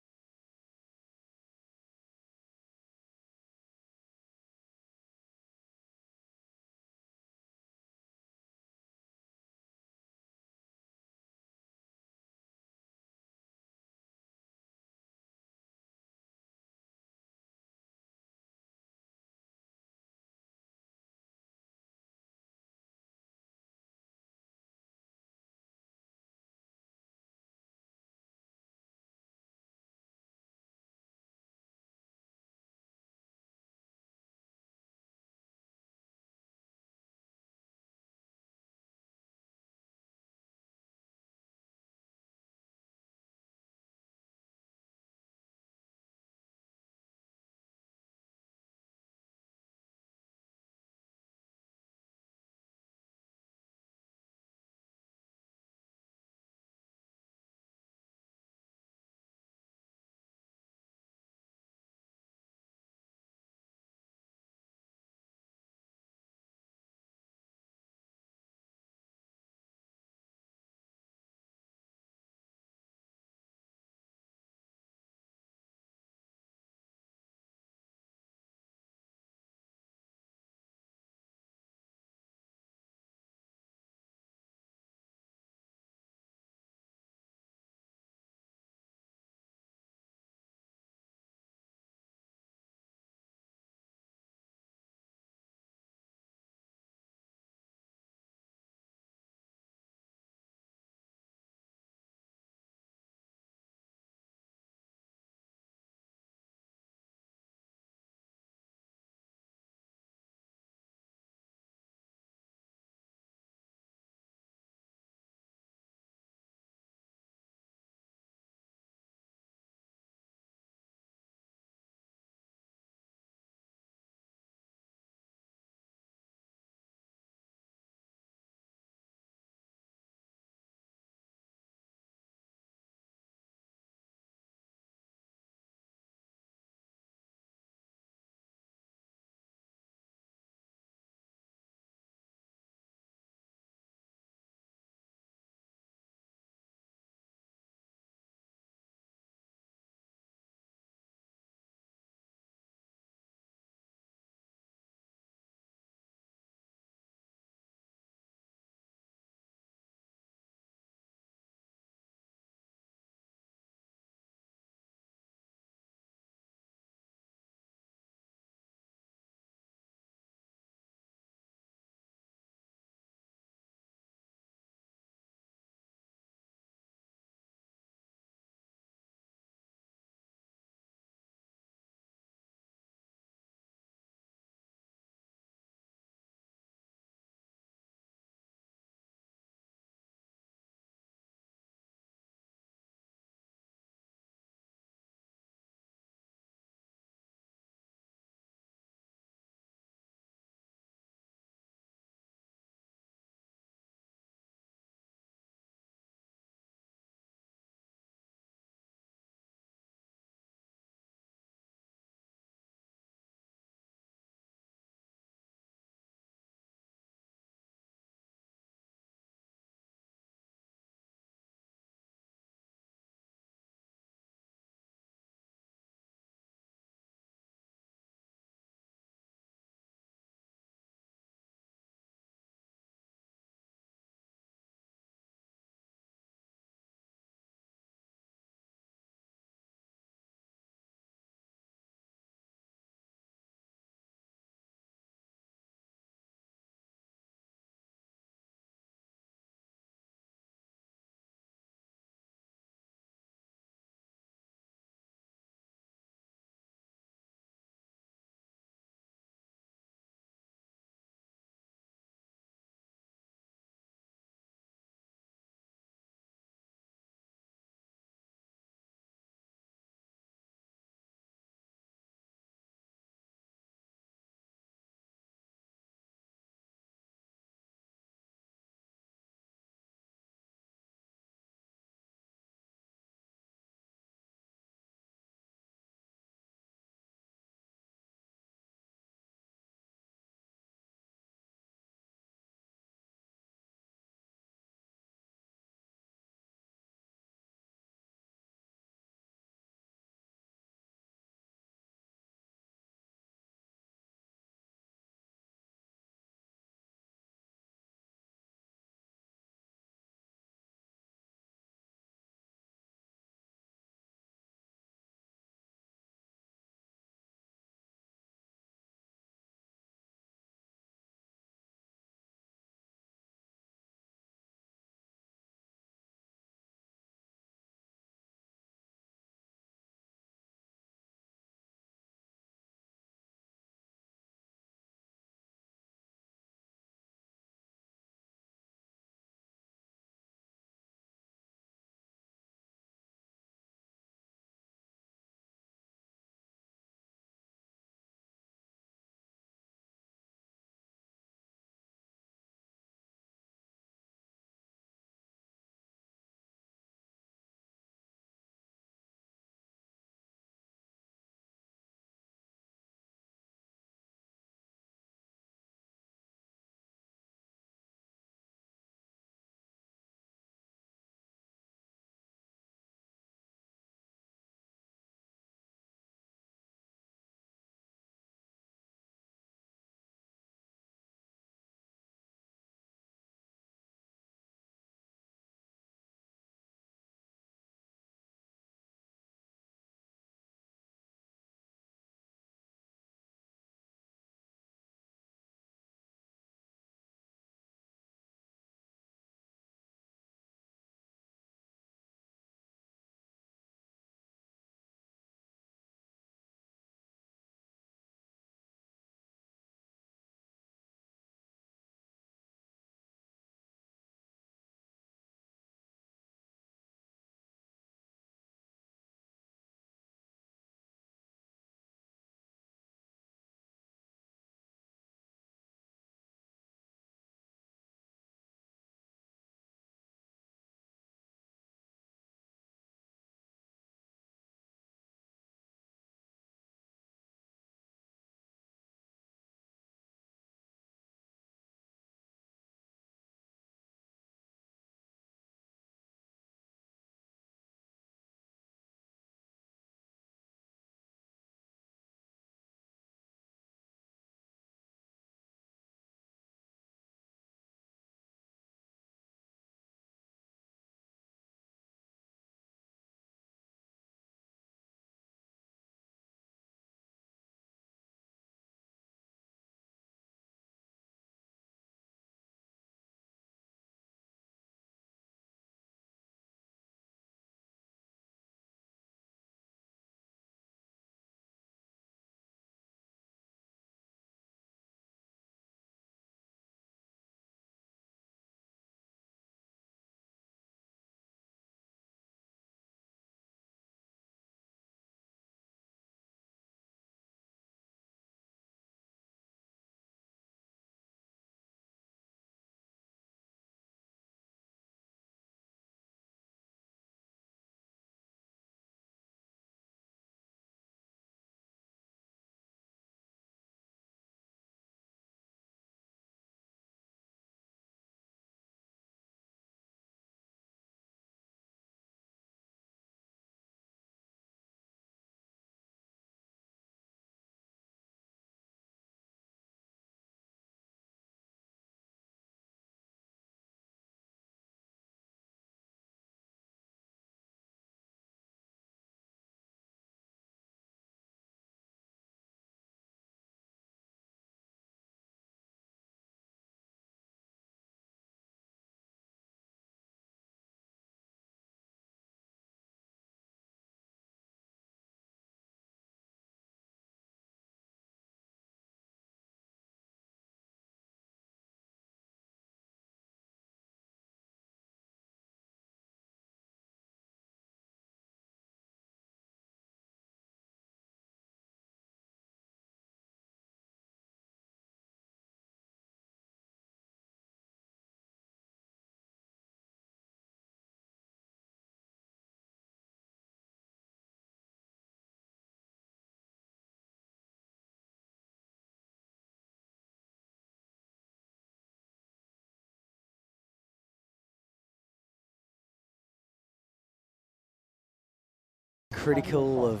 critical of,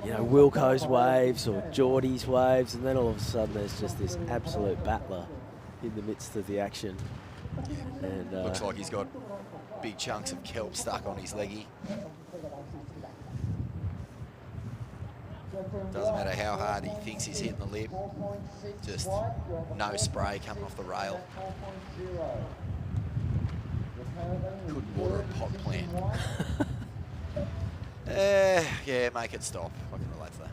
you know, Wilco's waves or Geordie's waves, and then all of a sudden there's just this absolute battler in the midst of the action. And looks like he's got big chunks of kelp stuck on his leggy. Doesn't matter how hard he thinks he's hitting the lip, just no spray coming off the rail. Couldn't water a pot plant. Yeah, make it stop. I can relate to that.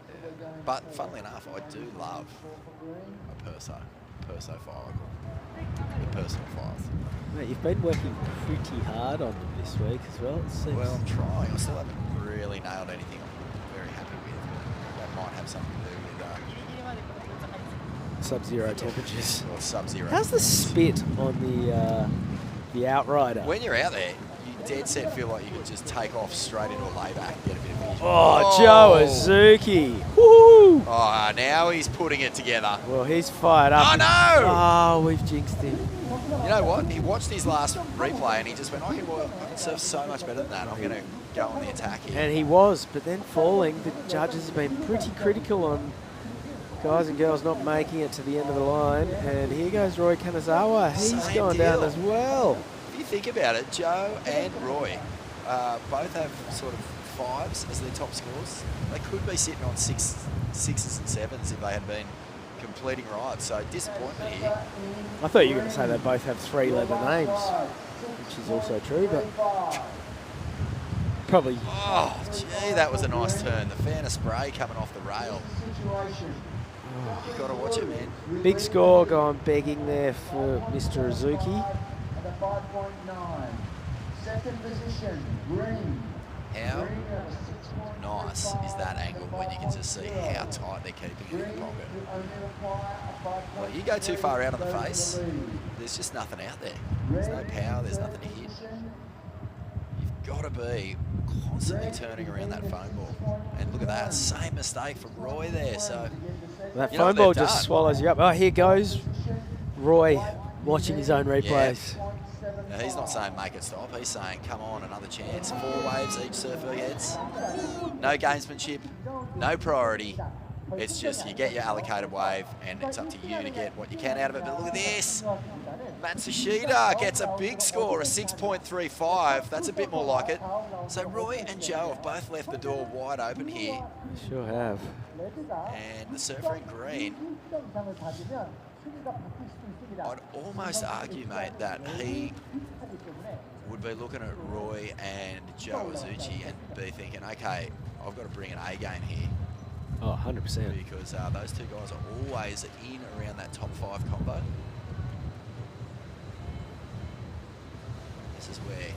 Yeah. But funnily enough, I do love a Perso file. The personal files. Mate, you've been working pretty hard on them this week as well, it seems. Well, I'm trying. I still haven't really nailed anything I'm very happy with. That might have something to do with Sub-zero temperatures. or sub-zero. How's the spit on the outrider? When you're out there, you dead set feel like you could just take off straight into a layback, get a bit of vision. Oh, Joe Azuki. Woohoo! Oh, now he's putting it together. Well, he's fired up. Oh, no! Oh, we've jinxed him. You know what? He watched his last replay and he just went, I can surf so much better than that. I'm going to go on the attack here. And he was, but then falling. The judges have been pretty critical on guys and girls not making it to the end of the line. And here goes Roy Kanazawa. He's Same gone deal. down as well. If you think about it, Joe and Roy both have sort of 5s as their top scores. They could be sitting on 6s and 7s if they had been completing right. So disappointment here. I thought you were going to say they both have 3-letter names, which is also true, but probably. Oh, gee, that was a nice turn. The fan of spray coming off the rail. You've got to watch it, man. Big score going begging there for Mr. Azuki. Second position, Green. How nice is that angle when you can just see how tight they're keeping it in the pocket? Well, you go too far out on the face, there's just nothing out there. There's no power, there's nothing to hit. You've got to be constantly turning around that phone ball. And look at that, same mistake from Roy there. So That you know phone what ball they've just done? swallows you up. Oh, here goes Roy watching his own replays. Now, he's not saying make it stop, he's saying come on, another chance. 4 waves each surfer gets. No gamesmanship, no priority. It's just you get your allocated wave and it's up to you to get what you can out of it. But look at this. Matsushita gets a big score, a 6.35. That's a bit more like it. So Roy and Joe have both left the door wide open here. They sure have. And the surfer in green, I'd almost argue, mate, that he would be looking at Roy and Joe Azuchi and be thinking, okay, I've got to bring an A game here. Oh, 100%. Because those two guys are always in around that top 5 combo. This is where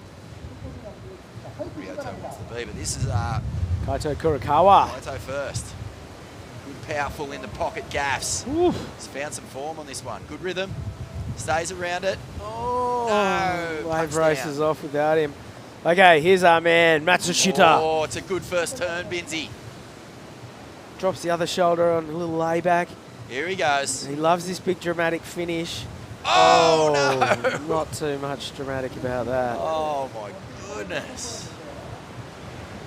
Ryoto wants to be, but this is Kaito Kurikawa. Kaito first. Good, powerful in the pocket gaffs. Oof. He's found some form on this one. Good rhythm. Stays around it. Oh, No, wave punch races down. off without him. Okay, here's our man, Matsushita. Oh, it's a good first turn, Binzi. Drops the other shoulder on a little layback. Here he goes. He loves this big dramatic finish. Oh, no. Not too much dramatic about that. Oh, my goodness.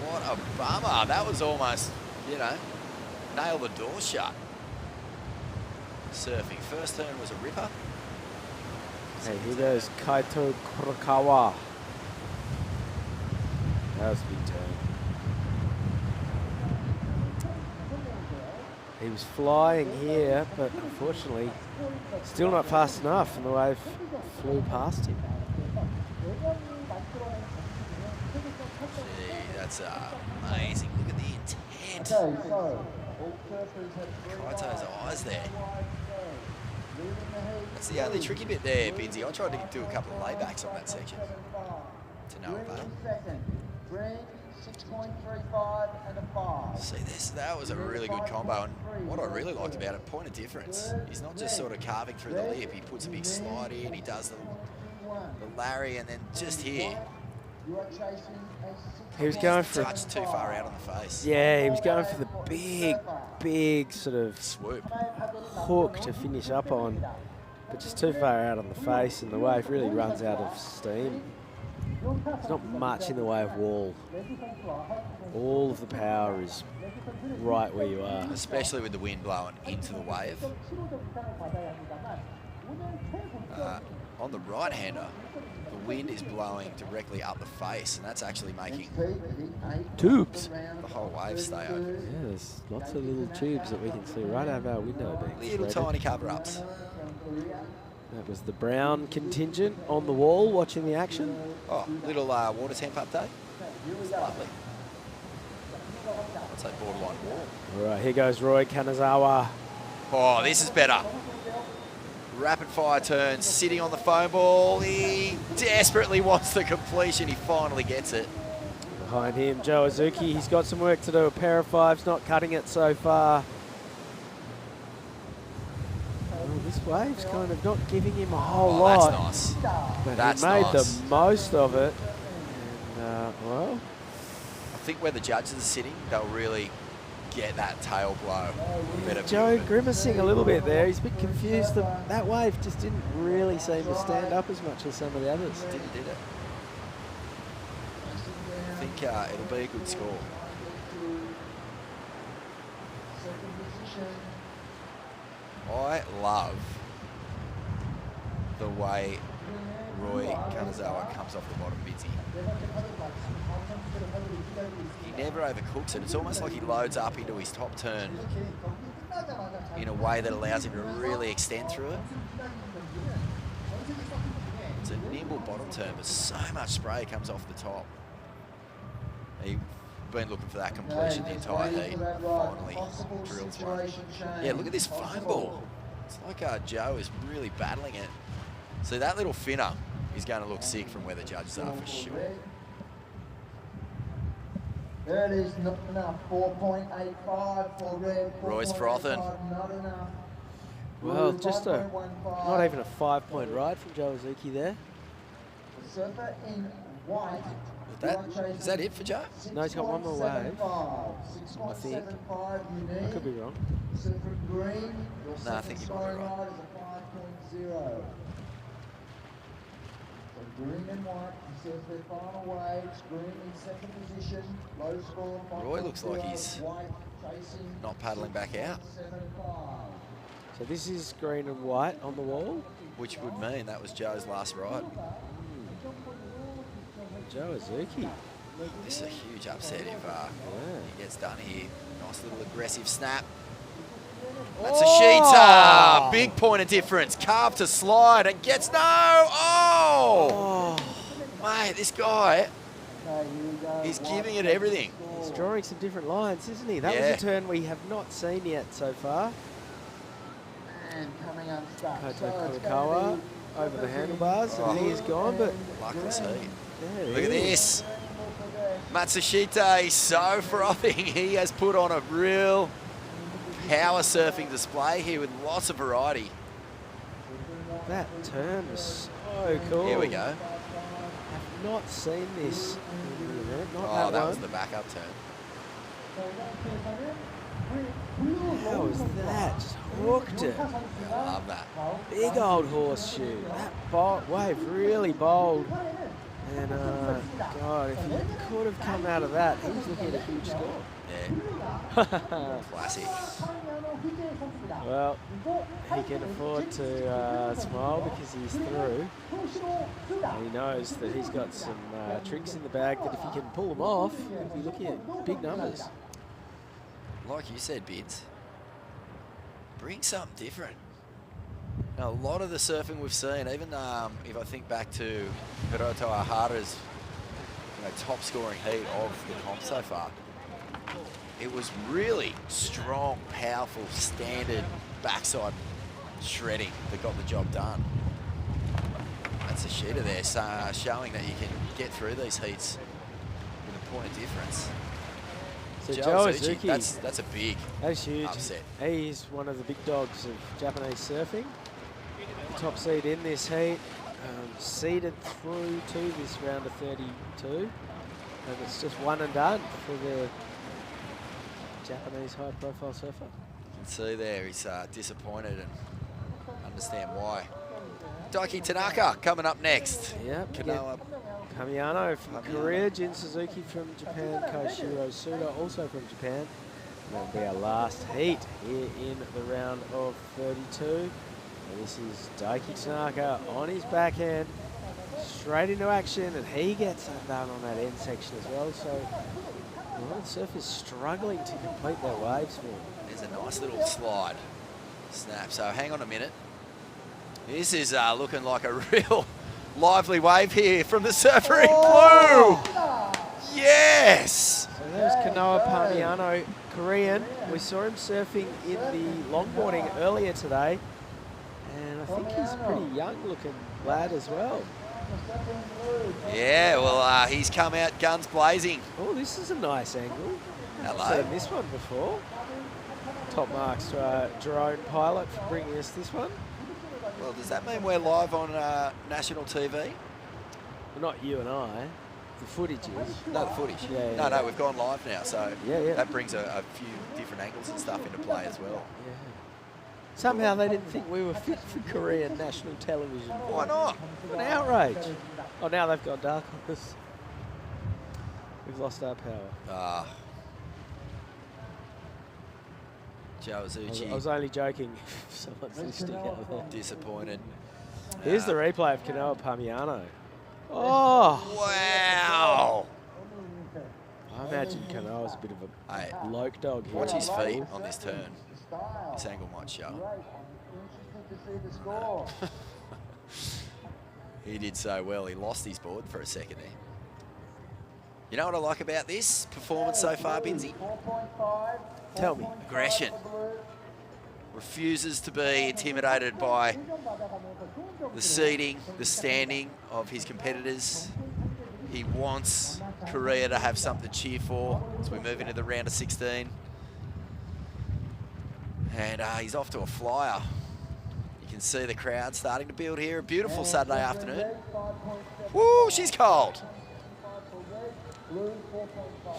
What a bummer. That was almost, you know, nail the door shut. Surfing. First turn was a ripper. Hey, here goes Kaito Kurikawa. That was a big turn. He was flying here, but unfortunately, still not fast enough, and the wave flew past him. Gee, that's amazing. Look at the intent. Kaito's eyes there. That's the only tricky bit there, Binzi. I tried to do a couple of laybacks on that section. To no avail. See this? That was a really good combo, and what I really liked about it, point of difference. He's not just sort of carving through the lip. He puts a big slide in, he does the Larry, and then just here, He was going for touch too far out on the face. yeah, he was going for the big sort of Swoop. hook to finish up on, but just too far out on the face, and the wave really runs out of steam. There's not much in the way of wall. All of the power is right where you are. Especially with the wind blowing into the wave. On the right-hander, the wind is blowing directly up the face, and that's actually making Tubes. the whole wave stay open. Yeah, there's lots of little tubes that we can see right out of our window being Little threaded. tiny cover-ups. That was the Brown contingent on the wall watching the action. Oh, little water temp update. It's lovely. I'd say borderline warm. All right, here goes Roy Kanazawa. Oh, this is better. Rapid fire turns, sitting on the foam ball. He desperately wants the completion. He finally gets it. Behind him, Joe Azuki. He's got some work to do. A pair of fives, not cutting it so far. Well, this wave's kind of not giving him a whole lot. That's nice. But That's he made nice. the most of it. And, well, I think where the judges are sitting, they'll really get that tail blow. Better Joe view. grimacing a little bit there. He's a bit confused. That wave just didn't really seem to stand up as much as some of the others. Didn't, did it? I think it'll be a good score. I love the way Roy Kanazawa comes off the bottom bidsy. He never overcooks it. It's almost like he loads up into his top turn in a way that allows him to really extend through it. It's a nimble bottom turn, but so much spray comes off the top. He's been looking for that completion the entire heat. Finally drilled through. Yeah, look at this foam ball. It's like Joe is really battling it. See, that little finner is going to look sick from where the judges are for sure. There it is, not enough. 4.85 for red. Roy's frothing. Not enough. Well, Blue, just not even a 5-point ride from Joe Azuki there. The surfer in white. Is that it for Joe? No, he's got one more wave. 6.75 unique. I could be wrong. Surfer green. No, I think you might be right. Ride is a 5.0. So green and white, he says their final waves. Green in second position. Low score. Roy looks like he's White chasing. not paddling back out, 75. So this is green and white on the wall. which would mean that was Joe's last ride. Joe Azuki. This is a huge upset if he gets done here. Nice little aggressive snap. That's a Sheeta. Big point of difference. Carved to slide and gets no. Oh! Mate, this guy is giving it everything. He's drawing some different lines, isn't he? That Yeah. was a turn we have not seen yet so far. And coming unstuck. Koto Kurokawa over the handlebars, and he is gone, but Luckless heat. there he Look at is. this. Matsushita is so frothing. He has put on a real power surfing display here with lots of variety. That turn was so cool. Here we go. I've not seen this in the event, not Oh, that one. was the backup turn. How was that? Just hooked it. Yeah, I love that. Big old horseshoe. That wave really bold. And God, if he could have come out of that, he was looking at a huge score. Yeah, classic. Well, he can afford to smile because he's through. He knows that he's got some tricks in the bag that if he can pull them off, he'll be looking at big numbers. Like you said, Bids, bring something different. Now, a lot of the surfing we've seen, even if I think back to Hiroto Ahara's top scoring heat of the comp so far, it was really strong, powerful, standard backside shredding that got the job done. That's a sheeter there, showing that you can get through these heats with a point of difference. So Joe Azuki, that's a big that's huge. upset. He's one of the big dogs of Japanese surfing. Top seed in this heat, seeded through to this round of 32, and it's just one and done for the Japanese high-profile surfer. You can see there he's disappointed and understand why. Daiki Tanaka coming up next. Yep, Kanoa Pamiano from Korea, Jin Suzuki from Japan, Koshiro Suda also from Japan. And that'll be our last heat here in the round of 32. And this is Daiki Tanaka on his backhand, straight into action, and he gets that done on that end section as well. So a lot of surfers struggling to complete their waves for him. There's a nice little slide snap. So hang on a minute. This is looking like a real lively wave here from the surfer in blue. Yes. So there's Kanoa Pamiano, Korean. We saw him surfing in the longboarding earlier today. And I think he's a pretty young looking lad as well. Yeah, well, he's come out guns blazing. Oh, this is a nice angle. Hello. I've seen this one before. Top marks to our drone pilot for bringing us this one. Well, does that mean we're live on national TV? Well, not you and I. The footage is. No, the footage. Yeah, No, we've gone live now, so Yeah. that brings a few different angles and stuff into play as well. Yeah. Somehow they didn't think we were fit for Korean national television. Why not? An outrage. Oh, now they've gone dark on us. We've lost our power. Joe Azuchi I was only joking. Someone's listening out there. disappointed. Here's the replay of Kanoa Pamiano. Oh! Wow! I imagine Kanoa's a bit of a Hey, loke dog here. watch his feet on this turn. This angle might show. He did so well. He lost his board for a second there. You know what I like about this performance so far, Binzi? Tell me. Aggression. Refuses to be intimidated by the seating, the standing of his competitors. He wants Korea to have something to cheer for as we move into the round of 16. And he's off to a flyer. You can see the crowd starting to build here. A beautiful Saturday afternoon. Woo, she's cold.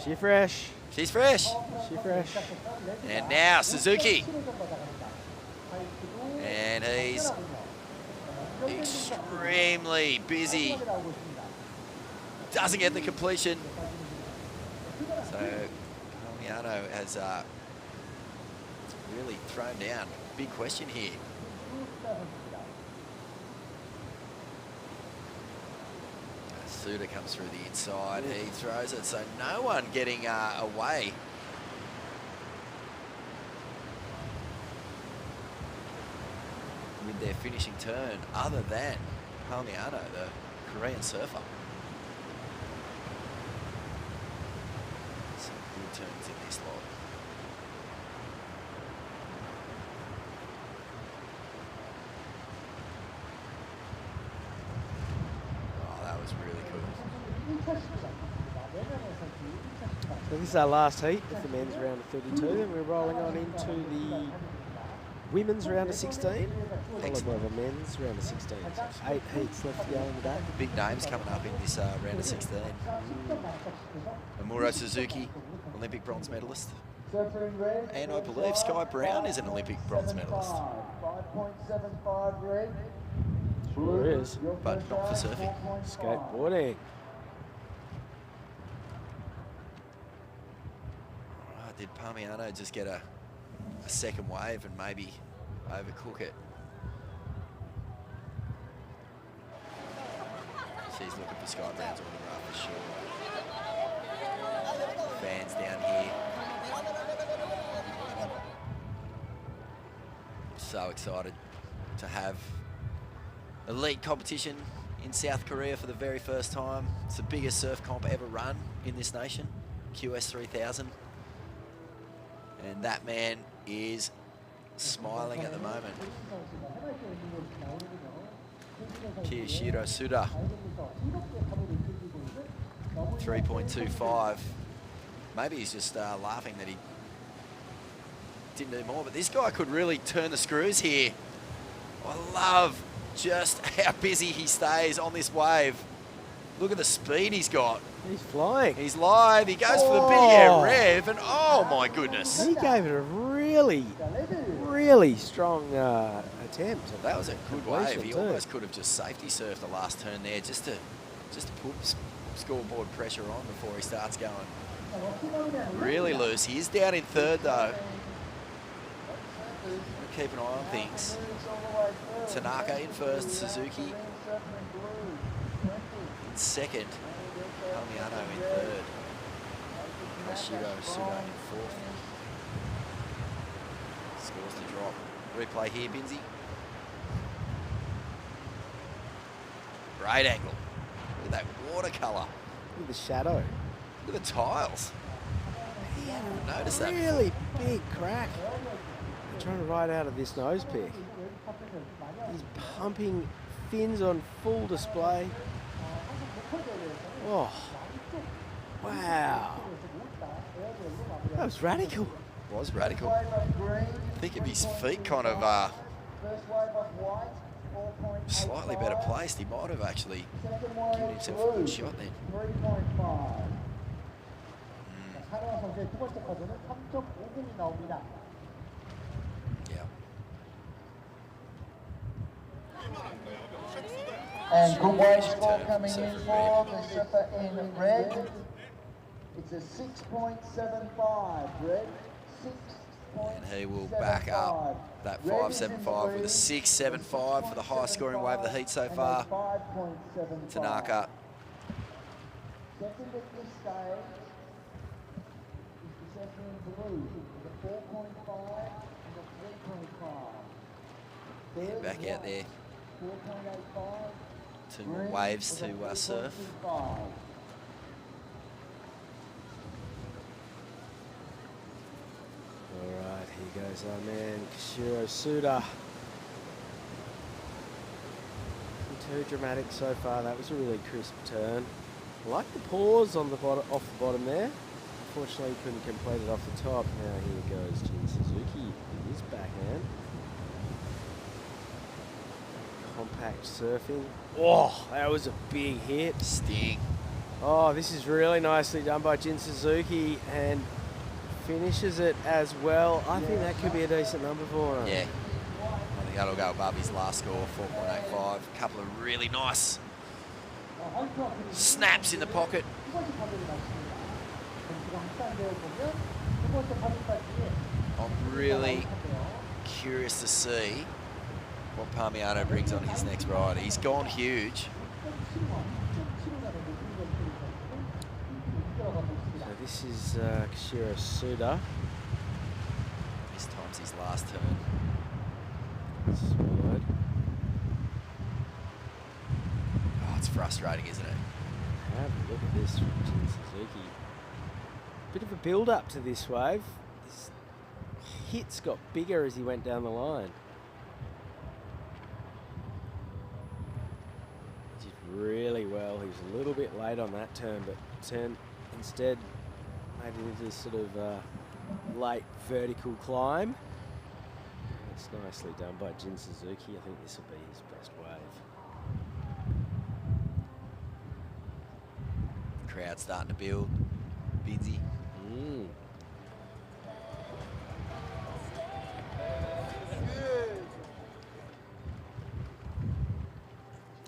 She fresh. She's fresh. She fresh. And now Suzuki. And he's extremely busy. Doesn't get the completion. So Pamiano has really thrown down. Big question here. Suda comes through the inside. He throws it, so no one getting away. With their finishing turn, other than Pamiano, the Korean surfer. Some good turns in this lot. Oh, that was really cool. So this is our last heat of the men's round of 32, and we're rolling on into the women's round of 16, followed by the men's round of 16. So 8 heats left to go in the day. Big names coming up in this round of 16. Amuro Suzuki, Olympic bronze medalist. And I believe Sky Brown is an Olympic bronze medalist, Sure is. but not for surfing. Skateboarding. Alright, did Pamiano just get a second wave and maybe overcook it? She's looking for Sky Brown's autograph for sure. Fans down here. So excited to have elite competition in South Korea for the very first time. It's the biggest surf comp ever run in this nation, QS 3000. And that man is smiling at the moment. Kyoshiro Suda, 3.25. Maybe he's just laughing that he didn't do more, but this guy could really turn the screws here. I love just how busy he stays on this wave. Look at the speed he's got. He's flying. He's live, he goes for the big air rev, and oh my goodness. He gave it a really, really strong attempt. That was a good Completion wave. He too. almost could have just safety surfed the last turn there just to scoreboard pressure on before he starts going really loose. He is down in third though. We'll keep an eye on things. Tanaka in first, Suzuki in second, Palmiano in third, Hashiro Suda in fourth. Scores to drop. Replay here, Binsey. Great angle. Look at that watercolour. Look at the shadow. Look at the tiles. He had a Notice that really big crack. I'm trying to ride out of this nose pick. He's pumping fins on full display. Oh, wow. That was radical. Was radical. I think if his feet kind of slightly better placed, he might have actually given himself a good shot then. Yeah. And good wave score coming in for the surfer in red. It's a 6.75, red. 6.75. And he will back up that 5.75 with a 6.75 for the highest scoring wave of the heat so far. Tanaka. Second at this stage is the surfer in blue, with a 4.5 and a 3.5. Back out there. 4.85. 2 more waves to surf. Alright, here goes our man, Kishiro Suda. Nothing too dramatic so far. That was a really crisp turn. I like the pause on the bottom, off the bottom there. Unfortunately, he couldn't complete it off the top. Now here goes Jin Suzuki with his backhand. Compact surfing. Oh, that was a big hit. Sting. Oh, this is really nicely done by Jin Suzuki and finishes it as well. I think that could be a decent number for him. Yeah. I think that'll go above his last score, 4.85. A couple of really nice snaps in the pocket. I'm really curious to see what Palmiano brings on his next ride. He's gone huge. So this is Kishiro Suda. This time's his last turn. Solid. Oh, it's frustrating, isn't it? Have a look at this from Jin Suzuki. Bit of a build-up to this wave. His hits got bigger as he went down the line. He did really well. He was a little bit late on that turn, but instead made it into sort of late vertical climb. That's nicely done by Jin Suzuki. I think this will be his best wave. Crowd starting to build. Binsey.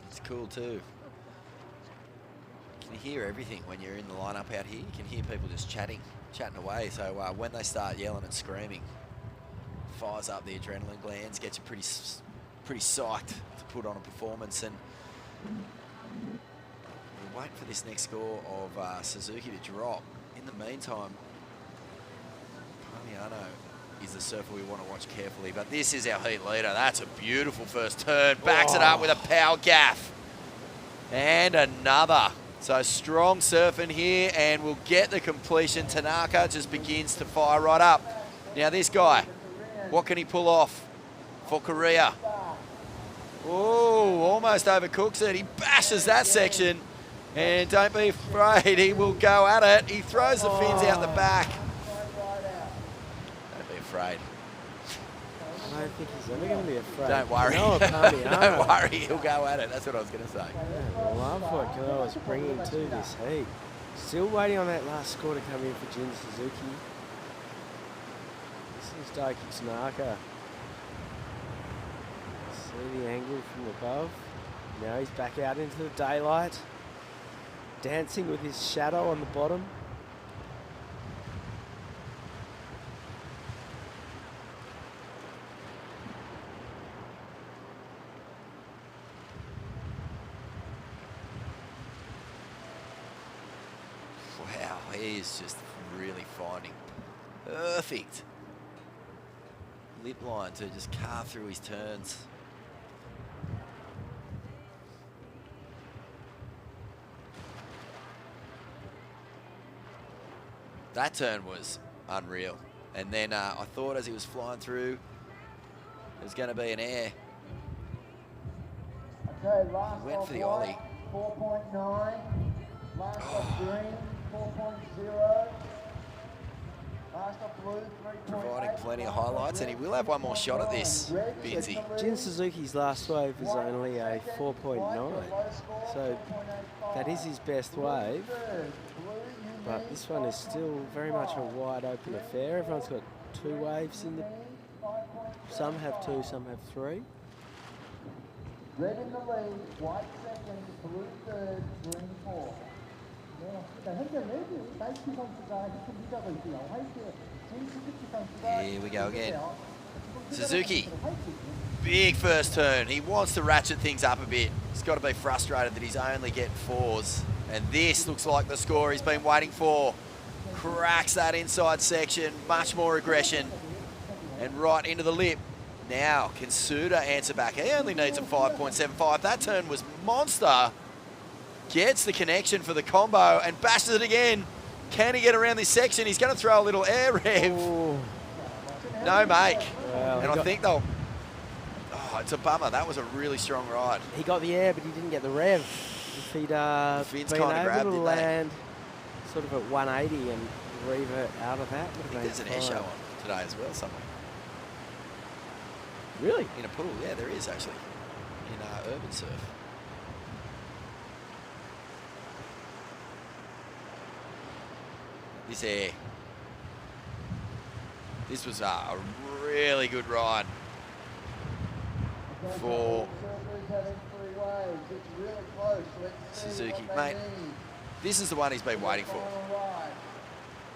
It's cool too. You can hear everything when you're in the lineup out here. You can hear people just chatting away. So when they start yelling and screaming, fires up the adrenaline glands, gets you pretty psyched to put on a performance. And we're waiting for this next score of Suzuki to drop. In the meantime, Palmiano is the surfer we want to watch carefully, but this is our heat leader. That's a beautiful first turn. Backs it up with a power gaff. And another. So strong surfing here, and we'll get the completion. Tanaka just begins to fire right up. Now this guy, what can he pull off for Korea? Oh, almost overcooks it. He bashes that section. And don't be afraid, he will go at it. He throws the fins out the back. Don't be afraid. I don't think he's ever going to be afraid. Don't worry. No, Don't worry, he'll go at it. That's what I was going to say. Yeah, I love what Kano is bringing to this heat. Still waiting on that last score to come in for Jin Suzuki. This is Daiki Tanaka. See the angle from above. Now he's back out into the daylight. dancing with his shadow on the bottom. Wow, he is just really finding perfect lip line to just carve through his turns. That turn was unreal. And then I thought as he was flying through, it was going to be an air. Okay, last Went off for the white, ollie. 4.9. Last off green, 4.0. Last off blue, 3.8. Providing plenty of highlights, and he will have one more shot at this, Binzi. Jin Suzuki's last wave was only a 4.9, so that is his best wave. But this one is still very much a wide open affair. Everyone's got 2 waves in the. Some have 2, some have 3. Red in the lead, white second, blue third, green fourth. Here we go again. Suzuki, big first turn. He wants to ratchet things up a bit. He's got to be frustrated that he's only getting 4s. And this looks like the score he's been waiting for. Cracks that inside section, much more aggression. And right into the lip. Now, can Suda answer back? He only needs a 5.75. That turn was monster. Gets the connection for the combo and bashes it again. Can he get around this section? He's going to throw a little air rev. Ooh. No make. Well, and I think they'll... Oh, it's a bummer. That was a really strong ride. He got the air, but he didn't get the rev. If he'd Fins been kinda grabbed, able to didn't they? land sort of at 180 and revert out of that, would I have think been there's an air fine. show on today as well somewhere. Really? In a pool, yeah, there is actually. In Urban Surf. This air. This was a really good ride for Suzuki. Mate, this is the one he's been waiting for.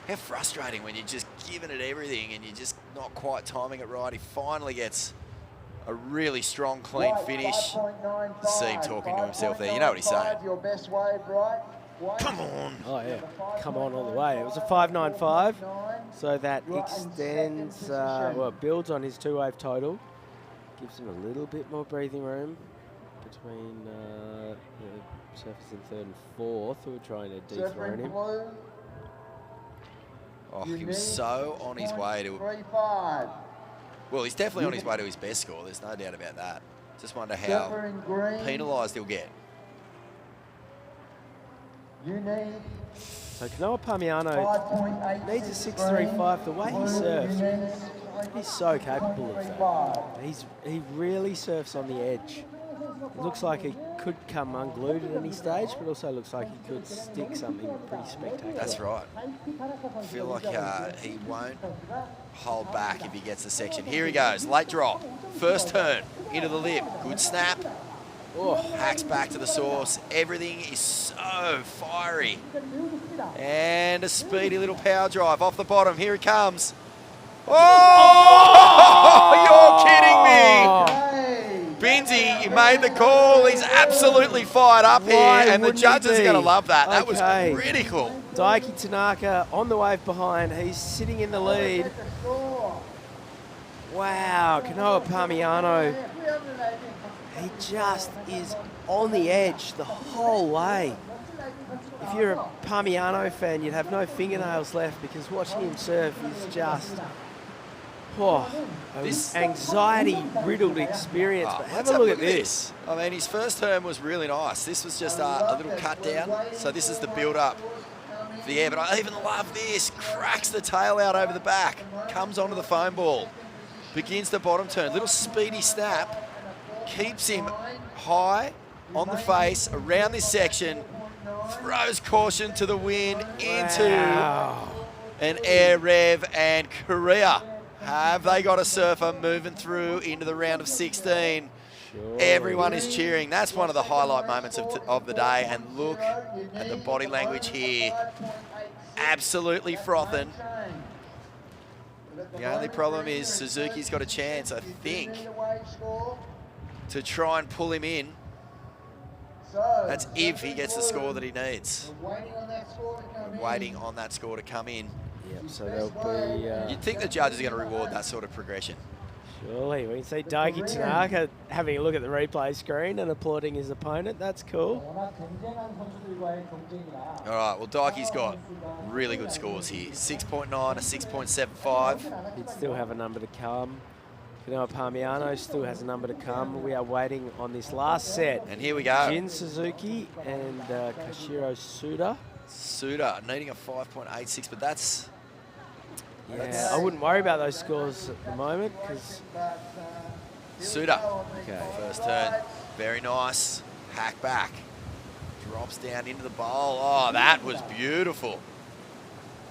How frustrating when you're just giving it everything and you're just not quite timing it right. He finally gets a really strong, clean finish. See him talking to himself there. You know what he's saying. Your best wave, right? Come on. Oh, yeah. Come on all the way. It was a 5.95, so that extends, well, it builds on his 2-wave total. Gives him a little bit more breathing room between the surface in 3rd and 4th, who are trying to dethrone him. Oh, he was so on his way to... 3.5. Well, he's definitely on his way to his best score. There's no doubt about that. Just wonder how penalised he'll get. You need So Kanoa Pamiano needs a 6.35. The way he surfs, he's so capable of that. He really surfs on the edge. It looks like he could come unglued at any stage, but also looks like he could stick something pretty spectacular. That's right. I feel like he won't hold back if he gets the section. Here he goes, late drop. First turn, into the lip. Good snap. Oh, hacks back to the source. Everything is so fiery. And a speedy little power drive off the bottom. Here it comes. Oh, you're kidding me. Binzi, you made the call. He's absolutely fired up here, and the judges are going to love that. That was critical. Daiki Tanaka on the wave behind. He's sitting in the lead. Wow, Kanoa Pamiano. He just is on the edge the whole way. If you're a Pamiano fan, you'd have no fingernails left because watching him surf is just this anxiety-riddled experience. But have a look at this. I mean, his first turn was really nice. This was just a little cut down. So this is the build-up for the air. But I even love this. Cracks the tail out over the back. Comes onto the foam ball. Begins the bottom turn. Little speedy snap. Keeps him high on the face around this section. Throws caution to the wind into an air rev, and Korea. Have they got a surfer moving through into the round of 16? Sure. Everyone is cheering. That's one of the highlight moments of the day. And look at the body language here. Absolutely frothing. The only problem is Suzuki's got a chance, I think, to try and pull him in. That's if he gets the score that he needs. Waiting on that score to come in. Yep, so there'll be... You'd think the judges are going to reward that sort of progression. Surely. When you see Daiki Tanaka having a look at the replay screen and applauding his opponent, that's cool. All right, well, Daiki's got really good scores here. 6.9, a 6.75. He'd still have a number to come. Kanoa Palmiano still has a number to come. We are waiting on this last set. And here we go. Jin Suzuki and Kashiro Suda. Suda needing a 5.86, but that's... Yeah, I wouldn't worry about those scores at the moment because... Suda. Okay. First turn. Very nice. Hack back. Drops down into the bowl. Oh, that was beautiful.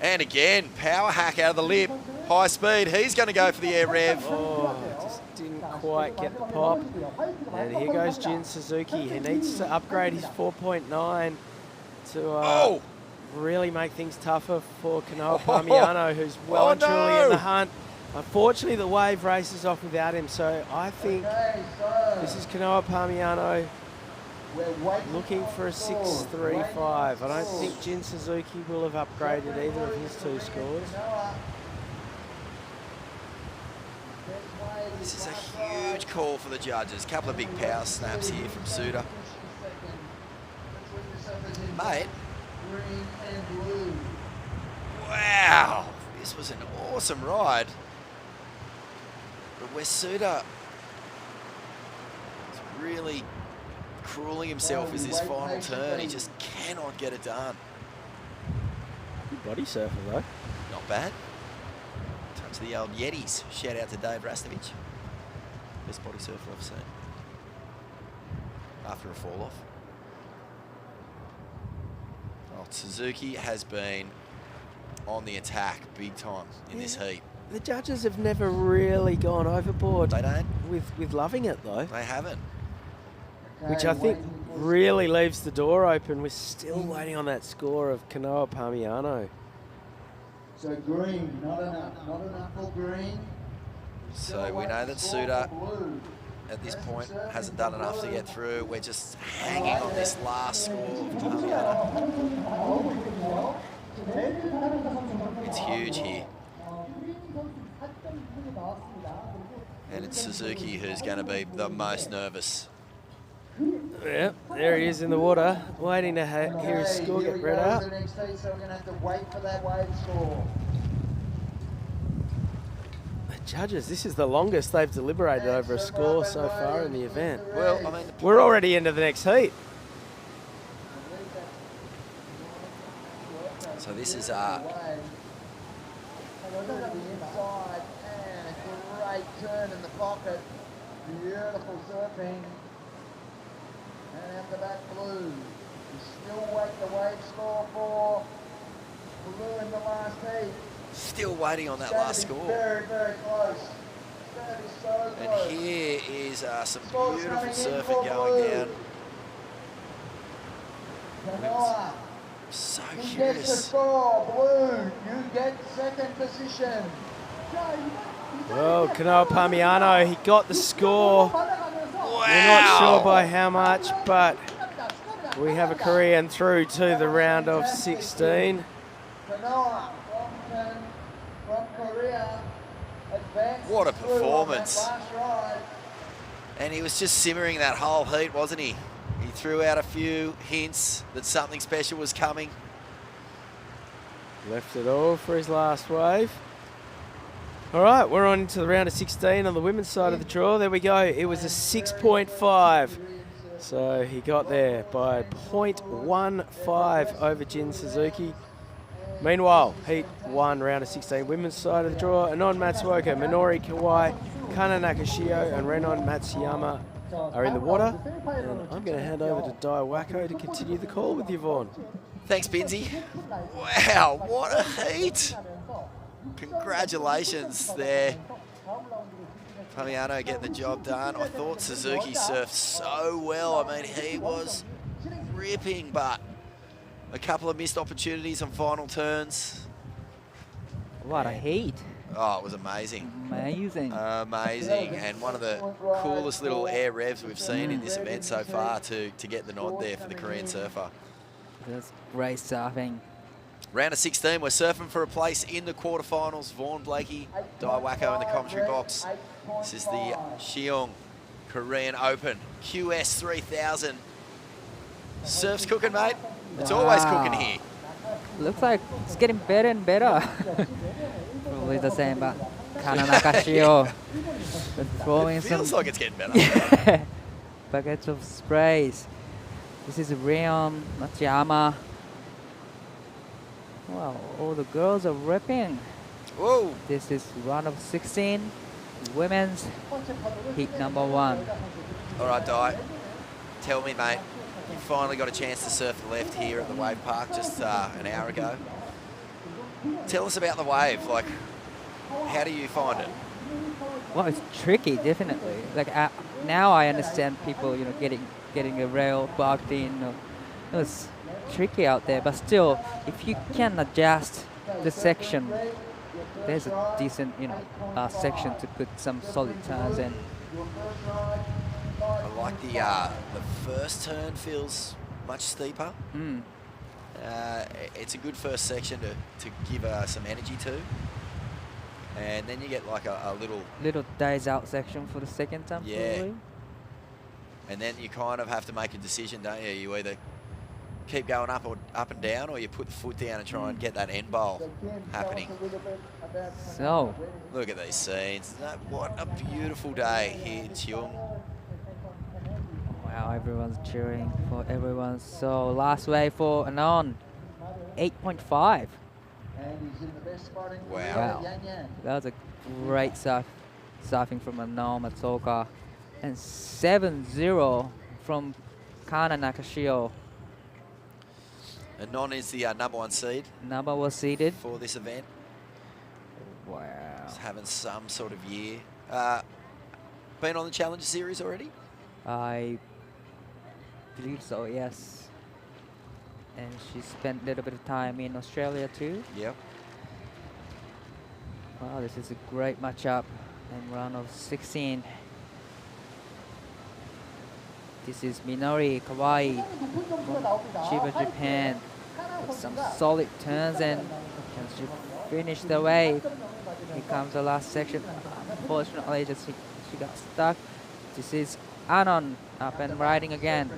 And again, power hack out of the lip. High speed. He's going to go for the air rev. Oh, just didn't quite get the pop. And here goes Jin Suzuki. He needs to upgrade his 4.9 to really make things tougher for Kanoa Palmiano, who's well and truly in the hunt. Unfortunately, the wave races off without him, so I think this is Kanoa Palmiano looking for a 6.35. I don't think Jin Suzuki will have upgraded either of his two scores. This is a huge call for the judges. A couple of big power snaps here from Suda. Mate. Wow. This was an awesome ride. But where Suda is really crueling himself is his final turn. He just cannot get it done. Good body surfer though. Not bad. Touch the old Yetis. Shout out to Dave Rastovich. Best body surfer I've seen. After a fall off. Oh, Suzuki has been on the attack big time in this heat. The judges have never really gone overboard. They don't? With loving it though. They haven't. Which I think really leaves the door open. We're still waiting on that score of Kanoa Palmiano. So green, not enough for green. So we know that Suda at this point hasn't done enough to get through. We're just hanging on this last score of Palmiano. It's huge here. And it's Suzuki who's going to be the most nervous. Yep, there he is in the water, waiting to hear his score get read out. So we're going to have to wait for that wave score. The judges, this is the longest they've deliberated over a score so far in the event. Well, I mean, we're already into the next heat. So this is Great turn in the pocket. Beautiful surfing. And after that, blue. You still wait the wave score for blue in the last heat. still waiting on that last score. Very, very close. That is so close. And here is some beautiful surfing going down. Kanoa. So He gets the curious. score. Blue, you get second position. Well, Kanoa Palmiano, he got the score. Wow. We're not sure by how much, but we have a Korean through to the round of 16. Kanoa from Korea advances What a through on that performance. last ride. And he was just simmering that whole heat, wasn't he? He threw out a few hints that something special was coming. Left it all for his last wave. All right, we're on to the round of 16 on the women's side of the draw. There we go. It was a 6.5. So he got there by 0.15 over Jin Suzuki. Meanwhile, Heat 1, round of 16, women's side of the draw. Anon Matsuoka, Minori Kawai, Kana Nakashio, and Renon Matsuyama are in the water. And I'm going to hand over to Dai Wacko to continue the call with you, Vaughn. Thanks, Binzi. Wow, what a heat. Congratulations there Fabiano getting the job done. I thought Suzuki surfed so well. I mean, he was ripping, but a couple of missed opportunities on final turns. What a heat. Oh, it was amazing. Amazing. Amazing. And one of the coolest little air revs we've seen in this event so far to get the nod there for the Korean surfer. That's great surfing. Round of 16, we're surfing for a place in the quarterfinals. Vaughan Blakey, Daiwako in the commentary box. This is the Siheung Korean Open QS 3000. Surf's cooking, mate. It's always cooking here. Looks like it's getting better and better. Probably the same, but Kananakashio throwing Feels some like it's getting better. buckets of sprays. This is Rion Matsuyama. Wow, all the girls are ripping. Whoa. This is round of 16, women's heat number 1. All right, Di. Tell me, mate. You finally got a chance to surf the left here at the wave park just an hour ago. Tell us about the wave. Like, how do you find it? Well, it's tricky, definitely. Like now, I understand people, getting a rail bugged in. It's tricky out there, but still, if you can adjust the section, there's a decent, section to put some solid turns in. I like the first turn feels much steeper. It's a good first section to give some energy to. And then you get like a little days out section for the second time. Yeah. Probably. And then you kind of have to make a decision, don't you? You either keep going up and down, or you put the foot down and try and get that end bowl happening. So, look at these scenes. What a beautiful day here in Siheung. Wow, everyone's cheering for everyone. So last wave for Anon, 8.5. Wow. That was a great surfing from Anon Matsuoka. And 7-0 from Kana Nakashio. Anon is the number 1 seed. Number 1 seeded. For this event. Wow. He's having some sort of year. Been on the Challenger Series already? I believe so, yes. And she spent a little bit of time in Australia too. Yep. Wow, this is a great matchup in round of 16. This is Minori Kawai from Chiba, Japan. With some solid turns, and can she finish the wave? Here comes the last section. Unfortunately, she got stuck. This is Anon up and riding again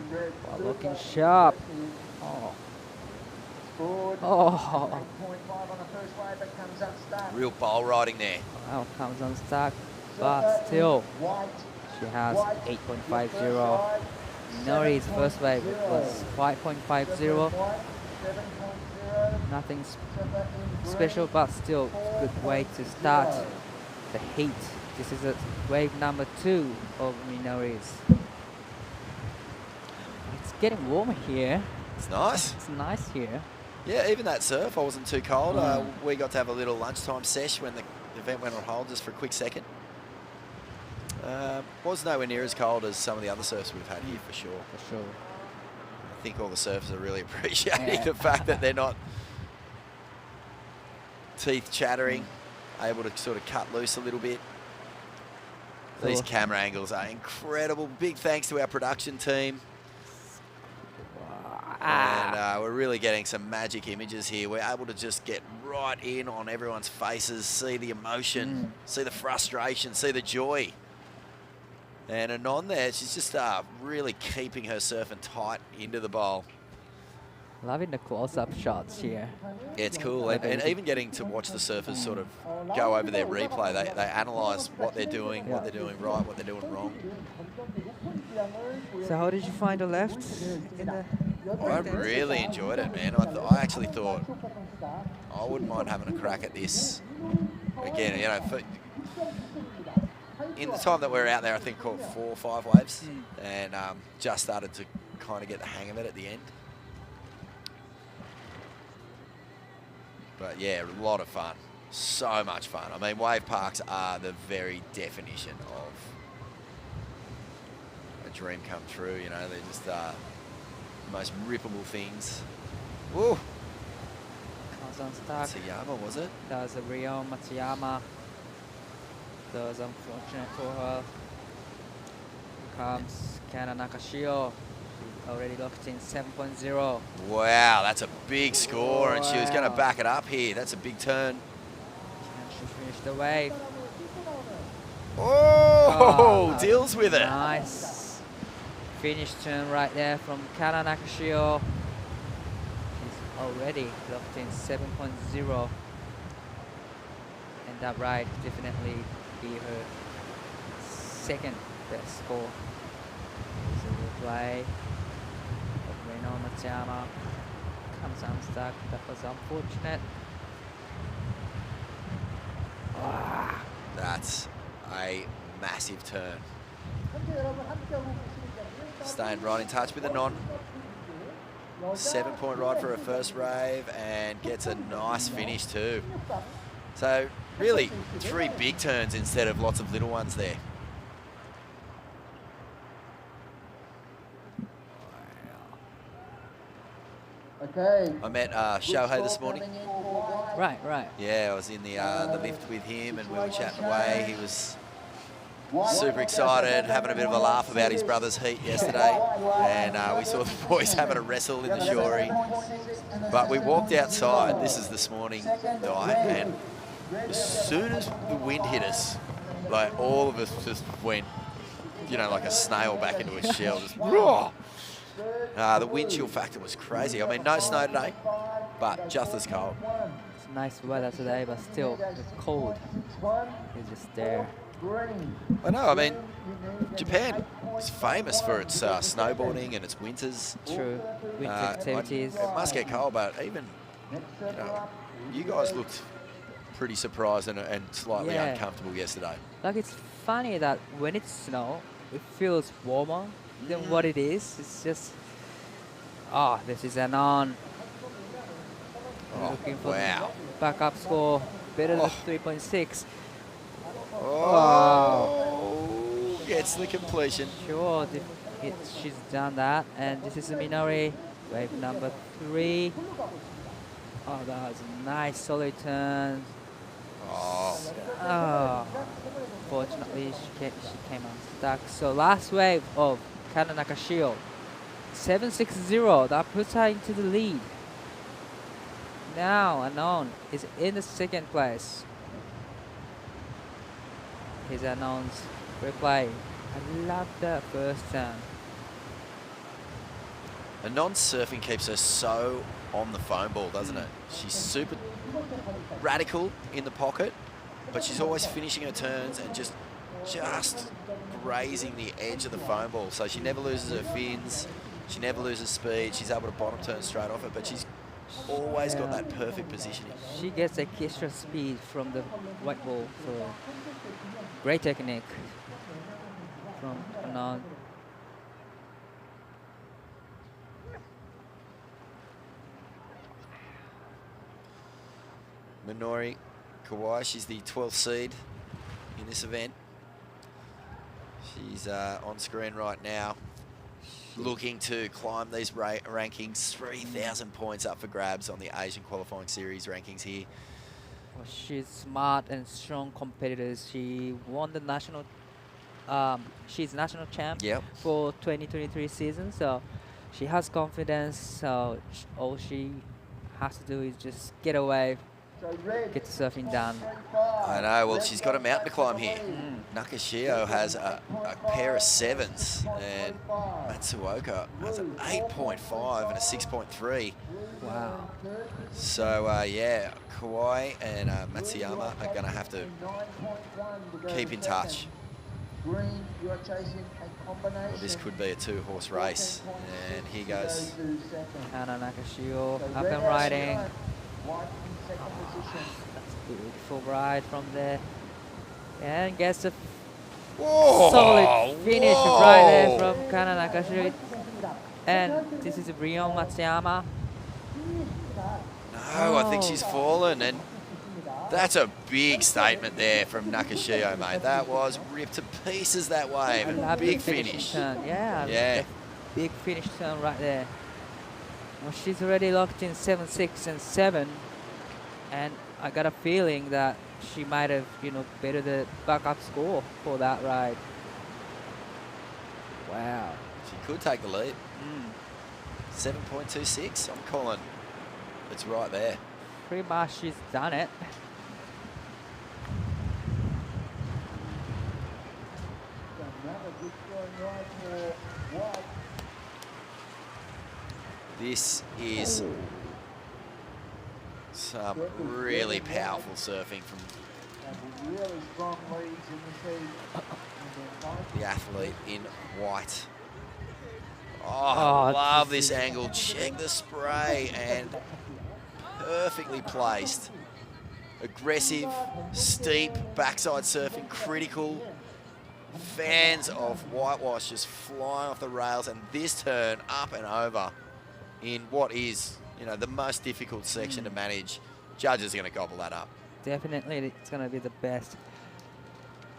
while looking sharp. Oh. Real bowl riding there. Wow, comes unstuck, but still she has 8.50. Minori's first wave was 5.50. Nothing special, but still good way to start the heat. This is wave number 2 of Minori's. It's getting warmer here. It's nice. It's nice here. Yeah, even that surf, I wasn't too cold. We got to have a little lunchtime sesh when the event went on hold just for a quick second. Was nowhere near as cold as some of the other surfs we've had here, for sure. For sure. I think all the surfers are really appreciating the fact that they're not teeth chattering, able to sort of cut loose a little bit. These camera angles are incredible. Big thanks to our production team. And we're really getting some magic images here. We're able to just get right in on everyone's faces, see the emotion, see the frustration, see the joy. And Anon there, she's just really keeping her surfing tight into the bowl. Loving the close-up shots here. Yeah, it's cool. And even getting to watch the surfers sort of go over their replay. They analyse what they're doing, what they're doing right, what they're doing wrong. So how did you find the left? I really enjoyed it, man. I actually thought I wouldn't mind having a crack at this again. You know, in the time that we were out there, I think caught 4 or 5 waves, and just started to kind of get the hang of it at the end. But yeah, a lot of fun. So much fun. I mean, wave parks are the very definition of a dream come true. You know, they're just the most rippable things. Woo! Comes unstuck. Matsuyama, was it? That was a Ryo Matsuyama. That was unfortunate for her. Here comes Kana Nakashio. She's already locked in 7.0. Wow, that's a big score, and she was going to back it up here. That's a big turn. Can she finish the wave? Oh, deals with it. Nice finish turn right there from Kana Nakashio. She's already locked in 7.0. And that ride definitely be her second best score. Here's a replay of Reno Matsuyama. Comes unstuck. That was unfortunate. That's a massive turn. Staying right in touch with the non. 7-point ride for her first rave and gets a nice finish too. So really 3 big turns instead of lots of little ones there. Okay. I met Shohei this morning. Right. Yeah, I was in the lift with him and we were chatting away. He was super excited, having a bit of a laugh about his brother's heat yesterday. And we saw the boys having a wrestle in the Shori. But we walked outside, this is this morning, Di, and as soon as the wind hit us, like all of us just went, you know, like a snail back into a shell. Just, raw. The wind chill factor was crazy. I mean, no snow today, but just as cold. It's nice weather today, but still the cold is just there. I know, I mean, Japan is famous for its snowboarding and its winters. True, winter activities. It must get cold, but even, you guys looked pretty surprised and slightly uncomfortable yesterday. Like, it's funny that when it's snow, it feels warmer than what it is. It's just, this is an on. Looking for wow. backup score, better than 3.6. Oh, gets the completion. Sure, she's done that. And this is Minori, wave number 3. Oh, that was a nice solid turn. Fortunately, she came unstuck. So last wave of Kana Nakashio, 7.60. That puts her into the lead. Now Anon is in the second place. Here's Anon's replay. I love the first turn. Anon's surfing keeps her so on the foam ball, doesn't it? She's super radical in the pocket, but she's always finishing her turns and just grazing the edge of the foam ball. So she never loses her fins, she never loses speed, she's able to bottom turn straight off it, but she's always got that perfect positioning. She gets extra speed from the white ball, so great technique from Anon. Minori Kawai, she's the 12th seed in this event. She's on screen right now, looking to climb these rankings. 3,000 points up for grabs on the Asian Qualifying Series rankings here. Well, she's smart and strong competitor. She won the national. She's national champ for 2023 season, so she has confidence. So all she has to do is just get away, get the surfing done. I know. Well, she's got a mountain to climb here. Nakashio has a pair of 7s, and Matsuoka has an 8.5 and a 6.3. Wow. So, yeah, Kawai and Matsuyama are going to have to keep in touch. Well, this could be a 2-horse race. And here goes Kana Nakashio up and riding. That's a beautiful ride from there. And gets a solid finish right there from Kana Nakashio. And this is Ryo Matsuyama. No, I think she's fallen. And That's a big statement there from Nakashio, mate. That was ripped to pieces that wave. I And love big the finishing finish. turn. Yeah, Yeah. the big finish turn right there. Well, she's already locked in 7-6 and 7, and I got a feeling that she might have, bettered the backup score for that ride. Wow. She could take the lead. 7.26. I'm calling it's right there. Pretty much she's done it. This is some really powerful surfing from the athlete in white. Oh, I love this angle. Check the spray, and perfectly placed. Aggressive, steep, backside surfing, critical. Fans of whitewash just flying off the rails, and this turn up and over in what is, the most difficult section to manage. Judges are going to gobble that up. Definitely, it's going to be the best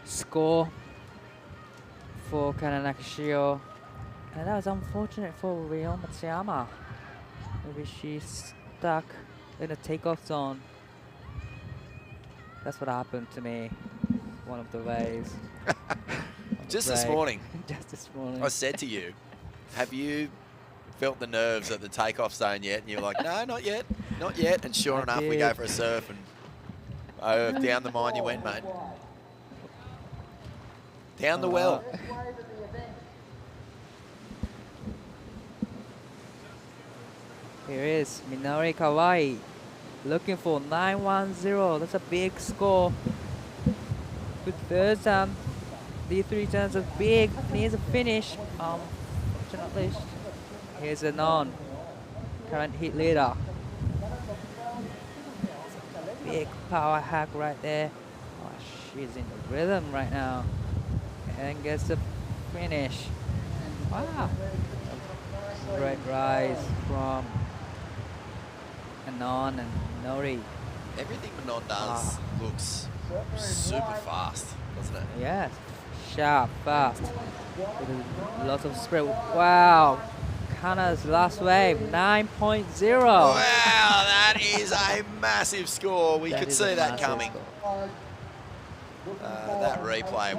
score for Kana Nakashio. And that was unfortunate for Ryo Matsuyama. Maybe she's stuck in a takeoff zone. That's what happened to me one of the ways. Just this morning. Just this morning. I said to you, have you felt the nerves at the takeoff zone yet? And you're like, no, not yet, not yet. And sure enough, we go for a surf, and down the mine you went, mate. Down the well. Here is Minori Kawai looking for 910. That's a big score. Good third time. D3 turns a big, needs a finish. Fortunately, here's a current heat leader. Big power hack right there. Oh, she's in the rhythm right now. And gets the finish. Wow. Great rise from Anon and Nori. Everything Manon does looks super fast, doesn't it? Yes, sharp, fast. With lots of spread. Wow. Kana's last wave, 9.0. Wow, that is a massive score. We could see that coming. That replay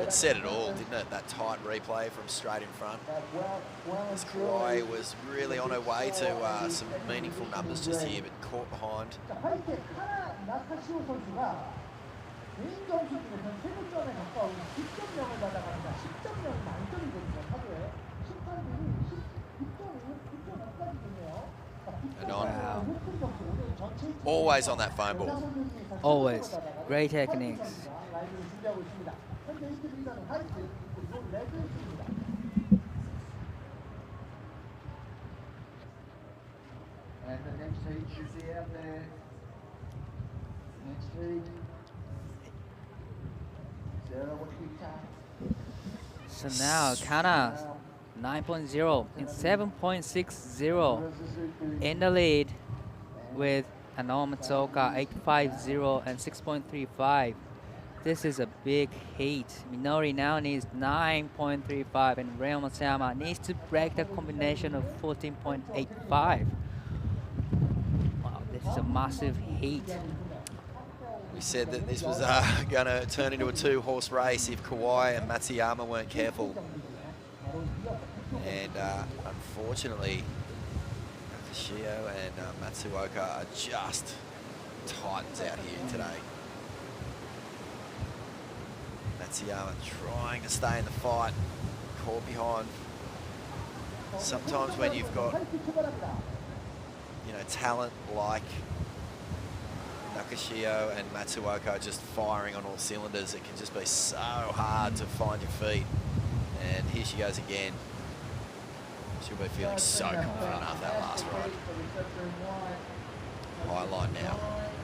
it said it all, didn't it? That tight replay from straight in front. As Kawai was really on her way to some meaningful numbers just here, but caught behind. And on. Always on that phone ball. Always. Great techniques. And the next heat should be out there. Next heat. So now Kana 9.0 and 7.60 in the lead with Anon Matsuoka 8.50 and 6.35. This is a big heat. Minori now needs 9.35 and Ryo Matsuyama needs to break the combination of 14.85. Wow, this is a massive heat. We said that this was going to turn into a two-horse race if Kawai and Matsuyama weren't careful. And unfortunately, Nakashio and Matsuoka are just titans out here today. Matsuyama trying to stay in the fight, caught behind. Sometimes when you've got, talent like Nakashio and Matsuoka just firing on all cylinders, it can just be so hard to find your feet. And here she goes again. She'll be feeling so confident after that last ride. High line now.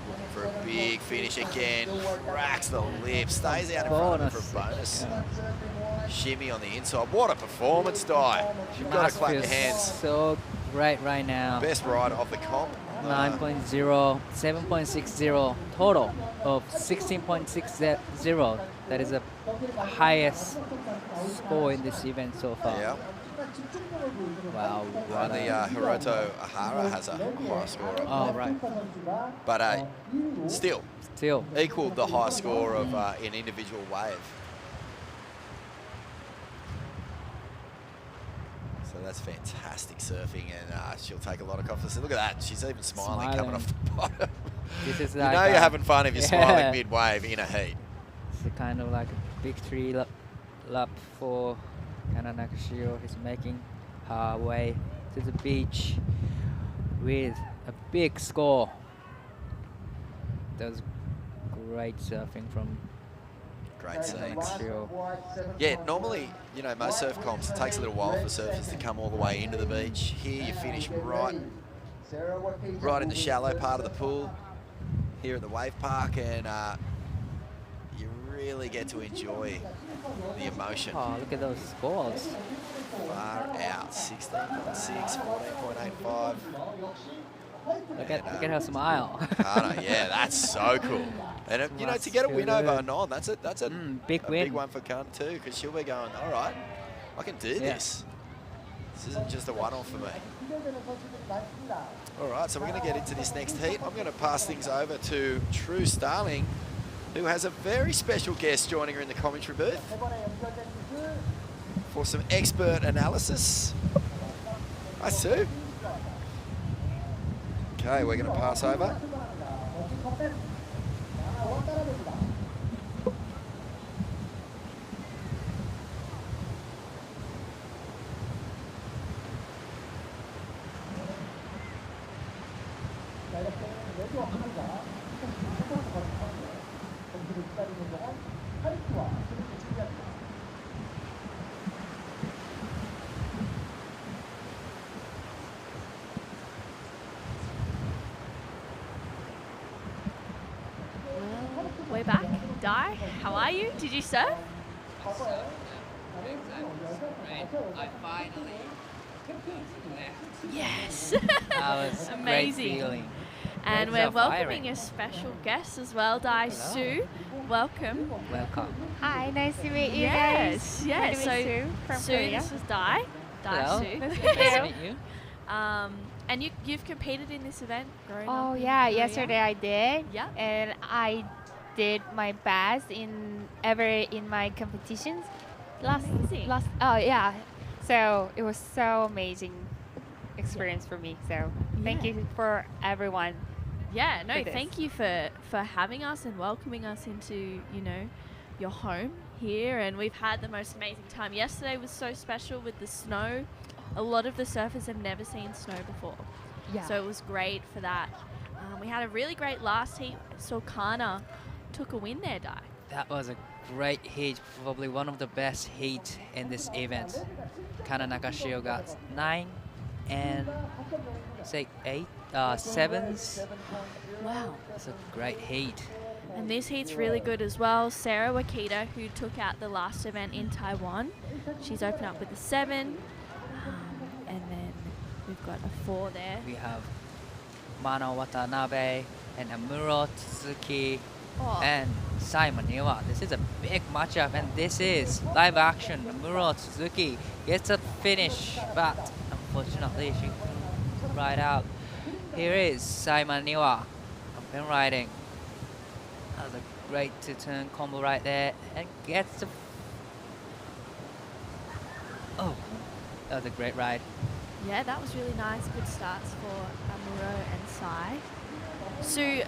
Looking for a big finish again. Cracks the lip. Stays out in front of her for a bonus. Shimmy on the inside. What a performance, Di. You've got to clap your hands. So great right now. Best rider of the comp. 9.0, 7.60 total of 16.60. That is the highest score in this event so far. Yeah. Wow. Only Hiroto Ahara has a high score. Oh, right. But still equaled the high score of an individual wave. So that's fantastic surfing, and she'll take a lot of confidence. Look at that, she's even smiling coming off the bottom. This is You like know you're having fun if you're smiling mid-wave in a heat. It's kind of like a victory lap for Kana Nakashiro. He's making her way to the beach with a big score. That was great surfing from Great scenes. Nakashiro. Yeah, normally, you know, most surf comps, it takes a little while for surfers to come all the way into the beach. Here you finish right in the shallow part of the pool, here at the wave park, and you really get to enjoy the emotion. Oh, look at those scores. Far out, 16.6, 14.85. Look at her smile. Kana, yeah, that's so cool. And you know, to get a win over Anon, that's a big win. big one for Kana too, because she'll be going, all right, I can do this. This isn't just a one-off for me. All right, so we're going to get into this next heat. I'm going to pass things over to True Starling, who has a very special guest joining her in the commentary booth for some expert analysis. Hi, Sue. Okay, we're going to pass over. We're back. Di, how are you? Did you surf? I finally. Yes. That was amazing. Great feeling. And Legs we're are welcoming firing. a special guest as well, Di Sue. Welcome. Welcome. Hi, nice to meet you Yes, guys. yeah. My name is So Sue from Sue, Korea. this is Di. Hello. Sue. Nice to Nice meet to you. meet you. And you've competed in this event growing Oh up in yeah, Korea? yesterday I did. Yeah. And I did my best in my competitions. Amazing. Oh yeah. So it was so amazing experience for me. So thank Yeah. you for everyone. Yeah, no, for this. thank you for having us and welcoming us into, you know, your home here. And we've had the most amazing time. Yesterday was so special with the snow. A lot of the surfers have never seen snow before. Yeah. So it was great for that. We had a really great last heat. So Kana took a win there, Di. That was a great heat, probably one of the best heats in this event. Kana Nakashiro got 9 and say 8, 7s. Wow. That's a great heat. And this heat's really good as well. Sarah Wakita, who took out the last event in Taiwan, she's opened up with a 7. And then we've got a 4 there. We have Mano Watanabe and Amuro Tsuzuki Oh, and Simon Niwa. This is a big matchup, and this is live action. Amuro Tsuzuki gets a finish, but unfortunately she couldn't ride out. Here is Simon Niwa from pin riding. That was a great two-turn combo right there, and gets the. Oh, that was a great ride. yeah, that was really nice. Good starts for Amuro and Sai. Sue,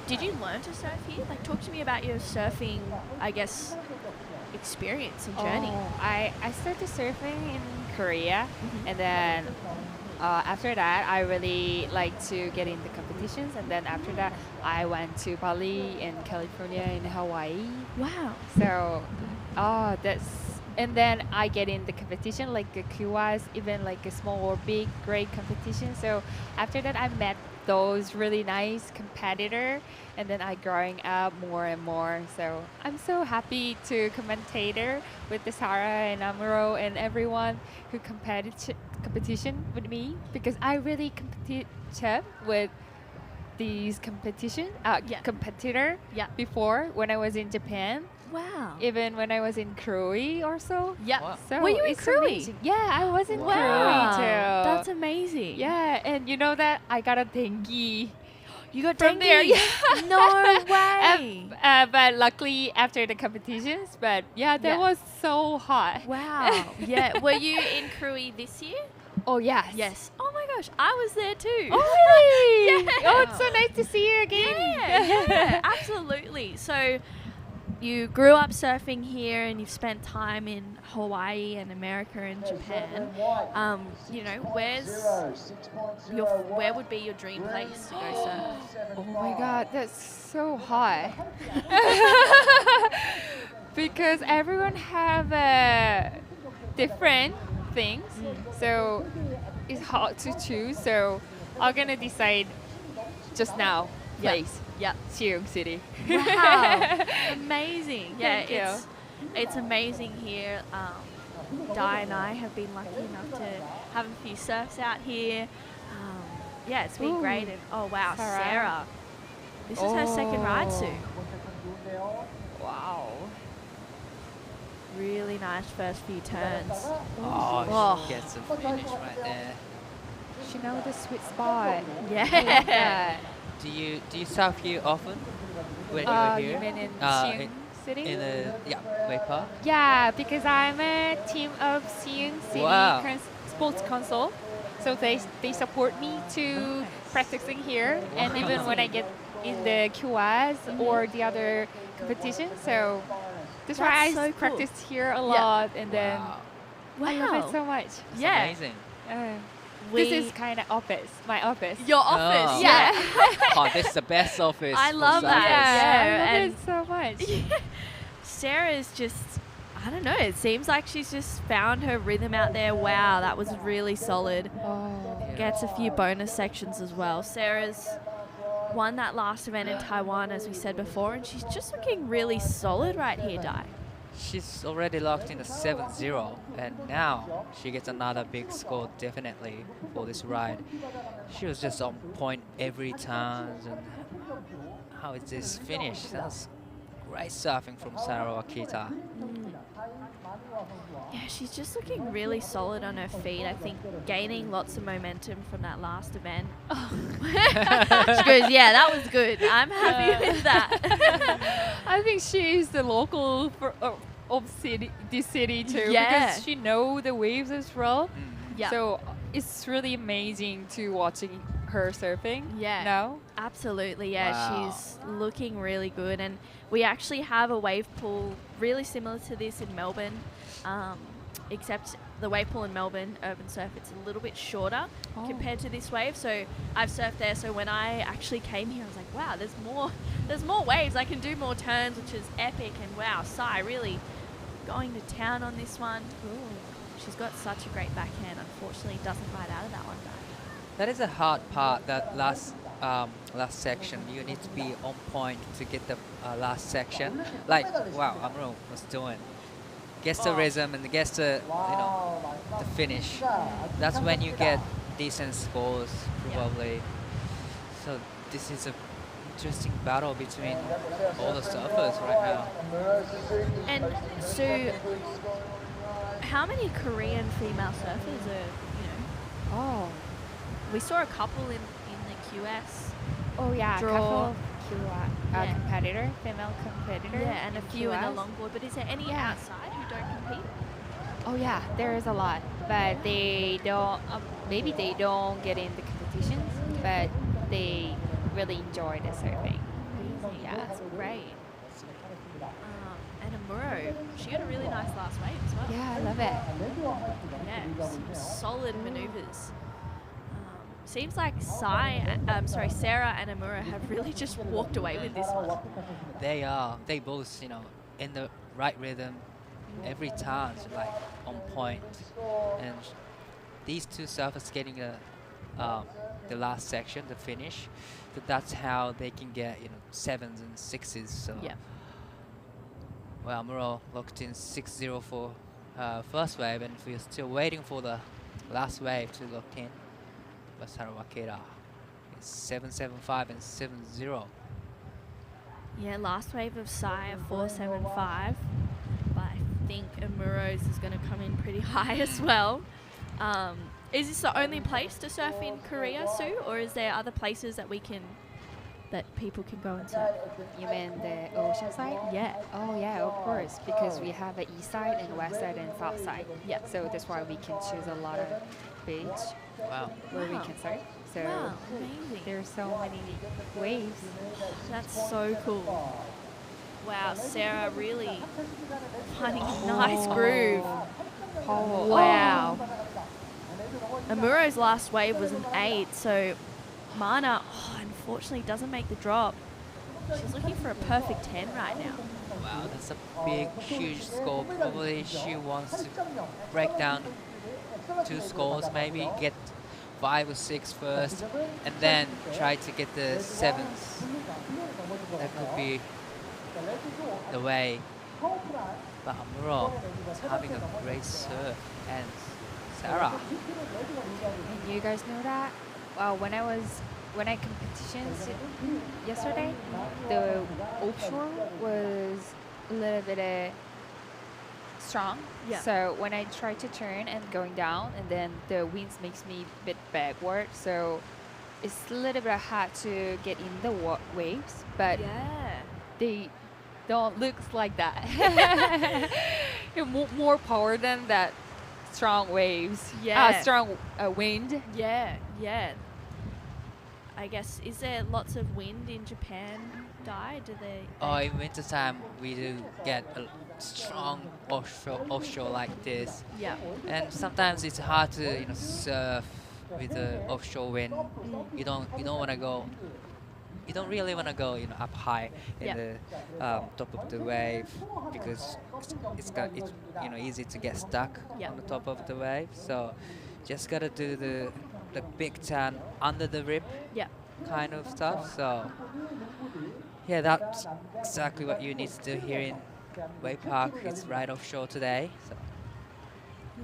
did you learn to surf here? Like, talk to me about your surfing, I guess, experience and journey. Oh, I started surfing in Korea, Mhm. and then after that, I really like to get into competitions, and then after that, I went to Bali and California and Hawaii. Wow. So, and then I get in the competition like a QS, even like a small or big grade competition. So after that, I met those really nice competitor, and then I growing up more and more. So I'm so happy to commentator with the Sarah and Amuro and everyone who competition with me because I really competitive with these competitor Yeah. before when I was in Japan, Wow. even when I was in Korea or so. Yeah. Wow. So Were you in it's Korea? amazing. Yeah, I was in Wow. Korea too. That's amazing. Yeah, and you know that I got a dengue You got from dengue. there. Yeah. No way. But luckily after the competitions, but yeah, that Yeah. was so hot. Wow. Yeah. Were you in Korea this year? Oh yes. Yes. Oh my gosh, I was there too. Oh really? Yeah. Oh, it's so nice to see you again. Yeah, absolutely. So you grew up surfing here and you've spent time in Hawaii and America and Japan. You know, where would be your dream place to go surf? Oh my god, that's so hot. Because everyone have different things, so it's hard to choose. So I'm gonna decide just now. Yeah. Place. Yeah. Siheung City. Wow. Amazing. Yeah, Thank you. it's amazing here. Di and I have been lucky enough to have a few surfs out here. Yeah, it's been Ooh. great. And oh wow, Sarah. Sarah. This is her second ride Oh. soon. Wow. Really nice first few turns. Oh, Oh. she gets a finish right there. She knows the sweet spot. Yeah. Do you surf here often? When You you're mean here? in Uh, Siheung City? in the wave park. Yeah, because I'm a team of Siheung City Wow. Sports Council, so they support me to practicing here, and even when I get in the QS or the other competition, so that's why I That's so cool. practice here a lot, and then Wow. I love it so much. It's Yeah. amazing. This is kind of office, my office. Your office. Oh. Yeah. Oh, this is the best office. I for love that. surfers. Yeah, I love and- it so much. Sarah is just, I don't know, it seems like she's just found her rhythm out there. Wow, that was really solid. Oh. Gets a few bonus sections as well. Sarah's won that last event in Taiwan, as we said before, and she's just looking really solid right here, Di. She's already locked in a 7-0, and now she gets another big score definitely for this ride. She was just on point every time. And how is this finish? That was great surfing from Sarah Akita. Yeah, she's just looking really solid on her feet. I think gaining lots of momentum from that last event. She goes, yeah, that was good. I'm happy with that. I think she is the local of this city too, Yeah. because she know the waves as well. Yeah. So it's really amazing to watching her surfing. Yeah. No. Absolutely, yeah. Wow. She's looking really good. And we actually have a wave pool really similar to this in Melbourne, except the wave pool in Melbourne, Urban Surf, it's a little bit shorter compared to this wave. So I've surfed there. So when I actually came here, I was like, wow, there's more waves. I can do more turns, which is epic. And wow, Sai really going to town on this one. She's got such a great backhand. Unfortunately, doesn't ride out of that one. That is a hard part, that last section. You need to be on point to get the last section. Like, wow, Amro was doing. Gets the rhythm and gets the, the finish. That's when you get decent scores, probably. So this is a interesting battle between all the surfers right now. And so, how many Korean female surfers are, Oh. we saw a couple in the QS. Oh yeah. Draw. Couple of Yeah. competitor, female competitor. Yeah, and a few in the QS. longboard. But is there any Yeah. outside who don't compete? Oh yeah, there is a lot, but they don't. Maybe they don't get in the competitions, but they really enjoy the surfing. Yeah. That's great. And Amuro, she had a really nice last wave as well. Yeah, I love it. Yeah, some solid maneuvers. Seems like Sarah and Amuro have really just walked away with this one. They are. They both, in the right rhythm every time, so like on point. And these two surfers getting the last section, the finish. So that's how they can get 7s and 6s. So Yeah. well, Amuro locked in 6-0 for first wave, and we're still waiting for the last wave to lock in. Masaru Akira is 7.75 and 7.0. Yeah, last wave of Sai of 4.75. But I think Amuro's is going to come in pretty high as well. Is this the only place to surf in Korea, Sue, or is there other places that people can go and surf? You mean the ocean side? Yeah. Oh yeah, of course, because we have an east side and west side and south side. Yeah. So that's why we can choose a lot of beach Wow. where we Wow. can surf. So Wow, amazing. there's so many waves. That's so cool. Wow, Sarah really finding a nice groove. Oh wow. Amuro's last wave was an 8, so Mana, unfortunately, doesn't make the drop. She's looking for a perfect 10 right now. Wow, that's a big, huge score. Probably she wants to break down 2 scores, maybe get 5 or 6 first, and then try to get the 7s. That could be the way. But Amuro is having a great serve, and Sarah. And you guys know that? When I competitions yesterday, the offshore was a little bit strong. Yeah. So when I try to turn and going down, and then the winds makes me a bit backward. So it's a little bit hard to get in the waves, but Yeah. they don't look like that. More power than that strong waves. Yeah. Strong wind. Yeah, yeah. I guess, is there lots of wind in Japan, Dai? Do they? Oh, in winter time we do get a strong offshore like this, Yeah. and sometimes it's hard to surf with the offshore wind. You don't want to go. You don't really want to go up high in Yeah. the top of the wave, because it's easy to get stuck Yeah. on the top of the wave. So just gotta do the big turn under the rip Yeah. kind of stuff. So yeah, that's exactly what you need to do here in Wave Park. It's right offshore today. So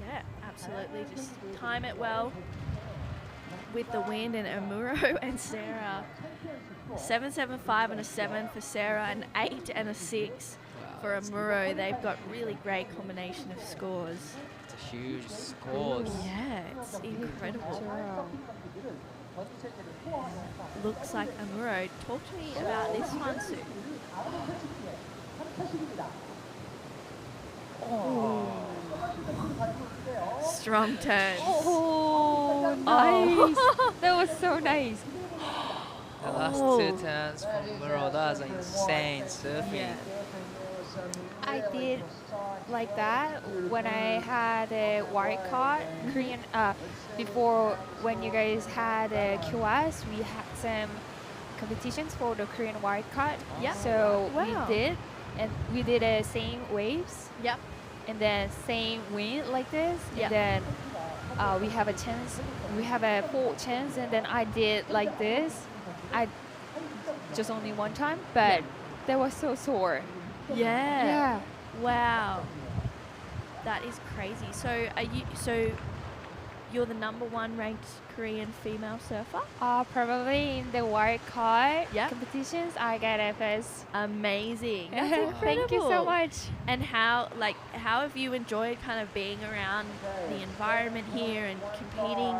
Yeah, absolutely. Just time it well with the wind, and Amuro and Sarah. 7.75 and a 7 for Sarah, an 8 and a 6 for Amuro. They've got really great combination of scores. it's a huge scores. Yeah, it's incredible. Looks like Amuro. Talk to me about this one, Sue. Strong turns. Oh, nice. That was so nice. The last 2 turns from Muroda are insane surfing. Yeah. I did like that when I had a wild card Korean. Before, when you guys had a QS, we had some competitions for the Korean wild card. Yeah. So Wow. we did the same waves Yep. and then same wind like this. Yeah. And then we have a chance. We have a full chance, and then I did like this. I just only one time, but that was so sore. Yeah. Yeah. Wow. That is crazy. So you're the #1 ranked Korean female surfer? Probably in the wild card Yeah. competitions, I got a first. Amazing. That's incredible. Thank you so much. And how have you enjoyed kind of being around the environment here and competing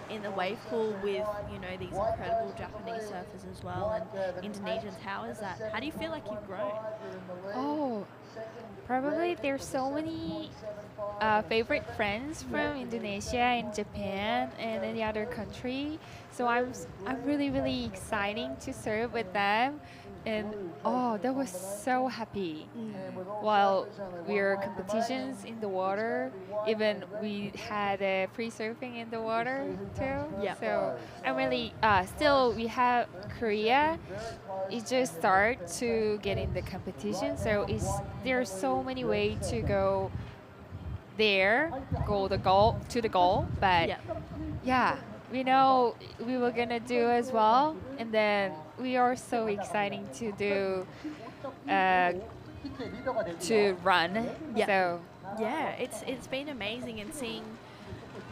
in the wave pool with, these incredible Japanese surfers as well, and Indonesians? How is that? How do you feel like you've grown? Oh, probably there's so many favorite friends from Indonesia and Japan and any other country. So I'm really, really exciting to serve with them. And that was so happy. While we were competitions in the water, even we had free surfing in the water too. Yeah. So I'm really still we have Korea. It just start to get in the competition. So there's so many ways to go there, to the goal. But yeah, we know we were gonna do as well, and then we are so exciting to do to run. Yeah. So Yeah, it's been amazing, and seeing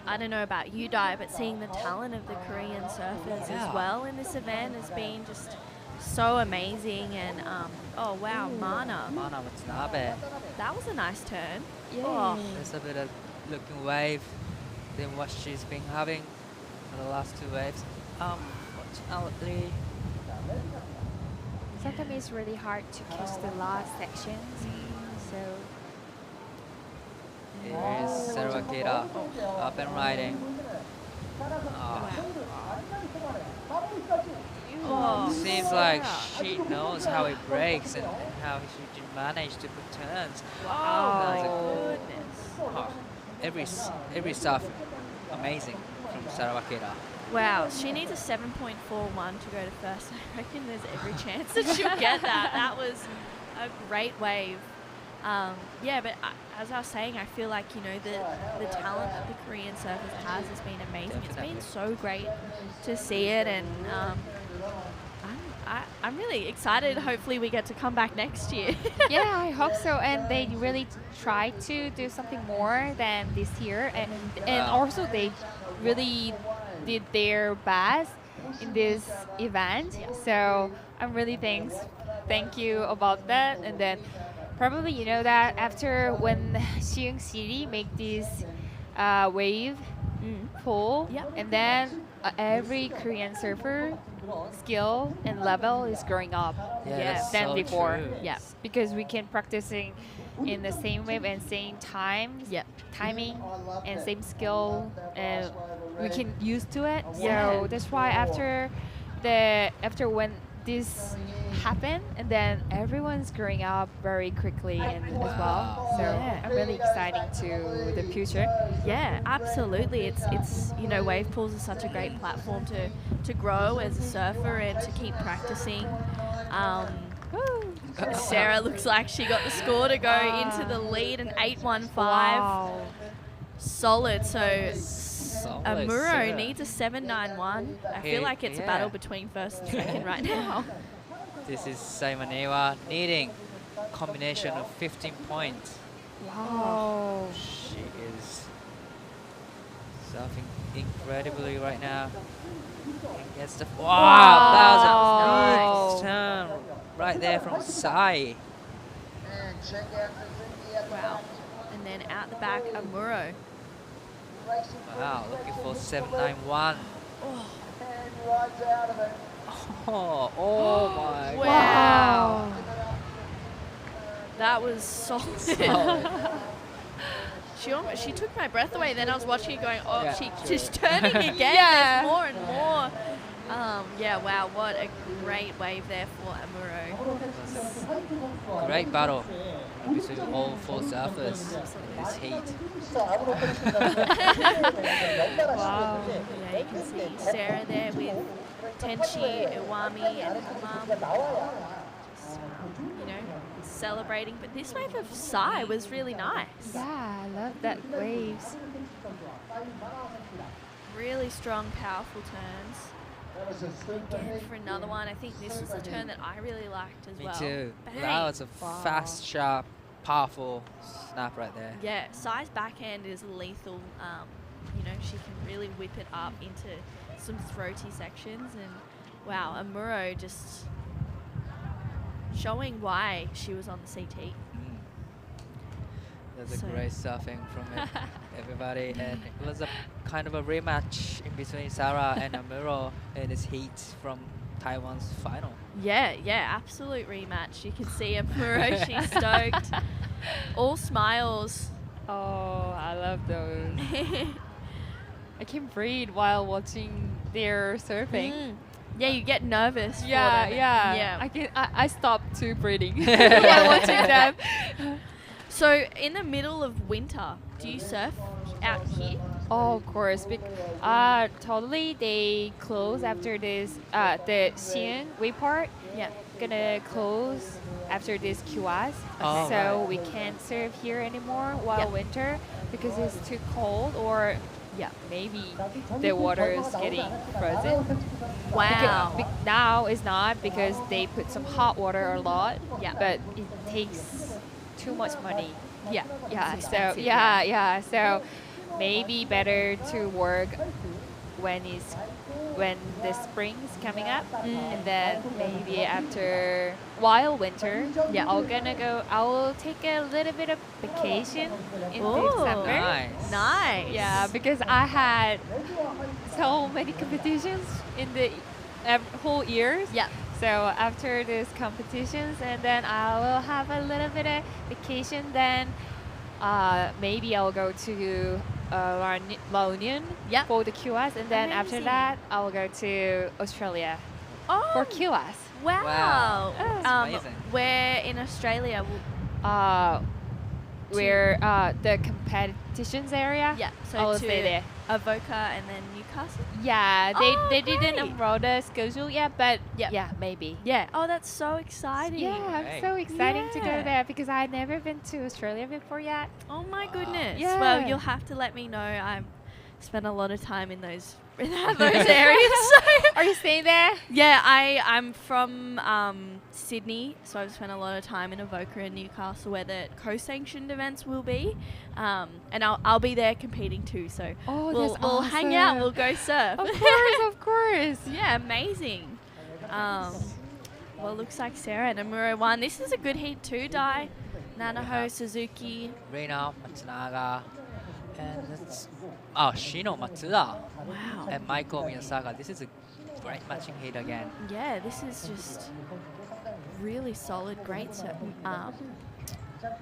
I don't know about you, Dai, but seeing the talent of the Korean surfers Yeah. as well in this event has been just so amazing. And oh wow, Mana, Mana Watanabe. that was a nice turn. Yeah. Oh. There's a bit of looking wave than what she's been having for the last two waves. Fortunately, Sometimes it's really hard to catch the last sections. So here's Sarah Akira up and riding. Oh, Seems like she knows how it breaks and how she can manage to put turns. oh That's my goodness. Every stuff amazing from Sarah Akira. Wow, she needs a 7.41 to go to first. I reckon there's every chance that she'll get that. That was a great wave. Yeah, but as I was saying, I feel like, you know, the talent that the Korean surfers has been amazing. Definitely. It's been so great to see it, and I'm really excited. Hopefully we get to come back next year. yeah, I hope so. And they really try to do something more than this year, and also they really did their best in this event. So I'm really thank you about that. And then probably you know that after when Siheung City make this wave pool, Yep. and then every Korean surfer skill and level is growing up Yeah, that's than so before. true. Yeah, because we can practicing in the same wave and same times, Yep. timing, and same skill, and we can use to it. Yeah. So that's why after when this happened, and then everyone's growing up very quickly and as well. So Yeah. I'm really excited to the future. Yeah, absolutely. It's you know, wave pools are such a great platform to grow as a surfer and to keep practicing. Sarah looks like she got the score to go into the lead, an 8.15. Wow. Solid. So Amuro Sarah. needs a 7.91. I feel like it's a Yeah. battle between first and second right now. This is Simonewa needing combination of 15 points. Wow. She is surfing incredibly right now. Gets the wow, that was a big turn right there from Sai. Wow. And then out the back, Amuro. Wow, looking for 791. Oh my Wow. That was solid. Solid. She took my breath away. Then I was watching it going, oh, Yeah, she's turning again. Yeah. There's more and more. Yeah, wow, what a great wave there for Amuro. Great battle between all four surfers in this heat. Wow. Yeah, you can see Sarah there with Tenchi, Iwami, and Mum. Just, you know, celebrating. But this wave of Sai was really nice. Yeah, I love that waves. Really strong, powerful turns. Again, for another one, I think this was a turn that I really liked as Me well. too. Bang. That was a fast, sharp, powerful snap right there. Yeah, Sai's backhand is lethal. You know, she can really whip it up into some throaty sections. And wow, Amuro just showing why she was on the CT. That's a So- great surfing from everybody, and it was a kind of a rematch in between Sarah and Amuro in this heat from Taiwan's final. Yeah, absolute rematch. You can see Amuro, she's stoked. All smiles. Oh, I love those. I can breathe while watching their surfing. Yeah, you get nervous. for Yeah, them. yeah. I stopped to breathing while watching them. So in the middle of winter, do you surf out here? Oh, of course. Totally, they close after this. The Siheung wave park Yeah. gonna close after this QS, Oh, so right. we can't surf here anymore while Yeah. winter because it's too cold, or maybe the water is getting frozen. Wow. Now it's not because they put some hot water a lot. Yeah. But it takes too much money. Yeah. Yeah. It's So expensive, yeah. So maybe better to work when the spring's coming up, and then maybe after while winter, Yeah. I will take a little bit of vacation in Ooh. December. Nice. Nice. Yeah, because I had so many competitions in the whole years. Yeah. So after these competitions, and then I will have a little bit of vacation. Then maybe I'll go to La Union Yep. for the QS, and then after Amazing. that I'll go to Australia Oh, for QS. wow. Wow. That's amazing. Where in Australia? Where the competitions area. Yeah. So I will to stay there. Avoca and then Newcastle. Yeah, Oh, they didn't great. enroll the schedule yet, but Yep. yeah, maybe. Yeah. Oh, that's so exciting. Yeah, I'm Right. so exciting to Yeah. go there because I've never been to Australia before yet. Oh my goodness. Yeah. Well, you'll have to let me know. I've spent a lot of time in those those areas. Are you staying there? Yeah, I'm from Sydney, so I've spent a lot of time in Avoca and Newcastle where the co-sanctioned events will be, and I'll be there competing too. So Oh, we'll hang out, we'll go surf. Of course, of course. Yeah, amazing. Well, looks like Sarah and Amuro won. This is a good heat too, Dai. Nanaho, Suzuki. Reina, Matsunaga, and it's Shino Matsuda Wow. and Michael Miyasaga. This is a great matching heat again. Yeah, this is just really solid, great surf.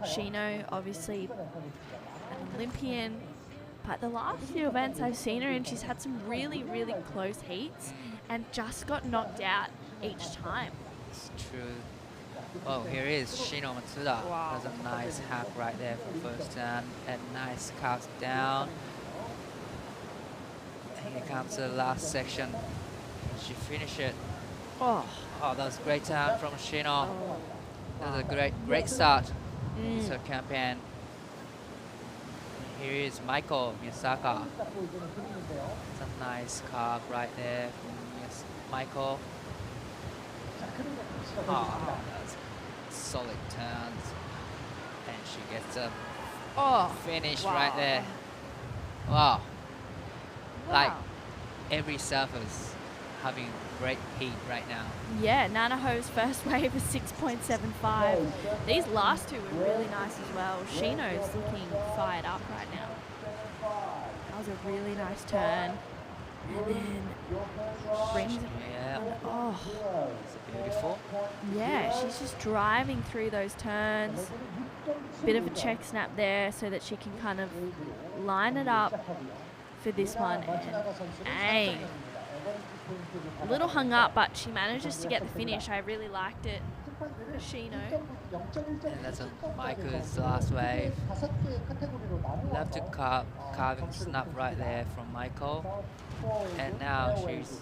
Shino, obviously an Olympian, but the last few events I've seen her in, she's had some really, really close heats and just got knocked out each time. It's true. Oh, here is Shino Matsuda. Wow. Does a nice hack right there for first turn and nice cast down. And here comes the last section. She finished it. Oh, Oh, that was a great turn from Shino. That was a great start to her campaign. Here is Michael Miyasaka. It's a nice carve right there from Michael. Oh, that's solid turns. And she gets a finish right there. Wow. Like every surfer's having great heat right now. yeah, Nanaho's first wave is 6.75. These last two were really nice as well. Shino's looking fired up right now. That was a really nice turn. And then brings it. Yeah, Oh, it's beautiful. yeah, she's just driving through those turns. Bit of a check snap there so that she can kind of line it up for this one. And bang. A little hung up, but she manages to get the finish. I really liked it. Shino. And that's a Michael's last wave. Love to carving snap right there from Michael. And now she's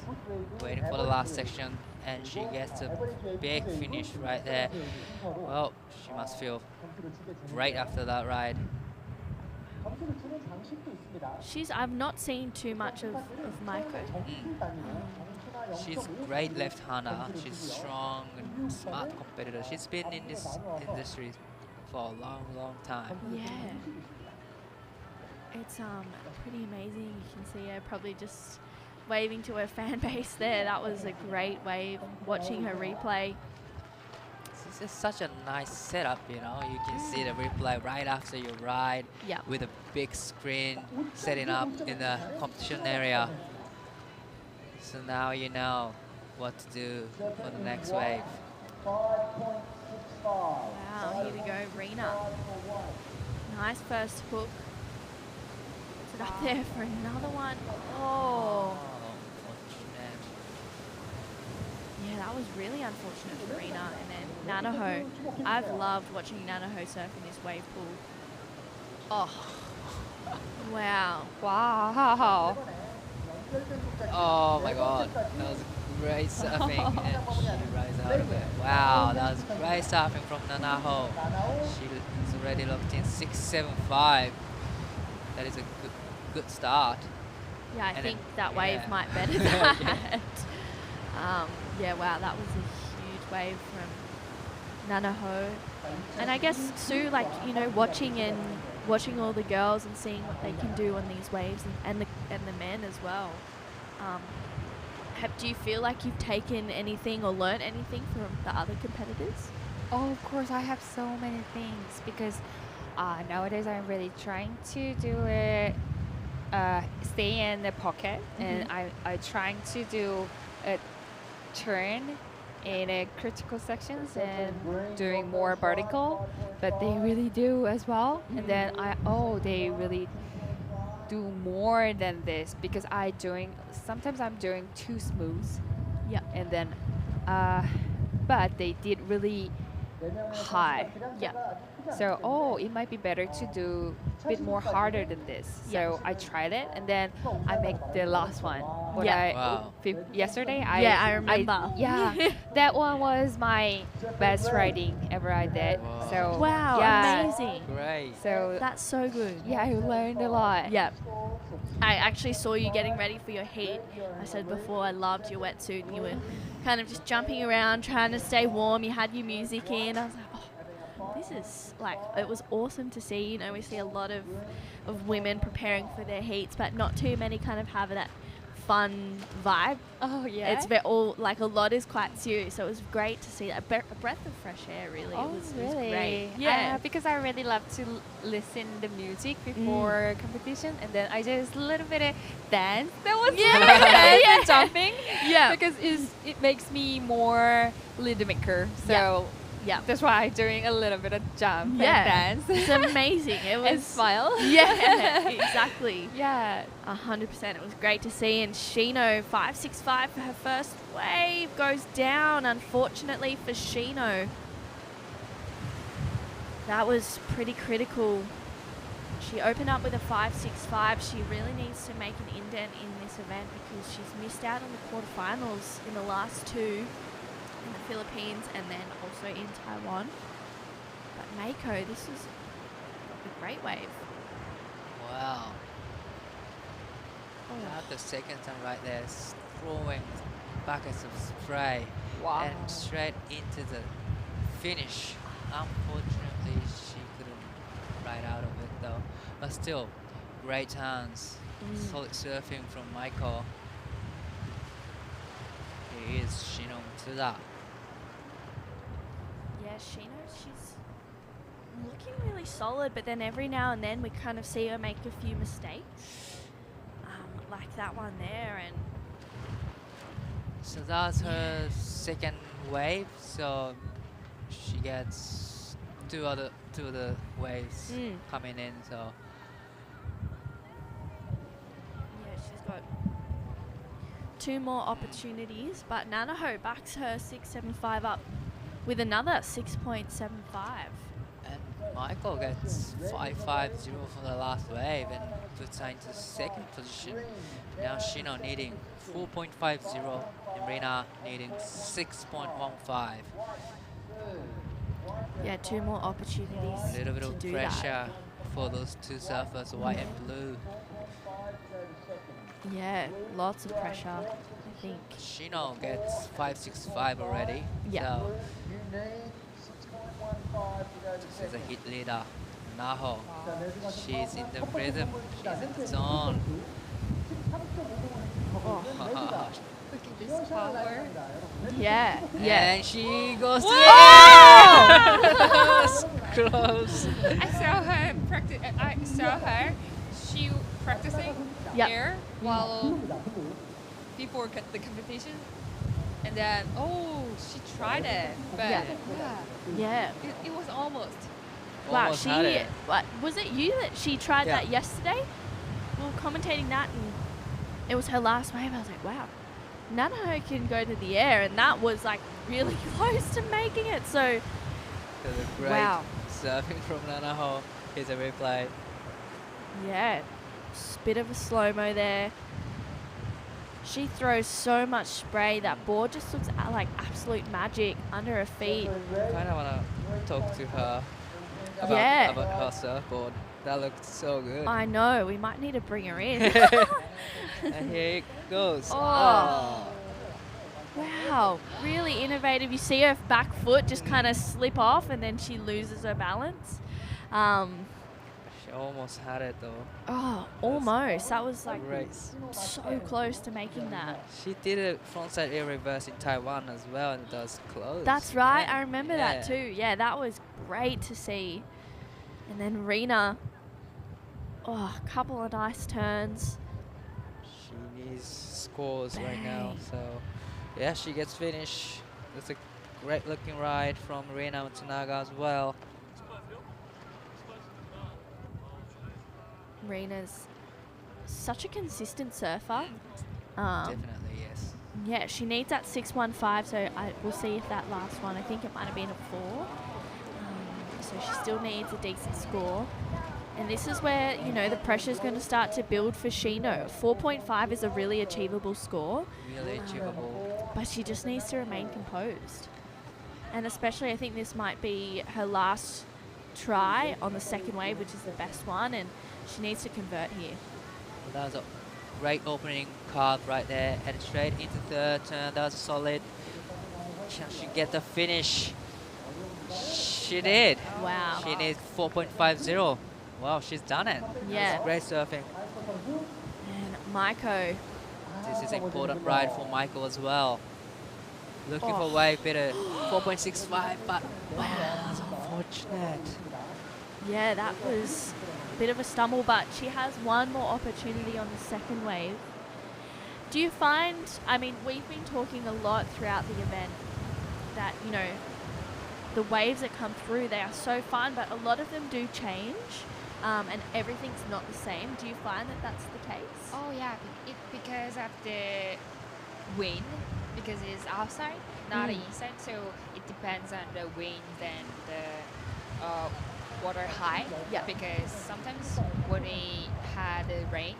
waiting for the last section and she gets a big finish right there. Well, she must feel great after that ride. I've not seen too much of Maiko. She's a great left-hander. She's strong and smart competitor. She's been in this industry for a long, long time. Yeah. It's pretty amazing. You can see her probably just waving to her fan base there. That was a great wave. Watching her replay. This is such a nice setup, you know. You can see the replay right after your ride Yeah. with a big screen setting up in the competition area. So now you know what to do for the next wave. Wow, here we go, Rena. Nice first hook. Puts it up there for another one. Oh. Unfortunate. Yeah, that was really unfortunate for Rena. And then Nanaho. I've loved watching Nanaho surf in this wave pool. Oh. Wow. Wow. Oh my god, that was great surfing and she rides out of it. Wow, that was great surfing from Nanaho. She's already locked in 6.75. That is a good start. Yeah, I And think then- that wave yeah. might better that. Yeah, wow, that was a huge wave from Nanaho. And I guess, Sue, like, you know, watching and watching all the girls and seeing what they can do on these waves, and the men as well. Do you feel like you've taken anything or learnt anything from the other competitors? Oh, of course, I have so many things because nowadays I'm really trying to do it, stay in the pocket, and I'm trying to do a turn in a critical sections and doing more vertical, but they really do as well. And then they really do more than this because sometimes I'm doing too smooth. Yeah. And then, but they did really high. Yeah. So, it might be better to do a bit more harder than this. Yeah. So I tried it, and then I make the last one. Wow. Yesterday, I remember. That one was my best riding ever I did. Wow. So Wow, yeah. amazing. Great. So That's so good. yeah, I learned a lot. Yeah. I actually saw you getting ready for your heat. I said before I loved your wetsuit, and you were kind of just jumping around trying to stay warm. You had your music in. I was like, this is it was awesome to see. You know, we see a lot of women preparing for their heats, but not too many kind of have that fun vibe. Oh yeah. It's a lot is quite serious, so it was great to see that. A breath of fresh air, really. Oh, It was really? great. Yeah. Because I really love to listen the music before competition, and then I just a little bit of dance. That was dance and jumping. Yeah. Because it makes me more rhythmicer. So Yeah. that's why I'm doing a little bit of jump Yeah. and dance. It's amazing. It and was smile. Yeah, exactly. Yeah. 100%. It was great to see. And Shino, 5.65 for her first wave, goes down, unfortunately, for Shino. That was pretty critical. She opened up with a 5.65. She really needs to make an indent in this event because she's missed out on the quarterfinals in the last two in the Philippines and then also in Taiwan. But Mako, this is a great wave. Wow. Not the second time right there, throwing buckets of spray and straight into the finish. Unfortunately, she couldn't ride out of it though. But still, great hands, solid surfing from Michael. Here is Shino Matsuda. Yeah, Shino, she's looking really solid, but then every now and then we kind of see her make a few mistakes. Like that one there, and So that's her second wave, so she gets two of the waves coming in, so yeah, she's got two more opportunities, but Nanaho backs her 6.75 up with another 6.75. and Michael gets 5.50 for the last wave and puts her into second position. Now Shino needing 4.50 and Rina needing 6.15. Yeah, two more opportunities. A little bit to of do pressure for those two surfers, white and blue. That. Yeah, lots of pressure, I think. Shino gets 5.65 already. Yeah. So this is a hit leader, Naho. She's in the rhythm. She's in the zone. Look at this power. Yeah, yeah. And she goes to Whoa! the air. Close. I saw her practice. I saw her. She practicing air while before the competition, and then she tried it, but Yeah. it was almost. Wow, Almost had it. Was it you that she tried that yesterday? We were commentating that, and it was her last wave. I was like, wow, Nanaho can go to the air, and that was like really close to making it. So, Great surfing from Nanaho. Here's a replay. yeah, bit of a slow-mo there. She throws so much spray. That board just looks like absolute magic under her feet. Kind of want to talk to her Yeah. about her surfboard. That looked so good. I know, we might need to bring her in. And here it goes. Oh. Wow, really innovative. You see her back foot just kind of slip off and then she loses her balance. She almost had it though. Oh, almost. That was like Great. so close to making that. She did a frontside air reverse in Taiwan as well, and that was close. That's right. Yeah. I remember that too. Yeah, that was great to see. And then Rena, oh, a couple of nice turns. She needs scores right now, so yeah, she gets finished. That's a great looking ride from Reina Matsunaga as well. Rena's such a consistent surfer. Definitely, yes. Yeah, she needs that 615, so we'll see if that last one, I think it might have been a 4. So she still needs a decent score. And this is where, you know, the pressure is going to start to build for Shino. 4.5 is a really achievable score. Really achievable. But she just needs to remain composed. And especially, I think this might be her last try on the second wave, which is the best one, and she needs to convert here. That was a great opening carve right there, headed straight into third turn. That was solid. Can she get the finish? She did. Wow. She needs 4.50. Wow, she's done it. Yeah. That's great surfing. And Maiko. This is an important ride for Michael as well. Looking for wave better. 4.65, but wow, that's unfortunate. Yeah, that was a bit of a stumble, but she has one more opportunity on the second wave. Do you find, I mean, we've been talking a lot throughout the event that, you know, the waves that come through, they are so fun, but a lot of them do change, and everything's not the same. Do you find that that's the case? Oh yeah, because of the wind, because it's outside, not inside, so it depends on the wind and the water height. Yeah. Because sometimes when we had the rain,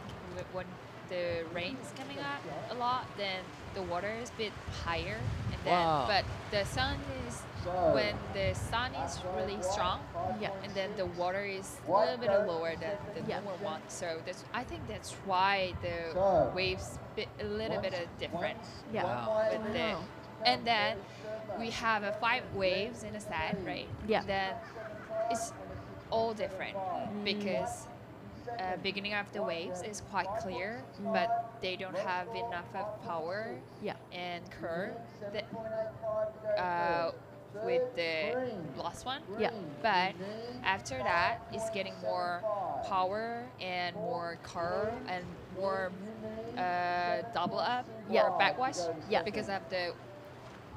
when the rain is coming up a lot, then the water is a bit higher, and then but the sun is when the sun is really strong, and then the water is a little bit lower than the normal one. So that's, I think that's why the waves a little bit different. Yeah. With the, and then we have 5 waves in a set, right? Yeah. Then it's all different because beginning of the waves is quite clear, but they don't have enough of power and curve with the last one. Yeah. But after that, it's getting more power and more curve and more double up or backwash because of the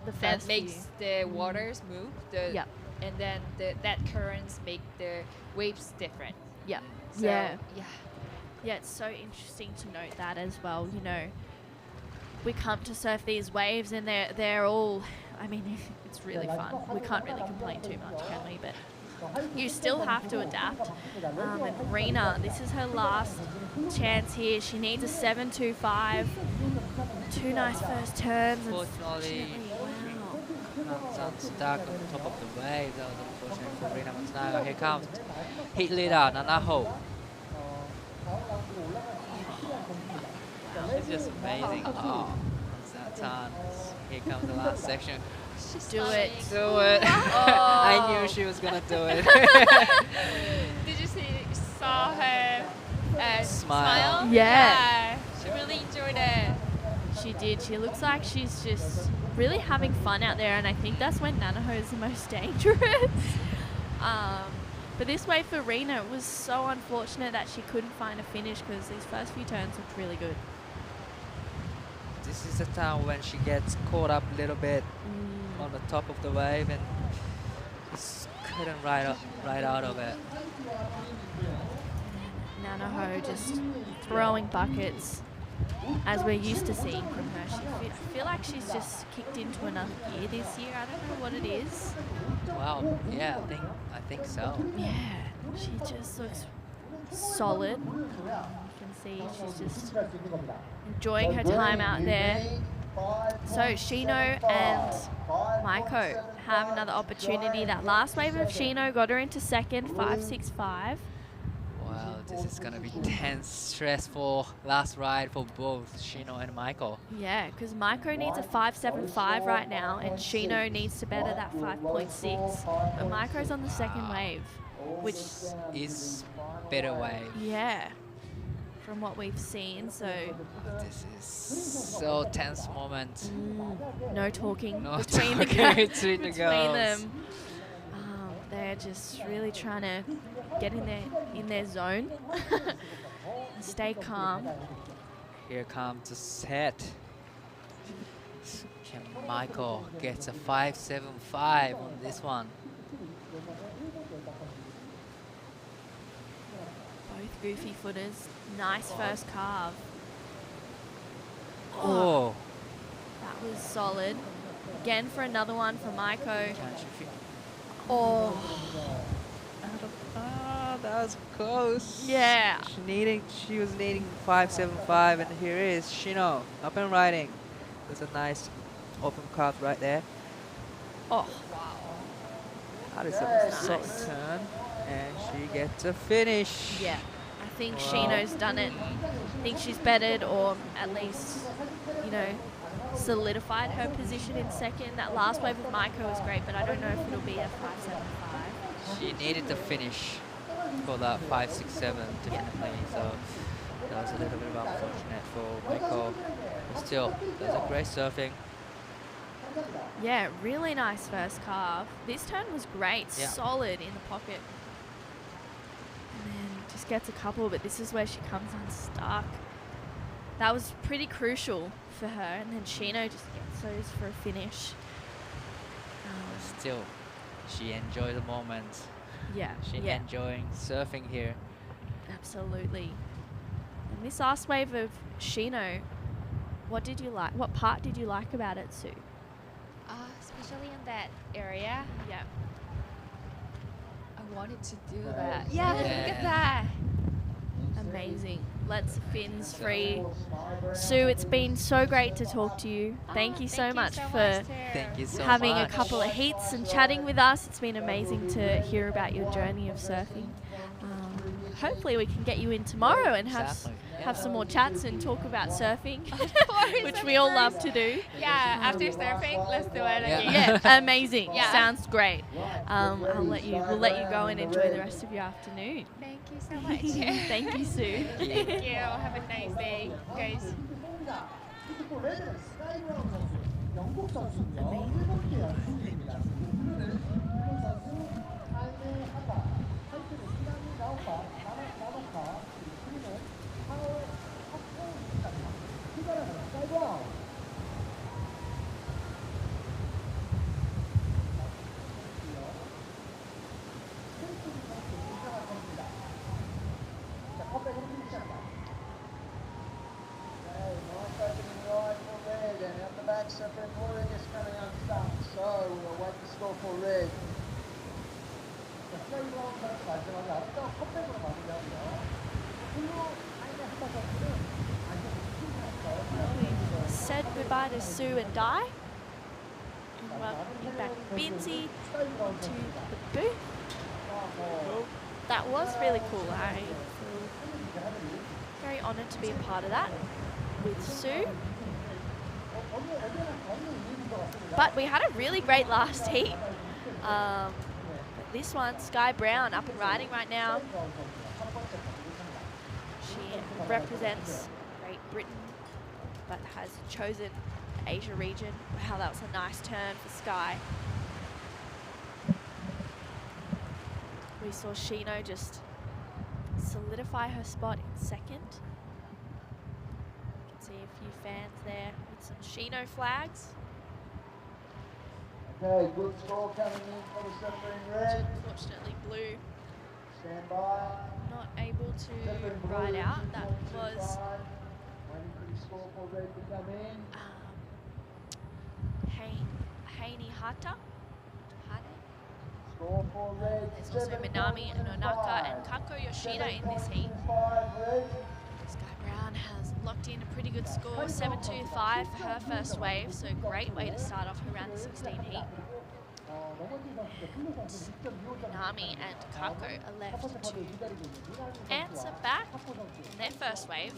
that first makes the waters move. And then that currents make the waves different. Yeah. So, yeah, it's so interesting to note that as well. You know, we come to surf these waves and they're all, I mean, it's really fun. We can't really complain too much, can we? But you still have to adapt. And Rena, this is her last chance here. She needs a 7.25. 2 nice first turns. Unfortunately, wow. Stuck on the top of the wave. That was unfortunate for Rena Matsunaga. Here comes hit leader, Nanaho. It's just amazing. Oh, that turn. Here comes the last section. Do it. Do it. I knew she was gonna do it. Did you saw her smile? Yeah. She really enjoyed it. She did. She looks like she's just really having fun out there, and I think that's when Nanaho is the most dangerous. But this wave for Rena, it was so unfortunate that she couldn't find a finish because these first few turns looked really good. This is the time when she gets caught up a little bit on the top of the wave and just couldn't ride out of it. Nanaho just throwing buckets, as we're used to seeing from her. I feel like she's just kicked into another gear this year. I don't know what it is. Wow, yeah, I think so. Yeah, she just looks solid. You can see she's just enjoying her time out there. So Shino and Maiko have another opportunity. That last wave of Shino got her into second, 5.65. Wow, this is gonna be tense, stressful last ride for both Shino and Maiko. Yeah, because Maiko needs a 5.75 right now, and Shino needs to better that 5.6. But Maiko's on the second wave. which is better wave. Yeah, from what we've seen. So This is so tense moment. no talking No between the talking girls. between the girls. them. They're just really trying to get in their zone. Stay calm. Here comes the set. Can Michael gets a 5.75 on this one? Both goofy footers. Nice first carve. Oh, That was solid. Again for another one for Maiko. can she fit? Oh, Ah, that was close. yeah. She was needing 5.75, and here is Shino up and riding. There's a nice open carve right there. Oh, That is a Nice. soft turn, and she gets a finish. yeah. I think Wow. Shino's done it. I think she's bettered, or at least, you know, solidified her position in second. That last wave of Maiko was great, but I don't know if it'll be a 5.75. She needed to finish for that 5.67 definitely. So that was a little bit of unfortunate for Michael. But still, that was a great surfing. Yeah, really nice first carve. This turn was great, Yeah. solid in the pocket. And then just gets a couple, but this is where she comes unstuck. That was pretty crucial for her, and then Shino just gets those for a finish. Still, she enjoyed the moment. Yeah, She yeah, enjoying surfing here. absolutely. And this last wave of Shino, what did you like? What part did you like about it, Sue? Especially in that area. Yeah. I wanted to do that. Yeah, look Yeah. at that. Amazing. Let's fins free. Sue, it's been so great to talk to you. Thank you so much for Thank you so having much. a couple of heats and chatting with us. It's been amazing to hear about your journey of surfing. Hopefully we can get you in tomorrow and have Exactly, yeah. have some more chats and talk about surfing, which of we all love course. to do. Yeah, after surfing, let's do it Yeah. again. Yeah, amazing. Yeah. Sounds great. We'll let you go and enjoy the rest of your afternoon. Thank you so much. Thank you, Sue. Thank you. Have a nice day, guys. 또 레드는 스카이브라운 선수, 영국 선수고요. 일본 기업 선수입니다. 일본 선수 타임의 하다, 타이틀은 시간이 나오카, 나노카, 그리고 파워 탑4입니다. 출발하는 스카이브라운. 자, 컵백으로 피니시합니다. Okay, nice opening ride for Red, and out the back, Surfer Red is coming unstuck, so we'll wait the score for Red. 자, 스카이브라운 선수 마지막에 아름다운 컵백으로 마무리하고요. 훌륭 타임의 하다 선수는 아직 Said goodbye to Sue and Di. And welcome back Binzi to the booth. That was really cool. I feel very honoured to be a part of that with Sue. But we had a really great last heat. But this one, Sky Brown up and riding right now. She represents Great Britain, but has chosen the Asia region. Wow, that was a nice turn for Sky. We saw Shino just solidify her spot in second. You can see a few fans there with some Shino flags. Okay, good score coming in for the Surfer in Red. Unfortunately, Blue Stand by. not able Surfer in to Blue, ride out. That was 2.25. Waiting for the score for Red to come in. Haney Hata. Score for Red. There's also Minami and Nonaka and Kako Yoshida in this heat. 7.25 Red. Sky Brown has locked in a pretty good score, 7.25 for her first wave, so great way to start off her round of 16 heat. Minami and Kako are left to answer back in their first wave.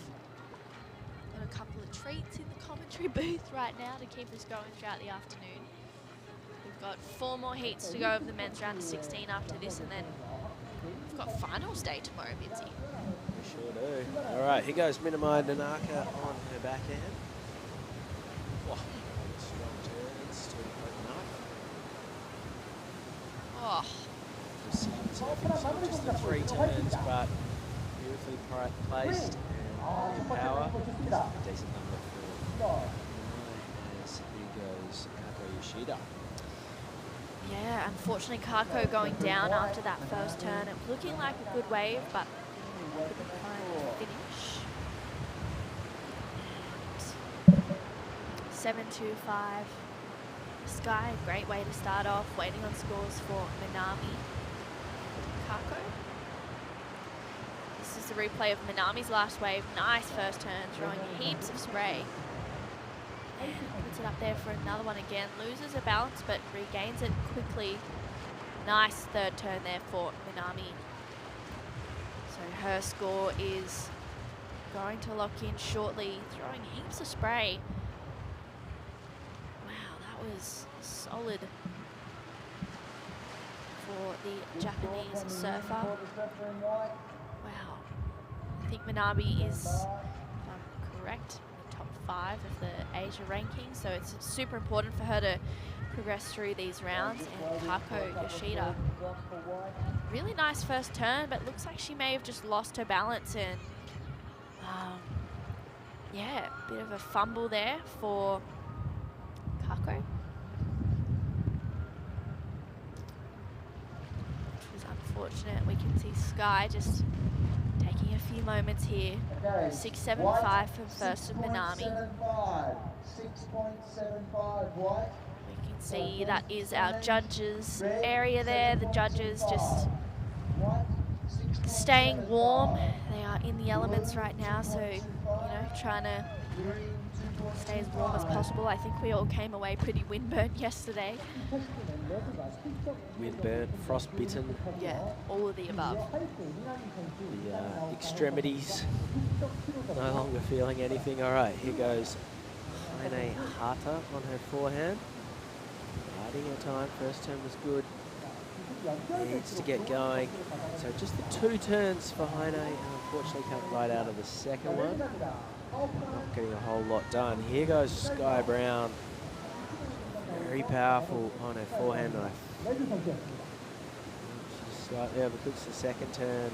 Got a couple of treats in the commentary booth right now to keep us going throughout the afternoon. We've got 4 more heats to go of the men's round of 16 after this, and then a finals day tomorrow, Mitzi. We sure do. All right, here goes Minamai Nanaka on her backhand. Oh, strong turns to open up. Oh, Precision surfing, so not just the 3 turns, but beautifully placed and power. A decent number for Minamai as here goes Kako Yoshida. yeah, unfortunately Kako going down after that first turn. It was looking like a good wave, but couldn't find a finish. And 7-2-5. Sky, a great way to start off, waiting on scores for Minami. Kako. This is the replay of Minami's last wave. Nice first turn, throwing heaps of spray. And puts it up there for another one again. Loses her balance, but regains it quickly. Nice third turn there for Minami. So her score is going to lock in shortly, throwing heaps of spray. Wow, that was solid for the Japanese surfer. Wow. I think Minami is, if I'm correct, in the top 5 of the Asia ranking, so it's super important for her to progress through these rounds. And Kako Yoshida, really nice first turn, but looks like she may have just lost her balance, and yeah, a bit of a fumble there for Kako. Which was unfortunate. We can see Sky just taking a few moments here. 6.75 for first of Minami. 6.75 white. We can see that is our judges area there. The judges just staying warm. They are in the elements right now, so, you know, trying to stay as warm as possible. I think we all came away pretty windburnt yesterday. Windburnt, frostbitten. Yeah, all of the above. The extremities no longer feeling anything. All right, here goes Heine Hata on her forehand. Riding her time. First turn was good. Needs to get going. So just the 2 turns for Heine, and unfortunately can't ride out of the second one. Not getting a whole lot done. Here goes Sky Brown. Very powerful on her forehand knife. She slightly overcooks the second turn, and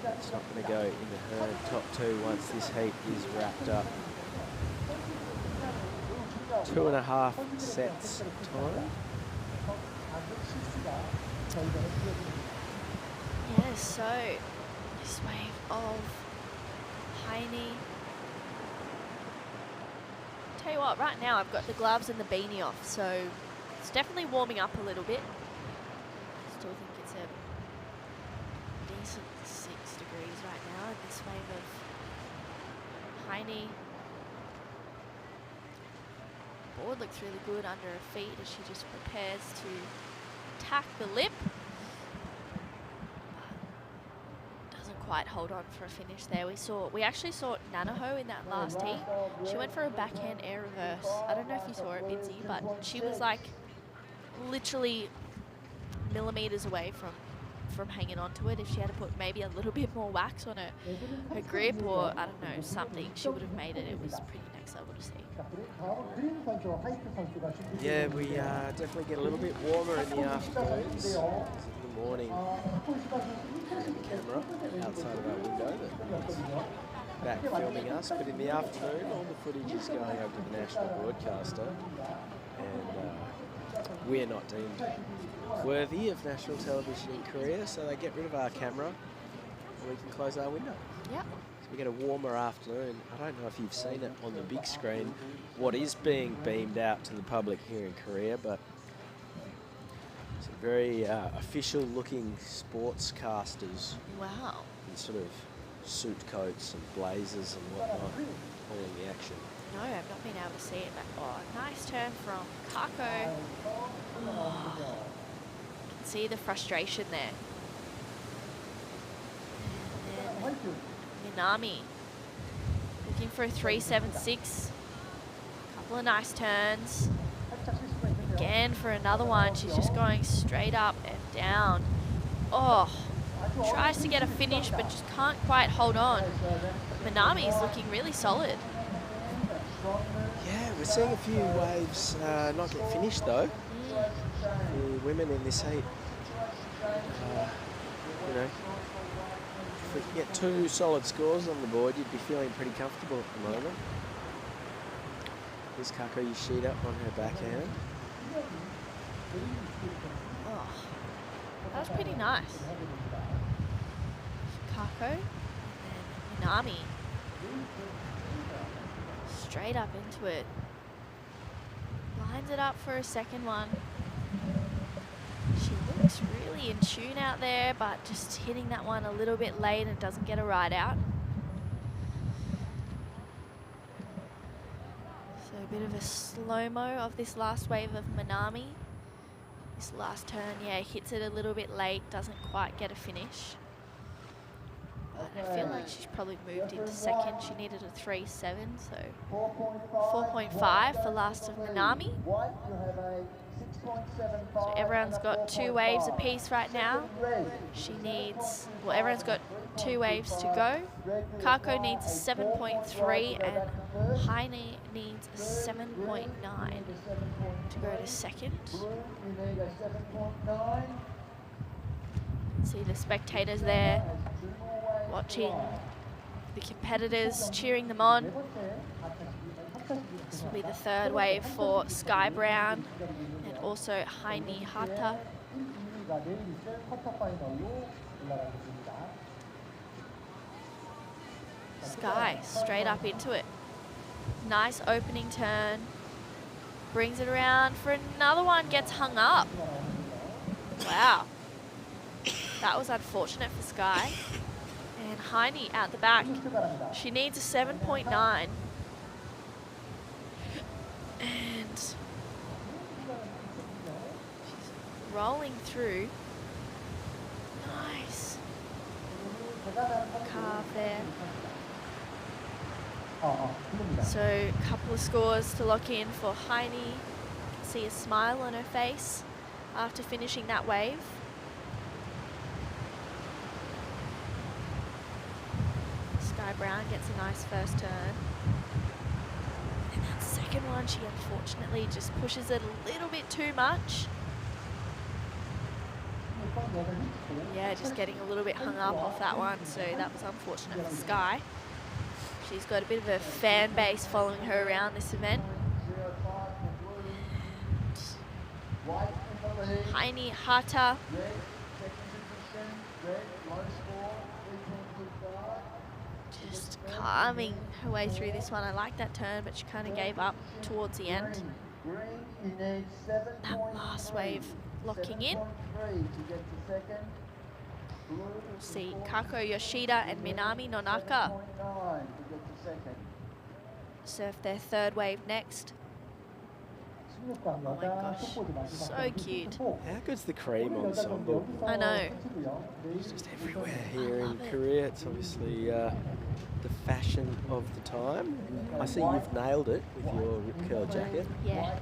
that's not going to go into her top 2 once this heat is wrapped up. 2.5 sets time. Yeah, so this wave of Heine. Tell you what, right now I've got the gloves and the beanie off, so it's definitely warming up a little bit. Still think it's a decent 6 degrees right now in this wave of Heine. Board looks really good under her feet as she just prepares to attack the lip. Doesn't quite hold on for a finish there. We actually saw Nanaho in that last heat. She went for a backhand air reverse. I don't know if you saw it, Binzi, but she was like literally millimeters away from hanging on to it. If she had to put maybe a little bit more wax on her grip, or I don't know, something, she would have made it. It was pretty next level to see. Yeah, we definitely get a little bit warmer in the afternoons. In the morning, camera outside of our window that's back filming us, but in the afternoon, all the footage is going over to the national broadcaster, and we're not deemed worthy of national television in Korea, so they get rid of our camera, and we can close our window. Yep. So we get a warmer afternoon. I don't know if you've seen it on the big screen, what is being beamed out to the public here in Korea, but it's a very official-looking sportscasters. Wow. In sort of suit coats and blazers and whatnot, calling the action. No, I've not been able to see it, but nice turn from Kako. Oh, you can see the frustration there. And then Minami looking for a 3.76. Couple of nice turns. Again for another one. She's just going straight up and down. Oh, Oh, tries to get a finish, but just can't quite hold on. Minami is looking really solid. Yeah, we're seeing a few waves not get finished though. The women in this heat, you know, if we can get 2 solid scores on the board, you'd be feeling pretty comfortable at the moment. Here's Kako Yoshida on her backhand. Oh, that was pretty nice. Kako and then Minami. Straight up into it. Lines it up for a second one. She looks really in tune out there, but just hitting that one a little bit late and doesn't get a ride out. So a bit of a slow-mo of this last wave of Minami. This last turn, yeah, hits it a little bit late, doesn't quite get a finish. But I feel like she's probably moved into second. She needed a 3.7, so 4.5 for last of Minami. So everyone's got 2 waves apiece right now. She needs, well, everyone's got 2 waves to go. Kako needs a 7.3 and Heine needs a 7.9 to go to second. See the spectators there watching the competitors, cheering them on. This will be the 3rd wave for Sky Brown and also Heine Hata. Sky straight up into it. Nice opening turn. Brings it around for another one, gets hung up. Wow. That was unfortunate for Sky. And Heine out the back. She needs a 7.9. And she's rolling through. Nice. Carve there. So a couple of scores to lock in for Heine. You can see a smile on her face after finishing that wave. Sky Brown gets a nice first turn. And that second one, she unfortunately just pushes it a little bit too much. Yeah, just getting a little bit hung up off that one, so that was unfortunate for Sky. She's got a bit of a fan base following her around this event. And Heine Hata. Just calming her way through this one. I like that turn, but she kind of gave up towards the end. That last wave locking in. We'll see Kako Yoshida and Minami Nonaka surf their 3rd wave next. Oh my gosh, so cute. How good's the cream ensemble? I know. It's just everywhere here in Korea. It's obviously the fashion of the time. I see you've nailed it with your rip curl jacket. Yeah.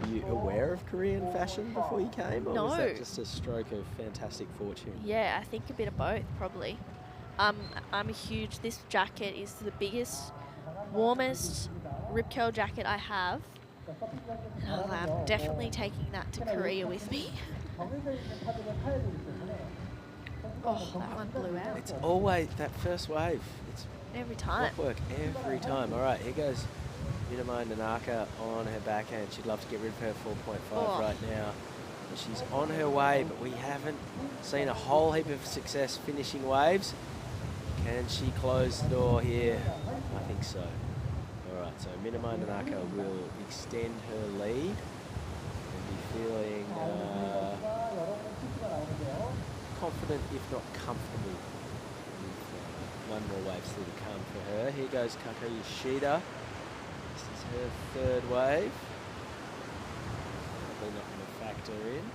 Were you aware of Korean fashion before you came, or No. was that just a stroke of fantastic fortune? Yeah, I think a bit of both, probably. I'm a huge, this jacket is the biggest, warmest rip curl jacket I have. And I'm definitely taking that to Korea with me. Oh, that one blew out. It's always that first wave. It's Every time. work every time. All right, here goes Minami Nonaka on her backhand. She'd love to get rid of her 4.5 right now. And she's on her way, but we haven't seen a whole heap of success finishing waves. Can she close the door here? I think so. All right, so Minami Nonaka will extend her lead and be feeling confident, if not comfortable, with one more wave still to come for her. Here goes Kako Yoshida. This is her 3rd wave. Probably not going to factor in.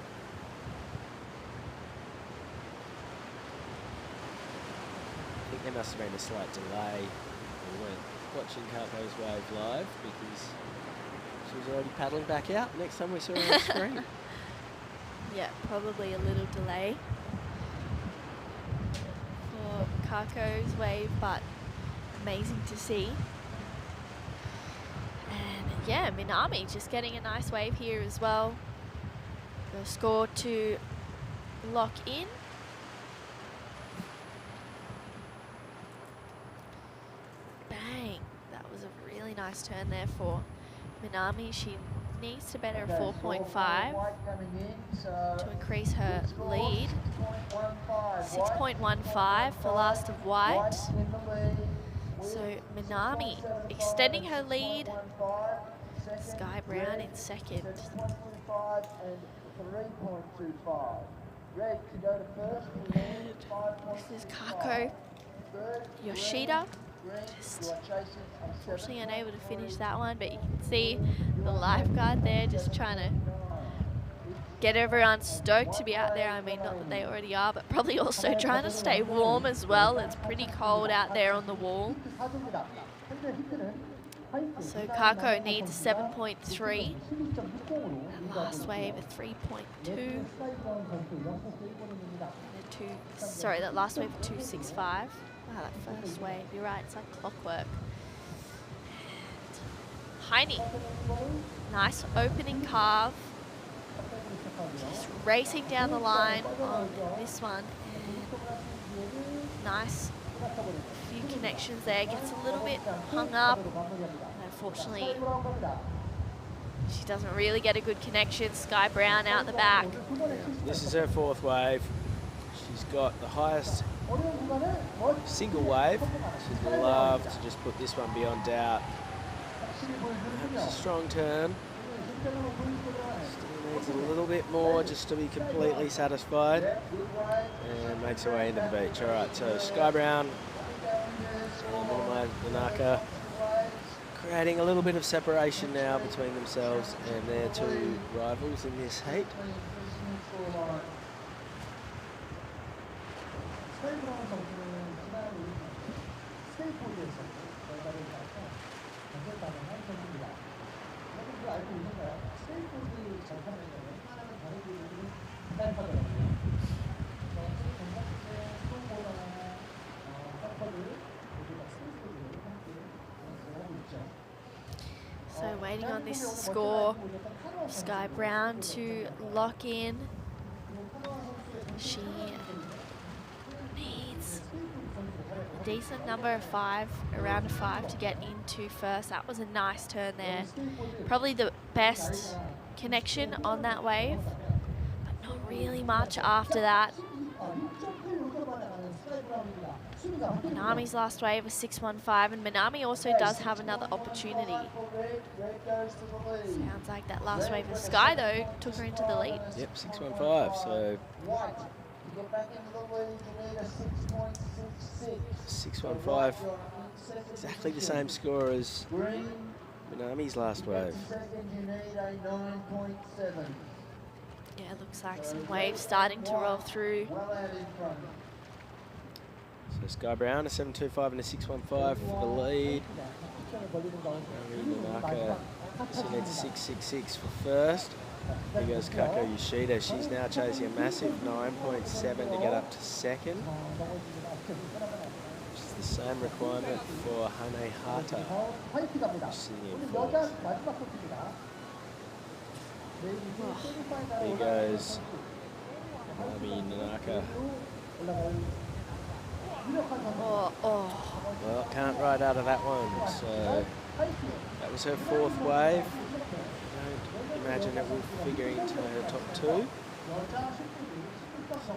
I think there must have been a slight delay. We weren't watching Kako's wave live because she was already paddling back out next time we saw her on screen. Yeah, probably a little delay. Kako's wave, but amazing to see. And yeah, Minami just getting a nice wave here as well. The score to lock in. Bang! That was a really nice turn there for Minami. She needs to better a 4.5 to increase her lead. 6.15 for last of white. So Minami extending her lead. Sky Brown in second. And this is Kako. Yoshida. Just unfortunately unable to finish that one, but you can see the lifeguard there just trying to get everyone stoked to be out there. I mean, not that they already are, but probably also trying to stay warm as well. It's pretty cold out there on the wall. So Kako needs a 7.3. And last wave a 3.2. Sorry, that last wave a 2.65. Wow, that first wave, you're right, it's like clockwork. And Heine, nice opening carve. Just racing down the line on this one. And nice few connections there, gets a little bit hung up. And unfortunately, she doesn't really get a good connection. Sky Brown out the back. This is her fourth wave. She's got the highest single wave. She'd love to just put this one beyond doubt. It's a strong turn. Still needs a little bit more just to be completely satisfied. And makes her way into the beach. All right, so Sky Brown and Nanaka creating a little bit of separation now between themselves and their two rivals in this heat. So waiting on this score, Sky Brown to lock in. She needs a decent number of 5, around a 5 to get into first. That was a nice turn there. Probably the best connection on that wave, but not really much after that. Minami's last wave was 6.15, and Minami also does have another opportunity. Sounds like that last wave of Sky, though, took her into the lead. Yep, 6.15, so 6.15, exactly the same score as Minami's last wave. Yeah, looks like some waves starting to roll through. So Sky Brown, a 7.25 and a 6.15 for the lead. Nanaka, she needs a 6.66 for first. Here goes Kako Yoshida. She's now chasing a massive 9.7 to get up to second. Which is the same requirement for Hane Hata, sitting in fourth. Here goes Nanaka. Well, can't ride out of that one. So that was her fourth wave. I don't imagine it will figure into her top 2.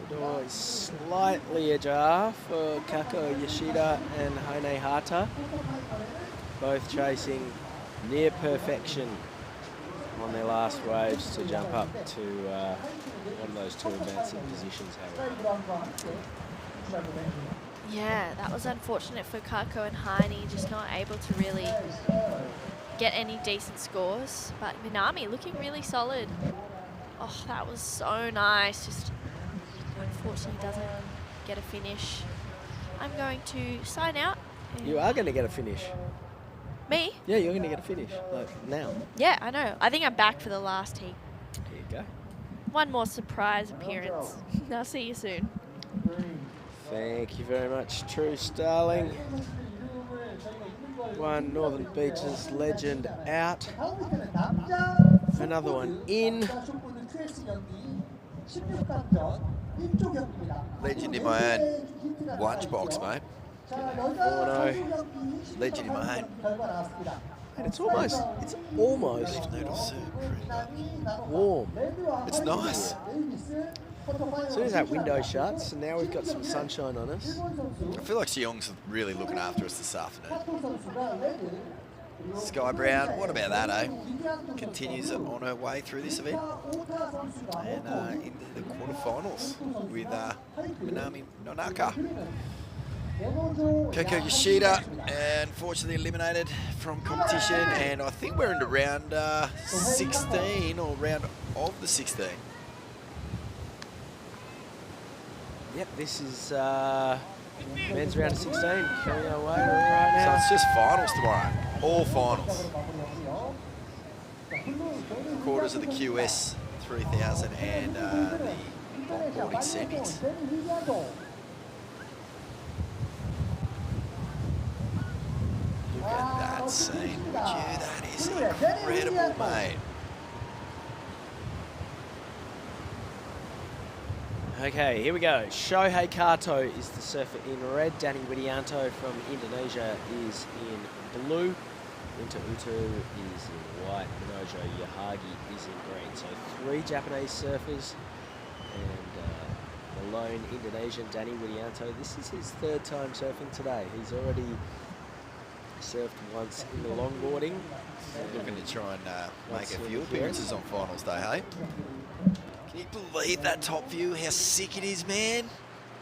The door is slightly ajar for Kako Yoshida and Hane Hata. Both chasing near perfection on their last waves to jump up to one of those two advancing positions, however. Yeah, that was unfortunate for Kako and Heine, just not able to really get any decent scores. But Minami looking really solid. Oh, that was so nice. Just unfortunately doesn't get a finish. I'm going to sign out. You are going to get a finish. Me? Yeah, you're going to get a finish, like now. Yeah, I know. I think I'm back for the last heat. Here you go. One more surprise appearance. I'll see you soon. Thank you very much, True Starling. One Northern Beaches legend out. Another one in. Legend in my own lunchbox, mate. 4-0. Legend in my own. And it's almost Noodle soup. warm. It's nice. As soon as that window shuts, and now we've got some sunshine on us. I feel like Siheung's really looking after us this afternoon. Sky Brown, what about that, eh? Continues on her way through this event and into the quarterfinals with Minami Nonaka. Koko Yoshida, unfortunately eliminated from competition, and I think we're into round 16 or round of the 16. Yep, this is men's round of 16 coming our way right So now. it's just finals tomorrow, all finals. Quarters of the QS 3000 and the longboarding semis. Look at that scene, would you? That is incredible, mate. Okay, here we go. Shohei Kato is the surfer in red. Danny Widianto from Indonesia is in blue. Winter Utu is in white. Minojo Yahagi is in green. So 3 Japanese surfers and the lone Indonesian Danny Widianto. This is his 3rd time surfing today. He's already surfed once in the longboarding. Looking to try and make a few appearances on finals day, hey? Can you believe that top view? How sick it is, man.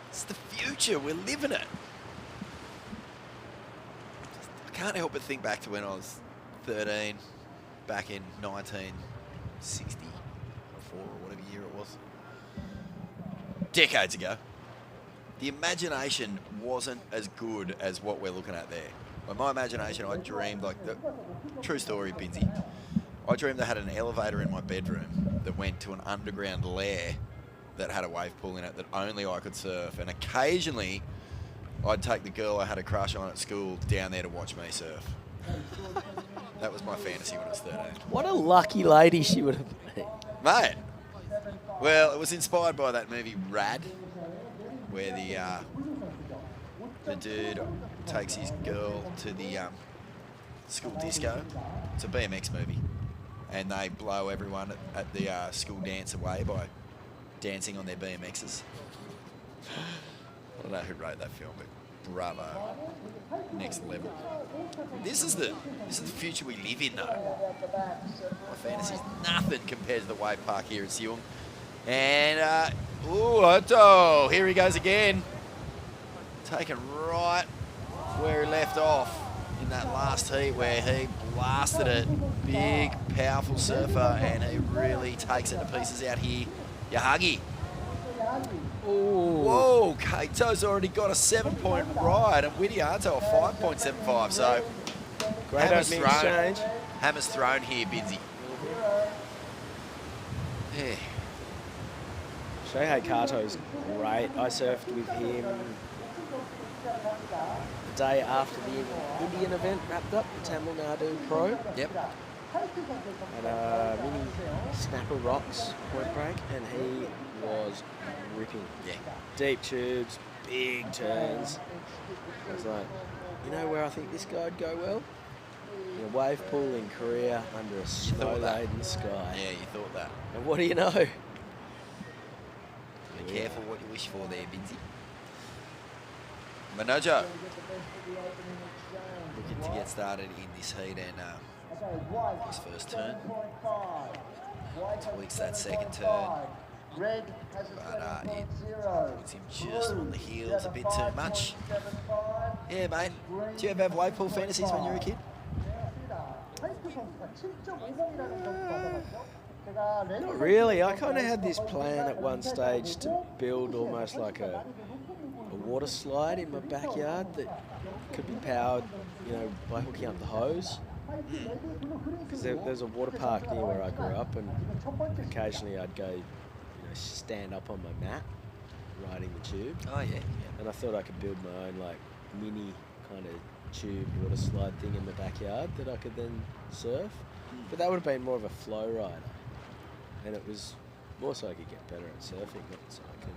It's the future. We're living it. I can't help but think back to when I was 13, back in 1964 or whatever year it was. Decades ago. The imagination wasn't as good as what we're looking at there. By my imagination, I dreamed, like, the true story, Binsy. I dreamed I had an elevator in my bedroom that went to an underground lair that had a wave pool in it that only I could surf. And occasionally, I'd take the girl I had a crush on at school down there to watch me surf. That was my fantasy when I was 13. What a lucky lady she would have been. Mate, well, it was inspired by that movie Rad, where the dude takes his girl to the school disco. It's a BMX movie. And they blow everyone at the school dance away by dancing on their BMXs. I don't know who wrote that film, but bravo. Next level. This is the future we live in, though. My fantasy's nothing compared to the wave park here at Siheung. And, Otto, here he goes again. Taken right where he left off in that last heat where he blasted it. Big, powerful surfer, and he really takes it to pieces out here. Yahagi. Ooh. Whoa, Kato's already got a 7-point ride, and Widianto a 5.75. So, Great opening exchange. Hammer's thrown here, Binsy. Yeah. Shohei Kato's great. I surfed with him the day after the Indian event wrapped up, the Tamil Nadu Pro. Yep. At a mini Snapper Rocks point break, and he was ripping. Yeah. Deep tubes, big turns. I was like, you know where I think this guy would go well? In a wave pool in Korea under a snow-laden sky. Yeah, you thought that. And what do you know? Be careful what you wish for there, Binsy. Manojo. Looking to get started in this heat and his first turn. Tweaks that second turn. But it puts him just on the heels a bit too much. Yeah, mate. Do you ever have wave pool fantasies when you were a kid? Not really. I kind of had this plan at one stage to build almost like a water slide in my backyard that could be powered, you know, by hooking up the hose. Because there's a water park near where I grew up, and occasionally I'd go, you know, stand up on my mat, riding the tube. Oh, yeah. And I thought I could build my own like mini kind of tube water slide thing in the backyard that I could then surf. But that would have been more of a flow rider. And it was more so I could get better at surfing, not so I could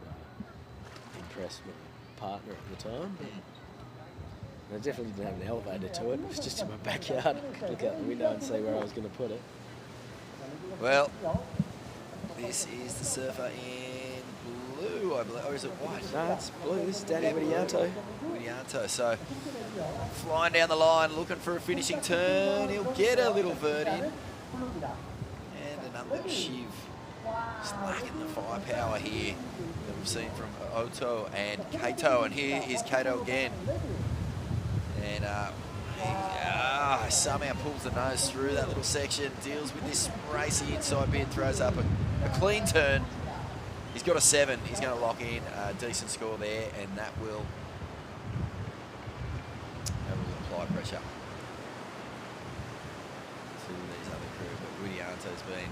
impress my partner at the time. But I definitely didn't have an elevator to it. It was just in my backyard. I could look out the window and see where I was going to put it. Well, this is the surfer in blue, I believe. Or is it white? No, it's blue. This is Danny Widianto. Widianto. So, flying down the line, looking for a finishing turn. He'll get a little vert in. And another little shiv. Just lacking the firepower here that we've seen from Oto and Kato. And here is Kato again. And he somehow pulls the nose through that little section, deals with this racy inside bit, throws up a clean turn. He's got a 7. He's going to lock in a decent score there, and that will apply pressure to these other crew. But Widianto's been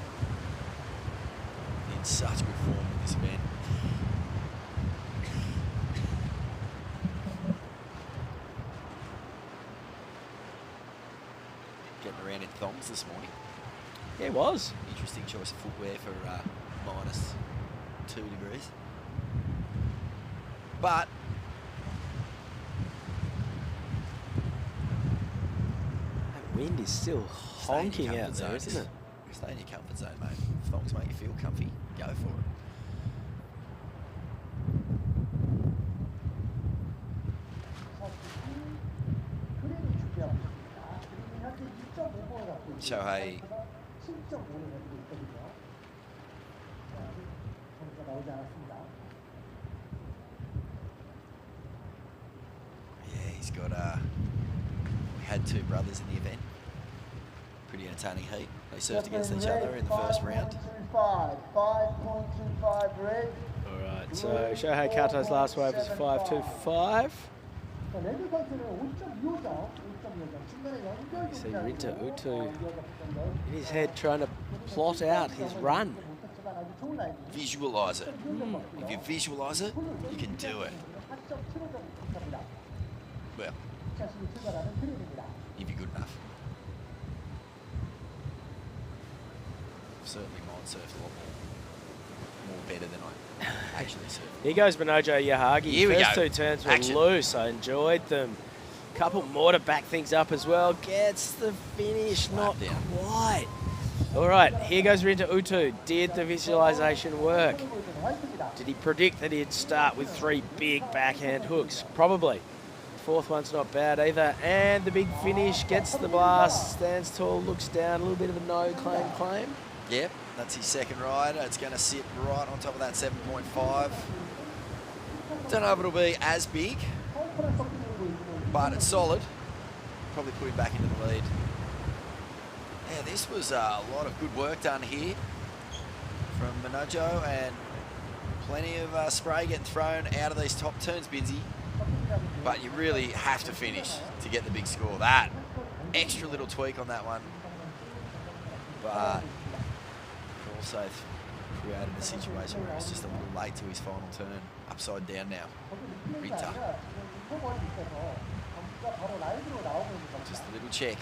in such good form with this event. Getting around in thongs this morning. Yeah, it was. Interesting choice of footwear for minus 2 degrees. But that wind is still honking out there, isn't it? Stay in your comfort zone, mate. Thongs make you feel comfy. Go for it. Shohei he's got we had 2 brothers in the event. Pretty entertaining heat. They surfed against each other in the first round. 5.25 red. Alright, so Shohei Kato's last wave was 5.25. You see Rinta Utu in his head trying to plot out his run. Visualise it. If you visualise it, you can do it. Well, if you're good enough. I've certainly mind surfed a lot more better than I actually surfed. Here goes Benojo Yahagi. Here we First go. 2 turns were Action. loose. I enjoyed them. Couple more to back things up as well. Gets the finish, not down. quite. All right, here goes Rinta Utu. Did the visualization work? Did he predict that he'd start with 3 big backhand hooks? Probably. 4th one's not bad either. And the big finish, gets the blast, stands tall, looks down, a little bit of a no claim. Yep, that's his second rider. It's going to sit right on top of that 7.5. Don't know if it'll be as big, but it's solid. Probably put him back into the lead. Yeah, this was a lot of good work done here from Minojo, and plenty of spray getting thrown out of these top turns, Binsey. But you really have to finish to get the big score. That extra little tweak on that one, but also created a situation where it's just a little late to his final turn. Upside down now. Rita. Just a little check.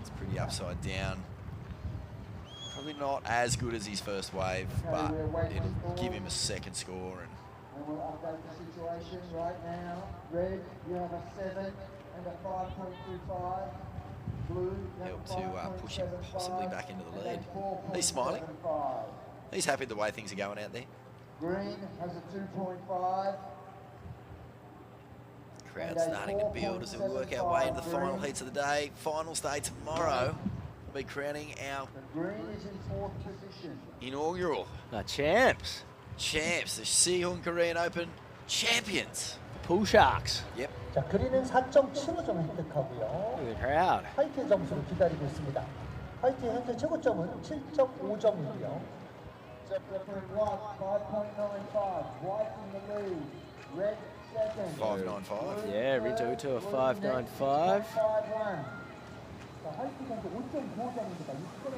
It's pretty upside down. Probably not as good as his first wave, but it'll give him a second score. And we'll update the situation right now. Red, you have a 7 and a 5.25. Blue, you have Help a to push him possibly back into the lead. and He's smiling. 4.75. He's happy the way things are going out there. Green has a 2.5. Crowd starting to build as we work our way into the final heats of the day. Finals day tomorrow. We'll be crowning our The green is in 4th position. inaugural Champs. champs, the Siheung Korean Open champions. Pool Sharks. Yep. 자, 그린은 4.75점 획득하고요. Look at the crowd. 화이트의 점수를 기다리고 있습니다. 화이트 현재 최고점은 7.5점이고요. 5.95. White in the lead. Red second. 5.95. Yeah, Rinta Utu a 5.95. 5.51. 자, 화이트 선수 5.95점입니다. 6점에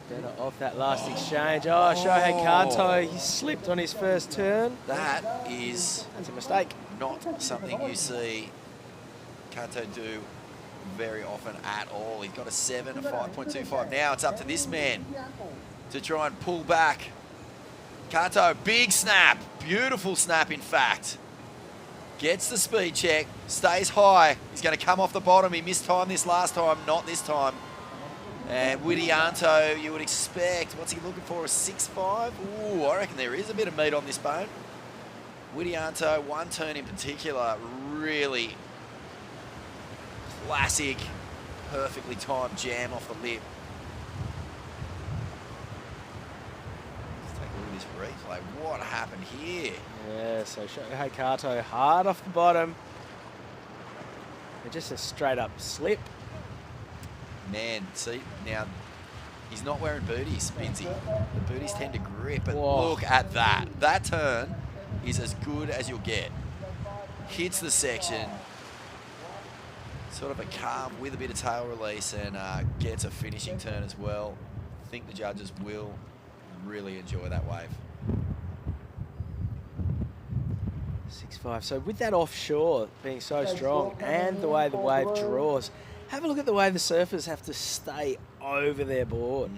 Better off that last exchange. Oh, Shohei Kato, he slipped on his first turn. That is That's a mistake. not something you see Kato do very often at all. He's got a 7, a 5.25. Now it's up to this man to try and pull back. Kato, big snap. Beautiful snap, in fact. Gets the speed check, stays high. He's going to come off the bottom. He missed time this last time, not this time. And Widianto, you would expect, what's he looking for, a 6.5? Ooh, I reckon there is a bit of meat on this bone. Widianto, one turn in particular, really classic, perfectly timed jam off the lip. Let's take a look at this replay. What happened here? Yeah, so Shohei Kato hard off the bottom. And just a straight up slip. Man, see, now, he's not wearing booties, Binsey. The booties tend to grip, but Whoa. look at that. That turn is as good as you'll get. Hits the section, sort of a carve with a bit of tail release, and gets a finishing turn as well. I think the judges will really enjoy that wave. 6.5. So with that offshore being so strong and the way the wave draws, have a look at the way the surfers have to stay over their board.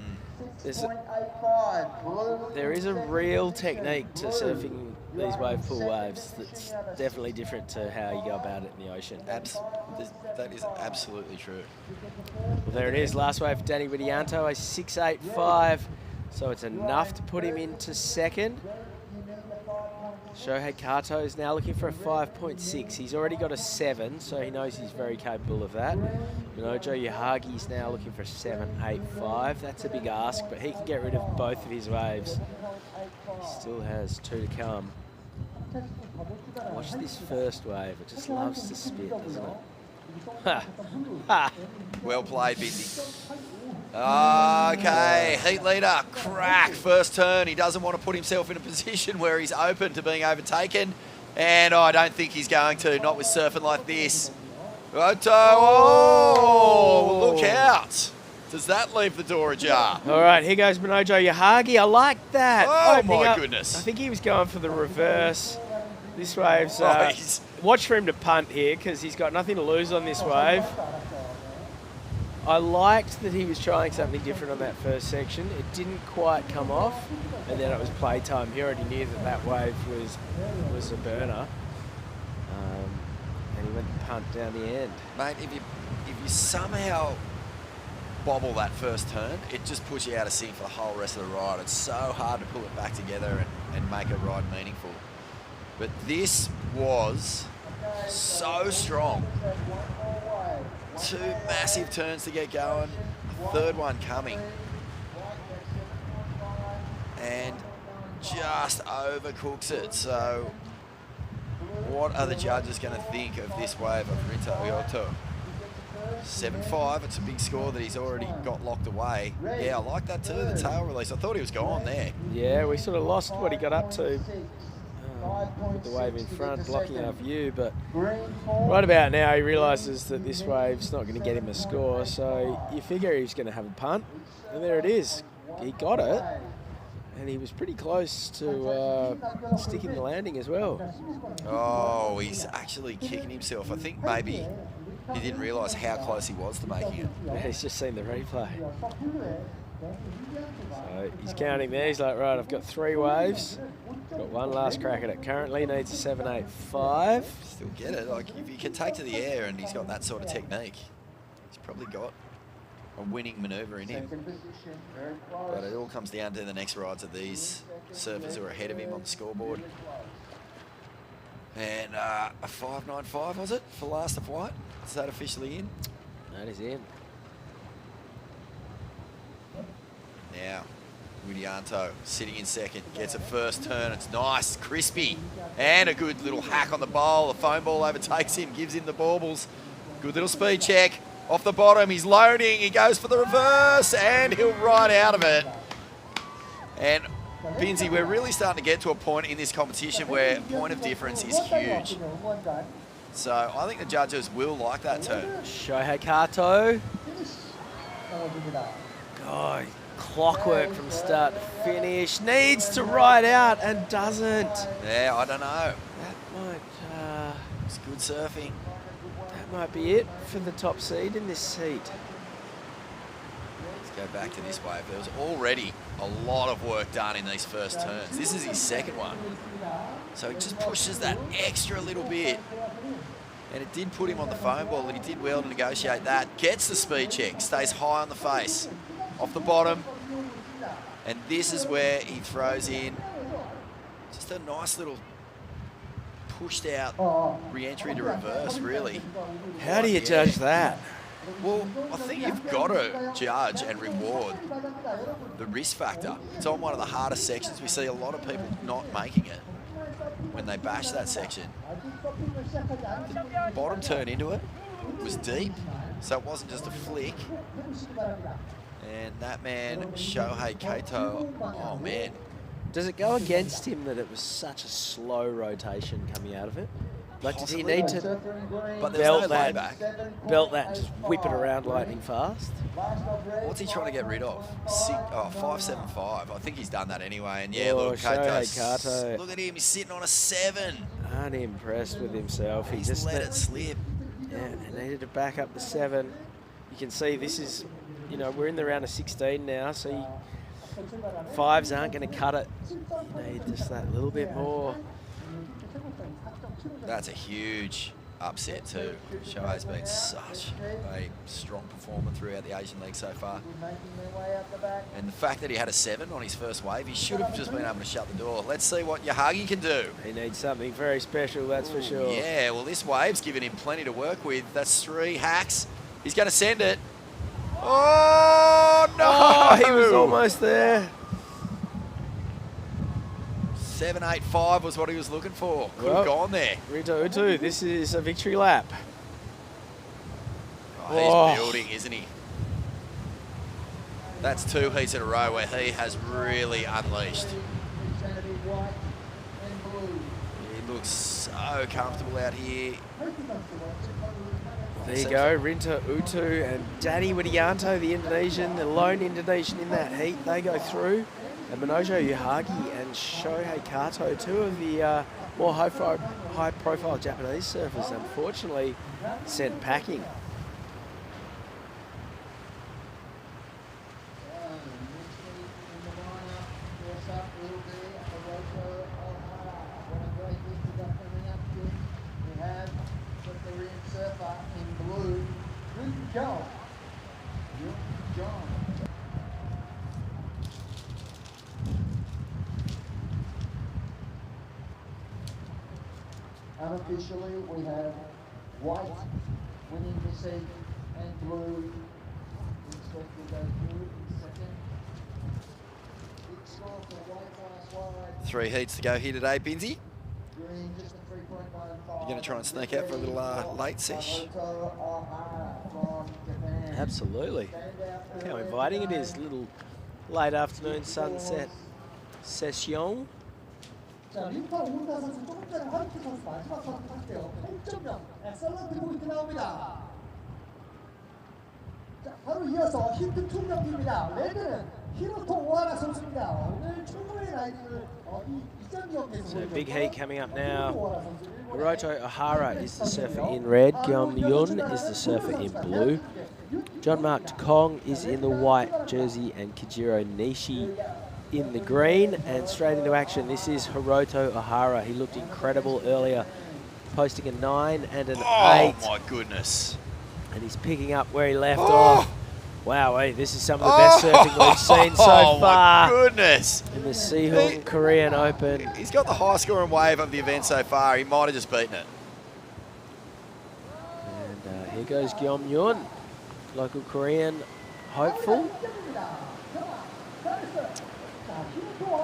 There is a real technique to surfing these wave pool waves that's definitely different to how you go about it in the ocean. That is absolutely true. Well, there it is. Last wave for Danny Widianto, a 6.85. So it's enough to put him into second. Shohei Kato is now looking for a 5.6. He's already got a 7, so he knows he's very capable of that. Joe Yahagi is now looking for a 7.85. That's a big ask, but he can get rid of both of his waves. He still has 2 to come. Watch this first wave. It just loves to spit, doesn't it? Ha! Ha! Well played, Binsey. Okay, heat leader, crack, first turn. He doesn't want to put himself in a position where he's open to being overtaken. And I don't think he's going to, not with surfing like this. Roto, oh, look out. Does that leave the door ajar? All right, here goes Minojo Yahagi. I like that. Oh, Opening my up. goodness. I think he was going for the reverse. This wave's... Nice. Watch for him to punt here because he's got nothing to lose on this wave. I liked that he was trying something different on that first section. It didn't quite come off, and then it was playtime. He already knew that that wave was a burner, and he went to punt down the end. Mate, if you somehow bobble that first turn, it just puts you out of sync for the whole rest of the ride. It's so hard to pull it back together and make a ride meaningful. But this was so strong. 2 massive turns to get going, a third one coming. And just overcooks it. So what are the judges going to think of this wave of Rinta Oyoto? 7.5, it's a big score that he's already got locked away. Yeah, I like that too, the tail release. I thought he was gone there. Yeah, we sort of lost what he got up to. With the wave in front blocking our view, but right about now he realises that this wave's not going to get him a score, so you figure he's going to have a punt, and there it is. He got it, and he was pretty close to sticking the landing as well. Oh, he's actually kicking himself. I think maybe he didn't realise how close he was to making it. Yeah, he's just seen the replay. So he's counting there. He's like, right, I've got 3 waves. Got one last crack at it. Currently needs a 7.85. Still get it. Like, if you can take to the air and he's got that sort of technique, he's probably got a winning manoeuvre in him. But it all comes down to the next rides of these surfers who are ahead of him on the scoreboard. And a 5.95, was it, for last of white? Is that officially in? That is in. Now, Widianto sitting in second, gets a first turn. It's nice, crispy, and a good little hack on the bowl. The foam ball overtakes him, gives him the baubles. Good little speed check. Off the bottom, he's loading. He goes for the reverse, and he'll ride out of it. And Binsey, we're really starting to get to a point in this competition where point of difference is huge. So I think the judges will like that turn. Shohei Kato. God, clockwork from start to finish. Needs to ride out and doesn't. Yeah, I don't know. That might, It's good surfing. that might be it for the top seed in this seat. Let's go back to this wave. There was already a lot of work done in these first turns. This is his second one. So he just pushes that extra little bit. And it did put him on the foam ball, and he did well to negotiate that. Gets the speed check, stays high on the face, off the bottom. And this is where he throws in just a nice little pushed out re-entry to reverse, really. How do you judge that? Well, I think you've got to judge and reward the risk factor. It's on one of the hardest sections. We see a lot of people not making it when they bash that section. The bottom turn into it was deep, so it wasn't just a flick. And that man, Shohei Kato, oh man. Does it go against him that it was such a slow rotation coming out of it? Like, does he Possibly. need to But there's no belt that, layback. belt that and just whip it around lightning fast? What's he trying to get rid of? 575. I think he's done that anyway. And yeah, Oh, look, Shohei Kato. Look at him. He's sitting on a 7. Unimpressed with himself. He He's just let it slip. Yeah, he needed to back up the 7. You can see this is, you know, we're in the round of 16 now, so 5s aren't going to cut it. You need just that little bit more. That's a huge upset too. Shohei's been such a strong performer throughout the Asian League so far. And the fact that he had a 7 on his first wave, he should have just been able to shut the door. Let's see what Yahagi can do. He needs something very special, that's for sure. Yeah, well, this wave's given him plenty to work with. That's 3 hacks. He's going to send it. Oh, no! Oh, he was almost there. 785 was what he was looking for. Could Well, have gone there. Rito Utu, this is a victory lap. Oh, he's building, isn't he? That's 2 heats in a row where he has really unleashed. He looks so comfortable out here. There you go, Rinta Utu and Danny Widianto, the Indonesian, the lone Indonesian in that heat. They go through. And Minojo Yahagi and Shohei Kato, 2 of the more high-profile Japanese surfers, unfortunately sent packing. Unofficially, we have white winning this heat and blue expected to go through in second. Big score for white last wide. 3 heats to go here today, Binzi. Green just a 3.95. You're going to try and sneak out for a little late sesh. Absolutely. Look how inviting it is. Little late afternoon sunset session. 자, 림파 오은다 선수 조금 전에 화이트 선수 마지막 선수 탔대요. 8.0 엑셀런트 포인트 나옵니다. 자, 바로 이어서 힌트 2 경기입니다. 레드는 히로토 오하라 선수입니다. 오늘 최고의 라이딩을 이전 경기에서 So big heat coming up now. Hiroto Ohara is the surfer in red. Gyeonggi-Do is the surfer in blue. John Mark Kong is in the white jersey and Kijiro Nishi in the green. And straight into action, this is Hiroto Ohara. He looked incredible earlier, posting a 9 and an 8. Oh my goodness. And he's picking up where he left off. Wow, hey, this is some of the best surfing we've seen so Oh far my goodness. in the Siheung Korean Open. He's got the highest scoring wave of the event so far. He might have just beaten it. And here goes Gyeonggi-Do, local Korean hopeful.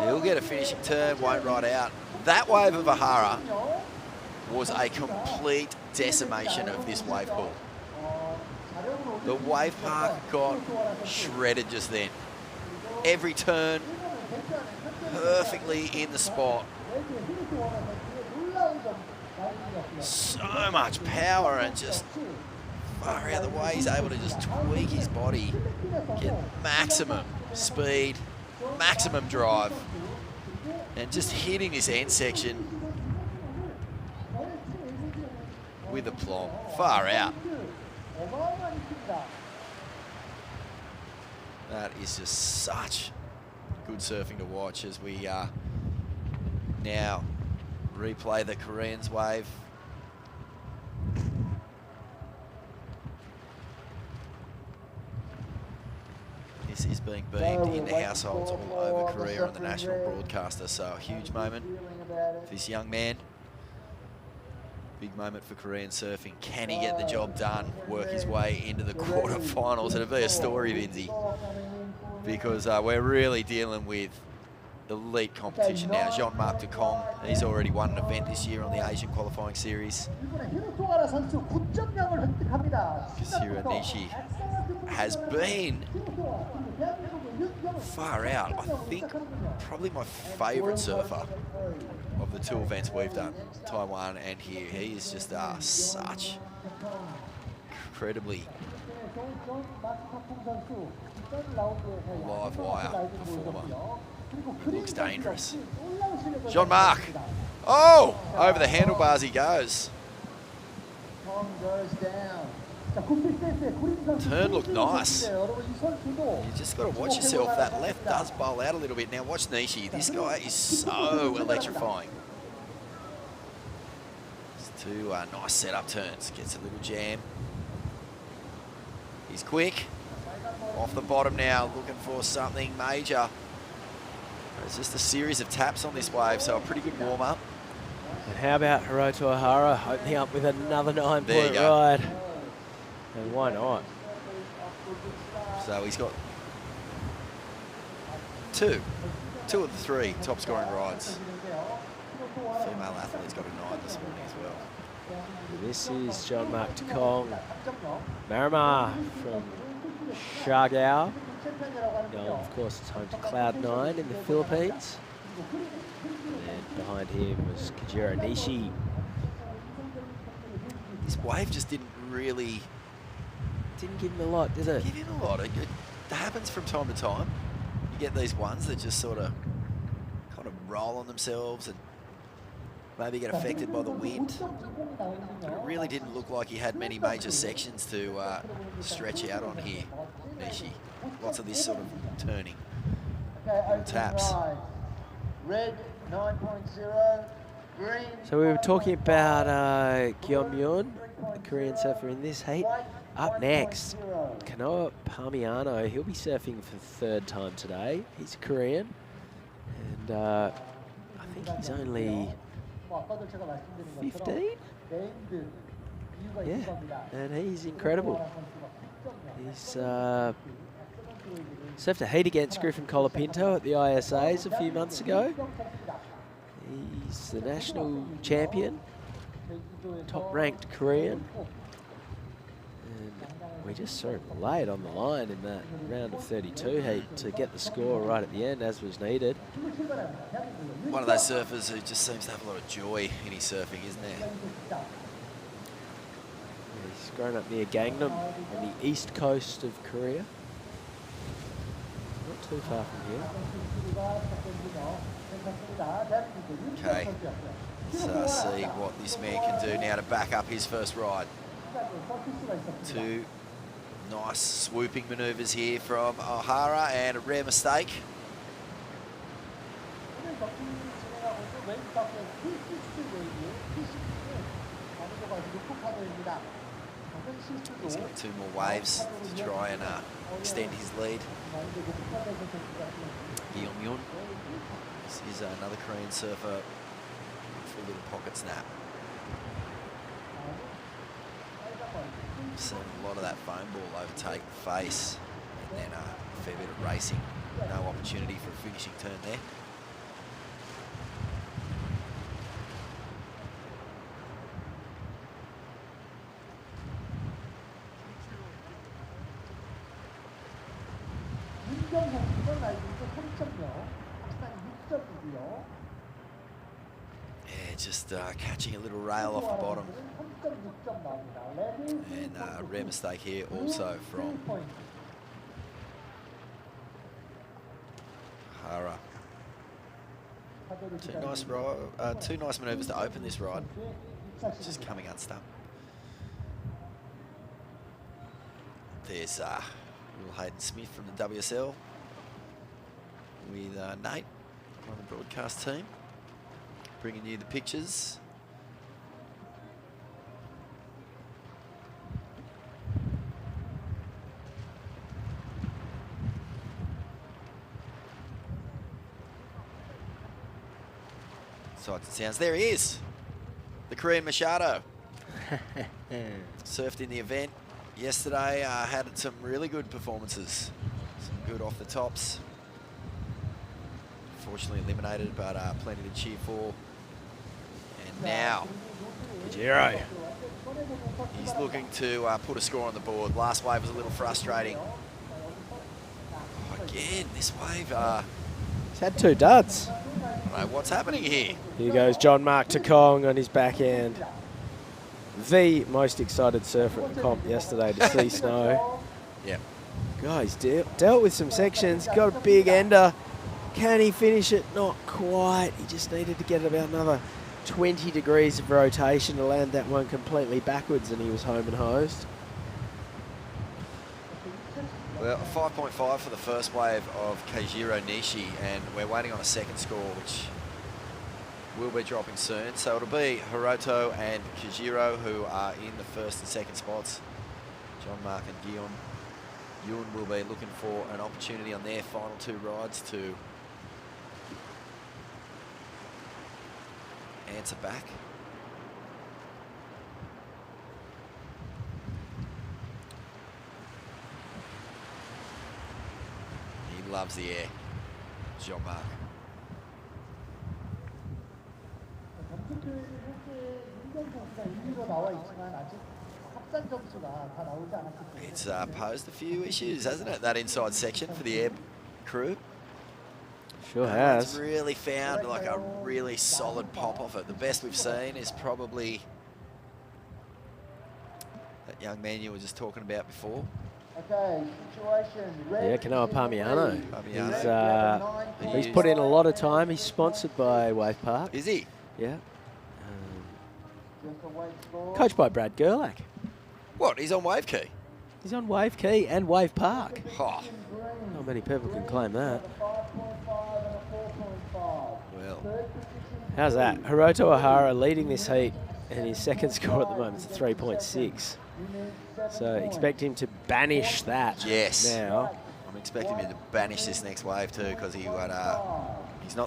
He'll get a finishing turn, won't ride out. That wave of Ohara was a complete decimation of this wave pool. The wave park got shredded just then. Every turn perfectly in the spot. So much power and just far out of the way. He's able to just tweak his body, get maximum speed, maximum drive, and just hitting this end section with aplomb. Far out. That is just such good surfing to watch as we now replay the Koreans' wave. This is being beamed into households all over Korea on the national broadcaster, so a huge moment for this young man. Big moment for Korean surfing. Can he get the job done? Work his way into the quarterfinals? It'll be a story, Vinzi, because we're really dealing with elite competition now. Jean-Marc Ducong, he's already won an event this year on the Asian qualifying series. Katsura Nishi has been far out. I think probably my favourite surfer of the two events we've done, Taiwan and here. He is just such incredibly live wire performer. He looks dangerous. Jean-Marc. Oh, over the handlebars he goes. Turn looked nice. You just got to watch yourself. That left does bowl out a little bit. Now watch Nishi. This guy is so electrifying. Just two nice setup turns. Gets a little jam. He's quick. Off the bottom now, looking for something major. It's just a series of taps on this wave, so a pretty good warm-up. And how about Hiroto Ohara opening up with another 9-point ride? And why not? So he's got two of the three top scoring rides. Female athlete's got a 9 this morning as well. This is Jean-Marc Ducong. Marimar from Siheung. Now, of course, it's home to Cloud9 in the Philippines. And behind him was Katsura Nishi. This wave just didn't give him a lot, did it? Give him a lot. It happens from time to time. You get these ones that just sort of kind of roll on themselves and maybe get affected by the wind. But it really didn't look like he had many major sections to stretch out on here, Nishi. Lots of this sort of turning. Little taps. Red 9.0, green. So we were talking about Gyeonggi-Do, the Korean surfer in this heat. Up next, Kanoa Palmiano. He'll be surfing for the third time today. He's Korean, and I think he's only 15. Yeah, and he's incredible. He's surfed a heat against Griffin Colapinto at the ISAs a few months ago. He's the national champion, top-ranked Korean. And we just saw him lay it on the line in that round of 32 heat to get the score right at the end, as was needed. One of those surfers who just seems to have a lot of joy in his surfing, isn't there? He's grown up near Gangnam on the east coast of Korea. Not too far from here. Okay, let's see what this man can do now to back up his first ride. Two nice swooping manoeuvres here from Ohara and a rare mistake. He's got 2 more waves to try and extend his lead. Gyeonggi-Do. This is another Korean surfer for a little pocket snap. Seen a lot of that foam ball overtake the face, and then a fair bit of racing. No opportunity for a finishing turn there. Yeah, just catching a little rail off the bottom. And a rare mistake here also from Hara. Two nice manoeuvres to open this ride. Just coming unstuck. There's little Hayden Smith from the WSL with Nate on the broadcast team, bringing you the pictures. Sights and sounds. There he is, the Korean Machado. Surfed in the event yesterday, had some really good performances, some good off the tops. Unfortunately eliminated, but plenty to cheer for. And now, Gyeonggi-Do. he's looking to put a score on the board. Last wave was a little frustrating. Oh, again, this wave. He's had 2 duds. I don't know what's happening here. Here goes John Mark Takong on his backhand. The most excited surfer at the comp yesterday to see snow. Yeah. Guys, dealt with some sections, got a big ender. Can he finish it? Not quite. He just needed to get about another 20 degrees of rotation to land that one completely backwards, and he was home and hosed. Well, 5.5 for the first wave of Keijiro Nishi, and we're waiting on a second score, which will be dropping soon. So it'll be Hiroto and Keijiro who are in the first and second spots. John Mark and Guillaume Yun will be looking for an opportunity on their final 2 rides to answer back. He loves the air, John Mark. It's posed a few issues, hasn't it, that inside section for the air crew? Sure It's has. really found like a really solid pop off it. The best we've seen is probably that young man you were just talking about before. Okay, situation. Yeah, Kanoa Parmiano. Parmiano. He's put in a lot of time. He's sponsored by Wave Park. Is he? Yeah. Coached by Brad Gerlach. What? He's on Wave Key? He's on Wave Key and Wave Park. Oh, Not many people can claim that. well. How's that? Hiroto Ohara leading this heat, and his second score at the moment is a 3.6. So expect him to banish that. Yes. Now. I'm expecting him to banish this next wave too, because he's not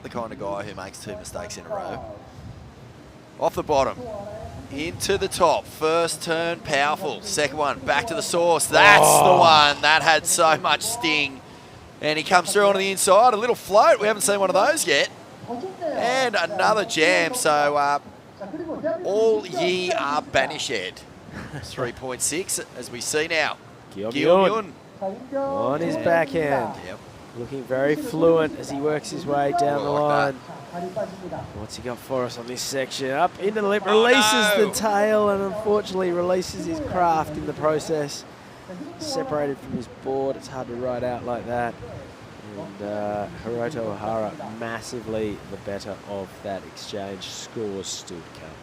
the kind of guy who makes 2 mistakes in a row. Off the bottom, into the top. First turn, powerful. Second one, back to the source. That's the one that had so much sting. And he comes through onto the inside. A little float. We haven't seen one of those yet. And another jam. So all ye are banished. 3.6 as we see now. Guillaume on his backhand. Yep. Looking very fluent as he works his way down the like line. What's he got for us on this section? Up into the lip, releases the tail, and unfortunately releases his craft in the process. Separated from his board, it's hard to ride out like that. And Hiroto Ohara massively the better of that exchange. Scores still to come.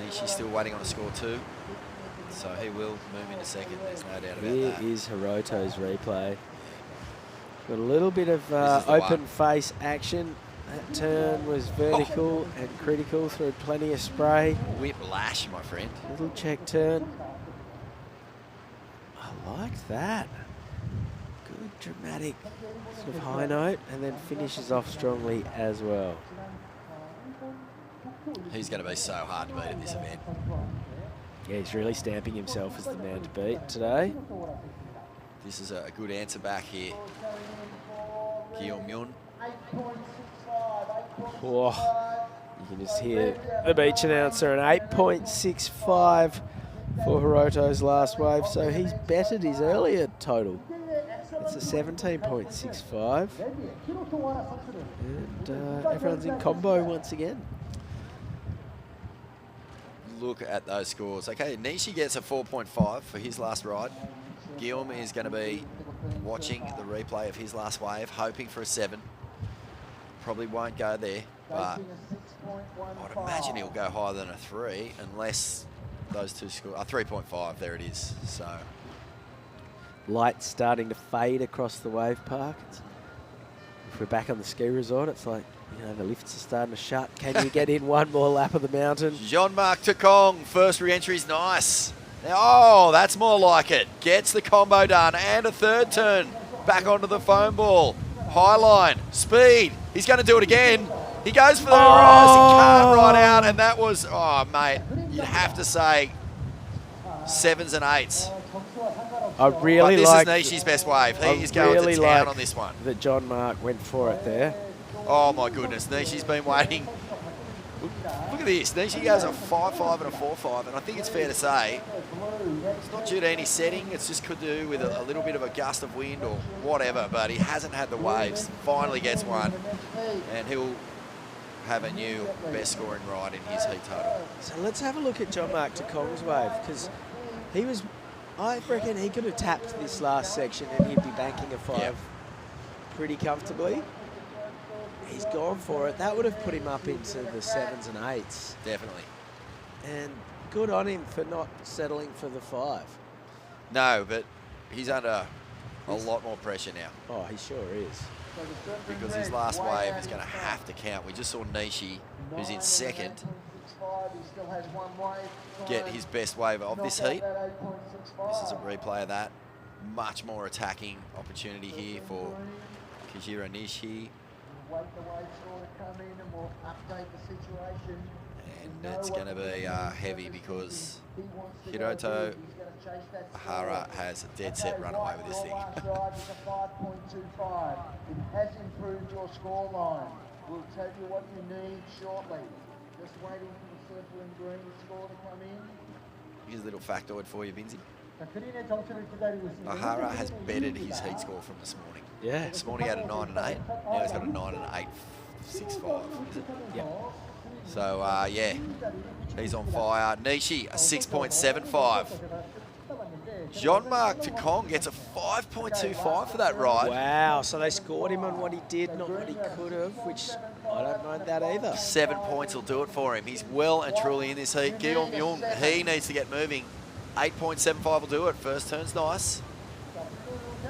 Nishi's still waiting on a score too. So he will move into second, there's no doubt about Here that. is Hiroto's replay. Got a little bit of This is the open one. face action. That turn was vertical and critical through plenty of spray. Whiplash, my friend. Little check turn. I like that. Good dramatic sort of high note, and then finishes off strongly as well. He's going to be so hard to beat at this event. Yeah, he's really stamping himself as the man to beat today. This is a good answer back here. Guillaume Yun. Oh, you can just hear the beach announcer, an 8.65 for Hiroto's last wave, so he's bettered his earlier total. It's a 17.65. And everyone's in combo once again. look at those scores. Okay, Nishi gets a 4.5 for his last ride. Guillaume is going to be watching the replay of his last wave, hoping for a 7. Probably won't go there, but I'd imagine he'll go higher than a 3 unless those two score. 3.5, there it is. So Light starting to fade across the wave park. If we're back on the ski resort, it's like, you know, the lifts are starting to shut. Can you get in one more lap of the mountain? Jean-Marc Takong, first re-entry's nice. Now, oh, that's more like it. Gets the combo done and a third turn. Back onto the foam ball. High line, speed. He's going to do it again. He goes for the reverse. He can't ride out, and that was, oh, mate, you'd have to say 7s and 8s. I really but like this is Nishi's best wave. He is going to town on this one. That Jean-Marc went for it there. Oh my goodness, Nishi's been waiting. Look at this. Nishi goes a 5.5 and a 4.5, and I think it's fair to say it's not due to any setting. It's just could do with a little bit of a gust of wind or whatever. But he hasn't had the waves. Finally gets one, and he'll have a new best scoring ride in his heat total. So let's have a look at Jean-Marc Takong's wave, because he was. I reckon he could have tapped this last section and he'd be banking a 5 pretty comfortably. He's gone for it. That would have put him up into the 7s and 8s. Definitely. And good on him for not settling for the 5. No, but he's under a lot more pressure now. Oh, he sure is. Because his last wave is going to have to count. We just saw Nishi, who's in second, get his best wave of this heat. This is a replay of that. Much more attacking opportunity here for Kajiro Nishi. And it's going to be heavy because Hiroto Ohara has a dead set run away with this thing. It has improved your score line. We'll tell you what you need shortly. Just waiting for the circle and green score to come in. Here's a little factoid for you, Vinzi. Ohara has bettered his heat score from this morning. Yeah. This morning he had a 9 and 8. Now he's got a 9 and 8.65. Is it? Yep. So, yeah, he's on fire. Nishi, a 6.75. Jean-Marc Takong gets a 5.25 for that ride. Wow, so they scored him on what he did, not what he could have, which I don't mind that either. 7 points will do it for him. He's well and truly in this heat. Gyeonggi-Do, he needs to get moving. 8.75 will do it. First turn's nice.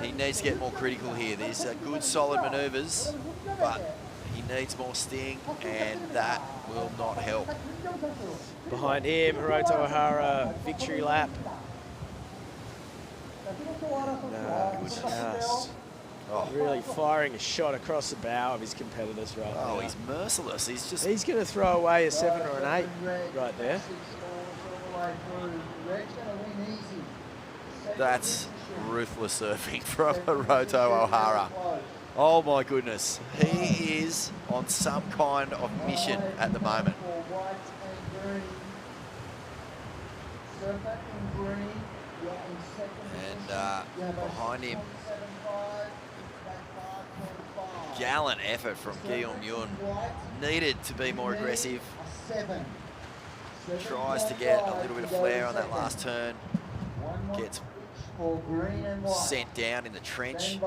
He needs to get more critical here. These are good, solid manoeuvres, but he needs more sting, and that will not help. Behind him, Hiroto Ohara, victory lap. No, just really firing a shot across the bow of his competitors right now. Oh, he's merciless. He's going to throw away a 7 or an 8 right there. That's ruthless surfing from Hiroto Ohara. Oh my goodness. He is on some kind of mission at the moment. And behind him, gallant effort from Gyeonggi-Do. Needed to be more aggressive. Tries to get a little bit of flair on that last turn. Gets sent down in the trench.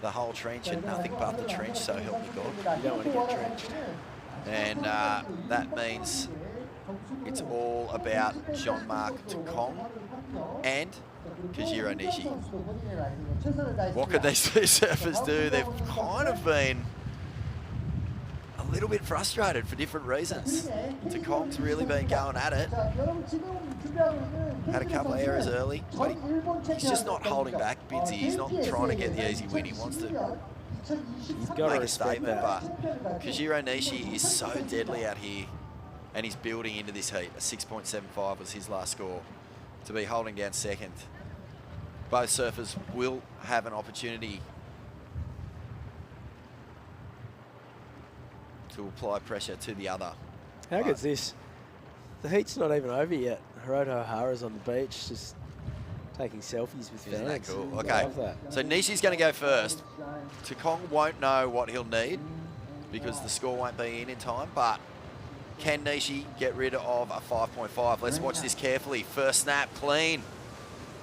The whole trench and nothing but the trench, so help me God. You don't want to get trenched. And that means it's all about Jean-Marc Takong and Kajiro Nishi. What can these two surfers do? They've kind of been a little bit frustrated for different reasons. Takong's really been going at it. Had a couple of errors early, but he's just not holding back, Binsy. He's not trying to get the easy win. He wants to make a statement, but Kajiro Nishi is so deadly out here, and he's building into this heat. A 6.75 was his last score. To be holding down second. Both surfers will have an opportunity to apply pressure to the other. How good's this? The heat's not even over yet. Hiroto Ohara's on the beach, just taking selfies with fans. Isn't that cool? I Okay, love that. so Nishi's going to go first. Takong won't know what he'll need because the score won't be in time, but Can Nishi get rid of a 5.5? Let's watch this carefully. First snap, clean.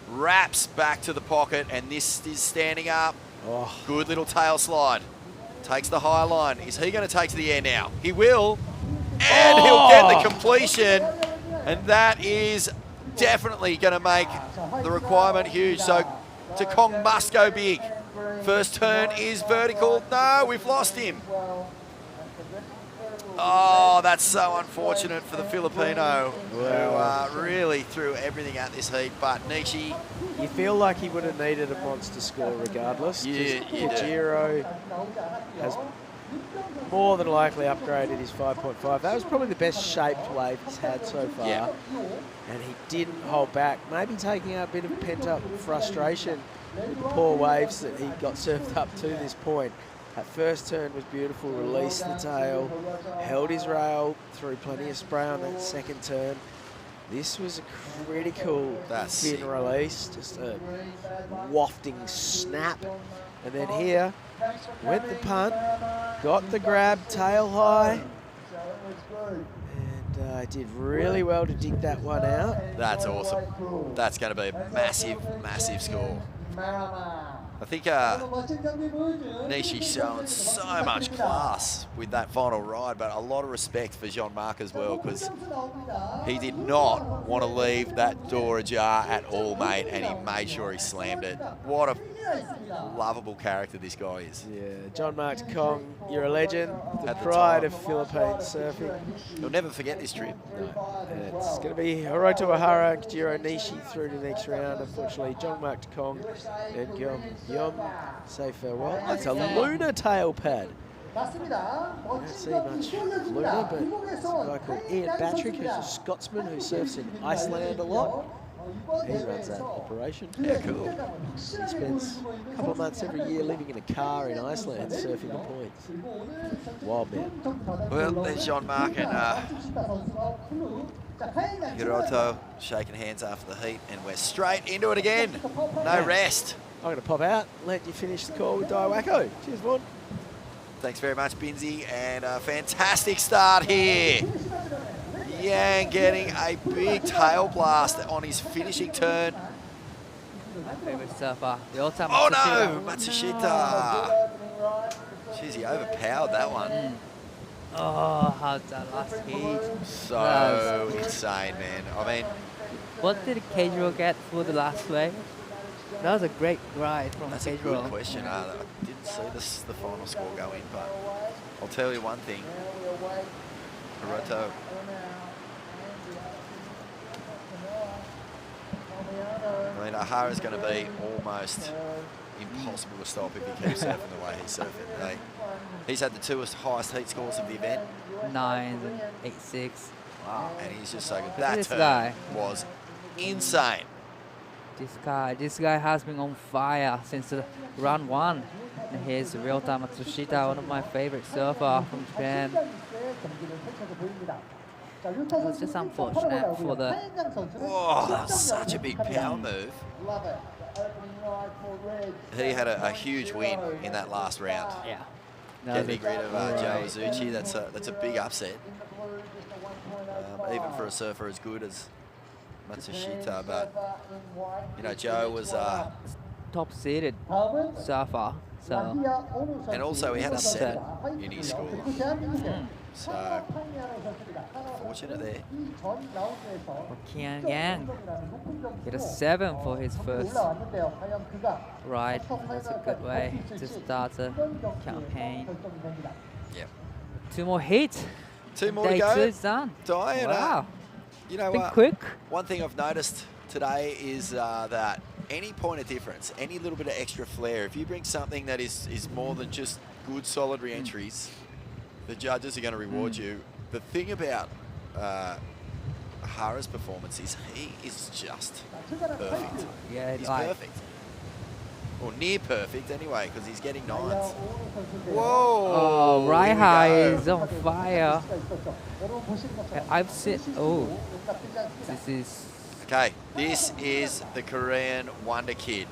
Wraps back to the pocket, and this is standing up. Oh. Good little tail slide. Takes the high line. Is he going to take to the air now? He will. And he'll get the completion. And that is definitely going to make the requirement huge. So Kong must go big. First turn is vertical. No, we've lost him. Oh, that's so unfortunate for the Filipino, who really threw everything at this heat. But Nishi, you feel like he would have needed a monster score regardless. Yeah, Kajiro has more than likely upgraded his 5.5. That was probably the best shaped wave he's had so far. Yeah. And he didn't hold back, maybe taking out a bit of pent-up frustration with the poor waves that he got served up to this point. That first turn was beautiful, released the tail, held his rail, threw plenty of spray on that second turn. This was a critical fin release, just a wafting snap. And then here, went the punt, got the grab, tail high, and did really well to dig that one out. That's awesome. That's going to be a massive, massive score. I think Nishi's showing so much class with that final ride, but a lot of respect for Jean-Marc as well, because he did not want to leave that door ajar at all, mate, and he made sure he slammed it. What a lovable character this guy is. Yeah, Jean-Marc Kong, you're a legend, the pride of Philippine surfing. You'll never forget this trip. No. And it's going to be Hiroto Ohara and Kajiro Nishi through to the next round. Unfortunately, Jean-Marc Kong and Gyeonggi-Do say farewell. That's a lunar tail pad. I don't see much lunar, but it's a guy called Ian Batrick, who's a Scotsman who surfs in Iceland a lot. He runs that operation. Yeah, cool. He spends a couple of months every year living in a car in Iceland surfing the points. Wild man. Well, there's Jean-Marc and Hiroto shaking hands after the heat, and we're straight into it again. No rest. I'm going to pop out, let you finish the call with Daiwako. Cheers, Vaughn. Thanks very much, Binzi, and a fantastic start here. Yang getting a big tail blast on his finishing turn. My favorite surfer, the all-time Oh no, Matsushita. Jeez, he overpowered that one. Oh, how's that last heat? So insane, man. I mean, what did Kajiro get for the last wave? That was a great ride from that's a Kajiro. good question. I didn't see the final score go in, but I'll tell you one thing. Hiroto. I mean, Ohara's going to be almost impossible to stop if he keeps surfing the way he's surfing. He's had the two highest heat scores of the event. 9 and 8.6. Wow. And he's just so good. Look at That this turn guy. was insane. This guy has been on fire since round 1. And here's real-time Matsushita, one of my favorite surfer from Japan. It's just unfortunate for the... Oh, that's such a big power move. He had a huge win in that last round. Yeah. Getting rid of Joe Azuchi, that's a big upset. Even for a surfer as good as Matsushita, but you know, Joe was top-seeded surfer, so... And also he had a 7 in his score. So, fortunate there. Kian Yang hit a 7 for his first ride. That's a good way to start the campaign. Yep. 2 more heats. 2 more Day to go. 2 is done. Diana, Wow. you know Been what? quick. One thing I've noticed today is that any point of difference, any little bit of extra flair, if you bring something that is more than just good, solid re-entries, the judges are going to reward you. The thing about Ohara's performance is he is just perfect. Yeah, He's like, perfect. Or near perfect anyway, because he's getting 9s. Whoa! Oh, here right we high go. is on fire. I've seen... Oh, this is... Okay, this is the Korean Wonder Kid,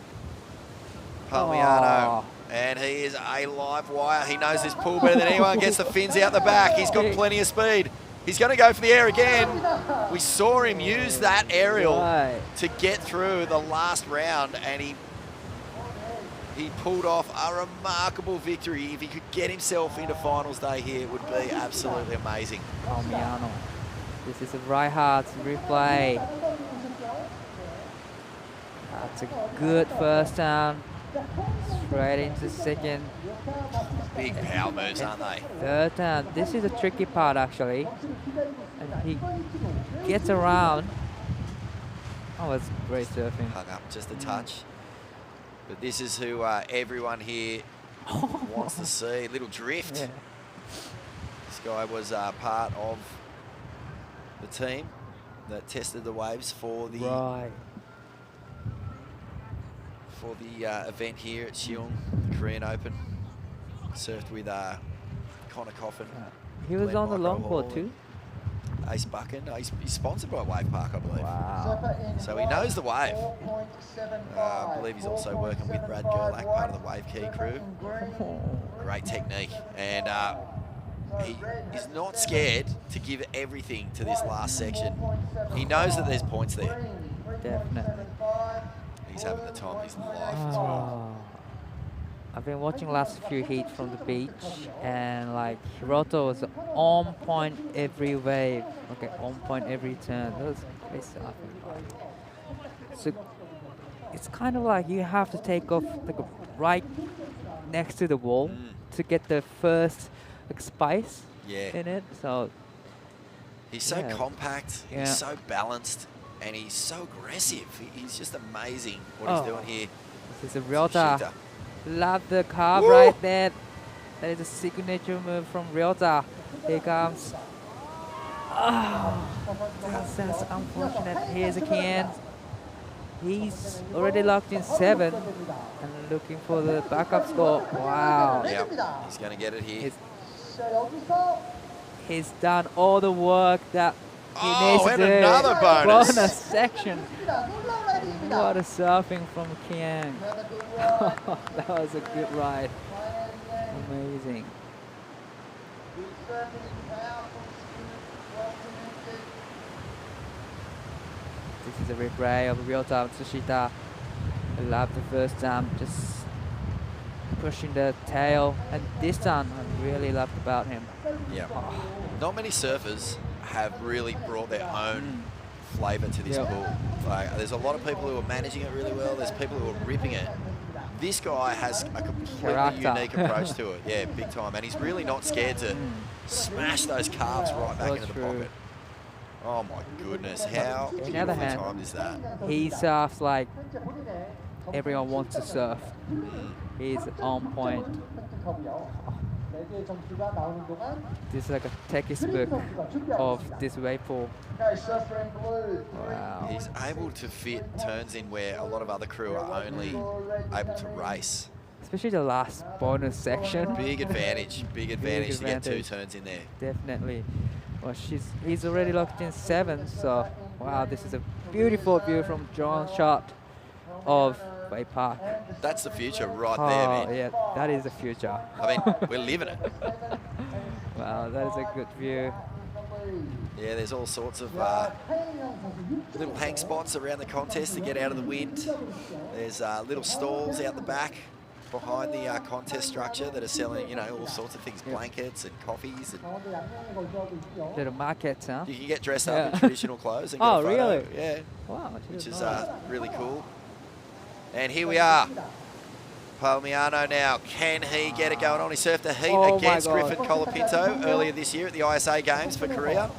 Palmiano. And he is a live wire. He knows this pool better than anyone. Gets the fins out the back. He's got plenty of speed. He's going to go for the air again. We saw him use that aerial Right. to get through the last round, and he pulled off a remarkable victory. If he could get himself into finals day here, it would be absolutely amazing. Palmiano. This is a Reinhardt's replay. That's a good first down. Straight into second. Big power moves, aren't they? Third down. This is a tricky part actually. And he gets around. Oh, it's great surfing. Hung up just a touch. But this is who everyone here wants to see. Little drift. Yeah. This guy was part of the team that tested the waves for the Right. event here at Siheung, the Korean Open. Surfed with Connor Coffin. He was Glenn on the Michael longboard Hall too. and Ace Buchan. He's sponsored by Wave Park, I believe. Wow. So he knows the wave. I believe he's also working with Brad Gerlach, part of the Wave Key crew. Great technique. And he is not scared to give everything to this last section. He knows that there's points there. Definitely. He's having the time of his life as well. I've been watching last few heats from the beach, and like Hiroto was on point every wave. Okay, on point every turn. That was great stuff. So it's kind of like you have to take off like right next to the wall to get the first like spice in it. So he's so compact. Yeah. He's so balanced. And he's so aggressive. He's just amazing what he's doing here. This is a Ryota. Tsushita. Love the carve right there. That is a signature move from Ryota. Here comes. Oh, that's unfortunate. Here's a can. He's already locked in 7 and looking for the backup score. Wow. Yep, he's going to get it here. He's done all the work that he needs to and do. another bonus. Bonus section. What a surfing from Kiang. That was a good ride. Amazing. This is a replay of Ryota and Tsushita. I love the first time, just pushing the tail. And this time, I really loved about him. Yeah. Not many surfers have really brought their own flavour to this pool. Like, there's a lot of people who are managing it really well. There's people who are ripping it. This guy has a completely unique approach to it. Yeah, big time. And he's really not scared to smash those calves right back into the pocket. Oh my goodness, how beautifully timed is that? He surfs like everyone wants to surf. He's on point. This is like a textbook of this wave pool. Wow. He's able to fit turns in where a lot of other crew are only able to race. Especially the last bonus section. Big advantage to get 2 turns in there. Definitely. Well, he's already locked in 7, so wow, this is a beautiful view from John's shot of Bay Park. That's the future right there, man. Yeah, that is the future. I mean, we're living it. Wow, that is a good view. Yeah, there's all sorts of little hang spots around the contest to get out of the wind. There's little stalls out the back behind the contest structure that are selling, you know, all sorts of things, blankets and coffees. And little markets, huh? you can get dressed up in traditional clothes and get a photo. Really? Yeah. Wow, Which is really cool. And here we are. Palmiano now. Can he get it going on? He surfed a heat against Griffin Colapinto earlier this year at the ISA Games for Korea.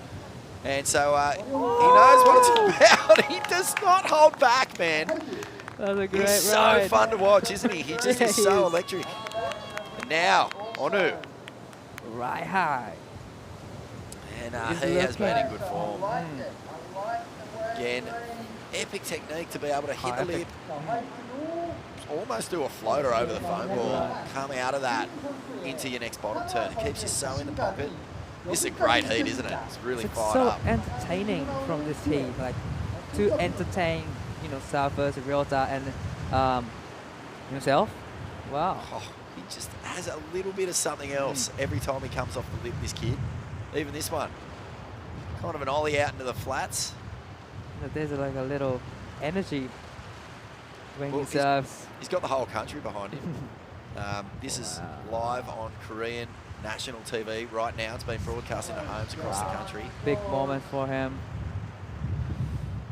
And so he knows what it's about. He does not hold back, man. That was a great He's ride. so fun to watch, isn't he? He just is so electric. And now, Onu. Right high. And he has been in good form. Again, epic technique to be able to hit the lip. Almost do a floater over the foam ball. Come out of that into your next bottom turn. It keeps you so in the pocket. This is a great heat, isn't it? It's really fired so up. entertaining from this heat. Like, to entertain, you know, surfers, Ryota, and himself. Wow. Oh, he just has a little bit of something else every time he comes off the lip, this kid. Even this one. Kind of an ollie out into the flats. There's like a little energy when Well, he serves. He's got the whole country behind him. This is live on Korean national TV right now. It's been broadcast into homes across the country. Big moment for him.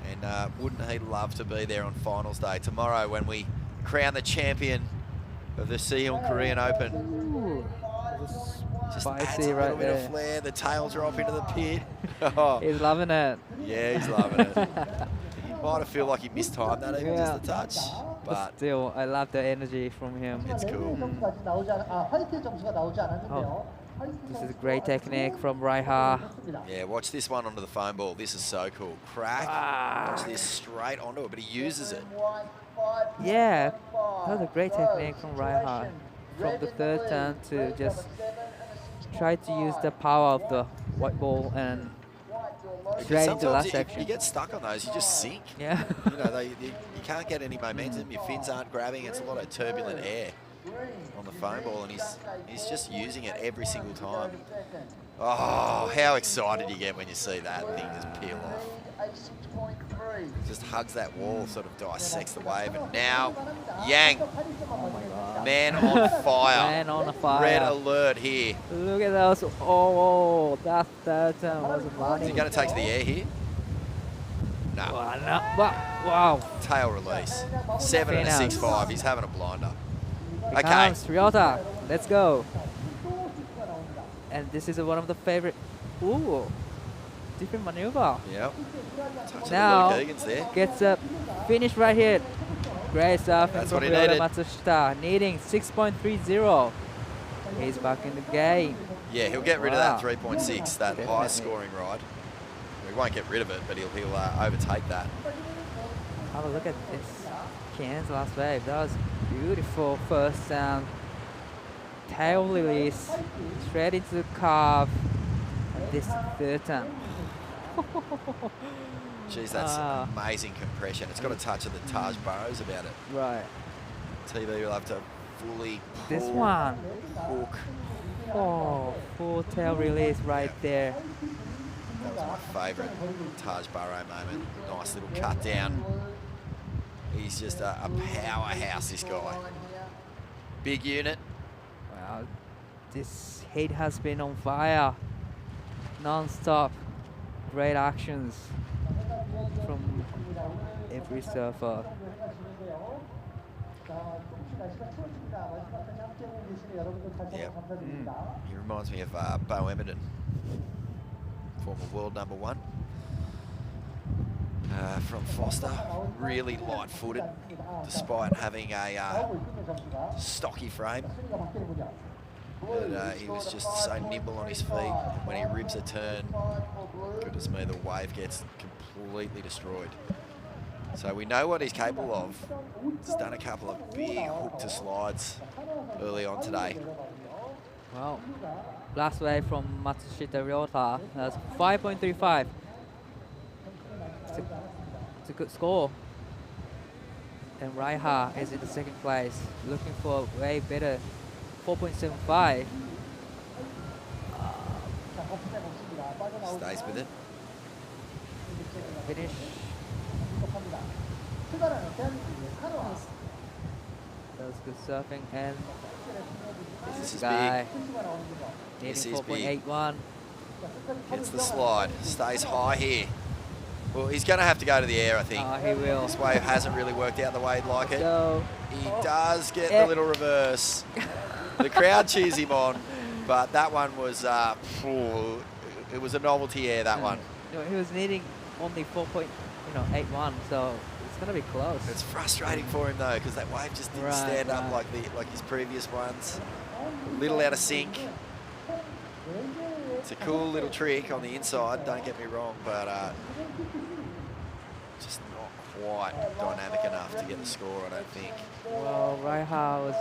And wouldn't he love to be there on finals day tomorrow when we crown the champion of the Siheung Korean Open. Ooh, Just adds spicy a little right bit there. of flair. The tail drop into the pit. He's loving it. Yeah, he's loving it. He might have felt like he mistimed that even just a touch. But But still, I love the energy from him. it's cool. This is a great technique from Raiha. Yeah, watch this one onto the foam ball. This is so cool. Crack. Watch this straight onto it, but he uses it. Yeah, that was a great technique from Raiha. From the third turn to just try to use the power of the white ball and Because straight into the last sometimes section. you get stuck on those, you just sink. Yeah. You know, you can't get any momentum. Your fins aren't grabbing. It's a lot of turbulent air on the foam ball, and he's just using it every single time. Oh, how excited you get when you see that thing just peel off. Just hugs that wall, sort of dissects the wave, and now Yang, man on fire. Man on fire. Red alert here. Look at those. Oh, that third turn was Is money. he going to take to the air here? No. Wow. Tail release. 7 and a Finals. 6.5. He's having a blinder. Here Okay. comes Ryota. Let's go. And this is one of the favorite. Ooh. Different maneuver. Yep. Touch Now, of the Guggens there. gets up. Finish right here. Great stuff. That's from what he Ryota needed. Matsushita. Needing 6.30. He's back in the game. Yeah, he'll get rid of Wow. that 3.6, that Definitely. highest scoring ride. He won't get rid of it, but he'll overtake that. Have a look at this. Cairns last wave. That was beautiful first sound. Tail release. Straight into the carve. And this third time. Jeez, that's Ah. amazing compression. It's got a touch of the Taj Burrows about it. Right. TV will have to fully This pull, one. hook. Oh, full tail release right there. That was my favourite Taj Burrow moment. Nice little cut down. He's just a powerhouse, this guy. Big unit. Wow. This heat has been on fire. Non-stop. Great actions from every surfer. Yep. He reminds me of Bo Emmerton, former world number 1. From Foster, really light-footed, despite having a stocky frame. But he was just so nimble on his feet. And when he ribs a turn, goodness me, the wave gets completely destroyed. So we know what he's capable of. He's done a couple of big hook to slides early on today. Wow. Last wave from Matsushita Ryota. That's 5.35. It's a good score. And Raiha is in the second place, looking for a way better 4.75. Stays with it. Finish. That was good surfing, and This is guy big. This needing is big. 4.81. Gets the slide. Stays high here. Well, he's going to have to go to the air, I think. He will. This wave hasn't really worked out the way he'd like it. So, He does get Eh. the little reverse. The crowd cheers him on, but that one was, it was a novelty air, that one. no, he was needing only 4.81, so it's gonna be close. It's frustrating for him though, because that wave just didn't Right, stand up right. like his previous ones. A little out of sync. It's a cool little trick on the inside, don't get me wrong, but just not quite dynamic enough to get the score, I don't think. Well, Raiha was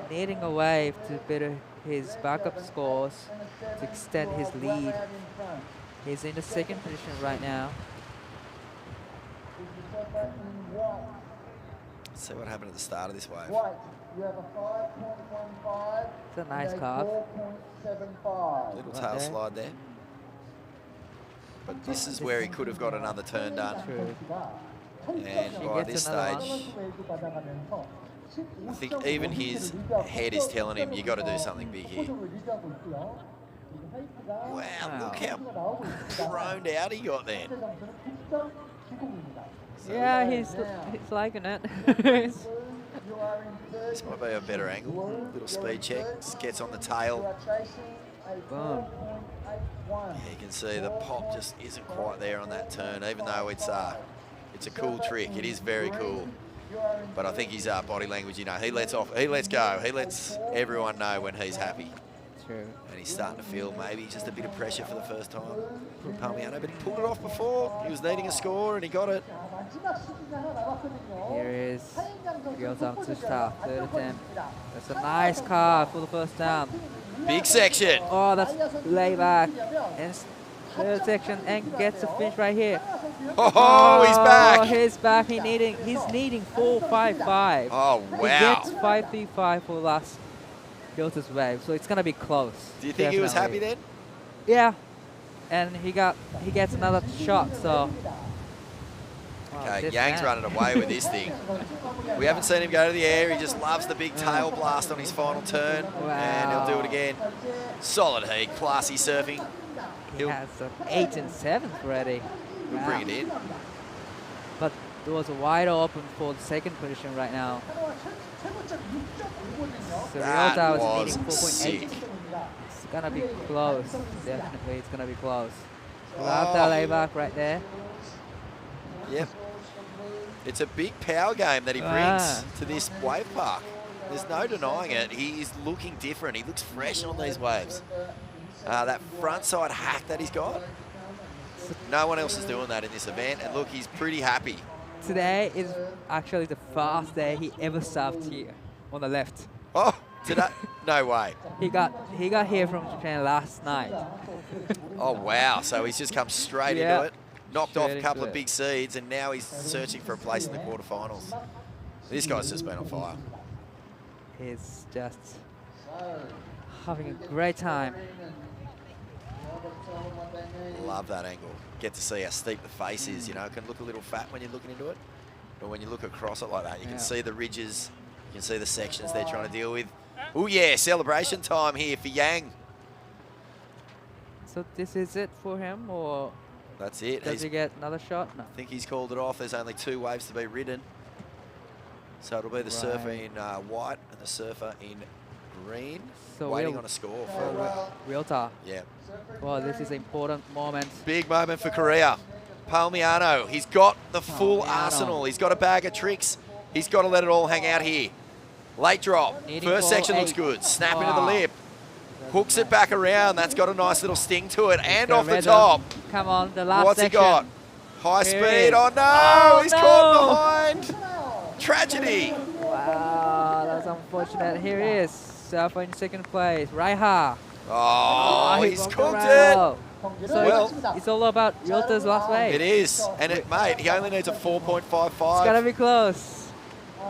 needing a wave to better his backup scores to extend his lead. He's in the second position right now. Let's see what happened at the start of this wave. It's a nice carve. Little tail there. slide there. But this is where he could have got another turn done. True. And He by gets this another stage, I think even his head is telling him, you got to do something big here. Wow, look how thrown out he got then. Yeah, he's liking it. This might be a better angle. Little speed check. Gets on the tail. Boom. Yeah, you can see the pop just isn't quite there on that turn, even though it's a cool trick. It is very cool. But I think his body language, you know, he lets go. He lets everyone know when he's happy. True. And he's starting to feel maybe just a bit of pressure for the first time from Palmiano, but he pulled it off before. He was needing a score and he got it. Here is Gyeonggi-Do to start, third attempt. That's a nice car for the first time. Big section. Oh, that's layback. And third section and gets a finish right here. Oh, he's back. He's back. He's needing 4.55. Oh, wow. He gets 5.35 for last Gyeonggi-Do's wave, so it's gonna be close. Do you think he was happy then? Yeah, and he gets another shot. So. Okay, Yang's running away with this thing. We haven't seen him go to the air. He just loves the big tail blast on his final turn. Wow. And he'll do it again. Solid heat, classy surfing. He has 8 and 7 already. He'll bring it in. But there was a wide open for the second position right now. So That Ryota was needing 4.8. sick. It's gonna be close. Definitely, it's gonna be close. Love that layback right there. Yep. It's a big power game that he brings to this wave park. There's no denying it. He is looking different. He looks fresh on these waves. That front side hack that he's got, no one else is doing that in this event. And look, he's pretty happy. Today is actually the fastest day he ever surfed here on the left. Oh, today? No way. He got here from Japan last night. Oh, wow. So he's just come straight Yeah. into it. Knocked off a Straight couple into of big seeds, and now he's searching for a place in the quarterfinals. This guy's just been on fire. He's just having a great time. Love that angle. Get to see how steep the face is. You know, it can look a little fat when you're looking into it. But when you look across it like that, you can see the ridges. You can see the sections they're trying to deal with. Oh, yeah, celebration time here for Yang. So this is it for him, or That's it. does he get another shot? No. I think he's called it off. There's only 2 waves to be ridden. So it'll be the surfer in white and the surfer in green. So waiting on a score for Ryota. yeah. Well, this is an important moment. Big moment for Korea. Palmiano, he's got the full arsenal. He's got a bag of tricks. He's got to let it all hang out here. Late drop. Needing First section 4.8. looks good. Snap into the Wow. lip. Hooks it back around. That's got a nice little sting to it. And Got off the rhythm. top. Come on, the last What's section. he got? High Here speed. it is. Oh no! Oh, He's no. caught behind. Tragedy. Wow, that's unfortunate. Here he is, surfer in second place, Raiha. Oh, he he's broke the cooked it. rail. So Well, it's all about Ryota's last wave. it is. And it, mate, he only needs a 4.55. It's gotta be close.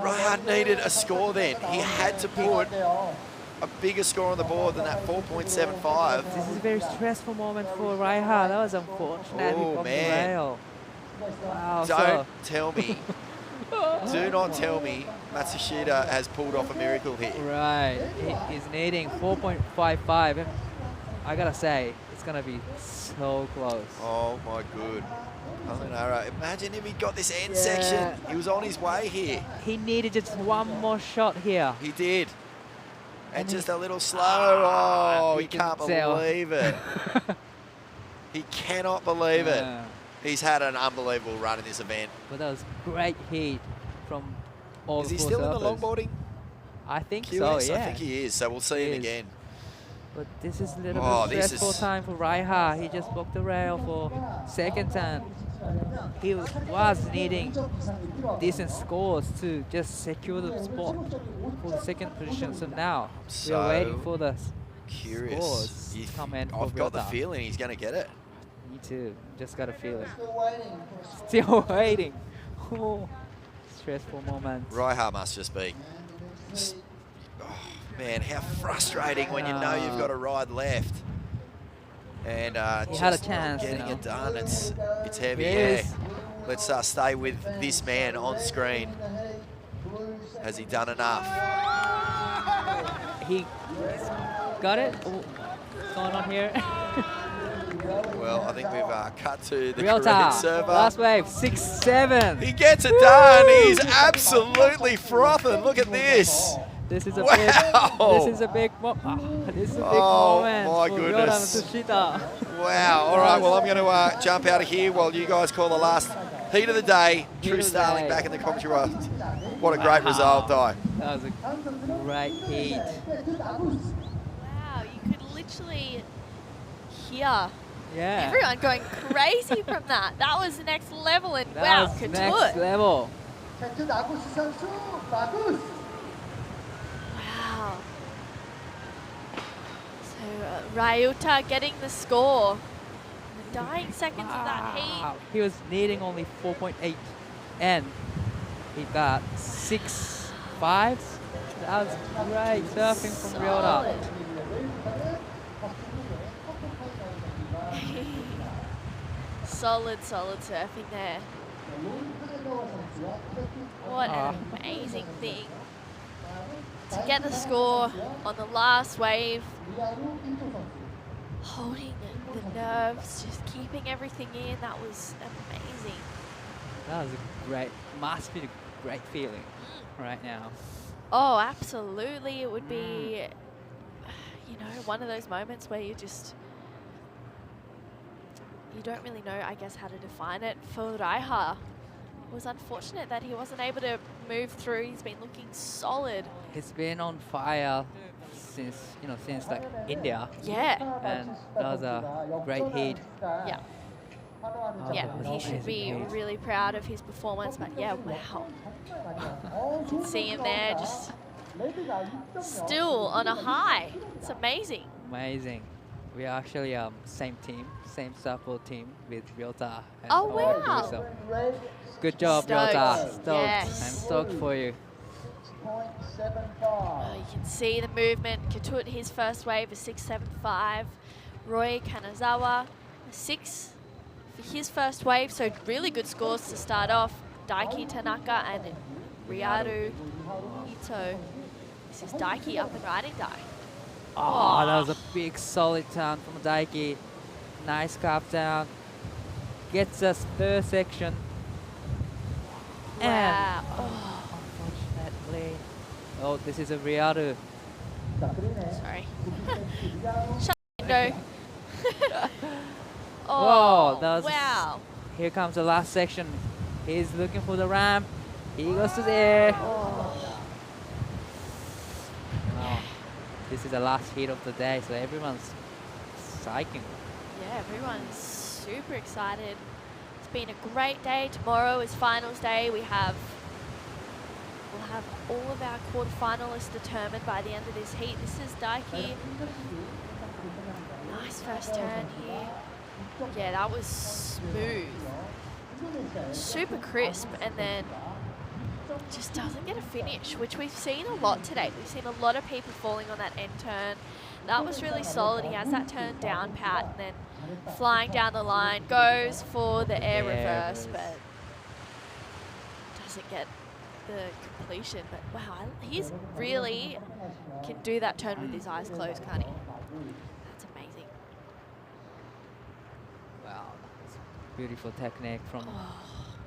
Ryan needed a score then. He had to put a bigger score on the board than that 4.75. This is a very stressful moment for Raiha. That was unfortunate. He Oh, broke the man. rail. Wow, Don't tell me. Do not tell me Matsushita has pulled off a miracle here. Right, he's needing 4.55. I gotta say, it's gonna be so close. Oh my good. Palmiano, imagine if he got this end section. He was on his way here. He needed just one more shot here. He did. And just a little slow. Oh, he you can can't tell. believe it. He cannot believe it. Yeah. He's had an unbelievable run in this event. But that was great heat from all Is the he four still in the surfers. longboarding? I think QS? so, yeah. I think he is, so we'll see him He is. again. But this is a little Oh, bit this stressful is- time for Raiha. He just broke the rail for second time. He was needing decent scores to just secure the spot for the second position. So now we are waiting for the Curious. scores You- to come in for I've got the Ryota. feeling he's going to get it. Me too. Just got a feeling. Still waiting. Oh, stressful moment. Raiha must just be... Oh, man, how frustrating when you know you've got to ride left. And He had a just chance, getting you know. it done. It's heavy. Yes. Yeah. Let's stay with this man on screen. Has he done enough? He's got it. Oh, what's going on here? Well, I think we've cut to the Ryota, Korean server. last wave, 6-7. He gets it done. He's absolutely frothing. Look at this. This is a Wow. this is a big this is a big Oh, moment my for goodness. Ryota Matsushita. Wow. All right. Well, I'm going to jump out of here while you guys call the last heat of the day. Heat True of the Starling day. back in the commentary box. What a great result, Di. That was a great heat. Wow, you could literally hear Yeah. everyone going crazy from that. That was the next level, and That wow, was next Katut. level. 자, 나구스 선수 마구스. Wow. So Ryota getting the score. In the dying seconds of that heat. Wow. He was needing only 4.8 and he got 6.5. That was great surfing from Ryota. Solid. Solid surfing there. What an amazing thing. To get the score on the last wave, holding the nerves, just keeping everything in, that was amazing. That was a great, must be a great feeling right now. Oh, absolutely. It would be, you know, one of those moments where you don't really know, I guess, how to define it. For Raiha, it was unfortunate that he wasn't able to move through. He's been looking solid. He's been on fire since like India, Yeah, and that was a great heat. yeah. Yeah, he should be really proud of his performance, but yeah, wow. You can see him there just still on a high. It's amazing. Amazing. We are actually same team, same support team with Ryota. and Oh, Gyeonggi-Do, wow. so good job, Stoked. Ryota. Stoked. Yes. I'm stoked for you. You can see the movement. Katut, his first wave is 6.75. Roy Kanazawa, 6 for his first wave. So really good scores to start off. Daiki Tanaka and Ryaru Ito. This is Daiki up and riding Dai. Oh, that was a big solid turn from Daiki. Nice carve down. Gets us third section. And Wow. Oh, unfortunately, oh, this is a Ryaru. sorry. Shut the window. Whoa, Oh, that was wow. Here comes the last section. He's looking for the ramp. He goes to there. Wow. This is the last heat of the day, so everyone's psyching. Yeah, everyone's super excited. It's been a great day. Tomorrow is finals day. We'll have all of our quarterfinalists determined by the end of this heat. This is Daiki. Nice first turn here. Yeah, that was smooth. Super crisp, and then just doesn't get a finish, which we've seen a lot today. We've seen a lot of people falling on that end turn. That was really solid. He has that turn down pat, and then flying down the line, goes for the air reverse, but doesn't get the completion. But wow, he's really can do that turn with his eyes closed, can't he? That's amazing. Wow, that's beautiful technique from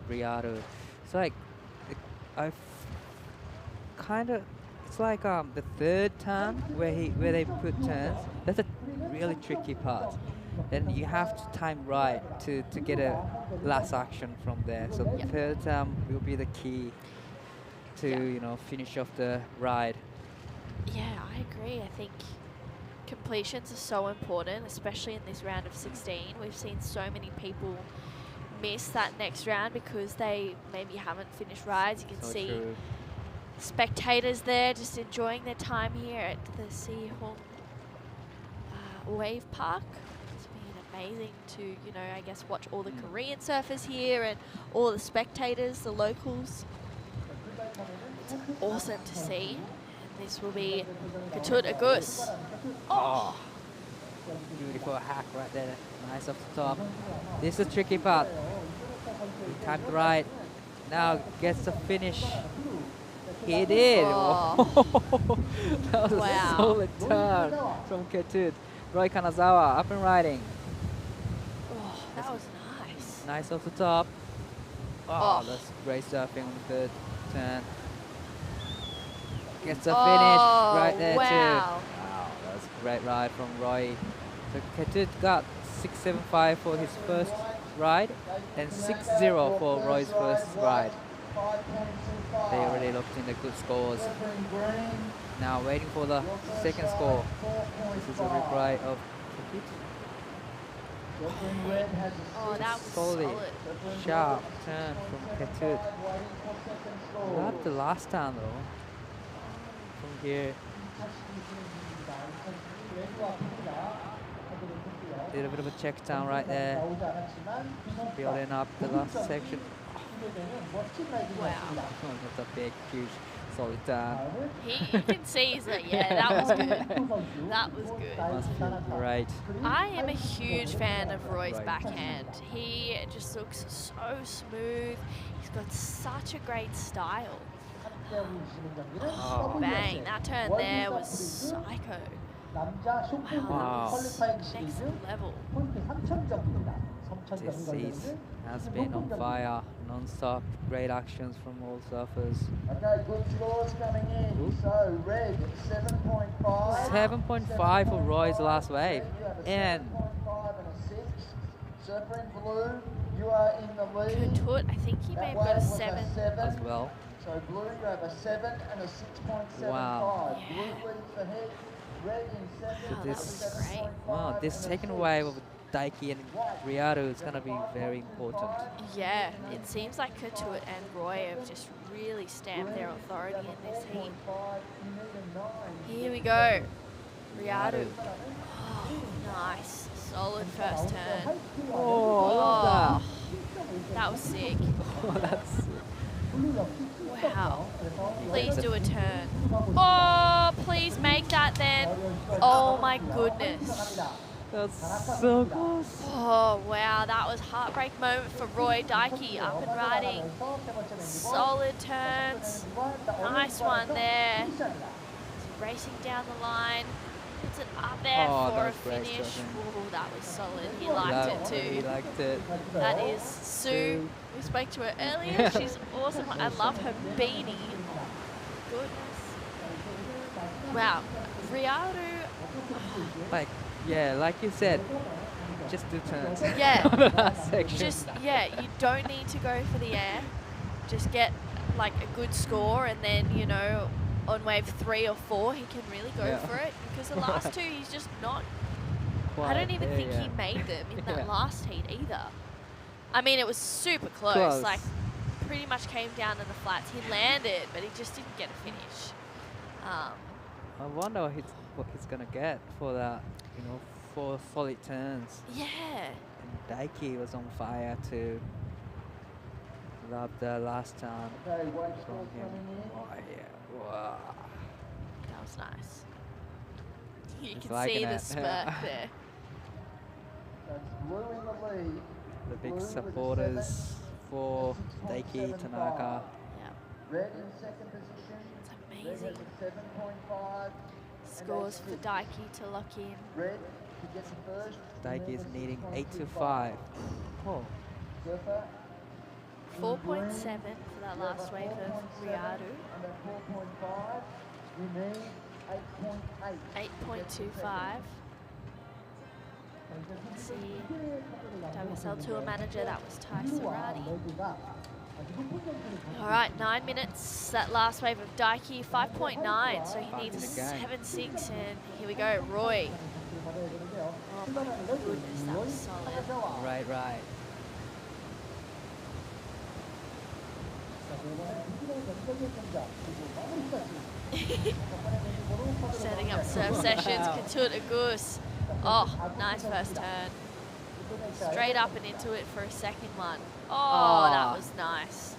Ryaru. It's like, it's like the third turn where they put turns. That's a really tricky part. Then you have to time right to get a last action from there. So the third turn will be the key to finish off the ride. Yeah, I agree. I think completions are so important, especially in this round of 16. We've seen so many people miss that next round because they maybe haven't finished rides. You can So see true. spectators there just enjoying their time here at the Siheung Wave Park. It's been amazing to, I guess watch all the Korean surfers here and all the spectators, the locals. It's awesome to see. And this will be Katut Agus. Oh, Beautiful hack right there. Nice off the top. This is a tricky part. He timed right. Now gets the finish. He did. Oh. That was Wow. a solid turn from Ketut. Roy Kanazawa up and riding. Oh, that was nice. Nice off the top. Oh. That's great surfing on the third turn. Gets the Oh, finish right there too. wow. Wow, that's a great ride from Roy. So Ketut got 6.75 for his first ride and 6.0 for Roy's first ride. They already locked in the good scores. Now waiting for the second score. This is a replay of Ketut. Oh, that was Solid, solid. sharp turn from Ketut. Not the last time though. From here. Did a bit of a check down right there. Building up the last section. Wow. Oh, that's a big, huge, solid turn. You can see he's like, yeah, that was good. That was good. Must feel great. I am a huge fan of Roy's backhand. He just looks so smooth. He's got such a great style. Oh. Bang, that turn there was psycho. Wow. Next level. This season has been on fire, non-stop, great actions from all surfers. Okay, good scores coming in. So, red, 7.5. 7.5 for Roy's last wave. And 7.5 and a 6. Surfer in blue, you are in the lead. Ketut, I think he may have got a 7. as well. So blue, you have a 7 and a 6.75. Wow. Blue leads the head, red in 7. Wow, that this- was great. Wow, this second wave of Daiki and Riyadu is going to be very important. Yeah, it seems like Ketut and Roy have just really stamped their authority in this heat. Here we go. Riyadu. Oh, nice. Solid first turn. Oh, That was sick. oh that's Wow. Please do a turn. Oh, please make that then. Oh my goodness. that's so close. Oh, wow. That was heartbreak moment for Roy Daiki. Up and riding. Solid turns. Nice one there. He's racing down the line. Puts it up there Oh, for that a was great finish. surfing. Ooh, that was solid. He liked it He too. liked it. That is Sue. We spoke to her earlier. She's awesome. I love her beanie. Goodness. Wow. Riyadu. Like, yeah, like you said, just do turns. Yeah. On the last section. Just, yeah, you don't need to go for the air. Just get like a good score and then, you know, on wave 3 or 4, he can really go Yeah. for it. Because the last two, he's just not. I Quite don't even there, think yeah. he made them in Yeah. that last heat either. I mean, it was super close. Close. Like, pretty much came down in the flats. He landed, but he just didn't get a finish. I wonder what he's gonna get for that, you know, 4 solid turns. Yeah. And Daiki was on fire too. Loved the last time Okay, one from score him. coming in. Oh yeah, wow. That was nice. You He's can liking see the it. smirk there. That's blue in the lead. The big Blue with a supporters 7, for Daiki 6.75. Tanaka. Yeah. Red in second position. It's Red has amazing. a 7.5. Scores for Daiki to lock in. Red to get the first. Daiki is needing 8 to 5. Oh, Surfer. 4.7 for that last wave of Riyadu. And at 4.5, we need 8.8. 8.25. See, WSL Tour Manager, that was Ty Sarati. All right, 9 minutes. That last wave of Daiki, 5.9. So he needs a Back in the 7.6. And here we go, Roy. Oh my goodness, that was solid. right. Setting up surf sessions, Ketut Agus. Oh, nice first turn. Straight up and into it for a second one. Oh, that was nice.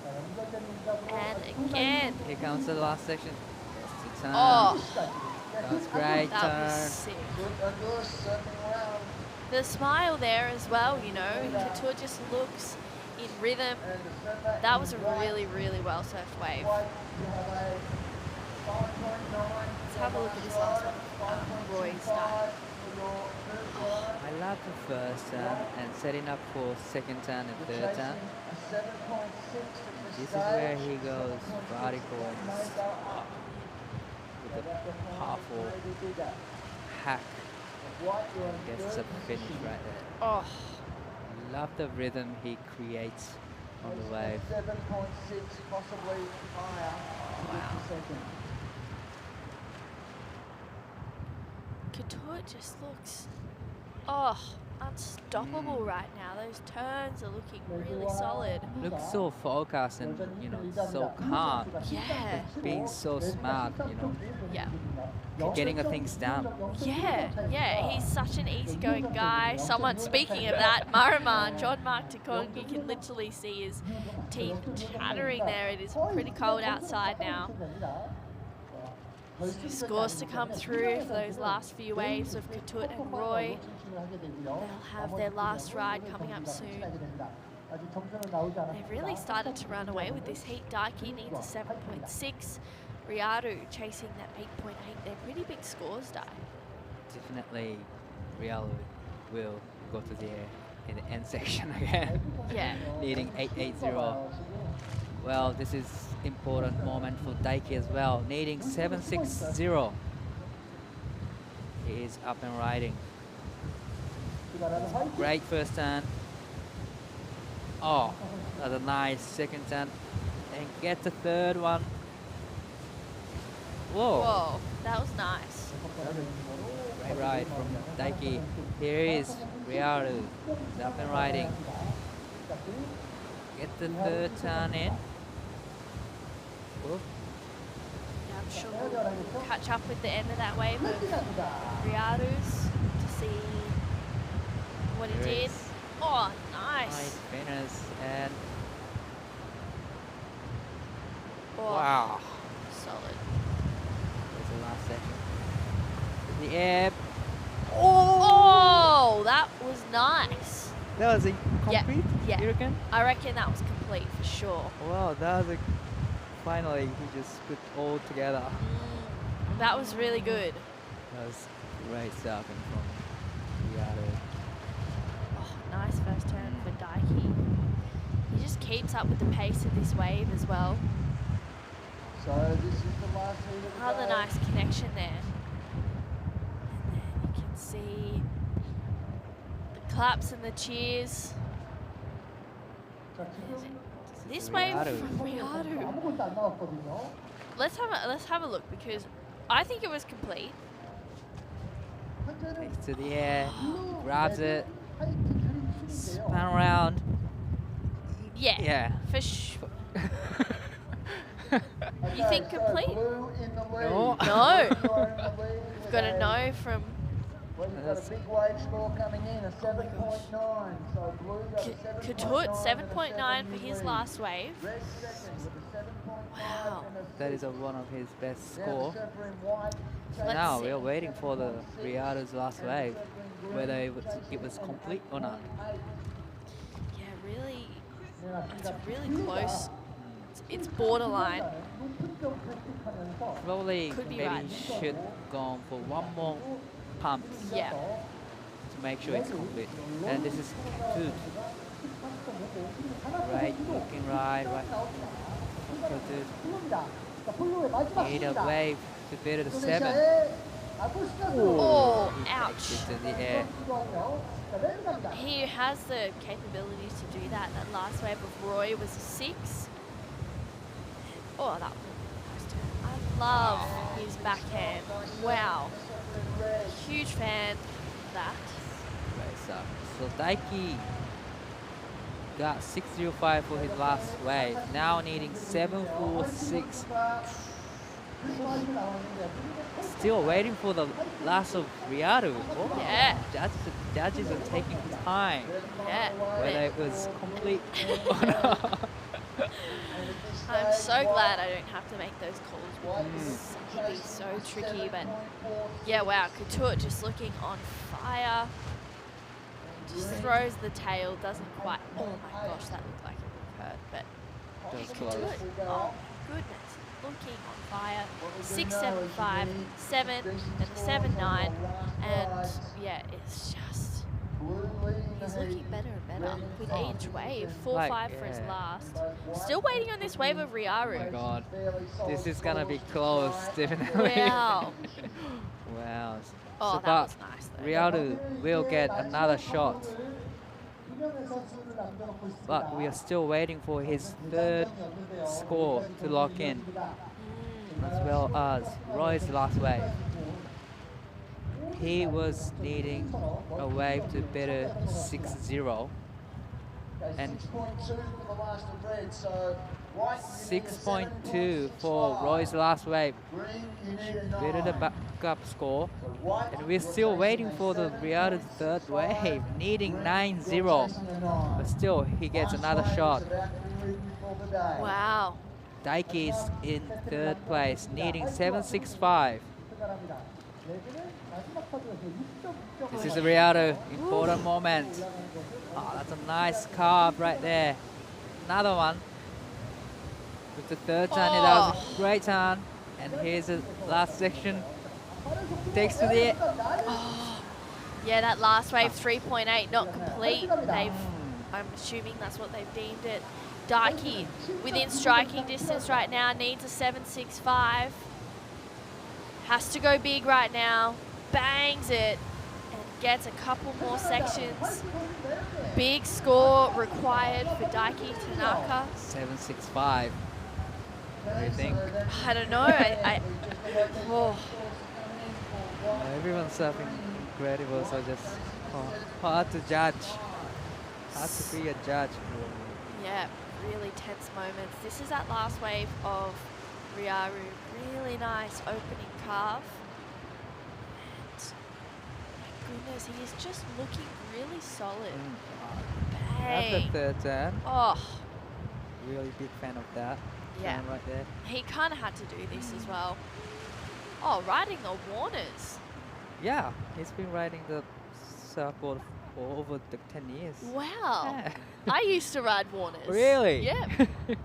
And again. Here comes the last section. Turn. Oh, That's great that turn. was sick. Good Agus surfing The smile there as well, you know. Couture just looks in rhythm. That was a really, really well surfed wave. Let's have a look at this last one. Roy's dive. I love the first turn and setting up for second turn and third turn. This is where he goes vertical and with a powerful hack and gets a finish right there. Oh, Love the rhythm he creates on the wave. 7.6, possibly higher. wow. 50 seconds. Couture just looks, unstoppable right now. Those turns are looking really solid. Looks so focused and, you know, so calm. Yeah, Being so smart, you know, yeah. getting the things done. Yeah, he's such an easygoing guy. Someone, speaking of that, Maraman, John Mark Takong, you can literally see his teeth chattering there. It is pretty cold outside now. So scores to come through for those last few waves of Couture and Roy. They'll have their last ride coming up soon. They've really started to run away with this heat. Daiki needs a 7.6. Ryaru chasing that 8.8. They're pretty big scores, Dai. Definitely, Real will go to the air in the end section again. Yeah. Leading 880. Well, this is important moment for Daiki as well. Needing 760. He is up and riding. Great first turn. Oh, another nice second turn. And get the third one. Whoa. Whoa, that was nice. Great ride from Daiki. Here is Ryaru. He's up and riding. Get the third turn in. Whoop. Yeah, I'm sure we'll catch up with the end of that wave of Ryaru's to see what he Here did. is Oh, nice nice. finish and Oh, wow. solid. There's the last section. The air. Oh, that was nice. That was a Yeah, complete. yeah. You reckon? I reckon that was complete for sure. Wow, that was a. Finally, he just put all together. That was really good. That was great surfing from Ryaru. Oh, nice first turn for Daiki. He just keeps up with the pace of this wave as well. So this is the last heat of the Another day. nice connection there. And then you can see the claps and the cheers. This wave Ryaru. from Ryaru. 아무것도 안 나왔거든요. Let's have a look because I think it was complete. 현재는 Takes to the air, grabs it, 하이트 그림 중인데요. spun around. Yeah. Yeah. For sure. You think complete? Blue in the lead. No. No. You are in the lead We've got a with no from Well, you've got a big wave score coming in, a 7.9. So blue got a 7.9. Couture, 7.9 for his last wave. Red second with a 7.5 Wow. and a That is 6. one of his best Now score. the surfer in white So Let's now see. we're waiting for the Ryaru's last wave, whether it was complete or not. Yeah, really, it's really close. It's borderline. Probably Could be maybe right. should go on for one more pump Yeah. to make sure it's complete. And this is good. Right, looking right. Need a wave to beat the 7. Oh, He ouch. takes it to the air. He has the capability to do that. That last wave of Roy was a 6. Oh, that was a nice turn. I love his backhand. Wow. Huge fan of that. Right, so Daiki got 605 for his last wave. Now needing 746. Still waiting for the last of Ryaru. Oh, Yeah. Judges are taking time. Yeah. Whether it was complete or not. I'm so glad I don't have to make those calls. It can be so tricky, but yeah, wow, Couture just looking on fire. Just throws the tail, doesn't quite. Oh my gosh, that looked like it would have hurt, but That he was can close. do it. Oh goodness, looking on fire. 6.75, 7, and a 7.9, and yeah, it's just he's looking better and better with each wave. 4.5 for his yeah. last. Still waiting on this wave of Oh my Ryaru. god. This is gonna be close, definitely. Wow. Wow. Oh, So, that but was nice though. Ryaru will get another shot. But we are still waiting for his third score to lock in, as well as Roy's last wave. He was needing a wave to better 6-0, and 6.2 for Roy's last wave. Better the backup score, and we're still waiting for the Ryaru's third wave, needing 9-0, but still he gets another shot. Wow. Daiki is in third place, needing 7.65. This is a Ryaru important moment. Oh, that's a nice carve right there. Another one. With the third turn, that was a great turn. And here's the last section. Takes to the Yeah, that last wave 3.8 not complete. I'm assuming that's what they've deemed it. Daiki within striking distance right now, needs a 7.65. Has to go big right now. Bangs it and gets a couple more sections. Big score required for Daiki Tanaka. 7.65. What do you think? I don't know. Oh. Everyone's surfing incredible, so just hard to judge. Hard to be a judge. Yeah, really tense moments. This is that last wave of Ryaru. Really nice opening carve. And my goodness, he is just looking really solid. That's the Bang. third turn. Oh, Really big fan of that. yeah. Turn right there. He kind of had to do this as well. Oh, riding the Warners. Yeah, he's been riding the surfboard for over the 10 years. Wow. Yeah. I used to ride Warners. Really? Yeah.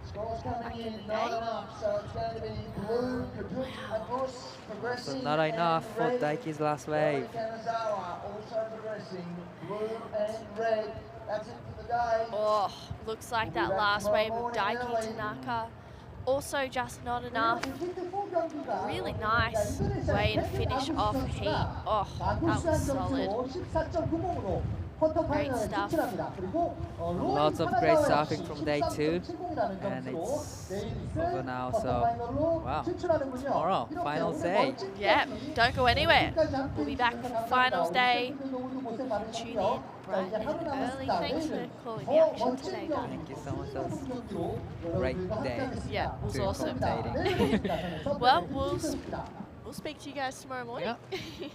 Scores coming in, day. not enough, so it's going to be blue, Kaduk, and Bush progressing. So not enough for and red. Daiki's last wave. Kanazawa also progressing, blue and red. That's it for the day. Oh, looks like that last wave of Daiki Tanaka. Also just not enough. Really nice way to finish off heat. Oh, that was solid. Great stuff. Lots of great surfing from day 2, and it's over now, so wow, tomorrow, finals day. Yeah, don't go anywhere. We'll be back for finals day. Tune in bright and early. Thanks for calling the action today, guys. Thank you so much, that was a great day. Yeah, it was to awesome. commentating. Well, we'll speak to you guys tomorrow morning. Yeah.